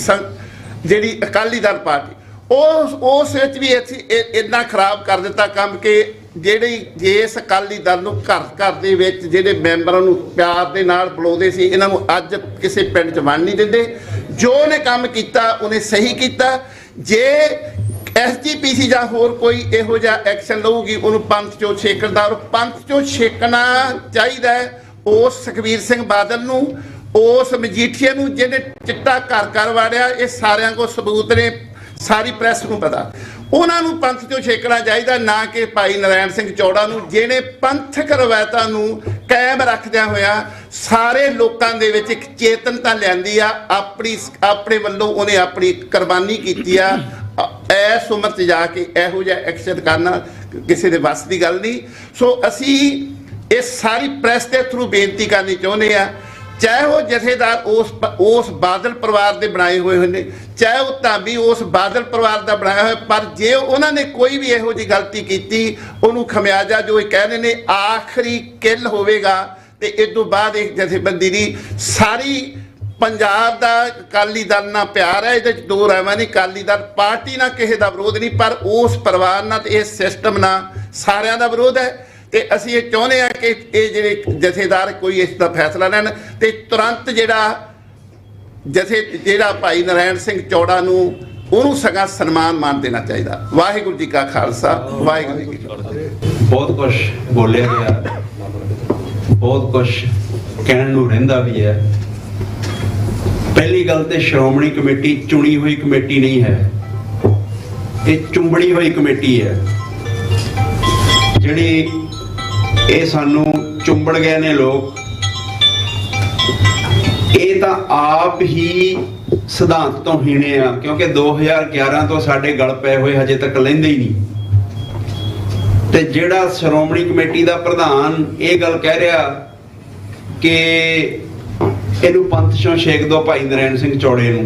ਜਿਹੜੀ ਅਕਾਲੀ ਦਲ ਪਾਰਟੀ। ਉਸ ਵਿੱਚ ਵੀ ਅਸੀਂ ਇੰਨਾ ਖਰਾਬ ਕਰ ਦਿੱਤਾ ਕੰਮ ਕਿ ਜਿਹੜੀ ਜਿਸ ਅਕਾਲੀ ਦਲ ਨੂੰ ਘਰ ਘਰ ਦੇ ਵਿੱਚ ਜਿਹੜੇ ਮੈਂਬਰਾਂ ਨੂੰ ਪਿਆਰ ਦੇ ਨਾਲ ਬੁਲਾਉਂਦੇ ਸੀ, ਇਹਨਾਂ ਨੂੰ ਅੱਜ ਕਿਸੇ ਪਿੰਡ 'ਚ ਵੰਡ ਨਹੀਂ ਦਿੰਦੇ। ਜੋ ਉਹਨੇ ਕੰਮ ਕੀਤਾ ਉਹਨੇ ਸਹੀ ਕੀਤਾ। ਜੇ SGPC ਜਾਂ ਹੋਰ ਕੋਈ ਇਹੋ ਜਿਹਾ ਐਕਸ਼ਨ ਲਊਗੀ ਉਹਨੂੰ ਪੰਥ 'ਚੋਂ ਛੇਕਣ ਦਾ, ਔਰ ਪੰਥ 'ਚੋਂ ਛੇਕਣਾ ਚਾਹੀਦਾ ਹੈ ਉਸ ਸੁਖਬੀਰ ਸਿੰਘ ਬਾਦਲ ਨੂੰ, ਉਸ ਮਜੀਠੀਆ ਨੂੰ ਜਿਹਨੇ ਚਿੱਟਾ ਘਰ ਘਰ ਵਾੜਿਆ। ਇਹ ਸਾਰਿਆਂ ਕੋਲ ਸਬੂਤ ਨੇ, ਸਾਰੀ ਪ੍ਰੈਸ ਨੂੰ ਪਤਾ। ਉਹਨਾਂ ਨੂੰ ਪੰਥ 'ਚੋਂ ਛੇਕਣਾ ਚਾਹੀਦਾ, ਨਾ ਕਿ ਭਾਈ ਨਰਾਇਣ ਸਿੰਘ ਚੌੜਾ ਨੂੰ, ਜਿਹਨੇ ਪੰਥਕ ਰਵਾਇਤਾਂ ਨੂੰ ਕਾਇਮ ਰੱਖਦਿਆਂ ਹੋਇਆ ਸਾਰੇ ਲੋਕਾਂ ਦੇ ਵਿੱਚ ਇੱਕ ਚੇਤਨਤਾ ਲਿਆਂਦੀ ਆ। ਆਪਣੇ ਵੱਲੋਂ ਉਹਨੇ ਆਪਣੀ ਕੁਰਬਾਨੀ ਕੀਤੀ ਆ। ਇਸ ਉਮਰ 'ਚ ਜਾ ਕੇ ਇਹੋ ਜਿਹਾ ਐਕਸ਼ਨ ਕਰਨਾ ਕਿਸੇ ਦੇ ਵੱਸ ਦੀ ਗੱਲ ਨਹੀਂ। ਸੋ ਅਸੀਂ ਇਹ ਸਾਰੀ ਪ੍ਰੈਸ ਦੇ ਥਰੂ ਬੇਨਤੀ ਕਰਨੀ ਚਾਹੁੰਦੇ ਆ, ਚਾਹੇ ਉਹ ਜਥੇਦਾਰ ਉਸ ਬਾਦਲ ਪਰਿਵਾਰ ਦੇ ਬਣਾਏ ਹੋਏ ਨੇ, ਚਾਹੇ ਉਹ ਧਾਮੀ ਉਸ ਬਾਦਲ ਪਰਿਵਾਰ ਦਾ ਬਣਾਇਆ ਹੋਇਆ, ਪਰ ਜੇ ਉਹਨਾਂ ਨੇ ਕੋਈ ਵੀ ਇਹੋ ਜਿਹੀ ਗਲਤੀ ਕੀਤੀ ਉਹਨੂੰ ਖਮਿਆਜਾ ਜੋ ਇਹ ਕਹਿੰਦੇ ਨੇ ਆਖਰੀ ਕਿੱਲ ਹੋਵੇਗਾ। ਤੇ ਇਸ ਤੋਂ ਬਾਅਦ ਇੱਕ ਜਥੇਬੰਦੀ ਦੀ ਸਾਰੀ ਪੰਜਾਬ ਦਾ ਅਕਾਲੀ ਦਲ ਨਾਲ ਪਿਆਰ ਹੈ, ਇਹਦੇ 'ਚ ਦੋ ਰਾਵਾਂ ਨਹੀਂ। ਅਕਾਲੀ ਦਲ ਪਾਰਟੀ ਨਾਲ ਕਿਸੇ ਦਾ ਵਿਰੋਧ ਨਹੀਂ, ਪਰ ਉਸ ਪਰਿਵਾਰ ਨਾਲ ਤੇ ਇਸ ਸਿਸਟਮ ਨਾਲ ਸਾਰਿਆਂ ਦਾ ਵਿਰੋਧ ਹੈ। ਤੇ ਅਸੀਂ ਇਹ ਚਾਹੁੰਦੇ ਹਾਂ ਕਿ ਇਹ ਜਿਹੜੇ ਜਥੇਦਾਰ ਕੋਈ ਇਸ ਦਾ ਫੈਸਲਾ ਲੈਣ ਤੇ ਤੁਰੰਤ ਜਿਹੜਾ ਭਾਈ ਨਰਾਇਣ ਸਿੰਘ ਚੌੜਾ ਨੂੰ ਉਹਨੂੰ ਸਗਾ ਸਨਮਾਨ ਮਾਨ ਦੇਣਾ ਚਾਹੀਦਾ। ਵਾਹਿਗੁਰੂ ਜੀ ਕਾ ਖਾਲਸਾ, ਵਾਹਿਗੁਰੂ ਜੀ ਕੀ ਫਤਿਹ। ਬਹੁਤ ਕੁਝ ਬੋਲਿਆ ਗਿਆ, ਬਹੁਤ ਕੁਝ ਕਹਿਣ ਨੂੰ ਰਹਿੰਦਾ ਵੀ ਹੈ। ਪਹਿਲੀ ਗੱਲ ਤੇ ਸ਼੍ਰੋਮਣੀ ਕਮੇਟੀ ਚੁਣੀ ਹੋਈ ਕਮੇਟੀ ਨਹੀਂ ਹੈ, ਇਹ ਚੁੰਬੜੀ ਹੋਈ ਕਮੇਟੀ ਹੈ। ਜਿਹੜੀ ਇਹ ਸਾਨੂੰ ਚੁੰਬੜ ਗਏ ਨੇ ਲੋਕ, ਇਹ ਤਾਂ ਆਪ ਹੀ ਸਿਧਾਂਤ ਤੋਂ ਹੀਣੇ ਆ, ਕਿਉਂਕਿ 2011 ਤੋਂ ਸਾਡੇ ਗਲ ਪਏ ਹੋਏ ਹਜੇ ਤੱਕ ਲੈਂਦੇ ਹੀ ਨਹੀਂ। ਤੇ ਜਿਹੜਾ ਸ਼੍ਰੋਮਣੀ ਕਮੇਟੀ ਦਾ ਪ੍ਰਧਾਨ ਇਹ ਗੱਲ ਕਹਿ ਰਿਹਾ ਕਿ ਇਹਨੂੰ ਪੰਥ ਚੋਂ ਛੇਕ ਦਿਓ ਭਾਈ ਨਰਾਇਣ ਸਿੰਘ ਚੌੜੇ ਨੂੰ।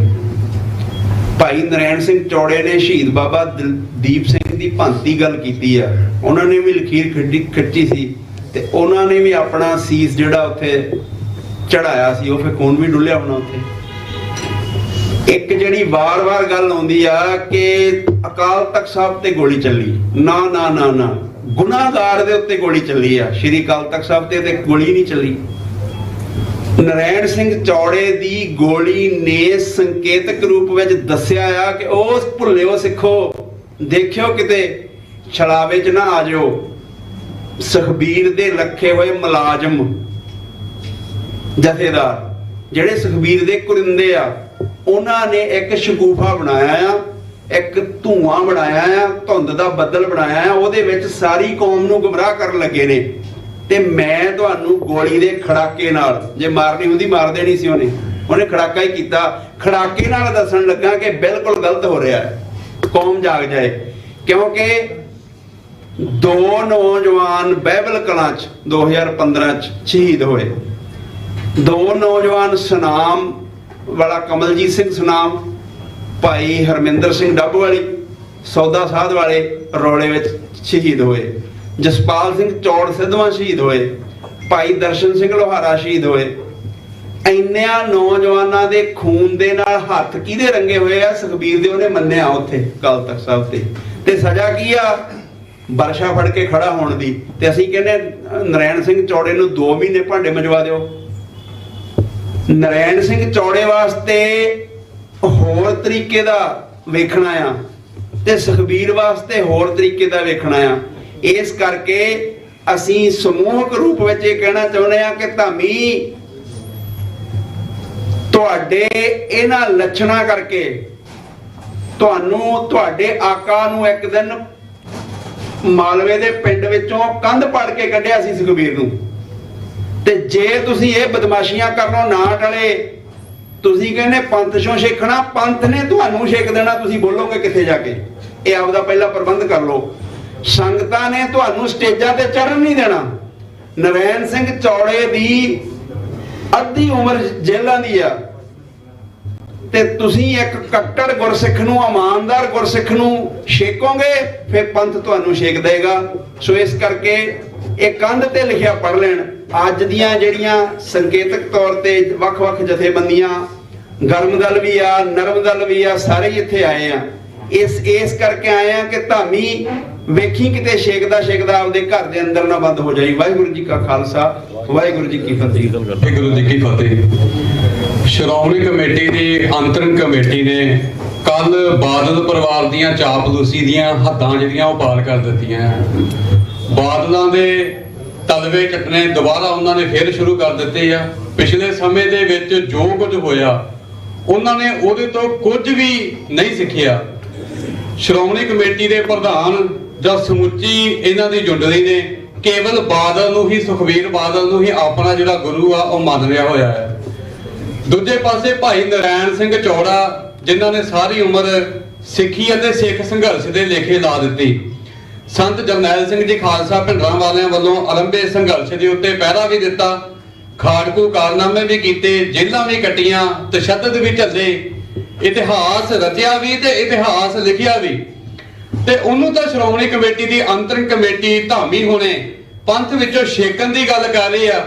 ਭਾਈ ਨਰਾਇਣ ਸਿੰਘ ਚੌੜੇ ਨੇ ਸ਼ਹੀਦ ਬਾਬਾ ਦੀਪ ਸਿੰਘ ਦੀ ਭਾਂਤੀ ਗੱਲ ਕੀਤੀ ਆ, ਉਹਨਾਂ ਨੇ ਵੀ ਲਖੀਰ ਖਿੱਚੀ ਸੀ ਤੇ ਉਹਨਾਂ ਨੇ ਵੀ ਆਪਣਾ ਸੀਸ ਜਿਹੜਾ ਉੱਥੇ ਚੜਾਇਆ ਸੀ, ਉਹ ਫਿਰ ਖੂਨ ਵੀ ਡੁੱਲਿਆ ਹੋਣਾ ਉੱਥੇ। ਇੱਕ ਜਿਹੜੀ ਵਾਰ-ਵਾਰ ਗੱਲ ਆਉਂਦੀ ਆ ਕਿ ਅਕਾਲ ਤਖਤ ਸਾਹਿਬ ਤੇ ਗੋਲੀ ਚੱਲੀ, ਨਾ ਨਾ ਨਾ ਨਾ, ਗੁਨਾਹਗਾਰ ਦੇ ਉੱਤੇ ਗੋਲੀ ਚੱਲੀ ਆ, ਸ਼੍ਰੀ ਅਕਾਲ ਤਖਤ ਸਾਹਿਬ ਤੇ ਗੋਲੀ ਨਹੀਂ ਚੱਲੀ। ਨਰਾਇਣ ਸਿੰਘ ਚੌੜੇ ਦੀ ਗੋਲੀ ਨੇ ਸੰਕੇਤਕ ਰੂਪ ਵਿੱਚ ਦੱਸਿਆ ਆ ਕਿ ਉਸ ਭੁੱਲਿਓ ਸਿੱਖੋ, ਦੇਖਿਓ ਕਿਤੇ ਛਲਾਵੇ 'ਚ ਨਾ ਆ ਜਾਓ। ਸੁਖਬੀਰ ਦੇ ਲੱਖੇ ਹੋਏ ਮੁਲਾਜ਼ਮ ਜਥੇਦਾਰ ਜਿਹੜੇ ਸੁਖਬੀਰ ਦੇ ਕੁਰਿੰਦੇ ਆ, ਉਹਨਾਂ ਨੇ ਇੱਕ ਸ਼ਗੂਫਾ ਬਣਾਇਆ ਆ, ਇੱਕ ਧੂਆਂ ਬਣਾਇਆ ਆ, ਧੁੰਦ ਦਾ ਬੱਦਲ ਬਣਾਇਆ ਆ, ਉਹਦੇ ਵਿੱਚ ਸਾਰੀ ਕੌਮ ਨੂੰ ਗੁੰਮਰਾਹ ਕਰਨ ਲੱਗੇ ਨੇ। ਤੇ ਮੈਂ ਤੁਹਾਨੂੰ ਗੋਲੀ ਦੇ ਖੜਾਕੇ ਨਾਲ, ਜੇ ਮਾਰਨੀ ਹੁੰਦੀ ਮਾਰ ਦੇਣੀ ਸੀ ਉਹਨੇ ਖੜਾਕਾ ਹੀ ਕੀਤਾ। ਖੜਾਕੇ ਨਾਲ ਦੱਸਣ ਲੱਗਾ ਕਿ ਬਿਲਕੁਲ ਗਲਤ ਹੋ ਰਿਹਾ ਹੈ, ਕੌਮ ਜਾਗ ਜਾਏ। ਕਿਉਂਕਿ ਦੋ ਨੌਜਵਾਨ ਬਾਈਬਲ ਕਲਾਂ 'ਚ 2015 'ਚ ਸ਼ਹੀਦ ਹੋਏ। ਦੋ ਨੌਜਵਾਨ ਸੁਨਾਮ ਵਾਲਾ ਕਮਲਜੀਤ ਸਿੰਘ ਸੁਨਾਮ, ਭਾਈ ਹਰਮਿੰਦਰ ਸਿੰਘ ਡੱਬ ਵਾਲੀ ਸੌਦਾ ਸਾਧ ਵਾਲੇ ਰੌਲੇ ਵਿੱਚ ਸ਼ਹੀਦ ਹੋਏ। ਜਸਪਾਲ ਸਿੰਘ ਚੌੜ ਸਿੱਧਵਾਂ ਸ਼ਹੀਦ ਹੋਏ। ਭਾਈ ਦਰਸ਼ਨ ਸਿੰਘ ਲੋਹਾਰਾ ਸ਼ਹੀਦ ਹੋਏ। ਇੰਨਿਆਂ ਨੌਜਵਾਨਾਂ ਦੇ ਖੂਨ ਦੇ ਨਾਲ ਹੱਥ ਕਿਹਦੇ ਰੰਗੇ ਹੋਏ ਆ? ਸੁਖਬੀਰ ਦੇ ਉਹਨੇ ਮੰਨਿਆ ਉੱਥੇ ਅਕਾਲ ਤਖਤ ਸਾਹਿਬ ਤੇ ਸਜ਼ਾ ਕੀ ਆ? ਵਰਸ਼ਾ ਫੜ ਕੇ ਖੜਾ ਹੋਣ ਦੀ। ਤੇ ਅਸੀਂ ਕਹਿੰਦੇ ਨਰਾਇਣ ਸਿੰਘ ਚੌੜੇ ਨੂੰ 2 ਮਹੀਨੇ ਭਾਂਡੇ ਮਜਵਾ ਦਿਓ। ਨਰਾਇਣ ਸਿੰਘ ਚੌੜੇ ਵਾਸਤੇ ਹੋਰ ਤਰੀਕੇ ਦਾ ਵੇਖਣਾ ਆ ਤੇ ਸੁਖਬੀਰ ਵਾਸਤੇ ਹੋਰ ਤਰੀਕੇ ਦਾ ਵੇਖਣਾ ਆ। ਇਸ ਕਰਕੇ ਅਸੀਂ ਸਮੂਹਕ ਰੂਪ ਵਿੱਚ ਇਹ ਕਹਿਣਾ ਚਾਹੁੰਦੇ ਆ ਕਿ ਧਾਮੀ ਤੁਹਾਡੇ ਇਹਨਾਂ ਲੱਛਣਾਂ ਕਰਕੇ ਤੁਹਾਨੂੰ ਤੁਹਾਡੇ ਆਕਾ ਨੂੰ ਇੱਕ ਦਿਨ ਮਾਲਵੇ ਦੇ ਪਿੰਡ ਵਿੱਚੋਂ ਕੰਧ ਪੜ ਕੇ ਕੱਢਿਆ ਸੀ ਸੁਖਬੀਰ ਨੂੰ। ਤੇ ਜੇ ਤੁਸੀਂ ਇਹ ਬਦਮਾਸ਼ੀਆਂ ਕਰਨੋਂ ਨਾ ਟਲੇ, ਤੁਸੀਂ ਕਹਿੰਦੇ ਪੰਥ ਚੋਂ ਛੇਕਣਾ, ਪੰਥ ਨੇ ਤੁਹਾਨੂੰ ਛੇਕ ਦੇਣਾ। ਤੁਸੀਂ ਬੋਲੋਗੇ ਕਿੱਥੇ ਜਾ ਕੇ? ਇਹ ਆਪਦਾ ਪਹਿਲਾ ਪ੍ਰਬੰਧ ਕਰ ਲਓ। ਸੰਗਤਾਂ ਨੇ ਤੁਹਾਨੂੰ ਸਟੇਜਾਂ ਤੇ ਚੜ੍ਹਨ ਨਹੀਂ ਦੇਣਾ। ਨਰਾਇਣ ਸਿੰਘ ਚੌੜੇ ਦੀ ਅੱਧੀ ਉਮਰ ਜੇਲ੍ਹਾਂ ਦੀ ਆ ਤੇ ਤੁਸੀਂ ਇੱਕ ਕੱਟੜ ਗੁਰਸਿੱਖ ਨੂੰ, ਇਮਾਨਦਾਰ ਗੁਰਸਿੱਖ ਨੂੰ ਛੇਕੋਗੇ, ਫਿਰ ਪੰਥ ਤੁਹਾਨੂੰ ਛੇਕ ਦੇਗਾ। ਸੋ ਇਸ ਕਰਕੇ ਇਹ ਕੰਧ ਤੇ ਲਿਖਿਆ ਪੜ੍ਹ ਲੈਣ। ਅੱਜ ਦੀਆਂ ਜਿਹੜੀਆਂ ਸੰਕੇਤਕ ਤੌਰ ਤੇ ਵੱਖ-ਵੱਖ ਜਥੇਬੰਦੀਆਂ, ਗਰਮ ਦਲ ਵੀ ਆ, ਨਰਮ ਦਲ ਵੀ ਆ, ਸਾਰੇ ਹੀ ਇੱਥੇ ਆਏ ਆ। ਇਸ ਕਰਕੇ ਆਏ ਆ ਕਿ ਧਾਮੀ ਵੇਖੀ ਕਿਤੇ ਛੇਕਦਾ ਆਪਦੇ ਘਰ ਦੇ ਅੰਦਰ ਨਾ ਬੰਦ ਹੋ ਜਾਈ। ਵਾਹਿਗੁਰੂ ਜੀ ਕਾ ਖਾਲਸਾ, ਵਾਹਿਗੁਰੂ ਜੀ ਕੀ ਫਤਿਹ। ਵਾਹਿਗੁਰੂ ਜੀ ਕੀ ਫਤਿਹ। ਸ਼੍ਰੋਮਣੀ ਕਮੇਟੀ ਦੀ ਅੰਤਰਿਮ ਕਮੇਟੀ ਨੇ ਕੱਲ ਬਾਦਲ ਪਰਿਵਾਰ ਦੀਆਂ ਚਾਪਲੂਸੀ ਦੀਆਂ ਹੱਦਾਂ ਜਿਹੜੀਆਂ ਉਹ ਪਾਰ ਕਰ ਦਿੱਤੀਆਂ। ਬਾਦਲਾਂ ਦੇ ਤਲਵੇ ਚੱਟਣੇ ਦੁਬਾਰਾ ਉਹਨਾਂ ਨੇ ਫਿਰ ਸ਼ੁਰੂ ਕਰ ਦਿੱਤੇ ਆ। ਪਿਛਲੇ ਸਮੇਂ ਦੇ ਵਿੱਚ ਜੋ ਕੁਝ ਹੋਇਆ ਉਹਨਾਂ ਨੇ ਉਹਦੇ ਤੋਂ ਕੁਝ ਵੀ ਨਹੀਂ ਸਿੱਖਿਆ। ਸ਼੍ਰੋਮਣੀ ਕਮੇਟੀ ਦੇ ਪ੍ਰਧਾਨ ਜਾਂ ਸਮੁੱਚੀ ਇਹਨਾਂ ਦੀ ਜੁੰਡਲੀ ਨੇ ਕੇਵਲ ਬਾਦਲ ਨੂੰ ਹੀ, ਸੁਖਬੀਰ ਬਾਦਲ ਨੂੰ ਹੀ ਆਪਣਾ ਜਿਹੜਾ ਗੁਰੂ ਆ ਉਹ ਮੰਨ ਲਿਆ ਹੋਇਆ ਹੈ। ਦੂਜੇ ਪਾਸੇ ਭਾਈ ਨਰੈਣ ਸਿੰਘ ਚੌੜਾ ਜਿਨ੍ਹਾਂ ਨੇ ਸਾਰੀ ਉਮਰ ਸਿੱਖੀ ਅਤੇ ਸਿੱਖ ਸੰਘਰਸ਼ ਦੇ ਲੇਖੇ ਲਾ ਦਿੱਤੀ। ਸੰਤ ਜਰਨੈਲ ਸਿੰਘ ਜੀ ਖਾਲਸਾ ਭਿੰਡਰਾਂ ਵਾਲਿਆਂ ਵੱਲੋਂ ਆਰੰਭੇ ਸੰਘਰਸ਼ ਦੇ ਉੱਤੇ ਪਹਿਰਾ ਵੀ ਦਿੱਤਾ, ਖਾੜਕੂ ਕਾਰਨਾਮੇ ਵੀ ਕੀਤੇ, ਜੇਲ੍ਹਾਂ ਵੀ ਕੱਟੀਆਂ, ਤਸ਼ੱਦਦ ਵੀ ਝੱਲੇ, ਇਤਿਹਾਸ ਰਚਿਆ ਵੀ ਤੇ ਇਤਿਹਾਸ ਲਿਖਿਆ ਵੀ। ਤੇ ਉਹਨੂੰ ਤਾਂ ਸ਼੍ਰੋਮਣੀ ਕਮੇਟੀ ਦੀ ਅੰਤਰਿਮ ਕਮੇਟੀ ਧਾਮੀ ਹੋਣੇ ਪੰਥ ਵਿੱਚੋਂ ਛੇਕਣ ਦੀ ਗੱਲ ਕਰ ਰਹੀ ਆ,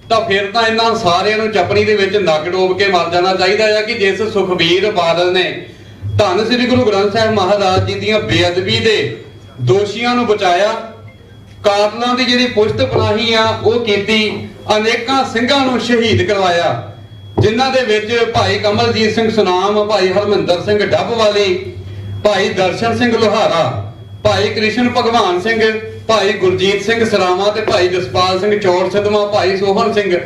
ਤਾਂ ਫਿਰ ਤਾਂ ਇਹਨਾਂ ਸਾਰਿਆਂ ਨੂੰ ਚਪਣੀ ਦੇ ਵਿੱਚ ਨੱਕ ਡੋਬ ਕੇ ਮਰ ਜਾਣਾ ਚਾਹੀਦਾ ਆ ਕਿ ਜਿਸ ਸੁਖਬੀਰ ਬਾਦਲ ਨੇ ਧੰਨ ਸ੍ਰੀ ਗੁਰੂ ਗ੍ਰੰਥ ਸਾਹਿਬ ਮਹਾਰਾਜ ਜੀ ਦੀਆਂ ਬੇਅਦਬੀ ਦੇ ਦੋਸ਼ੀਆਂ ਨੂੰ ਬਚਾਇਆ, ਕਾਤਲਾਂ ਦੀ ਜਿਹੜੀ ਪੁਸ਼ਤ ਪਨਾਹੀ ਆ ਉਹ ਕੀਤੀ, ਅਨੇਕਾਂ ਸਿੰਘਾਂ ਨੂੰ ਸ਼ਹੀਦ ਕਰਵਾਇਆ, ਜਿਨ੍ਹਾਂ ਦੇ ਵਿੱਚ ਭਾਈ ਕਮਲਜੀਤ ਸਿੰਘ ਸੁਨਾਮ, ਭਾਈ ਹਰਮਿੰਦਰ ਸਿੰਘ ਡੱਬਵਾਲੀ, ਭਾਈ ਦਰਸ਼ਨ ਸਿੰਘ ਲੋਹਾਰਾ, ਭਾਈ ਕ੍ਰਿਸ਼ਨ ਭਗਵਾਨ ਸਿੰਘ, ਭਾਈ ਗੁਰਜੀਤ ਸਿੰਘ ਸਰਾਵਾਂ ਤੇ ਭਾਈ ਜਸਪਾਲ ਸਿੰਘ ਚੌੜ ਸਿੱਧਵਾਂ, ਭਾਈ ਸੋਹਣ ਸਿੰਘ,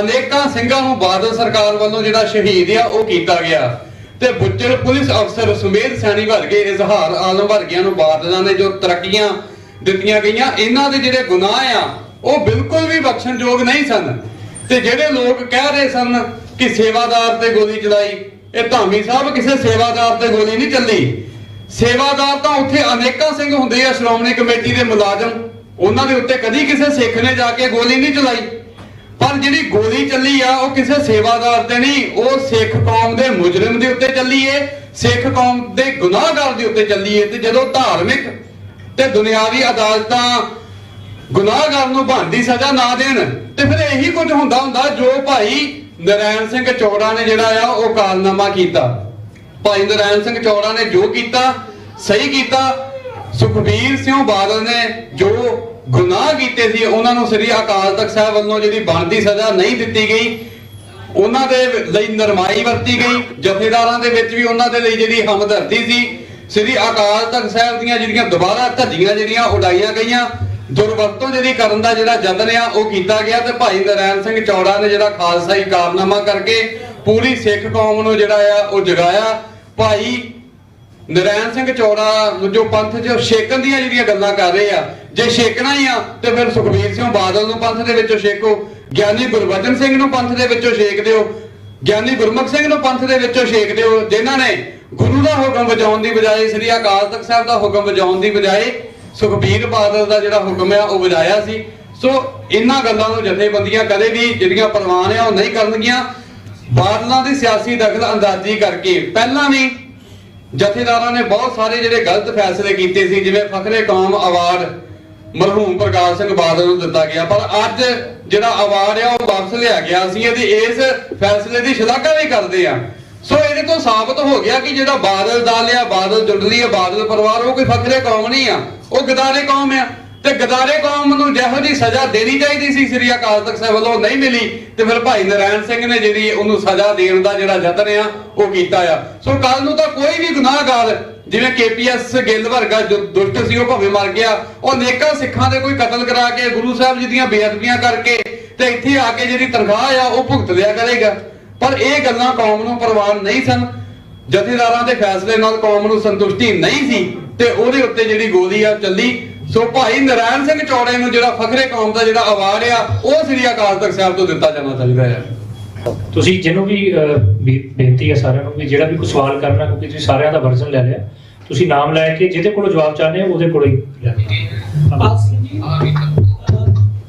ਅਨੇਕਾਂ ਸਿੰਘਾਂ ਨੂੰ ਬਾਦਲ ਸਰਕਾਰ ਵੱਲੋਂ ਜਿਹੜਾ ਸ਼ਹੀਦ ਆ ਉਹ ਕੀਤਾ ਗਿਆ। ਤੇ ਬੁੱਚੜ ਪੁਲਿਸ ਅਫਸਰ ਸੁਮੇਧ ਸੈਣੀ ਵਰਗੇ, ਇਜ਼ਹਾਰ ਆਲਮ ਵਰਗਿਆਂ ਨੂੰ ਬਾਦਲਾਂ ਨੇ ਜੋ ਤਰੱਕੀਆਂ ਦਿੱਤੀਆਂ ਗਈਆਂ, ਇਹਨਾਂ ਦੇ ਜਿਹੜੇ ਗੁਨਾਹ ਆ ਉਹ ਬਿਲਕੁਲ ਵੀ ਬਖਸ਼ਣਯੋਗ ਨਹੀਂ ਸਨ। ਤੇ ਜਿਹੜੇ ਲੋਕ ਕਹਿ ਰਹੇ ਸਨ ਕਿ ਸੇਵਾਦਾਰ ਤੇ ਗੋਲੀ ਚਲਾਈ, ਇਹ ਧਾਮੀ ਸਾਹਿਬ ਕਿਸੇ ਸੇਵਾਦਾਰ ਤੇ ਗੋਲੀ ਨਹੀਂ ਚੱਲੀ। ਸੇਵਾਦਾਰ ਤਾਂ ਉੱਥੇ ਅਨੇਕਾਂ ਸਿੰਘ ਹੁੰਦੇ ਆ, ਸ਼੍ਰੋਮਣੀ ਕਮੇਟੀ ਦੇ ਮੁਲਾਜ਼ਮ, ਉਹਨਾਂ ਦੇ ਉੱਤੇ ਕਦੀ ਕਿਸੇ ਸਿੱਖ ਨੇ ਜਾ ਕੇ ਗੋਲੀ ਨਹੀਂ ਚਲਾਈ। ਪਰ ਜਿਹੜੀ ਗੋਲੀ ਚੱਲੀ ਆ ਉਹ ਕਿਸੇ ਸੇਵਾਦਾਰ ਤੇ ਨਹੀਂ, ਉਹ ਸਿੱਖ ਕੌਮ ਦੇ ਮੁਜਰਮ ਦੇ ਉੱਤੇ ਚੱਲੀ ਏ, ਸਿੱਖ ਕੌਮ ਦੇ ਗੁਨਾਹਗਾਰ ਦੇ ਉੱਤੇ ਚੱਲੀ ਏ। ਤੇ ਜਦੋਂ ਧਾਰਮਿਕ ਤੇ ਦੁਨਿਆਵੀ ਅਦਾਲਤਾਂ ਗੁਨਾਹਗਾਰ ਨੂੰ ਬਣਦੀ ਸਜ਼ਾ ਨਾ ਦੇਣ ਤੇ ਫਿਰ ਇਹੀ ਕੁਝ ਹੁੰਦਾ ਜੋ ਭਾਈ ਨਰੈਣ ਸਿੰਘ ਚੌੜਾ ਨੇ ਜਿਹੜਾ ਆ ਉਹ ਕਾਲਨਾਮਾ ਕੀਤਾ। ਭਾਈ ਨਰੈਣ ਸਿੰਘ ਚੌੜਾ ਨੇ ਜੋ ਕੀਤਾ ਸਹੀ ਕੀਤਾ। ਸੁਖਬੀਰ ਸਿੰਘ ਬਾਦਲ ਨੇ ਜੋ ਗੁਨਾਹ ਕੀਤੇ ਸੀ ਉਹਨਾਂ ਨੂੰ ਸ੍ਰੀ ਅਕਾਲ ਤਖਤ ਸਾਹਿਬ ਵੱਲੋਂ ਜਿਹੜੀ ਬਣਦੀ ਸਜ਼ਾ ਨਹੀਂ ਦਿੱਤੀ ਗਈ, ਉਹਨਾਂ ਦੇ ਲਈ ਨਰਮਾਈ ਵਰਤੀ ਗਈ। ਜਥੇਦਾਰਾਂ ਦੇ ਵਿੱਚ ਵੀ ਉਹਨਾਂ ਦੇ ਲਈ ਜਿਹੜੀ ਹਮਦਰਦੀ ਸੀ। ਸ੍ਰੀ ਅਕਾਲ ਤਖਤ ਸਾਹਿਬ ਦੀਆਂ ਜਿਹੜੀਆਂ ਦੁਬਾਰਾ ਧੱਜੀਆਂ ਜਿਹੜੀਆਂ ਉਡਾਈਆਂ ਗਈਆਂ, ਦੁਰਵਰਤੋਂ ਜਿਹੜੀ ਕਰਨ ਦਾ ਜਿਹੜਾ ਯਤਨ ਆ ਉਹ ਕੀਤਾ ਗਿਆ। ਤੇ ਭਾਈ ਨਰੈਣ ਸਿੰਘ ਚੌੜਾ ਨੇ ਜਿਹੜਾ ਖਾਲਸਾਈ ਕਾਰਨਾਮਾ ਕਰਕੇ ਪੂਰੀ ਸਿੱਖ ਕੌਮ ਨੂੰ ਜਿਹੜਾ ਆ ਉਹ ਜਗਾਇਆ। ਭਾਈ ਨਰੈਣ ਸਿੰਘ ਚੌੜਾ ਜੋ ਪੰਥ 'ਚ ਛੇਕਣ ਦੀਆਂ ਜਿਹੜੀਆਂ ਗੱਲਾਂ ਕਰ ਰਹੇ ਆ, ਜੇ ਛੇਕਣਾ ਹੀ ਆ ਤੇ ਫਿਰ ਸੁਖਬੀਰ ਸਿੰਘ ਬਾਦਲ ਨੂੰ ਪੰਥ ਦੇ ਵਿੱਚੋਂ ਛੇਕੋ, ਗਿਆਨੀ ਗੁਰਬਚਨ ਸਿੰਘ ਨੂੰ ਪੰਥ ਦੇ ਵਿੱਚੋਂ ਛੇਕ ਦਿਓ, ਗਿਆਨੀ ਗੁਰਮੁਖ ਸਿੰਘ ਨੂੰ ਪੰਥ ਦੇ ਵਿੱਚੋਂ ਛੇਕ ਦਿਓ, ਜਿਨ੍ਹਾਂ ਨੇ ਗੁਰੂ ਦਾ ਹੁਕਮ ਵਜਾਉਣ ਦੀ ਬਜਾਏ, ਸ੍ਰੀ ਅਕਾਲ ਤਖਤ ਸਾਹਿਬ ਦਾ ਹੁਕਮ ਵਜਾਉਣ ਦੀ ਬਜਾਏ ਸੁਖਬੀਰ ਬਾਦਲ ਦਾ ਜਿਹੜਾ ਹੁਕਮ ਆ ਉਹ ਵਜਾਇਆ ਸੀ। ਸੋ ਇਹਨਾਂ ਗੱਲਾਂ ਨੂੰ ਜਥੇਬੰਦੀਆਂ ਕਦੇ ਵੀ ਜਿਹੜੀਆਂ ਪ੍ਰਵਾਨ ਆ ਉਹ ਨਹੀਂ ਕਰਨਗੀਆਂ। ਬਾਦਲਾਂ ਦੀ ਸਿਆਸੀ ਦਖਲ ਅੰਦਾਜ਼ੀ ਕਰਕੇ ਪਹਿਲਾਂ ਵੀ ਜਥੇਦਾਰਾਂ ਨੇ ਬਹੁਤ ਸਾਰੇ ਜਿਹੜੇ ਗਲਤ ਫੈਸਲੇ ਕੀਤੇ ਸੀ, ਜਿਵੇਂ ਫਖਰੇ ਕੌਮ ਅਵਾਰਡ ਮਰਹੂਮ ਪ੍ਰਕਾਸ਼ ਸਿੰਘ ਬਾਦਲ ਨੂੰ ਦਿੱਤਾ ਗਿਆ, ਪਰ ਅੱਜ ਜਿਹੜਾ ਅਵਾਰਡ ਆ ਉਹ ਵਾਪਸ ਲਿਆ ਗਿਆ ਸੀ। ਇਹਦੀ ਇਸ ਫੈਸਲੇ ਦੀ ਸ਼ਲਾਘਾ ਵੀ ਕਰਦੇ ਆ। ਸੋ ਇਹਦੇ ਤੋਂ ਸਾਬਤ ਹੋ ਗਿਆ ਕਿ ਜਿਹੜਾ ਬਾਦਲ ਦਲ ਆ, ਬਾਦਲ ਜੁੰਡਲੀ ਆ, ਬਾਦਲ ਪਰਿਵਾਰ, ਉਹ ਕੋਈ ਫਖਰੇ ਕੌਮ ਨਹੀਂ ਆ, ਉਹ ਗਦਾਰੇ ਕੌਮ ਆ। ਤੇ ਗਦਾਰੇ ਕੌਮ ਨੂੰ ਜਿਹੋ ਜਿਹੀ ਸਜ਼ਾ ਦੇਣੀ ਚਾਹੀਦੀ ਸੀ ਸ੍ਰੀ ਅਕਾਲ ਤਖਤ ਸਾਹਿਬ ਵੱਲੋਂ ਨਹੀਂ ਮਿਲੀ, ਤੇ ਫਿਰ ਭਾਈ ਨਰੈਣ ਸਿੰਘ ਨੇ ਜਿਹੜੀ ਉਹਨੂੰ ਸਜ਼ਾ ਦੇਣ ਦਾ ਜਿਹੜਾ ਯਤਨ ਆ ਉਹ ਕੀਤਾ ਆ। ਸੋ ਕੱਲ ਨੂੰ ਤਾਂ ਕੋਈ ਵੀ ਗੁਨਾਹਗਾਰ, ਜਿਵੇਂ KPS ਗਿੱਲ ਵਰਗਾ ਜੋ ਦੁਸ਼ਟ ਸੀ ਉਹ ਭਾਵੇਂ ਮਰ ਗਿਆ, ਉਹ ਅਨੇਕਾਂ ਸਿੱਖਾਂ ਦੇ ਕੋਈ ਕਤਲ ਕਰਾ ਕੇ, ਗੁਰੂ ਸਾਹਿਬ ਜੀ ਦੀਆਂ ਬੇਅਦਬੀਆਂ ਕਰਕੇ ਤੇ ਇੱਥੇ ਆ ਕੇ ਜਿਹੜੀ ਤਨਖਾਹ ਆ ਉਹ ਭੁਗਤ ਲਿਆ ਕਰੇਗਾ। ਪਰ ਇਹ ਗੱਲਾਂ ਕੌਮ ਨੂੰ ਪ੍ਰਵਾਨ ਨਹੀਂ ਸਨ। ਜਥੇਦਾਰਾਂ ਦੇ ਫੈਸਲੇ ਨਾਲ ਕੌਮ ਨੂੰ ਸੰਤੁਸ਼ਟੀ ਨਹੀਂ ਸੀ ਤੇ ਉਹਦੇ ਉੱਤੇ ਜਿਹੜੀ ਗੋਲੀ ਆ ਚੱਲੀ। ਸੋ ਭਾਈ ਨਰੈਣ ਸਿੰਘ ਚੌੜੇ ਨੂੰ ਜਿਹੜਾ ਫਖਰੇ ਕੌਮ ਦਾ ਜਿਹੜਾ ਅਵਾਰਡ ਆ ਉਹ ਸ੍ਰੀ ਅਕਾਲ ਤਖਤ ਸਾਹਿਬ ਤੋਂ ਦਿੱਤਾ ਜਾਣਾ ਚਾਹੀਦਾ ਹੈ। ਤੁਸੀਂ ਜਿਹਨੂੰ ਵੀ ਬੇਨਤੀ ਹੈ ਸਾਰਿਆਂ ਨੂੰ ਵੀ ਜਿਹੜਾ ਵੀ ਕੋਈ ਸਵਾਲ ਕਰਨਾ, ਕਿਉਂਕਿ ਤੁਸੀਂ ਸਾਰਿਆਂ ਦਾ ਵਰਜ਼ਨ ਲੈ ਲਿਆ, ਤੁਸੀਂ ਨਾਮ ਲੈ ਕੇ ਜਿਹਦੇ ਕੋਲੋਂ ਜਵਾਬ ਚਾਹਨੇ ਉਹਦੇ ਕੋਲੋਂ ਹੀ ਲੈ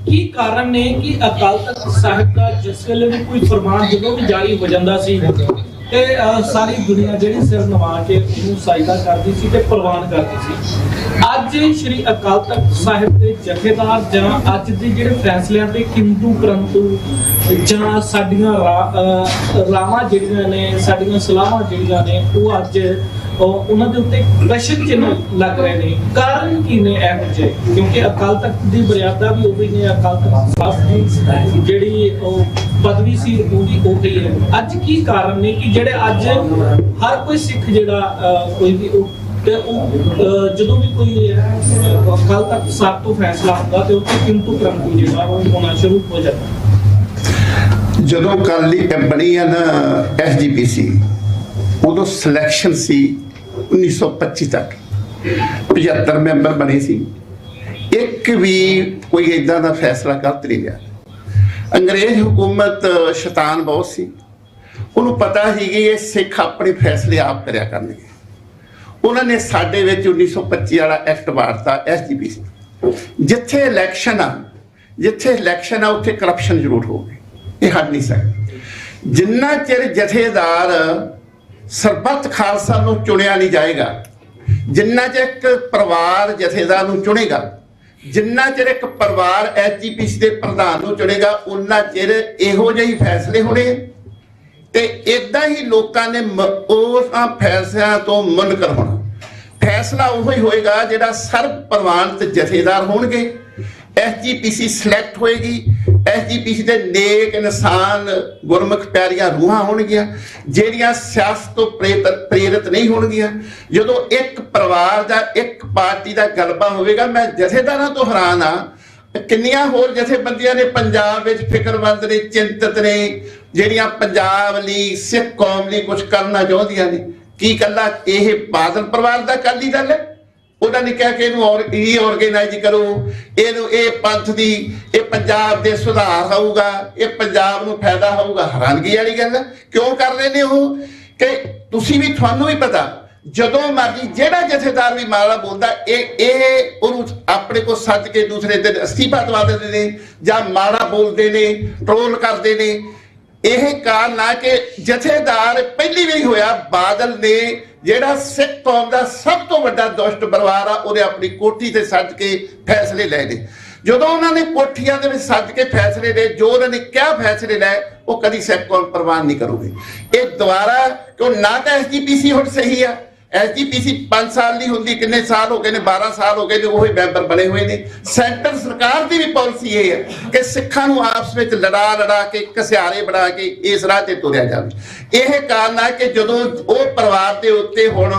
ਕੀ ਕਾਰਨ ਨੇ ਕਿ ਅਕਾਲ ਤਖਤ ਸਾਹਿਬ ਦਾ ਜਿਸ ਵੇਲੇ ਵੀ ਕੋਈ ਫਰਮਾਨ ਜਦੋਂ ਵੀ ਜਾਰੀ ਹੋ ਜਾਂਦਾ ਸੀ ਤੇ ਸਾਰੀ ਦੁਨੀਆ ਜਿਹੜੀ ਸਿਰ ਨਵਾ ਕੇ ਉਹਨੂੰ ਸਾਜਦਾ ਕਰਦੀ ਸੀ ਤੇ ਪ੍ਰਵਾਨ ਕਰਦੀ ਸੀ। ਅੱਜ ਸ਼੍ਰੀ ਅਕਾਲ ਤਖਤ ਸਾਹਿਬ ਦੇ ਜਥੇਦਾਰ ਜਾਂ ਅੱਜ ਦੇ ਜਿਹੜੇ ਫੈਸਲਿਆਂ ਤੇ ਕਿੰਤੂ ਪਰੰਤੂ ਜਾਂ ਸਾਡੀਆਂ ਰਾਵਾਂ ਜਿਹੜੀਆਂ ਨੇ, ਸਾਡੀਆਂ ਸਲਾਹਾਂ ਜਿਹੜੀਆਂ ਨੇ ਉਹ ਅੱਜ ਉਹਨਾਂ ਦੇ ਉੱਤੇ ਪ੍ਰਸ਼ਨ ਚਿੰਨ੍ਹ ਲੱਗ ਰਹੇ ਨੇ। ਕਾਰਨ ਕੀ ਨੇ ਇਹੋ ਜਿਹੇ? ਕਿਉਂਕਿ ਅਕਾਲ ਤਖਤ ਦੀ ਮਰਿਆਦਾ ਵੀ ਉਹੀ ਨੇ, ਅਕਾਲ ਤਖਤ ਸਾਹਿਬ ਦੀ ਜਿਹੜੀ ਉਹ ਪਦਵੀ ਸੀ ਉਹ ਵੀ ਉਹੀ ਹੈ। ਅੱਜ ਕੀ ਕਾਰਨ ਨੇ ਕਿ ਜਿਹੜੇ ਅੱਜ ਹਰ ਕੋਈ ਸਿੱਖ ਜਿਹੜਾ ਕੋਈ ਵੀ ਤੇ ਉਹ ਜਦੋਂ ਵੀ ਕੋਈ ਅਕਾਲ ਤਖਤ ਸਾਹਿਬ ਤੋਂ ਫੈਸਲਾ ਹੁੰਦਾ ਤੇ ਉੱਥੇ ਕਿੰਤੂ ਪ੍ਰੰਤੂ ਜਿਹੜਾ ਉਹ ਹੋਣਾ ਸ਼ੁਰੂ ਹੋ ਜਾਂਦਾ। ਜਦੋਂ ਅਕਾਲੀ ਬਣੀ ਆ ਨਾ SGPC, ਉਦੋਂ ਸਿਲੈਕਸ਼ਨ ਸੀ 1925 ਤੱਕ 75 ਮੈਂਬਰ ਬਣੇ ਸੀ। ਇੱਕ ਵੀ ਕੋਈ ਇਦਾਂ ਦਾ ਫੈਸਲਾ ਗਲਤ ਨਹੀਂ ਲਿਆ। ਅੰਗਰੇਜ਼ ਹੁਕੂਮਤ ਸ਼ੈਤਾਨ ਬਹੁਤ ਸੀ, ਉਹਨੂੰ ਪਤਾ ਸੀ ਕਿ ਇਹ ਸਿੱਖ ਆਪਣੇ ਫੈਸਲੇ ਆਪ ਕਰਿਆ ਕਰਨਗੇ। ਉਹਨਾਂ ਨੇ ਸਾਡੇ ਵਿੱਚ 1925 ਵਾਲਾ ਐਕਟ ਵਾਰਤਾ SGPC। ਜਿੱਥੇ ਇਲੈਕਸ਼ਨ ਆ ਉੱਥੇ ਕਰਪਸ਼ਨ ਜ਼ਰੂਰ ਹੋਵੇ, ਇਹ ਹਟ ਨਹੀਂ ਸਕਦਾ। ਜਿੰਨਾ ਚਿਰ ਜਥੇਦਾਰ ਸਰਬੱਤ ਖਾਲਸਾ ਨੂੰ ਚੁਣਿਆ ਨਹੀਂ ਜਾਏਗਾ, ਜਿੰਨਾ ਚਿਰ ਇੱਕ ਪਰਿਵਾਰ ਜਥੇਦਾਰ ਨੂੰ ਚੁਣੇਗਾ, ਜਿੰਨਾ ਚਿਰ ਇੱਕ ਪਰਿਵਾਰ SGPC ਦੇ ਪ੍ਰਧਾਨ ਨੂੰ ਚੁਣੇਗਾ, ਉਨਾ ਚਿਰ ਇਹੋ ਜਿਹੇ ਫੈਸਲੇ ਹੋਣੇ। ਤੇ ਇਦਾਂ ਹੀ ਲੋਕਾਂ ਨੇ ਉਹਨਾਂ ਫੈਸਲਿਆਂ ਤੋਂ ਮੁਨਕਰ ਹੋਣਾ। ਫੈਸਲਾ ਉਹੀ ਹੋਏਗਾ ਜਿਹੜਾ ਸਰਬ ਪ੍ਰਵਾਨਿਤ ਜਥੇਦਾਰ ਹੋਣਗੇ। SGPC ਸਿਲੈਕਟ ਹੋਏਗੀ। SGPC ਦੇ ਨੇਕ ਇਨਸਾਨ ਗੁਰਮੁਖ ਪਿਆਰੀਆਂ ਰੂਹਾਂ ਹੋਣਗੀਆਂ ਜਿਹੜੀਆਂ ਸਿਆਸਤ ਤੋਂ ਪ੍ਰੇਰਿਤ ਨਹੀਂ ਹੋਣਗੀਆਂ। ਜਦੋਂ ਇੱਕ ਪਰਿਵਾਰ ਦਾ, ਇੱਕ ਪਾਰਟੀ ਦਾ ਗਲਬਾ ਹੋਵੇਗਾ, ਮੈਂ ਜਥੇਦਾਰਾਂ ਤੋਂ ਹੈਰਾਨ ਆ ਕਿੰਨੀਆਂ ਹੋਰ ਜਥੇਬੰਦੀਆਂ ਨੇ ਪੰਜਾਬ ਵਿੱਚ ਫਿਕਰਮੰਦ ਨੇ, ਚਿੰਤਤ ਨੇ, ਜਿਹੜੀਆਂ ਪੰਜਾਬ ਲਈ, ਸਿੱਖ ਕੌਮ ਲਈ ਕੁਝ ਕਰਨਾ ਚਾਹੁੰਦੀਆਂ ਨੇ। ਕੀ ਕੱਲਾ ਇਹ ਬਾਦਲ ਪਰਿਵਾਰ ਦਾ ਅਕਾਲੀ ਦਲ ਹੈ? ਉਹਨਾਂ ਨੇ ਕਿਹਾ ਕਿ ਇਹਨੂੰ ਰੀਆਰਗੇਨਾਈਜ਼ ਕਰੋ, ਇਹਨੂੰ ਇਹ ਪੰਥ ਦੀ, ਇਹ ਪੰਜਾਬ ਦੇ ਸੁਧਾਰ ਹੋਊਗਾ, ਇਹ ਪੰਜਾਬ ਨੂੰ ਫਾਇਦਾ ਹੋਊਗਾ। ਹੈਰਾਨਗੀ ਵਾਲੀ ਗੱਲ ਹੈ। ਕਿਉਂ ਕਰ ਰਹੇ ਨੇ ਉਹ? ਕਿ ਤੁਸੀਂ ਵੀ, ਤੁਹਾਨੂੰ ਵੀ ਪਤਾ, ਜਦੋਂ ਮਰਜੀ ਜਿਹੜਾ ਜਥੇਦਾਰ ਵੀ ਮਾੜਾ ਬੋਲਦਾ, ਇਹ ਉਹਨੂੰ ਆਪਣੇ ਕੋਲ ਸੱਜ ਕੇ ਦੂਸਰੇ ਦਿਨ ਅਸਤੀਫਾ ਦਵਾ ਦਿੰਦੇ ਨੇ ਜਾਂ ਮਾੜਾ ਬੋਲਦੇ ਨੇ, ਟ੍ਰੋਲ ਕਰਦੇ ਨੇ। ਇਹ ਕਾਰਨ ਆ ਕਿ ਜਥੇਦਾਰ ਪਹਿਲੀ ਵਾਰੀ ਹੋਇਆ ਬਾਦਲ ਨੇ, ਜਿਹੜਾ ਸਿੱਖ ਕੌਮ ਦਾ ਸਭ ਤੋਂ ਵੱਡਾ ਦੁਸ਼ਟ ਪਰਿਵਾਰ ਆ, ਉਹਨੇ ਆਪਣੀ ਕੋਠੀ ਤੇ ਸੱਜ ਕੇ ਫੈਸਲੇ ਲਏ ਨੇ। ਜਦੋਂ ਉਹਨਾਂ ਨੇ ਕੋਠੀਆਂ ਦੇ ਵਿੱਚ ਸੱਜ ਕੇ ਫੈਸਲੇ ਲਏ, ਜੋ ਉਹਨਾਂ ਨੇ ਕਿਹਾ ਫੈਸਲੇ ਲਏ, ਉਹ ਕਦੀ ਸਿੱਖ ਕੌਮ ਪ੍ਰਵਾਨ ਨਹੀਂ ਕਰੂਗੀ। ਇਹ ਦੁਬਾਰਾ ਕਿਉਂ ਨਾ ਤਾਂ SGPC ਹੁਣ ਸਹੀ ਆ। SGPC 5 ਸਾਲ ਦੀ ਹੁੰਦੀ, ਕਿੰਨੇ ਸਾਲ ਹੋ ਗਏ ਨੇ, 12 ਸਾਲ ਹੋ ਗਏ ਨੇ, ਉਹੀ ਮੈਂਬਰ ਬਣੇ ਹੋਏ ਨੇ। ਸੈਂਟਰ ਸਰਕਾਰ ਦੀ ਵੀ ਪਾਲਿਸੀ ਇਹ ਹੈ ਕਿ ਸਿੱਖਾਂ ਨੂੰ ਆਪਸ ਵਿੱਚ ਲੜਾ ਕੇ, ਘਸਿਆਰੇ ਬਣਾ ਕੇ ਇਸ ਰਾਹ ਤੇ ਤੁਰਿਆ ਜਾਵੇ। ਇਹ ਕਾਰਨ ਹੈ ਕਿ ਜਦੋਂ ਉਹ ਪਰਿਵਾਰ ਦੇ ਉੱਤੇ ਹੁਣ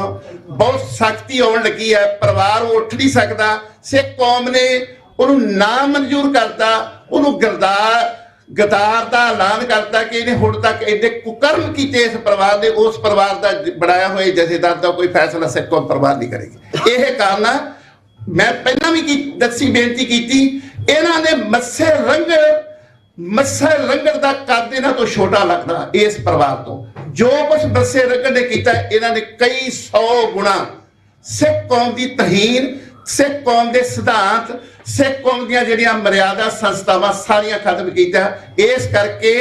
ਬਹੁਤ ਸਖਤੀ ਆਉਣ ਲੱਗੀ ਹੈ, ਪਰਿਵਾਰ ਉੱਠ ਨਹੀਂ ਸਕਦਾ। ਸਿੱਖ ਕੌਮ ਨੇ ਉਹਨੂੰ ਨਾ ਮਨਜ਼ੂਰ ਕਰਤਾ, ਉਹਨੂੰ ਗਦਾਰ ਦਾ ਐਲਾਨ ਕਰਤਾ ਕਿ ਇਹਨੇ ਹੁਣ ਤੱਕ ਇਹਦੇ ਕੁਕਰਮ ਕੀਤੇ ਇਸ ਪਰਿਵਾਰ ਨੇ, ਉਸ ਪਰਿਵਾਰ ਦਾ ਬਣਾਇਆ ਹੋਇਆ ਜਥੇਦਾਰ ਦਾ ਕੋਈ ਫੈਸਲਾ ਸਿੱਖ ਕੌਮ ਪਰਿਵਾਰ ਨਹੀਂ ਕਰੇਗੀ। ਇਹ ਕਾਰਨ ਆ। ਮੈਂ ਪਹਿਲਾਂ ਵੀ ਦੱਸੀ ਬੇਨਤੀ ਕੀਤੀ, ਇਹਨਾਂ ਨੇ ਮੱਸੇ ਰੰਗੜ ਦਾ ਕੱਦ ਇਹਨਾਂ ਤੋਂ ਛੋਟਾ ਲੱਗਦਾ ਇਸ ਪਰਿਵਾਰ ਤੋਂ। ਜੋ ਕੁਛ ਮੱਸੇ ਰੰਗੜ ਨੇ ਕੀਤਾ, ਇਹਨਾਂ ਨੇ ਕਈ 100 ਗੁਣਾ ਸਿੱਖ ਕੌਮ ਦੀ ਤਹੀਨ, ਸਿੱਖ ਕੌਮ ਦੇ ਸਿਧਾਂਤ, ਸਿੱਖ ਕੌਮ ਦੀਆਂ ਜਿਹੜੀਆਂ ਮਰਿਆਦਾ ਸੰਸਥਾਵਾਂ ਸਾਰੀਆਂ ਖਤਮ ਕੀਤਾ। ਇਸ ਕਰਕੇ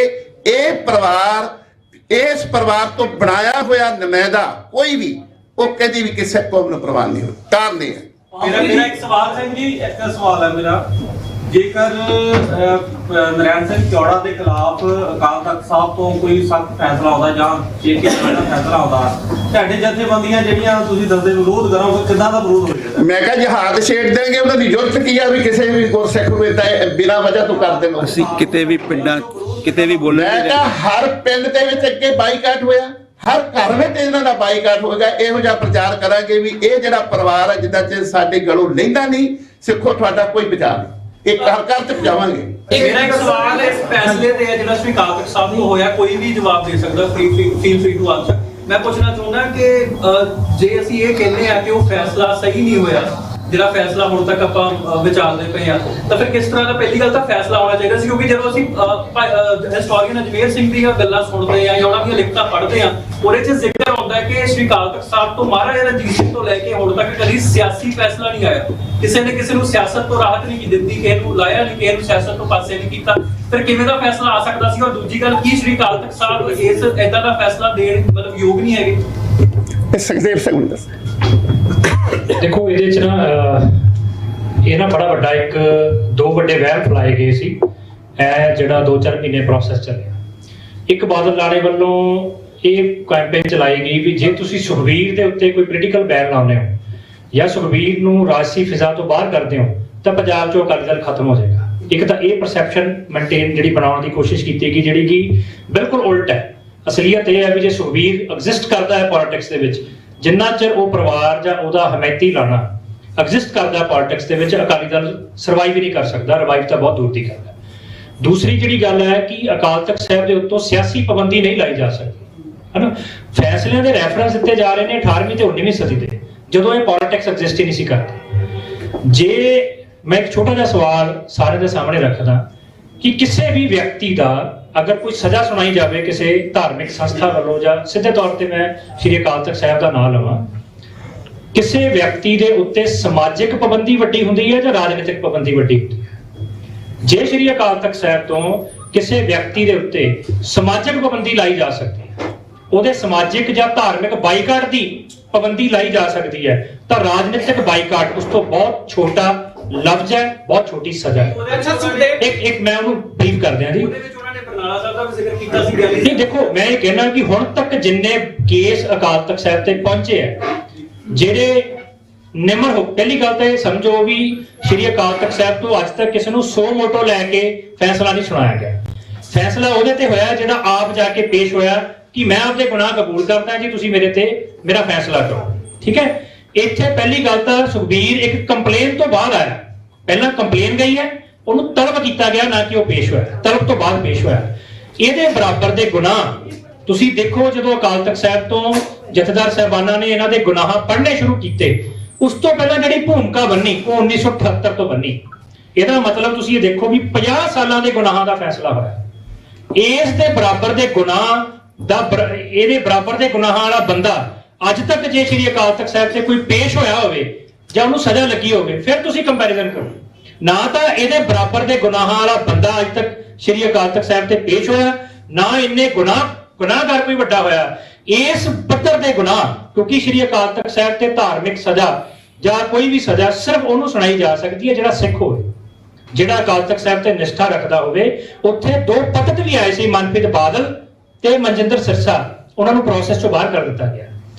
ਇਸ ਪਰਿਵਾਰ ਤੋਂ ਬਣਾਇਆ ਹੋਇਆ ਨੁਮਾਇੰਦਾ ਕੋਈ ਵੀ, ਉਹ ਕਦੀ ਵੀ ਕਿਸੇ ਕੌਮ ਨੂੰ ਪ੍ਰਵਾਨ ਨਹੀਂ ਹੋ। ਕਾਰਨ ਇਹ ਹੈ। ਮੇਰਾ ਇੱਕ ਸਵਾਲ ਸਿੰਘ ਜੀ, ਇੱਕ ਸਵਾਲ ਹੈ ਮੇਰਾ, ਜੇਕਰ ਨਰੈਣ ਸਿੰਘ ਚੌੜਾ ਦੇ ਖਿਲਾਫ ਅਕਾਲ ਤਖਤ ਸਾਹਿਬ ਤੋਂ ਕੋਈ ਸਖਤ ਫੈਸਲਾ ਆਉਂਦਾ ਜਾਂ ਜੇਕੇ ਦਾ ਫੈਸਲਾ ਆਉਂਦਾ, ਤੁਹਾਡੇ ਜਥੇਬੰਦੀਆਂ ਜਿਹੜੀਆਂ ਤੁਸੀਂ ਦੱਸਦੇ ਵਿਰੋਧ ਕਰੋਗੇ, ਕਿੱਦਾਂ ਦਾ ਵਿਰੋਧ ਹੋਵੇਗਾ? ਮੈਂ ਕਿਹਾ ਜਹਾਦ ਛੇੜ ਦੇਣਗੇ। ਉਹਨਾਂ ਦੀ ਜ਼ਰੂਰਤ ਕੀ ਆ ਵੀ ਕਿਸੇ ਵੀ ਗੁਰਸਿੱਖ ਨੂੰ ਬਿਨਾਂ ਵਜ੍ਹਾ ਤੋਂ ਕਰ ਦੇਣ? ਅਸੀਂ ਕਿਤੇ ਵੀ ਪਿੰਡਾਂ ਕਿਤੇ ਵੀ ਬੋਲਣ। ਮੈਂ ਕਿਹਾ ਹਰ ਪਿੰਡ ਦੇ ਵਿੱਚ ਅੱਗੇ ਬਾਈਕਾਟ ਹੋਇਆ, ਹਰ ਘਰ ਵਿੱਚ ਇਹਨਾਂ ਦਾ ਬਾਈਕਾਟ ਹੋਏਗਾ। ਇਹੋ ਜਿਹਾ ਪ੍ਰਚਾਰ ਕਰਾਂਗੇ ਵੀ ਇਹ ਜਿਹੜਾ ਪਰਿਵਾਰ ਹੈ, ਜਿੱਦਾਂ ਚਿਰ ਸਾਡੇ ਗਲੋਂ ਲੈਂਦਾ ਨਹੀਂ, ਸਿੱਖੋ ਤੁਹਾਡਾ ਕੋਈ ਵਿਚਾਰ ਨਹੀਂ, ਇਹ ਘਰ ਘਰ ਤੇ ਪਜਾਵਾਂਗੇ। ਮੇਰਾ ਇੱਕ ਸਵਾਲ ਹੈ, ਇਸ ਫੈਸਲੇ ਤੇ ਜਿਹੜਾ ਸ੍ਰੀ ਅਕਾਲ ਤਖਤ ਸਾਹਿਬ ਨੂੰ ਹੋਇਆ, ਕੋਈ ਵੀ ਜਵਾਬ ਦੇ ਸਕਦਾ, ਫੀਲ ਫ੍ਰੀ ਟੂ ਆਨਸਰ। ਮੈਂ ਪੁੱਛਣਾ ਚਾਹੁੰਦਾ ਕਿ ਜੇ ਅਸੀਂ ਇਹ ਕਹਿੰਦੇ ਆ ਕਿ ਉਹ ਫੈਸਲਾ ਸਹੀ ਨਹੀਂ ਹੋਇਆ, ਜਿਹੜਾ ਫੈਸਲਾ ਹੁਣ ਤੱਕ ਆਪਾਂ ਵਿਚਾਰਦੇ ਪਏ ਆ, ਤਾਂ ਫਿਰ ਕਿਸ ਤਰ੍ਹਾਂ ਦਾ? ਪਹਿਲੀ ਗੱਲ ਤਾਂ ਫੈਸਲਾ ਆਉਣਾ ਚਾਹੀਦਾ ਸੀ, ਕਿਉਂਕਿ ਜਦੋਂ ਅਸੀਂ ਹਿਸਟੋਰੀਅਨ ਅਜਮੇਰ ਸਿੰਘ ਦੀਆਂ ਗੱਲਾਂ ਸੁਣਦੇ ਆ ਜਾਂ ਉਹਨਾਂ ਦੀਆਂ ਲਿਖਤਾਂ ਪੜ੍ਹਦੇ ਆ, ਉਹਦੇ 'ਚ ਜ਼ਿਕਰ ਆਉਂਦਾ ਹੈ ਕਿ ਸ੍ਰੀ ਅਕਾਲ ਤਖਤ ਸਾਹਿਬ ਤੋਂ ਮਹਾਰਾਜਾ ਰਣਜੀਤ ਸਿੰਘ ਤੋਂ ਲੈ ਕੇ ਹੁਣ ਤੱਕ ਕਦੀ ਸਿਆਸੀ ਫੈਸਲਾ ਨਹੀਂ ਆਇਆ। ਕਿਸੇ ਨੇ ਕਿਸੇ ਨੂੰ ਸਿਆਸਤ ਤੋਂ ਰਾਹਤ ਨਹੀਂ ਦਿੱਤੀ, ਕਿਸੇ ਨੂੰ ਲਾਇਆ ਨਹੀਂ, ਕਿਸੇ ਨੂੰ ਸਿਆਸਤ ਤੋਂ ਪਾਸੇ ਨਹੀਂ ਕੀਤਾ। ਫਿਰ ਕਿਵੇਂ ਦਾ ਫੈਸਲਾ ਆ ਸਕਦਾ ਸੀ? ਔਰ ਦੂਜੀ ਗੱਲ, ਕੀ ਸ੍ਰੀ ਅਕਾਲ ਤਖਤ ਸਾਹਿਬ ਇਸ ਏਦਾਂ ਦਾ ਫੈਸਲਾ ਦੇਣ ਮਤਲਬ ਯੋਗ ਨਹੀਂ ਹੈਗੇ? ਸੁਖਦੇਵ ਸਿੰਘ ਨੂੰ ਦੱਸ। ਦੇਖੋ, ਇਹਦੇ 'ਚ ਇਹ ਨਾ ਬੜਾ ਵੱਡਾ ਦੋ ਵੱਡੇ ਵਹਿਮ ਫੈਲਾਏ ਗਏ ਸੀ। ਇਹ ਜਿਹੜਾ 2-4 ਮਹੀਨੇ ਪ੍ਰੋਸੈਸ ਚੱਲਿਆ, ਇੱਕ ਬਾਦਲ ਲਾੜੇ ਵੱਲੋਂ ਇਹ ਕੈਂਪੇਨ ਚਲਾਈ ਗਈ ਵੀ ਜੇ ਤੁਸੀਂ ਸੁਖਬੀਰ ਦੇ ਉੱਤੇ ਕੋਈ ਪੋਲੀਟੀਕਲ ਬੈਨ ਲਾਉਂਦੇ ਹੋ ਜਾਂ ਸੁਖਬੀਰ ਨੂੰ ਰਾਜਸੀ ਫਿਜ਼ਾ ਤੋਂ ਬਾਹਰ ਕਰਦੇ ਹੋ ਤਾਂ ਪੰਜਾਬ 'ਚੋਂ ਅਕਾਲੀ ਦਲ ਖਤਮ ਹੋ ਜਾਏਗਾ। ਇੱਕ ਤਾਂ ਇਹ ਪਰਸੈਪਸ਼ਨ ਮੇਨਟੇਨ ਜਿਹੜੀ ਬਣਾਉਣ ਦੀ ਕੋਸ਼ਿਸ਼ ਕੀਤੀ ਗਈ, ਜਿਹੜੀ ਕਿ ਬਿਲਕੁਲ ਉਲਟ ਹੈ। ਅਸਲੀਅਤ ਇਹ ਹੈ ਵੀ ਜੇ ਸੁਖਬੀਰ ਐਗਜ਼ਿਸਟ ਕਰਦਾ ਹੈ ਪੋਲਿਟਿਕਸ ਦੇ ਵਿੱਚ, ਜਿੰਨਾ ਚਿਰ ਉਹ ਪਰਿਵਾਰ ਜਾਂ ਉਹਦਾ ਹਮਾਇਤੀ ਲਾਣਾ ਐਗਜ਼ਿਸਟ ਕਰਦਾ ਪੋਲਿਟਿਕਸ ਦੇ ਵਿੱਚ, ਅਕਾਲੀ ਦਲ ਸਰਵਾਈਵ ਹੀ ਨਹੀਂ ਕਰ ਸਕਦਾ, ਰਿਵਾਈਵ ਤਾਂ ਬਹੁਤ ਦੂਰ ਦੀ ਗੱਲ ਹੈ। ਦੂਸਰੀ ਜਿਹੜੀ ਗੱਲ ਹੈ ਕਿ ਅਕਾਲ ਤਖਤ ਸਾਹਿਬ ਦੇ ਉੱਤੋਂ ਸਿਆਸੀ ਪਾਬੰਦੀ ਨਹੀਂ ਲਾਈ ਜਾ ਸਕਦੀ, ਹੈ ਨਾ। ਫੈਸਲਿਆਂ ਦੇ ਰੈਫਰੈਂਸ ਦਿੱਤੇ ਜਾ ਰਹੇ ਨੇ 18ਵੀਂ ਤੇ 19ਵੀਂ ਸਦੀ ਦੇ, ਜਦੋਂ ਇਹ ਪੋਲਿਟਿਕਸ ਐਗਜ਼ਿਸਟ ਹੀ ਨਹੀਂ ਸੀ ਕਰਦੀ। ਜੇ ਮੈਂ ਇੱਕ ਛੋਟਾ ਜਿਹਾ ਸਵਾਲ ਸਾਰੇ ਦੇ ਸਾਹਮਣੇ ਰੱਖਦਾ ਕਿ ਕਿਸੇ ਵੀ ਵਿਅਕਤੀ ਦਾ ਅਗਰ ਕੋਈ ਸਜ਼ਾ ਸੁਣਾਈ ਜਾਵੇ ਕਿਸੇ ਧਾਰਮਿਕ ਸੰਸਥਾ ਵੱਲੋਂ, ਜਾਂ ਸਿੱਧੇ ਤੌਰ ਤੇ ਮੈਂ ਸ਼੍ਰੀ ਅਕਾਲ ਤਖਤ ਸਾਹਿਬ ਦਾ ਨਾਮ ਲਵਾਂ, ਕਿਸੇ ਵਿਅਕਤੀ ਦੇ ਉੱਤੇ ਸਮਾਜਿਕ ਪਾਬੰਦੀ ਵੱਡੀ ਹੁੰਦੀ ਹੈ ਜਾਂ ਰਾਜਨੀਤਿਕ ਪਾਬੰਦੀ ਵੱਡੀ ਹੁੰਦੀ ਹੈ? ਜੇ ਸ਼੍ਰੀ ਅਕਾਲ ਤਖਤ ਸਾਹਿਬ ਤੋਂ ਕਿਸੇ ਵਿਅਕਤੀ ਦੇ ਉੱਤੇ ਸਮਾਜਿਕ ਪਾਬੰਦੀ ਲਾਈ ਜਾ ਸਕਦੀ ਹੈ, ਉਹਦੇ ਸਮਾਜਿਕ ਜਾਂ ਧਾਰਮਿਕ ਬਾਈਕਾਟ ਦੀ ਪਾਬੰਦੀ ਲਾਈ ਜਾ ਸਕਦੀ ਹੈ, ਤਾਂ ਰਾਜਨੀਤਿਕ ਬਾਈਕਾਟ ਉਸ ਤੋਂ ਬਹੁਤ ਛੋਟਾ ਲਫ਼ਜ਼ ਹੈ, ਬਹੁਤ ਛੋਟੀ ਸਜ਼ਾ ਹੈ। ਇੱਕ ਮੈਂ ਉਹਨੂੰ ਬਰੀਫ ਕਰ ਦਿਆਂ ਜੀ। ਨਹੀਂ ਦੇਖੋ, ਮੈਂ ਇਹ ਕਹਿਣਾ ਕਿ ਹੁਣ ਤੱਕ ਜਿੰਨੇ ਕੇਸ ਅਕਾਲ ਤਖਤ ਸਾਹਿਬ ਤੇ ਪਹੁੰਚੇ ਹੈ, ਜਿਹੜੇ ਨਿਮਰ ਹੋ, ਪਹਿਲੀ ਗੱਲ ਤਾਂ ਇਹ ਸਮਝੋ ਵੀ ਸ਼੍ਰੀ ਅਕਾਲ ਤਖਤ ਸਾਹਿਬ ਤੋਂ ਅੱਜ ਤੱਕ ਕਿਸੇ ਨੂੰ ਸੋ ਮੋਟੋ ਲੈ ਕੇ ਫੈਸਲਾ ਨਹੀਂ ਸੁਣਾਇਆ ਗਿਆ। ਫੈਸਲਾ ਉਹਦੇ ਤੇ ਹੋਇਆ ਜਿਹੜਾ ਆਪ ਜਾ ਕੇ ਪੇਸ਼ ਹੋਇਆ ਕਿ ਮੈਂ ਆਪਦੇ ਗੁਨਾਹ ਕਬੂਲ ਕਰਦਾ ਜੀ, ਤੁਸੀਂ ਮੇਰੇ ਤੇ ਮੇਰਾ ਫੈਸਲਾ ਕਰੋ, ਠੀਕ ਹੈ। ਇੱਥੇ ਪਹਿਲੀ ਗੱਲ ਤਾਂ ਸੁਖਬੀਰ ਇੱਕ ਕੰਪਲੇਨ ਤੋਂ ਬਾਅਦ ਆਇਆ, ਪਹਿਲਾਂ ਕੰਪਲੇਨ ਗਈ ਹੈ, ਉਹਨੂੰ ਤਲਬ ਕੀਤਾ ਗਿਆ, ਨਾ ਕਿ ਉਹ ਪੇਸ਼ ਹੋਇਆ, ਤਲਬ ਤੋਂ ਬਾਅਦ ਪੇਸ਼ ਹੋਇਆ। ਇਹਦੇ ਬਰਾਬਰ ਦੇ ਗੁਨਾਹ ਤੁਸੀਂ ਦੇਖੋ, ਜਦੋਂ ਅਕਾਲ ਤਖਤ ਸਾਹਿਬ ਤੋਂ ਜਥੇਦਾਰ ਸਾਹਿਬਾਨਾਂ ਨੇ ਇਹਨਾਂ ਦੇ ਗੁਨਾਹ ਪੜ੍ਹਨੇ ਸ਼ੁਰੂ ਕੀਤੇ, ਉਸ ਤੋਂ ਪਹਿਲਾਂ ਜਿਹੜੀ ਭੂਮਿਕਾ ਬੰਨੀ ਉਹ 1978 ਤੋਂ ਬੰਨੀ। ਇਹਦਾ ਮਤਲਬ ਤੁਸੀਂ ਇਹ ਦੇਖੋ ਵੀ 50 ਸਾਲਾਂ ਦੇ ਗੁਨਾਹਾਂ ਦਾ ਫੈਸਲਾ ਹੋਇਆ। ਇਸ ਦੇ ਬਰਾਬਰ ਦੇ ਗੁਨਾਹ ਦਾ ਇਹਦੇ ਬਰਾਬਰ ਦੇ ਗੁਨਾਹਾਂ ਵਾਲਾ ਬੰਦਾ ਅੱਜ ਤੱਕ ਜੇ ਸ਼੍ਰੀ ਅਕਾਲ ਤਖਤ ਸਾਹਿਬ ਤੇ ਕੋਈ ਪੇਸ਼ ਹੋਇਆ ਹੋਵੇ ਜਾਂ ਉਹਨੂੰ ਸਜ਼ਾ ਲੱਗੀ ਹੋਵੇ, ਫਿਰ ਤੁਸੀਂ ਕੰਪੈਰੀਜ਼ਨ ਕਰੋ। ਨਾ ਤਾਂ ਇਹਦੇ ਬਰਾਬਰ ਦੇ ਗੁਨਾਹਾਂ ਵਾਲਾ ਬੰਦਾ ਅੱਜ ਤੱਕ ਸ਼੍ਰੀ ਅਕਾਲ ਤਖਤ ਸਾਹਿਬ ਤੇ ਪੇਸ਼ ਹੋਇਆ, ਨਾ ਇੰਨੇ ਗੁਨਾਹਗਾਰ ਕੋਈ ਵੱਡਾ ਹੋਇਆ। ਇਸ ਪੱਧਰ ਦੇ ਗੁਨਾਹ, ਕਿਉਂਕਿ ਸ਼੍ਰੀ ਅਕਾਲ ਤਖਤ ਸਾਹਿਬ ਤੇ ਧਾਰਮਿਕ ਸਜ਼ਾ ਜਾਂ ਕੋਈ ਵੀ ਸਜ਼ਾ ਸਿਰਫ ਉਹਨੂੰ ਸੁਣਾਈ ਜਾ ਸਕਦੀ ਹੈ ਜਿਹੜਾ ਸਿੱਖ ਹੋਵੇ, ਜਿਹੜਾ ਅਕਾਲ ਤਖਤ ਸਾਹਿਬ ਤੇ ਨਿਸ਼ਠਾ ਰੱਖਦਾ ਹੋਵੇ। ਉੱਥੇ ਦੋ ਪਤਿਤ ਵੀ ਆਏ ਸੀ, ਮਨਪ੍ਰੀਤ ਬਾਦਲ ਤੇ ਮਨਜਿੰਦਰ ਸਿਰਸਾ, ਉਹਨਾਂ ਨੂੰ ਪ੍ਰੋਸੈਸ ਚੋਂ ਬਾਹਰ ਕਰ ਦਿੱਤਾ ਗਿਆ।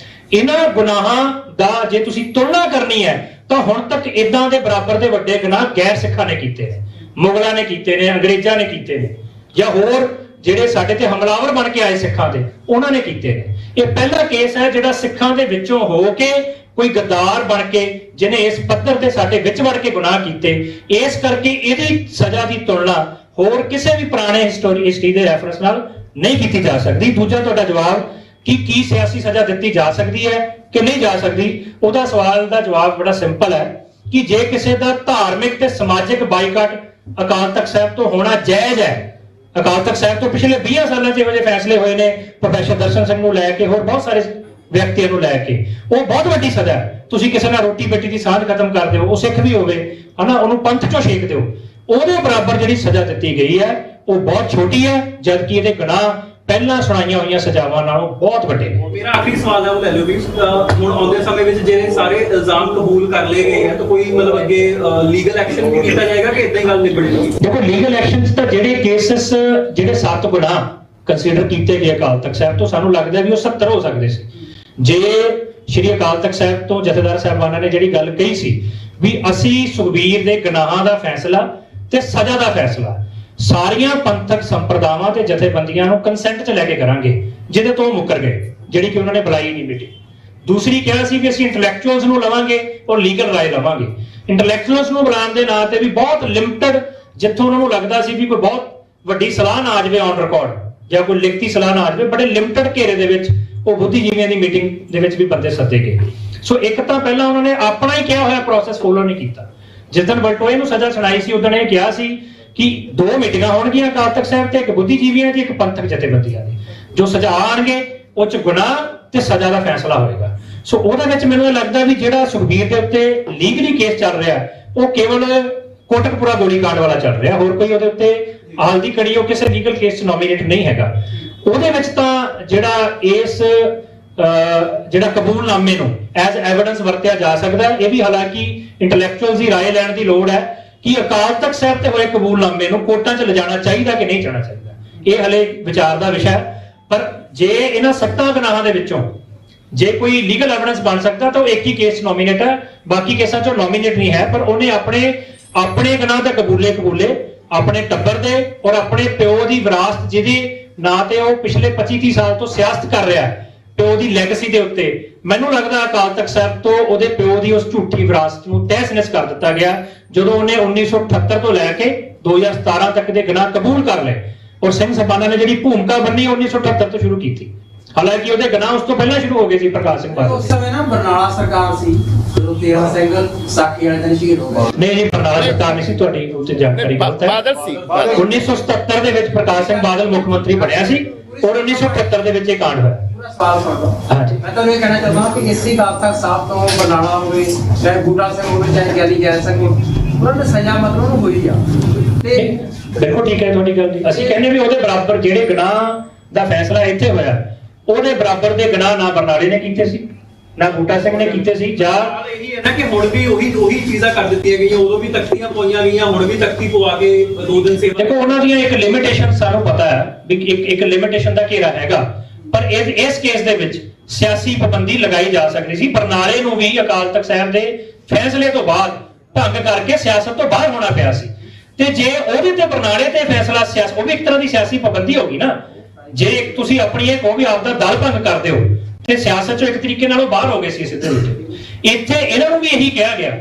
ਇਹਨਾਂ ਗੁਨਾਹਾਂ ਦਾ ਜੇ ਤੁਸੀਂ ਤੁਲਨਾ ਕਰਨੀ ਹੈ ਤਾਂ ਹੁਣ ਤੱਕ ਇਦਾਂ ਦੇ ਬਰਾਬਰ ਦੇ ਵੱਡੇ ਗੁਨਾਹ ਗੈਰ ਸਿੱਖਾਂ ਨੇ ਕੀਤੇ ਨੇ, ਮੁਗਲਾਂ ਨੇ ਕੀਤੇ ਨੇ, ਅੰਗਰੇਜ਼ਾਂ ਨੇ ਕੀਤੇ ਨੇ, ਜਾਂ ਹੋਰ ਜਿਹੜੇ ਸਾਡੇ ਤੇ ਹਮਲਾਵਰ ਬਣ ਕੇ ਆਏ ਸਿੱਖਾਂ ਦੇ, ਉਹਨਾਂ ਨੇ ਕੀਤੇ ਨੇ। ਇਹ ਪਹਿਲਾ ਕੇਸ ਹੈ ਜਿਹੜਾ ਸਿੱਖਾਂ ਦੇ ਵਿੱਚੋਂ ਹੋ ਕੇ ਕੋਈ ਗੱਦਾਰ ਬਣ ਕੇ ਜਿਹਨੇ ਇਸ ਪੱਧਰ ਤੇ ਸਾਡੇ ਵਿੱਚ ਵੜ ਕੇ ਗੁਨਾਹ ਕੀਤੇ। ਇਸ ਕਰਕੇ ਇਹਦੀ ਸਜ਼ਾ ਦੀ ਤੁਲਨਾ ਹੋਰ ਕਿਸੇ ਵੀ ਪੁਰਾਣੇ ਹਿਸਟਰੀ ਦੇ ਰੈਫਰੈਂਸ ਨਾਲ ਨਹੀਂ ਕੀਤੀ ਜਾ ਸਕਦੀ। ਦੂਜਾ ਤੁਹਾਡਾ ਜਵਾਬ ਕਿ ਕੀ ਸਿਆਸੀ ਸਜ਼ਾ ਦਿੱਤੀ ਜਾ ਸਕਦੀ ਹੈ ਕਿ ਨਹੀਂ ਜਾ ਸਕਦੀ, ਉਹਦਾ ਸਵਾਲ ਦਾ ਜਵਾਬ ਬੜਾ ਸਿੰਪਲ ਹੈ ਕਿ ਜੇ ਕਿਸੇ ਦਾ ਧਾਰਮਿਕ ਤੇ ਸਮਾਜਿਕ ਬਾਈਕਾਟ ਅਕਾਲ ਤਖਤ ਸਾਹਿਬ ਤੋਂ ਹੋਣਾ ਜਾਇਜ਼ ਹੈ। ਅਕਾਲ ਤਖਤ ਸਾਹਿਬ ਤੋਂ ਪਿਛਲੇ 20 ਸਾਲਾਂ 'ਚ ਇਹੋ ਜਿਹੇ ਫੈਸਲੇ ਹੋਏ ਨੇ, ਪ੍ਰੋਫੈਸਰ ਦਰਸ਼ਨ ਸਿੰਘ ਨੂੰ ਲੈ ਕੇ ਹੋਰ ਬਹੁਤ ਸਾਰੇ ਵਿਅਕਤੀਆਂ ਨੂੰ ਲੈ ਕੇ, ਉਹ ਬਹੁਤ ਵੱਡੀ ਸਜ਼ਾ ਹੈ। ਤੁਸੀਂ ਕਿਸੇ ਨਾਲ ਰੋਟੀ ਬੇਟੀ ਦੀ ਸਾਂਝ ਖਤਮ ਕਰ ਦਿਓ, ਉਹ ਸਿੱਖ ਵੀ ਹੋਵੇ, ਹਨਾ, ਉਹਨੂੰ ਪੰਥ ਚੋਂ ਛੇਕ ਦਿਓ, ਉਹਦੇ ਬਰਾਬਰ ਜਿਹੜੀ ਸਜ਼ਾ ਦਿੱਤੀ ਗਈ ਹੈ ਉਹ ਬਹੁਤ ਛੋਟੀ ਹੈ, ਜਦਕਿ ਇਹਦੇ ਗੁਨਾਹ ਪਹਿਲਾਂ ਸੁਣਾਈਆਂ ਹੋਈਆਂ ਸਜ਼ਾਵਾਂ ਨਾਲੋਂ ਬਹੁਤ ਵੱਡੇ ਨੇ। ਮੇਰਾ ਆਖਰੀ ਸਵਾਲ ਹੈ ਉਹ ਲੈ ਲਿਓ ਵੀ ਹੁਣ ਆਉਂਦੇ ਸਮੇਂ ਵਿੱਚ ਜਿਹੜੇ ਸਾਰੇ ਇਲਜ਼ਾਮ ਕਬੂਲ ਕਰ ਲਏ ਗਏ ਆ ਤਾਂ ਕੋਈ ਮਤਲਬ ਅੱਗੇ ਲੀਗਲ ਐਕਸ਼ਨ ਵੀ ਕੀਤਾ ਜਾਏਗਾ ਕਿ ਇਦਾਂ ਹੀ ਗੱਲ ਨਿਬੜ ਜਾਏਗੀ? ਦੇਖੋ, ਲੀਗਲ ਐਕਸ਼ਨਸ ਤਾਂ ਜਿਹੜੇ ਕੇਸਸ ਜਿਹੜੇ 7 ਗੁਨਾਹ ਕੰਸੀਡਰ ਕੀਤੇ ਗਏ ਅਕਾਲ ਤਖਤ ਸਾਹਿਬ ਤੋਂ, ਸਾਨੂੰ ਲੱਗਦਾ ਵੀ ਉਹ 70 ਹੋ ਸਕਦੇ ਸੀ। ਜੇ ਸ਼੍ਰੀ ਅਕਾਲ ਤਖਤ ਸਾਹਿਬ ਤੋਂ ਜਥੇਦਾਰ ਸਾਹਿਬਾਨਾਂ ਨੇ ਜਿਹੜੀ ਗੱਲ ਕਹੀ ਸੀ ਵੀ ਅਸੀਂ ਸੁਖਬੀਰ ਦੇ ਗੁਨਾਹਾਂ ਦਾ ਫੈਸਲਾ ਤੇ ਸਜ਼ਾ ਦਾ ਫੈਸਲਾ ਸਾਰੀਆਂ ਪੰਥਕ ਸੰਪਰਦਾਵਾਂ ਤੇ ਜਥੇਬੰਦੀਆਂ ਨੂੰ ਕੰਸੈਂਟ 'ਚ ਲੈ ਕੇ ਕਰਾਂਗੇ, ਜਿਹਦੇ ਤੋਂ ਮੁੱਕਰ ਗਏ, ਜਿਹੜੀ ਕਿ ਉਹਨਾਂ ਨੇ ਬੁਲਾਈ ਨਹੀਂ ਮੀਟਿੰਗ। ਦੂਸਰੀ ਕਿਹਾ ਸੀ ਵੀ ਅਸੀਂ ਇੰਟੈਲੈਕਚੁਅਲਸ ਨੂੰ ਲਵਾਂਗੇ ਔਰ ਲੀਗਲ ਰਾਏ ਲਵਾਂਗੇ। ਇੰਟੈਲੈਕਚੁਅਲਸ ਨੂੰ ਬੁਲਾਉਣ ਦੇ ਨਾਂ ਤੇ ਵੀ ਬਹੁਤ ਲਿਮਟਡ, ਜਿੱਥੋਂ ਉਹਨਾਂ ਨੂੰ ਲੱਗਦਾ ਸੀ ਵੀ ਕੋਈ ਬਹੁਤ ਵੱਡੀ ਸਲਾਹ ਨਾ ਆ ਜਾਵੇ ਔਨ ਰਿਕਾਰਡ ਜਾਂ ਕੋਈ ਲਿਖਤੀ ਸਲਾਹ ਨਾ ਆ ਜਾਵੇ, ਬੜੇ ਲਿਮਟਡ ਘੇਰੇ ਦੇ ਵਿੱਚ ਉਹ ਬੁੱਧੀਜੀਵੀਆਂ ਦੀ ਮੀਟਿੰਗ ਦੇ ਵਿੱਚ ਵੀ ਬੰਦੇ ਸੱਦੇ ਗਏ। ਸੋ ਇੱਕ ਤਾਂ ਪਹਿਲਾਂ ਉਹਨਾਂ ਨੇ ਆਪਣਾ ਹੀ ਕਿਹਾ ਹੋਇਆ ਪ੍ਰੋਸੈਸ ਫੋਲੋ ਨਹੀਂ ਕੀਤਾ। ਜਿਸ ਦਿਨ ਬਲਟੋਏ ਨੂੰ ਸਜ਼ਾ ਸੁਣਾਈ ਸੀ ਉਦੋਂ ਇਹ ਕਿਹਾ ਸੀ ਕਿ 2 ਮੀਟਿੰਗਾਂ ਹੋਣਗੀਆਂ ਅਕਾਲ ਤਖਤ ਸਾਹਿਬ ਤੇ, ਇੱਕ ਬੁੱਧੀਜੀਵੀਆਂ ਦੀ, ਇੱਕ ਪੰਥਕ ਜਥੇਬੰਦੀਆਂ ਦੀ, ਜੋ ਸਜ਼ਾ ਆਣਗੇ ਉਹ 'ਚ ਗੁਨਾਹ ਤੇ ਸਜ਼ਾ ਦਾ ਫੈਸਲਾ ਹੋਏਗਾ। ਸੋ ਉਹਦੇ ਵਿੱਚ ਮੈਨੂੰ ਇਹ ਲੱਗਦਾ ਵੀ ਜਿਹੜਾ ਸੁਖਬੀਰ ਦੇ ਉੱਤੇ ਲੀਗਲੀ ਕੇਸ ਚੱਲ ਰਿਹਾ ਉਹ ਕੇਵਲ ਕੋਟਕਪੂਰਾ ਗੋਲੀकांड ਵਾਲਾ ਚੱਲ ਰਿਹਾ, ਹੋਰ ਕੋਈ ਉਹਦੇ ਉੱਤੇ ਹਾਲ ਦੀ ਘੜੀ ਉਹ ਕਿਸੇ ਲੀਗਲ ਕੇਸ 'ਚ ਨੋਮੀਨੇਟ ਨਹੀਂ ਹੈਗਾ। ਉਹਦੇ ਵਿੱਚ ਤਾਂ ਜਿਹੜਾ ਕਬੂਲਨਾਮੇ ਨੂੰ ਐਜ਼ ਐਵੀਡੈਂਸ ਵਰਤਿਆ ਜਾ ਸਕਦਾ। ਇਹ ਵੀ ਹਾਲਾਂਕਿ ਇੰਟੈਲੈਕਚੁਅਲਸ ਦੀ ਰਾਏ ਲੈਣ ਦੀ ਲੋੜ ਹੈ ਕਿ ਅਕਾਲ ਤਖਤ ਸਾਹਿਬ ਤੇ ਹੋਏ ਕਬੂਲਨਾਮੇ ਨੂੰ ਕੋਰਟਾਂ 'ਚ ਲਿਜਾਣਾ ਚਾਹੀਦਾ ਕਿ ਨਹੀਂ ਜਾਣਾ ਚਾਹੀਦਾ। ਇਹ ਹਲੇ ਵਿਚਾਰ ਦਾ ਵਿਸ਼ਾ ਹੈ, ਪਰ ਜੇ ਇਹਨਾਂ 7 ਗੁਨਾਹਾਂ ਦੇ ਵਿੱਚੋਂ ਜੇ ਕੋਈ ਲੀਗਲ ਐਵੀਡੈਂਸ ਬਣ ਸਕਦਾ ਤਾਂ ਉਹ ਇੱਕ ਹੀ ਕੇਸ ਨੋਮੀਨੇਟ ਹੈ, ਬਾਕੀ ਕੇਸਾਂ 'ਚੋਂ ਨੋਮੀਨੇਟ ਨਹੀਂ ਹੈ। ਪਰ ਉਹਨੇ ਆਪਣੇ ਗੁਨਾਹ ਤਾਂ ਕਬੂਲੇ ਆਪਣੇ ਟੱਬਰ ਦੇ ਔਰ ਆਪਣੇ ਪਿਓ ਦੀ ਵਿਰਾਸਤ ਜਿਹਦੀ ਨਾਂ ਤੇ ਉਹ ਪਿਛਲੇ 25-30 ਸਾਲ ਤੋਂ ਸਿਆਸਤ ਕਰ ਰਿਹਾ ਹੈ, ਪਿਓ ਦੀ ਲੈਗੇਸੀ ਦੇ ਉੱਤੇ। ਮੈਨੂੰ ਲੱਗਦਾ ਅਕਾਲ ਤਖਤ ਸਾਹਿਬ ਤੋਂ ਉਹਦੇ ਪਿਓ ਦੀ ਉਸ ਝੂਠੀ ਵਿਰਾਸਤ ਨੂੰ ਤਹਿਸ-ਨਹਿਸ ਕਰ ਦਿੱਤਾ ਗਿਆ ਜਦੋਂ ਉਹਨੇ 1978 ਤੋਂ ਲੈ ਕੇ 2017 ਤੱਕ ਦੇ ਗੁਨਾਹ ਕਬੂਲ ਕਰ ਲਏ। ਔਰ ਸਿੰਘ ਸਭਾਨਾ ਨੇ ਜਿਹੜੀ ਭੂਮਿਕਾ ਬੰਨੀ 1978 ਤੋਂ ਸ਼ੁਰੂ ਕੀਤੀ, ਹਾਲਾਂਕਿ ਉਹਦੇ ਗੁਨਾਹ ਉਸ ਤੋਂ ਪਹਿਲਾਂ ਸ਼ੁਰੂ ਹੋ ਗਏ ਸੀ ਪ੍ਰਕਾਸ਼ ਸਿੰਘ ਬਾਦਲ। ਉਸ ਸਮੇਂ ਨਾ ਬਰਨਾਲਾ ਸਰਕਾਰ ਸੀ ਜਦੋਂ ਤੇਰਾ ਸਿੰਘ ਸਾਕੀ ਵਾਲੇ ਦਿਨ ਸ਼ਹੀਦ ਹੋ ਗਏ। ਨਹੀਂ ਬਰਨਾਲਾ ਸਰਕਾਰ ਨਹੀਂ ਸੀ, ਤੁਹਾਡੀ ਉੱਤੇ ਜਾਣਕਾਰੀ ਗਲਤ ਹੈ। ਬਾਦਲ ਸੀ। 1977 ਦੇ ਵਿੱਚ ਪ੍ਰਕਾਸ਼ ਸਿੰਘ ਬਾਦਲ ਮੁੱਖ ਮੰਤਰੀ ਬਣਿਆ ਸੀ ਔਰ 1978 ਦੇ ਵਿੱਚ ਇਹ ਕਾਂਡ ਹੋਇਆ। ਸਵਾਲ ਕਰਦਾ ਹਾਂਜੀ, ਮੈਂ ਤੁਹਾਨੂੰ ਇਹ ਕਹਿਣਾ ਚਾਹੁੰਦਾ ਕਿ ਇਸੇ ਅਕਾਲ ਤਖਤ ਸਾਹਿਬ ਤੋਂ ਬਰਨਾਲਾ ਹੋਵੇ ਚਾਹੇ ਬੂਟਾ ਸਿੰਘ ਹੋਵੇ ਚਾਹੇ ਗਿਆਨੀ ਜੈ ਸਿੰਘ ਹੋਵੇ, ਉਹਨਾਂ ਨੇ ਸਜ਼ਾ ਮਤਲਬ ਉਹਨੂੰ ਹੋਈ ਆ। ਤੇ ਬਿਲਕੁਲ ਠੀਕ ਹੈ ਤੁਹਾਡੀ ਗੱਲ ਦੀ। ਅਸੀਂ ਕਹਿੰਦੇ ਵੀ ਉਹਦੇ ਬਰਾਬਰ ਜਿਹੜੇ ਗੁਨਾਹ ਦਾ ਫੈਸਲਾ ਇੱਥੇ ਹੋਇਆ ਉਹਦੇ ਬਰਾਬਰ ਦੇ ਗੁਨਾਹ ਨਾ ਬਰਨਾਲੇ ਨੇ ਕੀਤੇ ਸੀ ਨਾ ਬੂਟਾ ਸਿੰਘ ਨੇ ਕੀਤੇ ਸੀ। ਜਾਂ ਇਹੀ ਹੈ ਨਾ ਕਿ ਹੁਣ ਵੀ ਉਹੀ ਚੀਜ਼ਾਂ ਕਰ ਦਿੱਤੀਆਂ ਗਈਆਂ, ਉਦੋਂ ਵੀ ਤਖਤੀਆਂ ਪਵਾਈਆਂ ਗਈਆਂ, ਹੁਣ ਵੀ ਤਖਤੀ ਪਵਾ ਕੇ 2 ਦਿਨ ਸੇਵਾ। ਦੇਖੋ ਉਹਨਾਂ ਦੀਆਂ ਇੱਕ ਲਿਮਿਟੇਸ਼ਨ ਸਾਨੂੰ ਪਤਾ ਹੈ ਵੀ ਇੱਕ ਲਿਮਿਟੇਸ਼ਨ ਦਾ ਘੇਰਾ ਹੈਗਾ, ਪਰ ਇਸ ਕੇਸ ਦੇ ਵਿੱਚ ਸਿਆਸੀ ਪਾਬੰਦੀ ਲਗਾਈ ਜਾ ਸਕਦੀ ਸੀ। ਬਰਨਾਲੇ ਨੂੰ ਵੀ ਅਕਾਲ ਤਖਤ ਸਾਹਿਬ ਦੇ ਫੈਸਲੇ ਤੋਂ ਬਾਅਦ ਢੰਗ ਕਰਕੇ ਸਿਆਸਤ ਤੋਂ ਬਾਹਰ ਹੋਣਾ ਪਿਆ ਸੀ, ਤੇ ਜੇ ਉਹਦੇ ਤੇ ਬਰਨਾਲੇ ਤੇ ਫੈਸਲਾ ਸਿਆਸਤ, ਉਹ ਵੀ ਇੱਕ ਤਰ੍ਹਾਂ ਦੀ ਸਿਆਸੀ ਪਾਬੰਦੀ ਹੋ ਗਈ ਨਾ। ਜੇ ਤੁਸੀਂ ਆਪਣੀ ਇਹ ਕਹੋ ਵੀ ਆਪਦਾ ਦਲ ਭੰਗ ਕਰਦੇ ਹੋ ਤੇ ਸਿਆਸਤ ਚੋਂ ਇੱਕ ਤਰੀਕੇ ਨਾਲੋਂ ਬਾਹਰ ਹੋ ਗਏ ਸੀ ਸਿੱਧੇ ਵਿੱਚ। ਇੱਥੇ ਇਹਨਾਂ ਨੂੰ ਵੀ ਇਹੀ ਕਿਹਾ ਗਿਆ।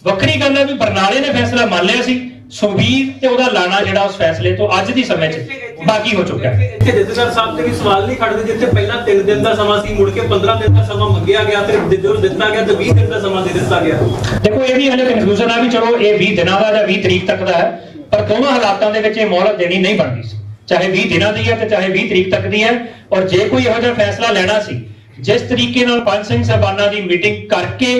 ਵੱਖਰੀ ਗੱਲ ਹੈ ਵੀ ਬਰਨਾਲੇ ਨੇ ਫੈਸਲਾ ਮੰਨ ਲਿਆ ਸੀ, ਸੁਖਬੀਰ ਤੇ ਉਹਦਾ ਲਾਣਾ ਜਿਹੜਾ ਉਸ ਫੈਸਲੇ ਤੋਂ ਅੱਜ ਦੀ ਸਮੇਂ 'ਚ ਬਾਕੀ ਹੋ ਚੁੱਕਾ ਹੈ। ਇੱਥੇ ਜਥੇਦਾਰ ਸਾਹਿਬ ਤੇ ਵੀ ਸਵਾਲ ਨਹੀਂ ਖੜਦੇ, ਜਿੱਥੇ ਪਹਿਲਾਂ 3 ਦਿਨ ਦਾ ਸਮਾਂ ਸੀ ਮੁੜ ਕੇ 15 ਦਿਨ ਦਾ ਸਮਾਂ ਮੰਗਿਆ ਗਿਆ ਤੇ ਜਦੋਂ ਦਿੱਤਾ ਗਿਆ ਤਾਂ 20 ਦਿਨ ਦਾ ਸਮਾਂ ਦੇ ਦਿੱਤਾ ਗਿਆ। ਦੇਖੋ ਇਹ ਵੀ ਹਲੇ ਕਨਫਿਊਜ਼ਨ ਆ ਵੀ ਚਲੋ ਇਹ 20 ਦਿਨਾਂ ਦਾ ਜਾਂ 20 ਤਰੀਕ ਤੱਕ ਦਾ ਹੈ, ਪਰ ਦੋਵਾਂ ਹਾਲਾਤਾਂ ਦੇ ਵਿੱਚ ਇਹ ਮੌਲਤ ਦੇਣੀ ਨਹੀਂ ਬਣਦੀ ਸੀ, ਚਾਹੇ 20 ਦਿਨਾਂ ਦੀ ਹੈ ਤੇ ਚਾਹੇ 20 ਤਰੀਕ ਤੱਕ ਦੀ ਹੈ। ਔਰ ਜੇ ਕੋਈ ਇਹੋ ਜਿਹਾ ਫੈਸਲਾ ਲੈਣਾ ਸੀ, ਜਿਸ ਤਰੀਕੇ ਨਾਲ ਪੰਜ ਸਿੰਘ ਸਾਹਿਬਾਨਾਂ ਦੀ ਮੀਟਿੰਗ ਕਰਕੇ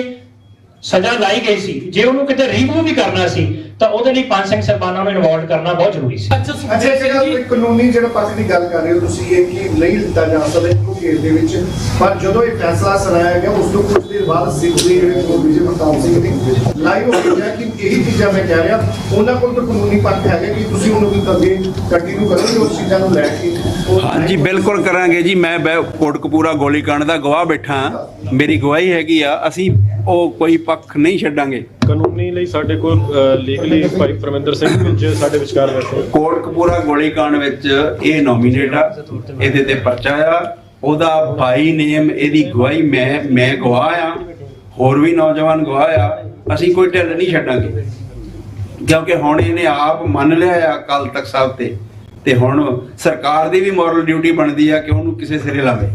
ਸਜ਼ਾ ਲਾਈ ਗਈ ਸੀ, ਜੇ ਉਹਨੂੰ ਕਿਤੇ ਰੀਮੂਵ ਵੀ ਕਰਨਾ ਸੀ ਤਾਂ ਉਹਦੇ ਲਈ ਪੰਜ ਸਿੰਘ ਸਾਹਿਬਾਨਾਂ ਨੂੰ ਇਨਵੋਲਵ ਕਰਨਾ ਬਹੁਤ ਜ਼ਰੂਰੀ ਸੀ। ਅੱਛਾ ਜਿਹੜਾ ਕਾਨੂੰਨੀ ਜਿਹੜਾ ਪੱਖ ਦੀ ਗੱਲ ਕਰ ਰਹੇ ਹੋ ਤੁਸੀਂ, ਇਹ ਕਿ ਨਹੀਂ ਦਿੱਤਾ ਜਾ ਸਕਦਾ ਇੱਕੋ ਕੇਸ ਦੇ ਵਿੱਚ, ਪਰ ਜਦੋਂ ਇਹ ਫੈਸਲਾ ਸੁਣਾਇਆ ਗਿਆ ਉਸ ਤੋਂ ਕੁਝ ਦੇਰ ਬਾਅਦ ਸਿੱਖ ਦੇ ਜਿਹੜੇ ਵਿਜੇ ਪ੍ਰਤਾਪ ਸਿੰਘ ਨੇ ਲਾਈਵ ਹੋ ਗਿਆ ਕਿ ਇਹੀ ਚੀਜ਼ਾਂ ਮੈਂ ਕਹਿ ਰਿਹਾ, ਉਹਨਾਂ ਕੋਲ ਤਾਂ ਕਾਨੂੰਨੀ ਪੱਖ ਹੈਗਾ ਕਿ ਤੁਸੀਂ ਉਹਨੂੰ ਵੀ ਅੱਗੇ ਕੰਟੀਨਿਊ ਕਰੋਗੇ ਉਸ ਚੀਜ਼ਾਂ ਨੂੰ ਲੈ ਕੇ। ਹਾਂਜੀ ਬਿਲਕੁਲ ਕਰਾਂਗੇ ਜੀ। ਮੈਂ ਕੋਟਕਪੂਰਾ ਗੋਲੀकांड ਦਾ ਗਵਾਹ ਬੈਠਾ, ਮੇਰੀ ਗਵਾਹੀ ਹੈਗੀ ਆ, ਅਸੀਂ ਉਹ ਕੋਈ ਪੱਖ ਨਹੀਂ ਛੱਡਾਂਗੇ। ਕਾਨੂੰਨੀ ਲਈ ਸਾਡੇ ਕੋਲ ਲੀਗਲੀ ਭਾਈ ਪਰਮਿੰਦਰ ਸਿੰਘ ਵਿੱਚ ਸਾਡੇ ਵਿਚਕਾਰ ਬੈਠੇ। ਕੋਟਕਪੂਰਾ ਗੋਲੀकांड ਵਿੱਚ ਇਹ ਨੋਮੀਨੇਟ ਆ, ਇਹਦੇ ਤੇ ਪਰਚਾ ਆ, ਉਹਦਾ ਭਾਈ ਨੇਮ, ਇਹਦੀ ਗਵਾਹੀ ਮੈਂ ਗਵਾਹ ਆ, ਹੋਰ ਵੀ ਨੌਜਵਾਨ ਗਵਾਹ ਆ। ਅਸੀਂ ਕੋਈ ਢਿੱਲ ਨਹੀਂ ਛੱਡਾਂਗੇ ਕਿਉਂਕਿ ਹੁਣ ਇਹਨੇ ਆਪ ਮੰਨ ਲਿਆ ਆ ਅਕਾਲ ਤਖਤ ਸਾਹਿਬ ਤੇ ਹੁਣ ਸਰਕਾਰ ਦੀ ਵੀ ਮੋਰਲ ਡਿਊਟੀ ਬਣਦੀ ਆ ਕਿ ਉਹਨੂੰ ਕਿਸੇ ਸਿਰੇ ਲਾਵੇ।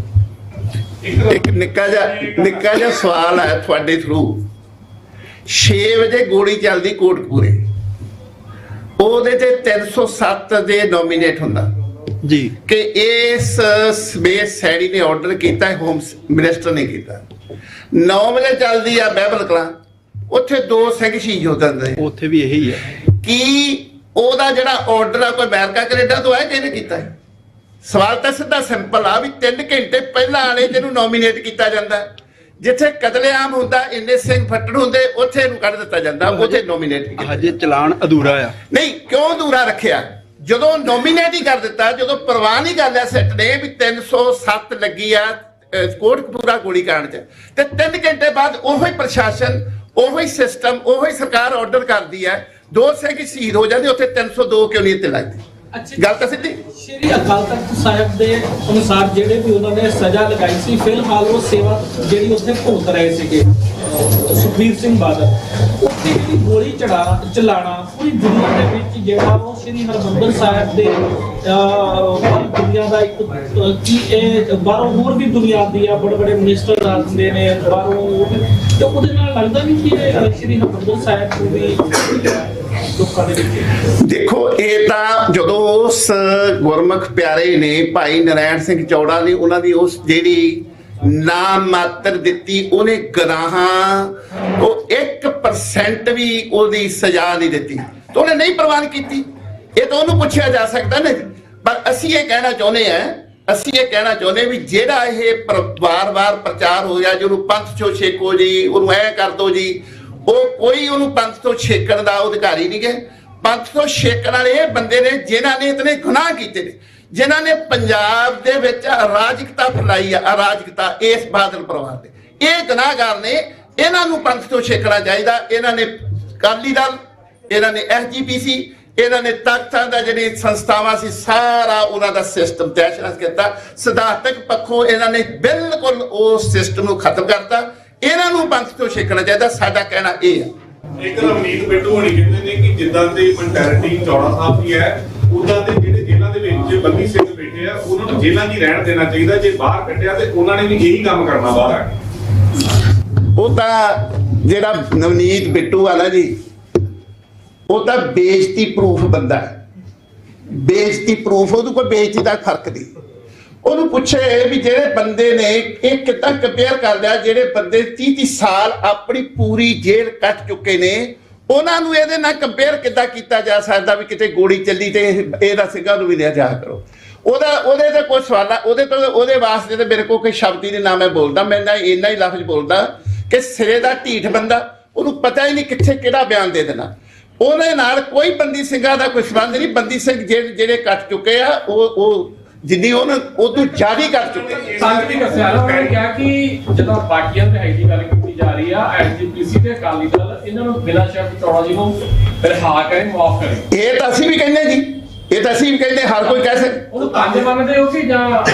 ਇੱਕ ਨਿੱਕਾ ਜਿਹਾ ਸਵਾਲ ਹੈ ਤੁਹਾਡੇ ਥਰੂ। 6 ਵਜੇ ਗੋਲੀ ਚੱਲਦੀ ਕੋਟਕਪੂਰੇ, ਉਹਦੇ ਤੇ 307 ਦੇ ਨੋਮੀਨੇਟ ਹੁੰਦਾ ਜੀ ਕਿ ਇਸ ਸਪੇਸ ਸੈਣੀ ਨੇ ਆਰਡਰ ਕੀਤਾ, ਹੋਮ ਮਿਨਿਸਟਰ ਨੇ ਕੀਤਾ। 9 ਵਜੇ ਚੱਲਦੀ ਆ ਬਹਿਬਲ ਕਲਾਂ, ਉੱਥੇ 2 ਸਿੰਘ ਸ਼ਹੀਦ ਹੋ ਜਾਂਦੇ, ਉੱਥੇ ਵੀ ਇਹੀ ਹੈ। ਕੀ ਉਹਦਾ ਜਿਹੜਾ ਆਰਡਰ ਆ ਕੋਈ ਅਮਰੀਕਾ ਕੈਨੇਡਾ ਤੋਂ ਆਇਆ, ਕਿਹਨੇ ਕੀਤਾ ਹੈ? ਸਵਾਲ ਤਾਂ ਸਿੱਧਾ ਸਿੰਪਲ ਆ ਵੀ 3 ਘੰਟੇ ਪਹਿਲਾਂ ਵਾਲੇ ਜਿਹਨੂੰ ਨੋਮੀਨੇਟ ਕੀਤਾ ਜਾਂਦਾ, ਜਿੱਥੇ ਕਤਲੇਆਮ ਹੁੰਦਾ, ਇੰਨੇ ਸਿੰਘ ਫੱਟੜ ਹੁੰਦੇ, ਉੱਥੇ ਇਹਨੂੰ ਕੱਢ ਦਿੱਤਾ ਜਾਂਦਾ, ਉੱਥੇ ਨੋਮੀਨੇਟ ਹਜੇ ਚਲਾਨ ਅਧੂਰਾ ਆ। ਨਹੀਂ, ਕਿਉਂ ਅਧੂਰਾ ਰੱਖਿਆ? ਜਦੋਂ ਨੋਮੀਨੇਟ ਹੀ ਕਰ ਦਿੱਤਾ, ਜਦੋਂ ਪ੍ਰਵਾਹ ਨਹੀਂ ਕਰ ਲਿਆ ਸੈੱਟ ਨੇ ਵੀ 307 ਲੱਗੀ ਆ ਕੋਟਕਪੂਰਾ ਗੋਲੀकांड 'ਚ, ਤੇ 3 ਘੰਟੇ ਬਾਅਦ ਉਹੀ ਪ੍ਰਸ਼ਾਸਨ, ਉਹੀ ਸਿਸਟਮ, ਉਹੀ ਸਰਕਾਰ ਆਰਡਰ ਕਰਦੀ ਹੈ 2 ਸਿੰਘ ਸ਼ਹੀਦ ਹੋ ਜਾਂਦੇ, ਉੱਥੇ 302 ਕਿਉਂ ਨਹੀਂ ਇੱਥੇ ਲੱਗਦੀ? ਗੱਲ ਤਾਂ ਸਿੱਧੀ। ਸ਼੍ਰੀ ਅਕਾਲ ਤਖਤ ਸਾਹਿਬ ਦੇ ਅਨੁਸਾਰ ਜਿਹੜੇ ਵੀ ਉਹਨਾਂ ਨੇ ਸਜ਼ਾ ਲਗਾਈ ਸੀ, ਫਿਲਹਾਲ ਉਹ ਸੇਵਾ ਜਿਹੜੀ ਉੱਥੇ ਭੁਗਤ ਰਹੇ ਸੀਗੇ ਸੁਖਬੀਰ ਸਿੰਘ ਬਾਦਲ, ਉੱਥੇ ਜਿਹੜੀ ਗੋਲੀ ਚਲਾਣਾ ਪੂਰੀ ਦੁਨੀਆ ਦੇ ਵਿੱਚ ਜਿਹੜਾ ਉਹ ਸ਼੍ਰੀ ਹਰਿਮੰਦਰ ਸਾਹਿਬ ਦੇ ਦੁਨੀਆ ਦਾ ਇੱਕ ਕੀ ਇਹ ਬਾਹਰੋਂ ਹੋਰ ਵੀ ਦੁਨੀਆ ਦੀ ਆ, ਬੜੇ ਬੜੇ ਮਿਨਿਸਟਰ ਆਉਂਦੇ ਨੇ ਬਾਹਰੋਂ, ਤੇ ਉਹਦੇ ਨਾਲ ਲੱਗਦਾ ਵੀ ਕਿ ਸ਼੍ਰੀ ਹਰਿਮੰਦਰ ਸਾਹਿਬ ਨੂੰ ਵੀ ਲੋਕਾਂ ਦੇ ਵਿੱਚ। ਦੇਖੋ ਇਹ ਤਾਂ ਜਦੋਂ ਉਸ ਗੁਰਮੁਖ ਪਿਆਰੇ ਨੇ ਭਾਈ ਨਰਾਇਣ ਸਿੰਘ ਚੌੜਾ ਨੇ ਉਹਨਾਂ ਦੀ ਉਸ ਜਿਹੜੀ ਨਾਮ ਮਾਤਰ ਦਿੱਤੀ, ਉਹਨੇ ਗੁਨਾਹਾਂ ਉਹ 1% ਵੀ ਉਹਦੀ ਸਜ਼ਾ ਨਹੀਂ ਦਿੱਤੀ, ਤਾਂ ਉਹਨੇ ਨਹੀਂ ਪ੍ਰਵਾਨ ਕੀਤੀ। ਇਹ ਤਾਂ ਉਹਨੂੰ ਪੁੱਛਿਆ ਜਾ ਸਕਦਾ ਨਾ। ਪਰ ਅਸੀਂ ਇਹ ਕਹਿਣਾ ਚਾਹੁੰਦੇ ਵੀ ਜਿਹੜਾ ਇਹ ਵਾਰ-ਵਾਰ ਪ੍ਰਚਾਰ ਹੋ ਗਿਆ, ਜਿਹਨੂੰ ਪੰਥ ਚੋਂ ਛੇਕੋ ਜੀ, ਉਹਨੂੰ ਐ ਕਰ ਦੋ ਜੀ, ਉਹ ਕੋਈ ਉਹਨੂੰ ਪੰਥ ਤੋਂ ਛੇਕਣ ਦਾ ਅਧਿਕਾਰੀ ਨਹੀਂ ਗੇ। ਪੰਥ ਤੋਂ ਛੇਕਣ ਵਾਲੇ ਇਹ ਬੰਦੇ ਨੇ ਜਿਨ੍ਹਾਂ ਨੇ ਇਤਨੇ ਗੁਨਾਹ ਕੀਤੇ ਨੇ। ਜਿਨ੍ਹਾਂ ਨੇ ਪੰਜਾਬ ਦੇ ਵਿੱਚ ਅਰਾਜਕਤਾ ਫੈਲਾਈ ਆ, ਅਰਾਜਕਤਾ ਇਸ ਬਾਦਲ ਪਰਿਵਾਰ ਦੇ, ਇਹ ਗੁਨਾਹਗਾਰ ਨੇ। ਇਹਨਾਂ ਨੂੰ ਪੰਥ ਤੋਂ ਛੇਕਣਾ ਚਾਹੀਦਾ। ਇਹਨਾਂ ਨੇ ਅਕਾਲੀ ਦਲ, ਇਹਨਾਂ ਨੇ SGPC, ਇਹਨਾਂ ਨੇ ਤਖਤਾਂ ਦਾ ਜਿਹੜੀ ਸੰਸਥਾਵਾਂ ਸੀ ਸਾਰਾ ਉਹਨਾਂ ਦਾ ਸਿਸਟਮ ਤੈਸ਼-ਨੈਸ਼ ਕੀਤਾ। ਸਿਧਾਂਤਕ ਪੱਖੋਂ ਇਹਨਾਂ ਨੇ ਬਿਲਕੁਲ ਉਸ ਸਿਸਟਮ ਨੂੰ ਖਤਮ ਕਰਤਾ। ਇਹਨਾਂ ਨੂੰ ਪੰਥ ਤੋਂ ਛੇਕਣਾ ਚਾਹੀਦਾ। ਸਾਡਾ ਕਹਿਣਾ ਇਹ ਆ। ਇੱਕ ਰਵਨੀਤ ਬਿੱਟੂ ਹੋਣੀ ਕਹਿੰਦੇ ਨੇ ਕਿ ਜਿੱਦਾਂ ਦੀ ਮੈਂਟੈਲਿਟੀ ਚੌੜਾ ਸਾਹਿਬ ਦੀ ਹੈ, ਉਦਾਂ ਦੇ ਜਿਹੜੇ ਜੇਲ੍ਹਾਂ ਦੇ ਵਿੱਚ ਬੰਦੀ ਸਿੰਘ ਬੈਠੇ ਆ ਉਹਨਾਂ ਨੂੰ ਜੇਲ੍ਹਾਂ 'ਚ ਹੀ ਰਹਿਣ ਦੇਣਾ ਚਾਹੀਦਾ। ਜੇ ਬਾਹਰ ਕੱਢਿਆ ਤੇ ਉਹਨਾਂ ਨੇ ਵੀ ਇਹੀ ਕੰਮ ਕਰਨਾ ਬਾਹਰ ਆ ਕੇ। ਉਹ ਤਾਂ ਜਿਹੜਾ ਨਵਨੀਤ ਬਿੱਟੂ ਆ ਨਾ ਜੀ, ਉਹ ਤਾਂ ਬੇਇੱਜ਼ਤੀ ਪ੍ਰੂਫ ਬੰਦਾ ਹੈ। ਬੇਇੱਜ਼ਤੀ ਪ੍ਰੂਫ, ਉਹਨੂੰ ਕੋਈ ਬੇਇੱਜ਼ਤੀ ਦਾ ਫਰਕ ਨਹੀਂ। ਉਹਨੂੰ ਪੁੱਛੇ ਵੀ ਜਿਹੜੇ ਬੰਦੇ ਨੇ ਇਹ ਕਿੱਦਾਂ ਕੰਪੇਅਰ ਕਰ ਲਿਆ, ਜਿਹੜੇ ਬੰਦੇ 30 ਸਾਲ ਆਪਣੀ ਪੂਰੀ ਜੇਲ੍ਹ ਕੱਟ ਚੁੱਕੇ ਨੇ, ਉਹਨਾਂ ਨੂੰ ਇਹਦੇ ਨਾਲ ਕੰਪੇਅਰ ਕਿੱਦਾਂ ਕੀਤਾ ਜਾ ਸਕਦਾ ਵੀ ਕਿਤੇ ਗੋਲੀ ਚੱਲੀ ਤੇ ਇਹਦਾ ਸਿੰਘਾਂ ਨੂੰ ਵੀ ਲਿਆ ਜਾ ਕਰੋ। ਉਹਦੇ ਤੇ ਕੋਈ ਸਵਾਲ ਆ, ਉਹਦੇ ਵਾਸਤੇ ਤੇ ਮੇਰੇ ਕੋਲ ਕੋਈ ਸ਼ਬਦ ਹੀ ਨਹੀਂ, ਨਾ ਮੈਂ ਬੋਲਦਾ। ਮੈਂ ਨਾ ਇੰਨਾ ਹੀ ਲਫ਼ਜ਼ ਬੋਲਦਾ ਕਿ ਸਿਰੇ ਦਾ ਢੀਠ ਬੰਦਾ, ਉਹਨੂੰ ਪਤਾ ਹੀ ਨਹੀਂ ਕਿੱਥੇ ਕਿਹੜਾ ਬਿਆਨ ਦੇ ਦੇਣਾ। ਉਹਦੇ ਨਾਲ ਕੋਈ ਬੰਦੀ ਸਿੰਘਾਂ ਦਾ ਕੋਈ ਸੰਬੰਧ ਨਹੀਂ। ਬੰਦੀ ਸਿੰਘ ਜਿਹੜੇ ਕੱਟ ਚੁੱਕੇ ਆ, ਉਹ ਜਿੰਨੀ ਉਹਨਾਂ ਉਦੋਂ ਜ਼ਿਆਦਾ ਕਰ ਚੁੱਕੇ। ਸੰਤ ਵੀ ਦੱਸਿਆ ਨਾ, ਉਹਨੇ ਕਿਹਾ ਕਿ ਜਦੋਂ ਬਾਕੀਆਂ ਰਿਹਾਈ ਦੀ ਗੱਲ ਕੀਤੀ ਜਾ ਰਹੀ ਆ, SGPC ਤੇ ਅਕਾਲੀ ਦਲ ਇਹਨਾਂ ਨੂੰ ਬਿਨਾਂ ਸ਼ਰਤ ਚੌੜਾ ਜੀ ਨੂੰ ਰਿਹਾ ਕਰੇ, ਮਾਫ ਕਰੇ। ਇਹ ਤਾਂ ਅਸੀਂ ਵੀ ਕਹਿੰਦੇ ਜੀ, ਇਹ ਤਾਂ ਅਸੀਂ ਵੀ ਕਹਿੰਦੇ, ਹਰ ਕੋਈ ਕਹਿ ਸਕਦਾ। ਉਹਨੂੰ ਪੰਜ ਮੰਨਦੇ ਹੋ ਕਿ ਜਾਂ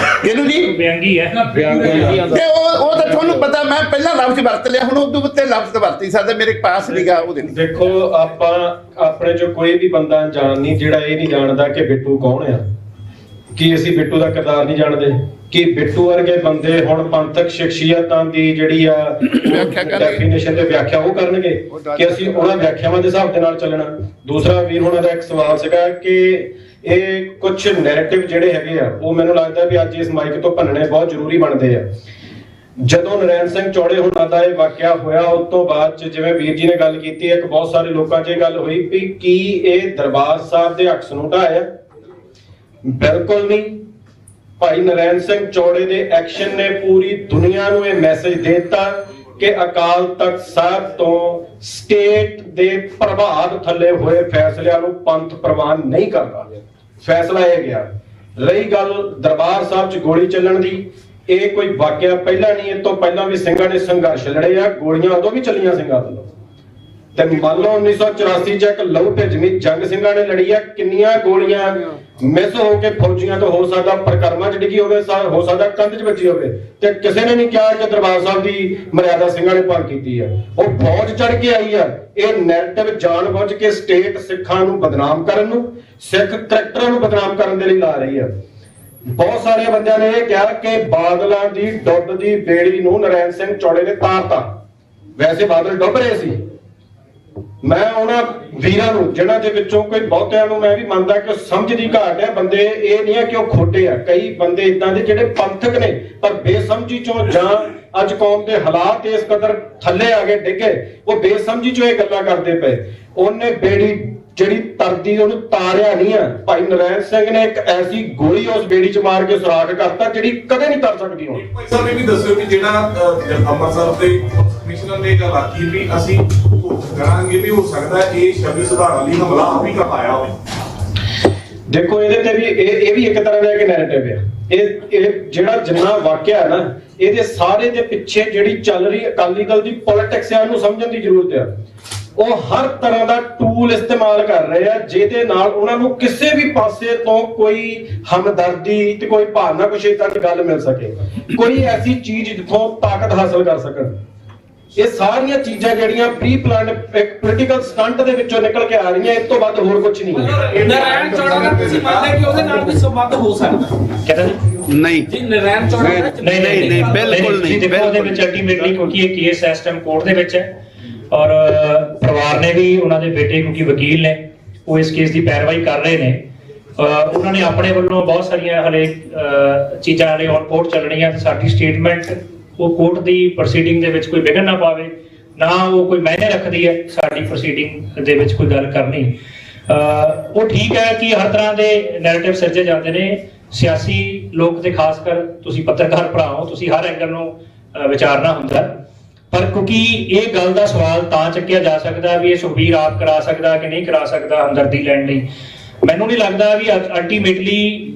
ਇਹਨੂੰ ਜੀ ਵਿਅੰਗੀ ਹੈ। ਤੇ ਉਹ ਤਾਂ ਤੁਹਾਨੂੰ ਪਤਾ, ਮੈਂ ਪਹਿਲਾਂ ਲਫ਼ਜ਼ ਵਰਤ ਲਿਆ, ਹੁਣ ਉਦੋਂ ਉੱਤੇ ਲਫ਼ਜ਼ ਵਰਤ ਨਹੀਂ ਸਕਦਾ, ਮੇਰੇ ਪਾਸ ਨਹੀਂਗਾ ਉਹਦੇ। ਦੇਖੋ, ਆਪਾਂ ਆਪਣੇ ਚੋਂ ਕੋਈ ਵੀ ਬੰਦਾ ਅਣਜਾਣ ਨਹੀਂ ਜਿਹੜਾ ਇਹ ਨਹੀਂ ਜਾਣਦਾ ਕਿ ਬਿੱਟੂ ਕੌਣ ਆ। ਕੀ ਅਸੀਂ ਬਿੱਟੂ ਦਾ ਕਿਰਦਾਰ ਨਹੀਂ ਜਾਣਦੇ? ਕਿ ਬਿੱਟੂ ਵਰਗੇ ਬੰਦੇ ਹੁਣ ਪੰਥਕ ਸ਼ਖਸੀਅਤਾਂ ਦੀ ਜਿਹੜੀ ਆ ਡੈਫੀਨੇਸ਼ਨ ਤੇ ਵਿਆਖਿਆ ਉਹ ਕਰਨਗੇ ਕਿ ਅਸੀਂ ਉਹਨਾਂ ਵਿਆਖਿਆਵਾਂ ਦੇ ਹਿਸਾਬ ਦੇ ਨਾਲ ਚੱਲਣਾ। ਦੂਸਰਾ ਵੀਰ ਉਹਨਾਂ ਦਾ ਇੱਕ ਸਵਾਲ ਸੀਗਾ ਕਿ ਇਹ ਕੁਝ ਨੈਰੇਟਿਵ ਜਿਹੜੇ ਹੈਗੇ ਆ, ਉਹ ਮੈਨੂੰ ਲੱਗਦਾ ਵੀ ਅੱਜ ਇਸ ਮਾਈਕ ਤੋਂ ਭੰਨਣੇ ਬਹੁਤ ਜ਼ਰੂਰੀ ਬਣਦੇ ਆ। ਜਦੋਂ ਨਰੈਣ ਸਿੰਘ ਚੌੜੇ ਹੁਣਾਂ ਦਾ ਇਹ ਵਾਕਿਆ ਹੋਇਆ, ਉਸ ਤੋਂ ਬਾਅਦ ਚ ਜਿਵੇਂ ਵੀਰ ਜੀ ਨੇ ਗੱਲ ਕੀਤੀ, ਇੱਕ ਬਹੁਤ ਸਾਰੇ ਲੋਕਾਂ 'ਚ ਇਹ ਗੱਲ ਹੋਈ ਵੀ ਕੀ ਇਹ ਦਰਬਾਰ ਸਾਹਿਬ ਦੇ ਅਕਸ ਨੂੰ ਢਾਇਆ? ਬਿਲਕੁਲ ਨਹੀਂ। ਭਾਈ ਨਰੈਣ ਸਿੰਘ ਚੌੜੇ ਦੇ ਐਕਸ਼ਨ ਨੇ ਪੂਰੀ ਦੁਨੀਆ ਨੂੰ ਇਹ ਮੈਸੇਜ ਦੇ ਦਿੱਤਾ ਕਿ ਅਕਾਲ ਤਖਤ ਸਾਹਿਬ ਤੋਂ ਸਟੇਟ ਦੇ ਪ੍ਰਭਾਵ ਥੱਲੇ ਹੋਏ ਫੈਸਲਿਆਂ ਨੂੰ ਪੰਥ ਪ੍ਰਵਾਨ ਨਹੀਂ ਕਰਦਾ। ਫੈਸਲਾ ਇਹ ਗਿਆ। ਰਹੀ ਗੱਲ ਦਰਬਾਰ ਸਾਹਿਬ 'ਚ ਗੋਲੀ ਚੱਲਣ ਦੀ, ਇਹ ਕੋਈ ਵਾਕਿਆ ਪਹਿਲਾਂ ਨਹੀਂ, ਇਹ ਤੋਂ ਪਹਿਲਾਂ ਵੀ ਸਿੰਘਾਂ ਨੇ ਸੰਘਰਸ਼ ਲੜੇ ਆ, ਗੋਲੀਆਂ ਉਦੋਂ ਵੀ ਚੱਲੀਆਂ ਸਿੰਘਾਂ ਵੱਲੋਂ। ਤੇ ਮੰਨ ਲਓ 1984 ਚ ਇੱਕ ਲਹੂ ਭਿੱਜਵੀਂ ਜੰਗ ਸਿੰਘਾਂ ਨੇ ਲੜੀ ਆ, ਕਿੰਨੀਆਂ ਗੋਲੀਆਂ ਮਿਸ ਹੋ ਕੇ ਫੌਜੀਆਂ ਤੋਂ, ਹੋ ਸਕਦਾ ਪਰਕਰਮਾਂ 'ਚ ਡਿੱਗੀ ਹੋਵੇ, ਹੋ ਸਕਦਾ ਕੰਧ 'ਚ ਵੱਜੀ ਹੋਵੇ, ਤੇ ਕਿਸੇ ਨੇ ਨਹੀਂ ਕਿਹਾ ਕਿ ਦਰਬਾਰ ਸਾਹਿਬ ਦੀ ਮਰਿਆਦਾ ਸਿੰਘਾਂ ਨੇ ਭੰਗ ਕੀਤੀ ਆ। ਉਹ ਫੌਜ ਚੜ ਕੇ ਆਈ ਆ। ਇਹ ਨੈਰੇਟਿਵ ਜਾਣਬੁੱਝ ਕੇ ਸਟੇਟ ਸਿੱਖਾਂ ਨੂੰ ਬਦਨਾਮ ਕਰਨ ਨੂੰ, ਸਿੱਖ ਕਰੈਕਟਰਾਂ ਨੂੰ ਬਦਨਾਮ ਕਰਨ ਦੇ ਲਈ ਲਾ ਰਹੀ ਆ। ਬਹੁਤ ਸਾਰੇ ਬੰਦਿਆਂ ਨੇ ਇਹ ਕਿਹਾ ਕਿ ਬਾਦਲਾਂ ਦੀ ਡੁੱਬ ਦੀ ਬੇੜੀ ਨੂੰ ਨਰੈਣ ਸਿੰਘ ਚੌੜੇ ਨੇ ਤਾਰਤਾ। ਵੈਸੇ ਬਾਦਲ ਡੁੱਬ ਰਹੇ ਸੀ। ਮੈਂ ਉਹਨਾਂ ਵੀਰਾਂ ਨੂੰ ਜਿਹਨਾਂ ਦੇ ਵਿੱਚੋਂ ਕੋਈ ਬਹੁਤਿਆਂ ਨੂੰ ਮੈਂ ਵੀ ਮੰਨਦਾ ਕਿ ਉਹ ਸਮਝ ਦੀ ਘਾਟ ਹੈ। ਬੰਦੇ ਇਹ ਨਹੀਂ ਹੈ ਕਿ ਉਹ ਖੋਟੇ ਆ, ਕਈ ਬੰਦੇ ਇਦਾਂ ਦੇ ਜਿਹੜੇ ਪੰਥਕ ਨੇ ਪਰ ਬੇਸਮਝੀ ਚੋਂ, ਜਾਂ ਅੱਜ ਕੌਮ ਦੇ ਹਾਲਾਤ ਇਸ ਕਦਰ ਥੱਲੇ ਆ ਗਏ, ਡਿੱਗੇ, ਉਹ ਬੇਸਮਝੀ ਚੋਂ ਇਹ ਗੱਲਾਂ ਕਰਦੇ ਪਏ। ਉਹਨੇ ਬੇੜੀ ਜਿਹੜੀ ਤਰਦੀ ਉਹਨੂੰ ਤਾਰਿਆ ਨਹੀਂ ਆ। ਭਾਈ ਨਰੈਣ ਸਿੰਘ ਨੇ ਇੱਕ ਐਸੀ ਗੋਲੀ ਉਸ ਬੇੜੀ 'ਚ ਮਾਰ ਕੇ ਸੁਰਾਖ ਕਰਤਾ ਜਿਹੜੀ ਕਦੇ ਨਹੀਂ ਤਰ ਸਕਦੀ। ਹੁਣ ਭਾਈ ਸਾਹਿਬ ਇਹ ਵੀ ਦੱਸਿਓ ਕਿ ਜਿਹੜਾ ਅੰਮ੍ਰਿਤਸਰ ਦੇ ਕਮਿਸ਼ਨਰ ਨੇ ਗੱਲ ਆਖੀ ਵੀ ਅਸੀਂ ਕਰਾਂਗੇ, ਵੀ ਹੋ ਸਕਦਾ ਇਹ ਛਵੀ ਸੁਧਾਰਨ ਲਈ ਹਮਲਾ ਵੀ ਕਰਵਾਇਆ ਹੋਵੇ। ਦੇਖੋ, ਇਹਦੇ ਤੇ ਵੀ ਇਹ ਵੀ ਇੱਕ ਤਰ੍ਹਾਂ ਦਾ ਇੱਕ ਨੈਰੇਟਿਵ ਹੈ। ਇਹ ਜਿਹੜਾ ਜਿੰਨਾ ਵਾਕਿਆ ਹੈ ਨਾ, ਇਹਦੇ ਸਾਰੇ ਦੇ ਪਿੱਛੇ ਜਿਹੜੀ ਚੱਲ ਰਹੀ ਅਕਾਲੀ ਦਲ ਦੀ ਪੋਲਿਟਿਕਸ ਹੈ, ਉਹਨੂੰ ਸਮਝਣ ਦੀ ਜ਼ਰੂਰਤ ਹੈ। ਉਹ ਹਰ ਤਰ੍ਹਾਂ ਦਾ ਟੂਲ ਇਸਤੇਮਾਲ ਕਰ ਰਹੇ ਆ ਜਿਹਦੇ ਨਾਲ ਉਹਨਾਂ ਨੂੰ ਕਿਸੇ ਵੀ ਪਾਸੇ ਤੋਂ ਕੋਈ ਹਮਦਰਦੀ ਤੇ ਕੋਈ ਭਾਵਨਾ, ਕੁਛ ਏਦਾਂ ਦੀ ਗੱਲ ਮਿਲ ਸਕੇ, ਕੋਈ ਐਸੀ ਚੀਜ਼ ਜਿੱਥੋਂ ਤਾਕਤ ਹਾਸਲ ਕਰ ਸਕਣ। ਇਹ ਸਾਰੀਆਂ ਚੀਜ਼ਾਂ ਜਿਹੜੀਆਂ ਪ੍ਰੀ ਪਲਾਨਡ ਇੱਕ ਪੋਲੀਟੀਕਲ ਸਟੰਟ ਦੇ ਵਿੱਚੋਂ ਨਿਕਲ ਕੇ ਆ ਰਹੀਆਂ, ਇਸ ਤੋਂ ਵੱਧ ਹੋਰ ਕੁਝ ਨਹੀਂ ਹੈ। ਨਰੈਣ ਚੌੜਾ ਦਾ ਤੁਸੀਂ ਮੰਨਦੇ ਕਿ ਉਹਦੇ ਨਾਲ ਵੀ ਸੰਬੰਧ ਹੋ ਸਕਦਾ? ਕਹਿੰਦਾ ਨਹੀਂ ਜੀ, ਨਰੈਣ ਚੌੜਾ ਨਹੀਂ, ਬਿਲਕੁਲ ਨਹੀਂ। ਦੇਖੋ, ਉਹਦੇ ਵਿੱਚ ਅਲਟੀਮੇਟਲੀ ਕਿਉਂਕਿ ਇਹ ਕੇਸ ਇਸ ਟਾਈਮ ਕੋਰਟ ਦੇ ਵਿੱਚ ਹੈ ਔਰ ਪਰਿਵਾਰ ਨੇ ਵੀ, ਉਹਨਾਂ ਦੇ ਬੇਟੇ ਕਿਉਂਕਿ ਵਕੀਲ ਨੇ, ਉਹ ਇਸ ਕੇਸ ਦੀ ਪੈਰਵਾਈ ਕਰ ਰਹੇ ਨੇ। ਉਹਨਾਂ ਨੇ ਆਪਣੇ ਵੱਲੋਂ ਬਹੁਤ ਸਾਰੀਆਂ ਹਲੇ ਚੀਜ਼ਾਂ ਹਲੇ ਔਨ ਕੋਰਟ ਚੱਲਣੀਆਂ ਤੇ ਸਾਡੀ ਸਟੇਟਮੈਂਟ ਉਹ ਕੋਰਟ ਦੀ ਪ੍ਰੋਸੀਡਿੰਗ ਦੇ ਵਿੱਚ ਕੋਈ ਵਿਘਨ ਨਾ ਪਾਵੇ, ਨਾ ਉਹ ਕੋਈ ਮਾਇਨੇ ਰੱਖਦੀ ਹੈ ਸਾਡੀ ਪ੍ਰੋਸੀਡਿੰਗ ਦੇ ਵਿੱਚ ਕੋਈ ਗੱਲ ਕਰਨੀ। ਉਹ ਠੀਕ ਹੈ ਕਿ ਹਰ ਤਰ੍ਹਾਂ ਦੇ ਨੈਰੇਟਿਵ ਸਿਰਜੇ ਜਾਂਦੇ ਨੇ। ਸਿਆਸੀ ਲੋਕ ਤੇ ਖਾਸ ਕਰ ਤੁਸੀਂ ਪੱਤਰਕਾਰ ਭਰਾ ਹੋ, ਤੁਸੀਂ ਹਰ ਐਂਗਲ ਨੂੰ ਵਿਚਾਰਨਾ ਹੁੰਦਾ, ਪਰ ਕਿਉਂਕਿ ਇਹ ਗੱਲ ਦਾ ਸਵਾਲ ਤਾਂ ਚੱਕਿਆ ਜਾ ਸਕਦਾ ਵੀ ਇਹ ਸੁਖਬੀਰ ਆਪ ਕਰਾ ਸਕਦਾ ਕਿ ਨਹੀਂ ਕਰਾ ਸਕਦਾ ਹਮਦਰਦੀ ਲੈਣ ਲਈ। ਮੈਨੂੰ ਨਹੀਂ ਲੱਗਦਾ ਵੀ ਅਲਟੀਮੇਟਲੀ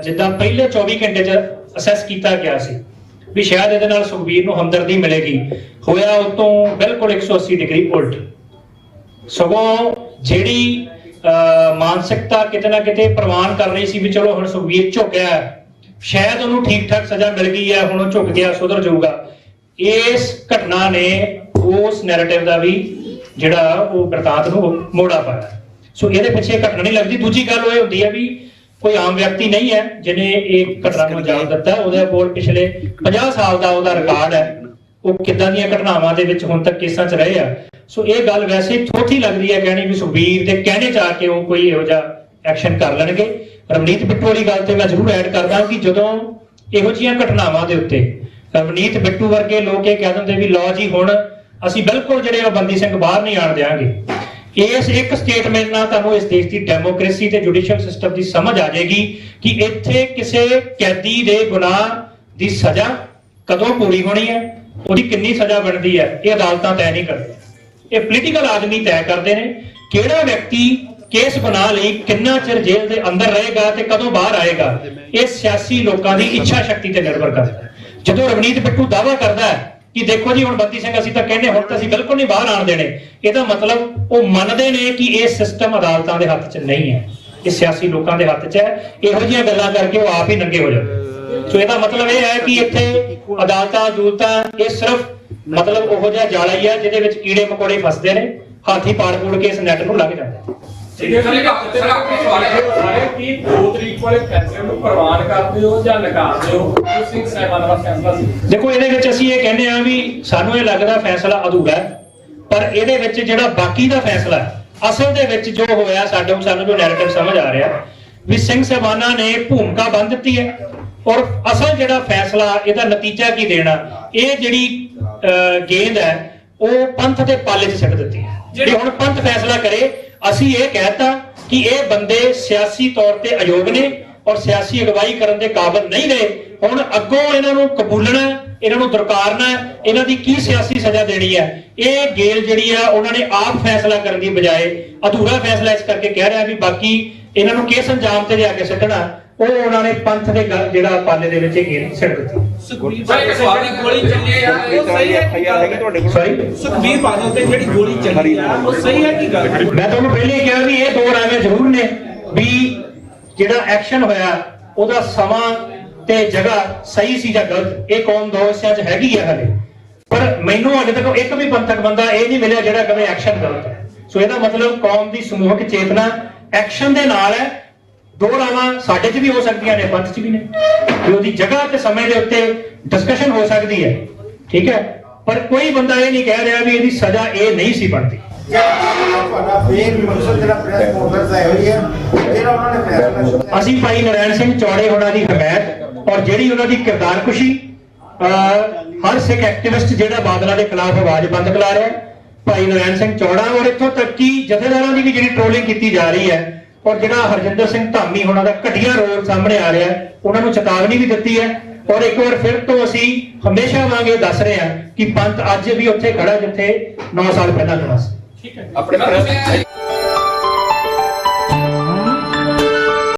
ਜਿੱਦਾਂ ਪਹਿਲੇ 24 ਘੰਟੇ 'ਚ ਅਸੈਸ ਕੀਤਾ ਗਿਆ ਸੀ ਵੀ ਸ਼ਾਇਦ ਇਹਦੇ ਨਾਲ ਸੁਖਬੀਰ ਨੂੰ ਹਮਦਰਦੀ ਮਿਲੇਗੀ, ਹੋਇਆ ਉਹ ਤੋਂ ਬਿਲਕੁਲ 180 ਡਿਗਰੀ ਉਲਟ। ਸਗੋਂ ਜਿਹੜੀ ਮਾਨਸਿਕਤਾ ਕਿਤੇ ਨਾ ਕਿਤੇ ਪ੍ਰਵਾਨ ਕਰ ਰਹੀ ਸੀ ਵੀ ਚਲੋ ਹੁਣ ਸੁਖਬੀਰ ਝੁਕਿਆ, ਸ਼ਾਇਦ ਉਹਨੂੰ ਠੀਕ ਠਾਕ ਸਜ਼ਾ ਮਿਲ ਗਈ ਹੈ, ਹੁਣ ਉਹ ਝੁਕ ਗਿਆ, ਸੁਧਰ ਜਾਊਗਾ, ਇਸ ਘਟਨਾ ਨੇ ਉਸ ਨੈਰੇਟਿਵ ਦਾ ਵੀ ਜਿਹੜਾ ਉਹ ਬਰਤਾਂਤ ਨੂੰ ਮੋੜਾ ਪਾਇਆ। ਸੋ ਇਹਦੇ ਪਿੱਛੇ ਘਟਨਾ ਨਹੀਂ ਲੱਗਦੀ। ਦੂਜੀ ਗੱਲ ਉਹ ਹੁੰਦੀ ਹੈ ਵੀ ਕੋਈ ਆਮ ਵਿਅਕਤੀ ਨਹੀਂ ਹੈ ਜਿਹਨੇ ਇਹ ਘਟਨਾ ਨੂੰ ਅੰਜਾਮ ਦਿੱਤਾ, ਉਹਦੇ ਕੋਲ ਪਿਛਲੇ 50 ਸਾਲ ਦਾ ਉਹਦਾ ਰਿਕਾਰਡ ਹੈ, ਉਹ ਕਿੱਦਾਂ ਦੀਆਂ ਘਟਨਾਵਾਂ ਦੇ ਵਿੱਚ ਹੁਣ ਤੱਕ ਕੇਸਾਂ 'ਚ ਰਹੇ ਆ। ਸੋ ਇਹ ਗੱਲ ਵੈਸੇ ਥੋੜੀ ਲੱਗਦੀ ਹੈ ਕਹਿਣੀ ਵੀ ਸੁਖਬੀਰ ਦੇ ਕਹਿਣੇ 'ਚ ਆ ਕੇ ਉਹ ਕੋਈ ਇਹੋ ਜਿਹਾ ਐਕਸ਼ਨ ਕਰ ਲੈਣਗੇ। ਰਵਨੀਤ ਬਿੱਟੂ ਵਾਲੀ ਗੱਲ ਤੇ ਮੈਂ ਜ਼ਰੂਰ ਐਡ ਕਰਦਾ ਕਿ ਜਦੋਂ ਇਹੋ ਜਿਹੀਆਂ ਘਟਨਾਵਾਂ ਦੇ ਉੱਤੇ ਰਵਨੀਤ ਬਿੱਟੂ ਵਰਗੇ ਲੋਕ ਇਹ ਕਹਿ ਦਿੰਦੇ ਵੀ ਲਓ ਜੀ ਹੁਣ ਅਸੀਂ ਬਿਲਕੁਲ ਜਿਹੜੇ ਉਹ ਬੰਦੀ ਸਿੰਘ ਬਾਹਰ ਨਹੀਂ ਆਣ ਦਿਆਂਗੇ, ਇਸ ਇੱਕ ਸਟੇਟਮੈਂਟ ਨਾਲ ਤੁਹਾਨੂੰ ਇਸ ਦੇਸ਼ ਦੀ ਡੈਮੋਕ੍ਰੇਸੀ ਤੇ ਜੁਡੀਸ਼ੀਅਲ ਸਿਸਟਮ ਦੀ ਸਮਝ ਆ ਜਾਏਗੀ ਕਿ ਇੱਥੇ ਕਿਸੇ ਕੈਦੀ ਦੇ ਗੁਨਾਹ ਦੀ ਸਜ਼ਾ ਕਦੋਂ ਪੂਰੀ ਹੋਣੀ ਹੈ, ਉਹਦੀ ਕਿੰਨੀ ਸਜ਼ਾ ਬਣਦੀ ਹੈ, ਇਹ ਅਦਾਲਤਾਂ ਤੈਅ ਨਹੀਂ ਕਰਦੀਆਂ। ਇਹ ਪੋਲੀਟੀਕਲ ਆਦਮੀ ਤੈਅ ਕਰਦੇ ਨੇ ਕਿਹੜਾ ਵਿਅਕਤੀ ਕਿਸ ਗੁਨਾਹ ਲਈ ਕਿੰਨਾ ਚਿਰ ਜੇਲ੍ਹ ਦੇ ਅੰਦਰ ਰਹੇਗਾ ਤੇ ਕਦੋਂ ਬਾਹਰ ਆਏਗਾ। ਇਹ ਸਿਆਸੀ ਲੋਕਾਂ ਦੀ ਇੱਛਾ ਸ਼ਕਤੀ ਤੇ ਨਿਰਭਰ ਕਰਦਾ ਹੈ। ਜਦੋਂ ਰਵਨੀਤ ਬਿੱਟੂ ਦਾਅਵਾ ਕਰਦਾ ਹੈ ਕਿ ਦੇਖੋ ਜੀ ਹੁਣ ਬੰਦੀ ਸਿੰਘ ਅਸੀਂ ਤਾਂ ਕਹਿੰਦੇ ਹੁਣ ਤਾਂ ਅਸੀਂ ਬਿਲਕੁਲ ਨਹੀਂ ਬਾਹਰ ਆਣ ਦੇਣੇ, ਇਹਦਾ ਮਤਲਬ ਉਹ ਮੰਨਦੇ ਨੇ ਕਿ ਇਹ ਸਿਸਟਮ ਅਦਾਲਤਾਂ ਦੇ ਹੱਥ 'ਚ ਨਹੀਂ ਹੈ, ਇਹ ਸਿਆਸੀ ਲੋਕਾਂ ਦੇ ਹੱਥ 'ਚ ਹੈ। ਇਹੋ ਜਿਹੀਆਂ ਗੱਲਾਂ ਕਰਕੇ ਉਹ ਆਪ ਹੀ ਨੰਗੇ ਹੋ ਜਾਂਦੇ। ਸੋ ਇਹਦਾ ਮਤਲਬ ਇਹ ਹੈ ਕਿ ਇੱਥੇ ਅਦਾਲਤਾਂ ਇਹ ਸਿਰਫ ਮਤਲਬ ਉਹੋ ਜਿਹਾ ਜਾਲਾ ਹੀ ਹੈ ਜਿਹਦੇ ਵਿੱਚ ਕੀੜੇ ਮਕੌੜੇ ਫਸਦੇ ਨੇ, ਹਾਥੀ ਪਾੜ ਪੂੜ ਕੇ ਇਸ ਨੈਟ ਨੂੰ ਲੱਗ ਜਾਂਦੇ। ਕੀ 2 ਤਰੀਕ ਵਾਲੇ ਫੈਸਲੇ ਨੂੰ ਪ੍ਰਵਾਨ ਕਰਦੇ ਹੋ ਜਾਂ ਨਕਾਰਦੇ ਹੋ? ਸਿੰਘ ਸਾਹਿਬਾਨ ਦਾ ਫੈਸਲਾ ਸੀ। ਦੇਖੋ ਇਹਦੇ ਵਿੱਚ ਅਸੀਂ ਇਹ ਕਹਿੰਦੇ ਆ ਵੀ ਸਾਨੂੰ ਇਹ ਲੱਗਦਾ ਫੈਸਲਾ ਅਧੂਰਾ ਹੈ, ਪਰ ਇਹਦੇ ਵਿੱਚ ਜਿਹੜਾ ਬਾਕੀ ਦਾ ਫੈਸਲਾ ਅਸਲ ਦੇ ਵਿੱਚ ਜੋ ਹੋਇਆ ਸਾਨੂੰ ਜੋ ਨੈਰੇਟਿਵ ਸਮਝ ਆ ਰਿਹਾ ਵੀ ਸਿੰਘ ਸਾਹਿਬਾਨਾਂ ਨੇ ਭੂਮਿਕਾ ਬੰਨ ਦਿੱਤੀ ਹੈ ਔਰ ਅਸਲ ਜਿਹੜਾ ਫੈਸਲਾ ਇਹਦਾ ਨਤੀਜਾ ਕੀ ਦੇਣਾ, ਇਹ ਜਿਹੜੀ ਗੇਂਦ ਹੈ ਉਹ ਪੰਥ ਦੇ ਪਾਲੇ 'ਚ ਸਿੱਟ ਦਿੱਤੀ ਹੈ। ਜਿਹੜੀ ਹੁਣ ਪੰਥ ਫੈਸਲਾ ਕਰੇ, ਅਸੀਂ ਇਹ ਕਹਿਤਾ ਕਿ ਇਹ ਬੰਦੇ ਸਿਆਸੀ ਤੌਰ ਤੇ ਅਯੋਗ ਨੇ ਔਰ ਸਿਆਸੀ ਅਗਵਾਈ ਕਰਨ ਦੇ ਕਾਬਿਲ ਨਹੀਂ ਰਹੇ, ਹੁਣ ਅੱਗੋਂ ਇਹਨਾਂ ਨੂੰ ਕਬੂਲਣਾ, ਇਹਨਾਂ ਨੂੰ ਦੁਰਕਾਰਨਾ, ਇਹਨਾਂ ਦੀ ਕੀ ਸਿਆਸੀ ਸਜ਼ਾ ਦੇਣੀ ਹੈ, ਇਹ ਗੇਲ ਜਿਹੜੀ ਆ ਉਹਨਾਂ ਨੇ ਆਪ ਫੈਸਲਾ ਕਰਨ ਦੀ ਬਜਾਏ ਅਧੂਰਾ ਫੈਸਲਾ ਇਸ ਕਰਕੇ ਕਹਿ ਰਿਹਾ ਵੀ ਬਾਕੀ ਇਹਨਾਂ ਨੂੰ ਕਿਸ ਅੰਜਾਮ ਤੇ ਜਾ ਕੇ ਸਿੱਟਣਾ, ਉਹ ਉਹਨਾਂ ਨੇ ਪੰਥ ਦੇ ਜਿਹੜਾ ਪਾਲੇ ਦੇ ਵਿੱਚ ਇਹ ਗੇਲ ਸਿੱਟ ਦਿੱਤੀ। ਸੁਖਬੀਰ ਬਾਦਲ ਤੇ ਜਿਹੜੀ ਗੋਲੀ ਚੱਲੀ ਆ ਉਹ ਸਹੀ ਹੈ ਕਿ ਗਲਤ? ਮੈਂ ਤੁਹਾਨੂੰ ਪਹਿਲੇ ਕਿਹਾ ਵੀ ਇਹ ਦੋ ਰਾਵੇਂ ਜ਼ਰੂਰ ਨੇ ਵੀ ਜਿਹੜਾ ਐਕਸ਼ਨ ਹੋਇਆ ਉਹਦਾ ਸਮਾਂ ਤੇ ਜਗ੍ਹਾ ਸਹੀ ਸੀ ਜਾਂ ਗਲਤ, ਇਹ ਕੌਮ ਦੋ ਹਿੱਸਿਆਂ 'ਚ ਹੈਗੀ ਹੈ ਹਲੇ, ਪਰ ਮੈਨੂੰ ਅਜੇ ਤੱਕ ਇੱਕ ਵੀ ਪੰਥਕ ਬੰਦਾ ਇਹ ਨਹੀਂ ਮਿਲਿਆ ਜਿਹੜਾ ਕਹੇ ਐਕਸ਼ਨ ਗਲਤ ਹੈ। ਸੋ ਇਹਦਾ ਮਤਲਬ ਕੌਮ ਦੀ ਸਮੂਹਕ ਚੇਤਨਾ ਐਕਸ਼ਨ ਦੇ ਨਾਲ ਹੈ। ਦੋ ਰਾਵਾਂ ਸਾਡੇ 'ਚ ਵੀ ਹੋ ਸਕਦੀਆਂ ਨੇ, ਪੰਥ 'ਚ ਵੀ ਨੇ, ਵੀ ਉਹਦੀ ਜਗ੍ਹਾ ਤੇ ਸਮੇਂ ਦੇ ਉੱਤੇ ਡਿਸਕਸ਼ਨ ਹੋ ਸਕਦੀ ਹੈ, ਠੀਕ ਹੈ, ਪਰ ਕੋਈ ਬੰਦਾ ਇਹ ਨਹੀਂ ਕਹਿ ਰਿਹਾ ਵੀ ਇਹਦੀ ਸਜ਼ਾ ਇਹ ਨਹੀਂ ਸੀ ਬਣਦੀ। ਅਸੀਂ ਭਾਈ ਨਰੈਣ ਸਿੰਘ ਚੌੜੇ ਹੋਣਾ ਦੀ ਹਮਾਇਤ ਔਰ ਜਿਹੜੀ ਉਹਨਾਂ ਦੀ ਕਿਰਦਾਰਕੁਸ਼ੀ, ਹਰ ਸਿੱਖ ਐਕਟਿਵਿਸਟ ਜਿਹੜਾ ਬਾਦਲਾਂ ਦੇ ਖਿਲਾਫ ਆਵਾਜ਼ ਬੰਦ ਕਰਾ ਰਿਹਾ, ਭਾਈ ਨਰੈਣ ਸਿੰਘ ਚੌੜਾ, ਔਰ ਇੱਥੋਂ ਤੱਕ ਕਿ ਜਥੇਦਾਰਾਂ ਦੀ ਵੀ ਜਿਹੜੀ ਟ੍ਰੋਲਿੰਗ ਕੀਤੀ ਜਾ ਰਹੀ ਹੈ ਔਰ ਜਿਹੜਾ ਹਰਜਿੰਦਰ ਸਿੰਘ ਧਾਮੀ ਹੋਣਾ ਦਾ ਘਟੀਆ ਰੋਲ ਸਾਹਮਣੇ ਆ ਰਿਹਾ, ਉਹਨਾਂ ਨੂੰ ਚੇਤਾਵਨੀ ਵੀ ਦਿੱਤੀ ਹੈ। ਔਰ ਇੱਕ ਵਾਰ ਫਿਰ ਤੋਂ ਅਸੀਂ ਹਮੇਸ਼ਾ ਵਾਂਗ ਇਹ ਦੱਸ ਰਹੇ ਹਾਂ ਕਿ ਪੰਥ ਅੱਜ ਵੀ ਉੱਥੇ ਖੜਾ ਜਿੱਥੇ 9 ਸਾਲ ਪਹਿਲਾਂ ਖੜਾ ਸੀ। ਠੀਕ ਹੈ ਆਪਣੇ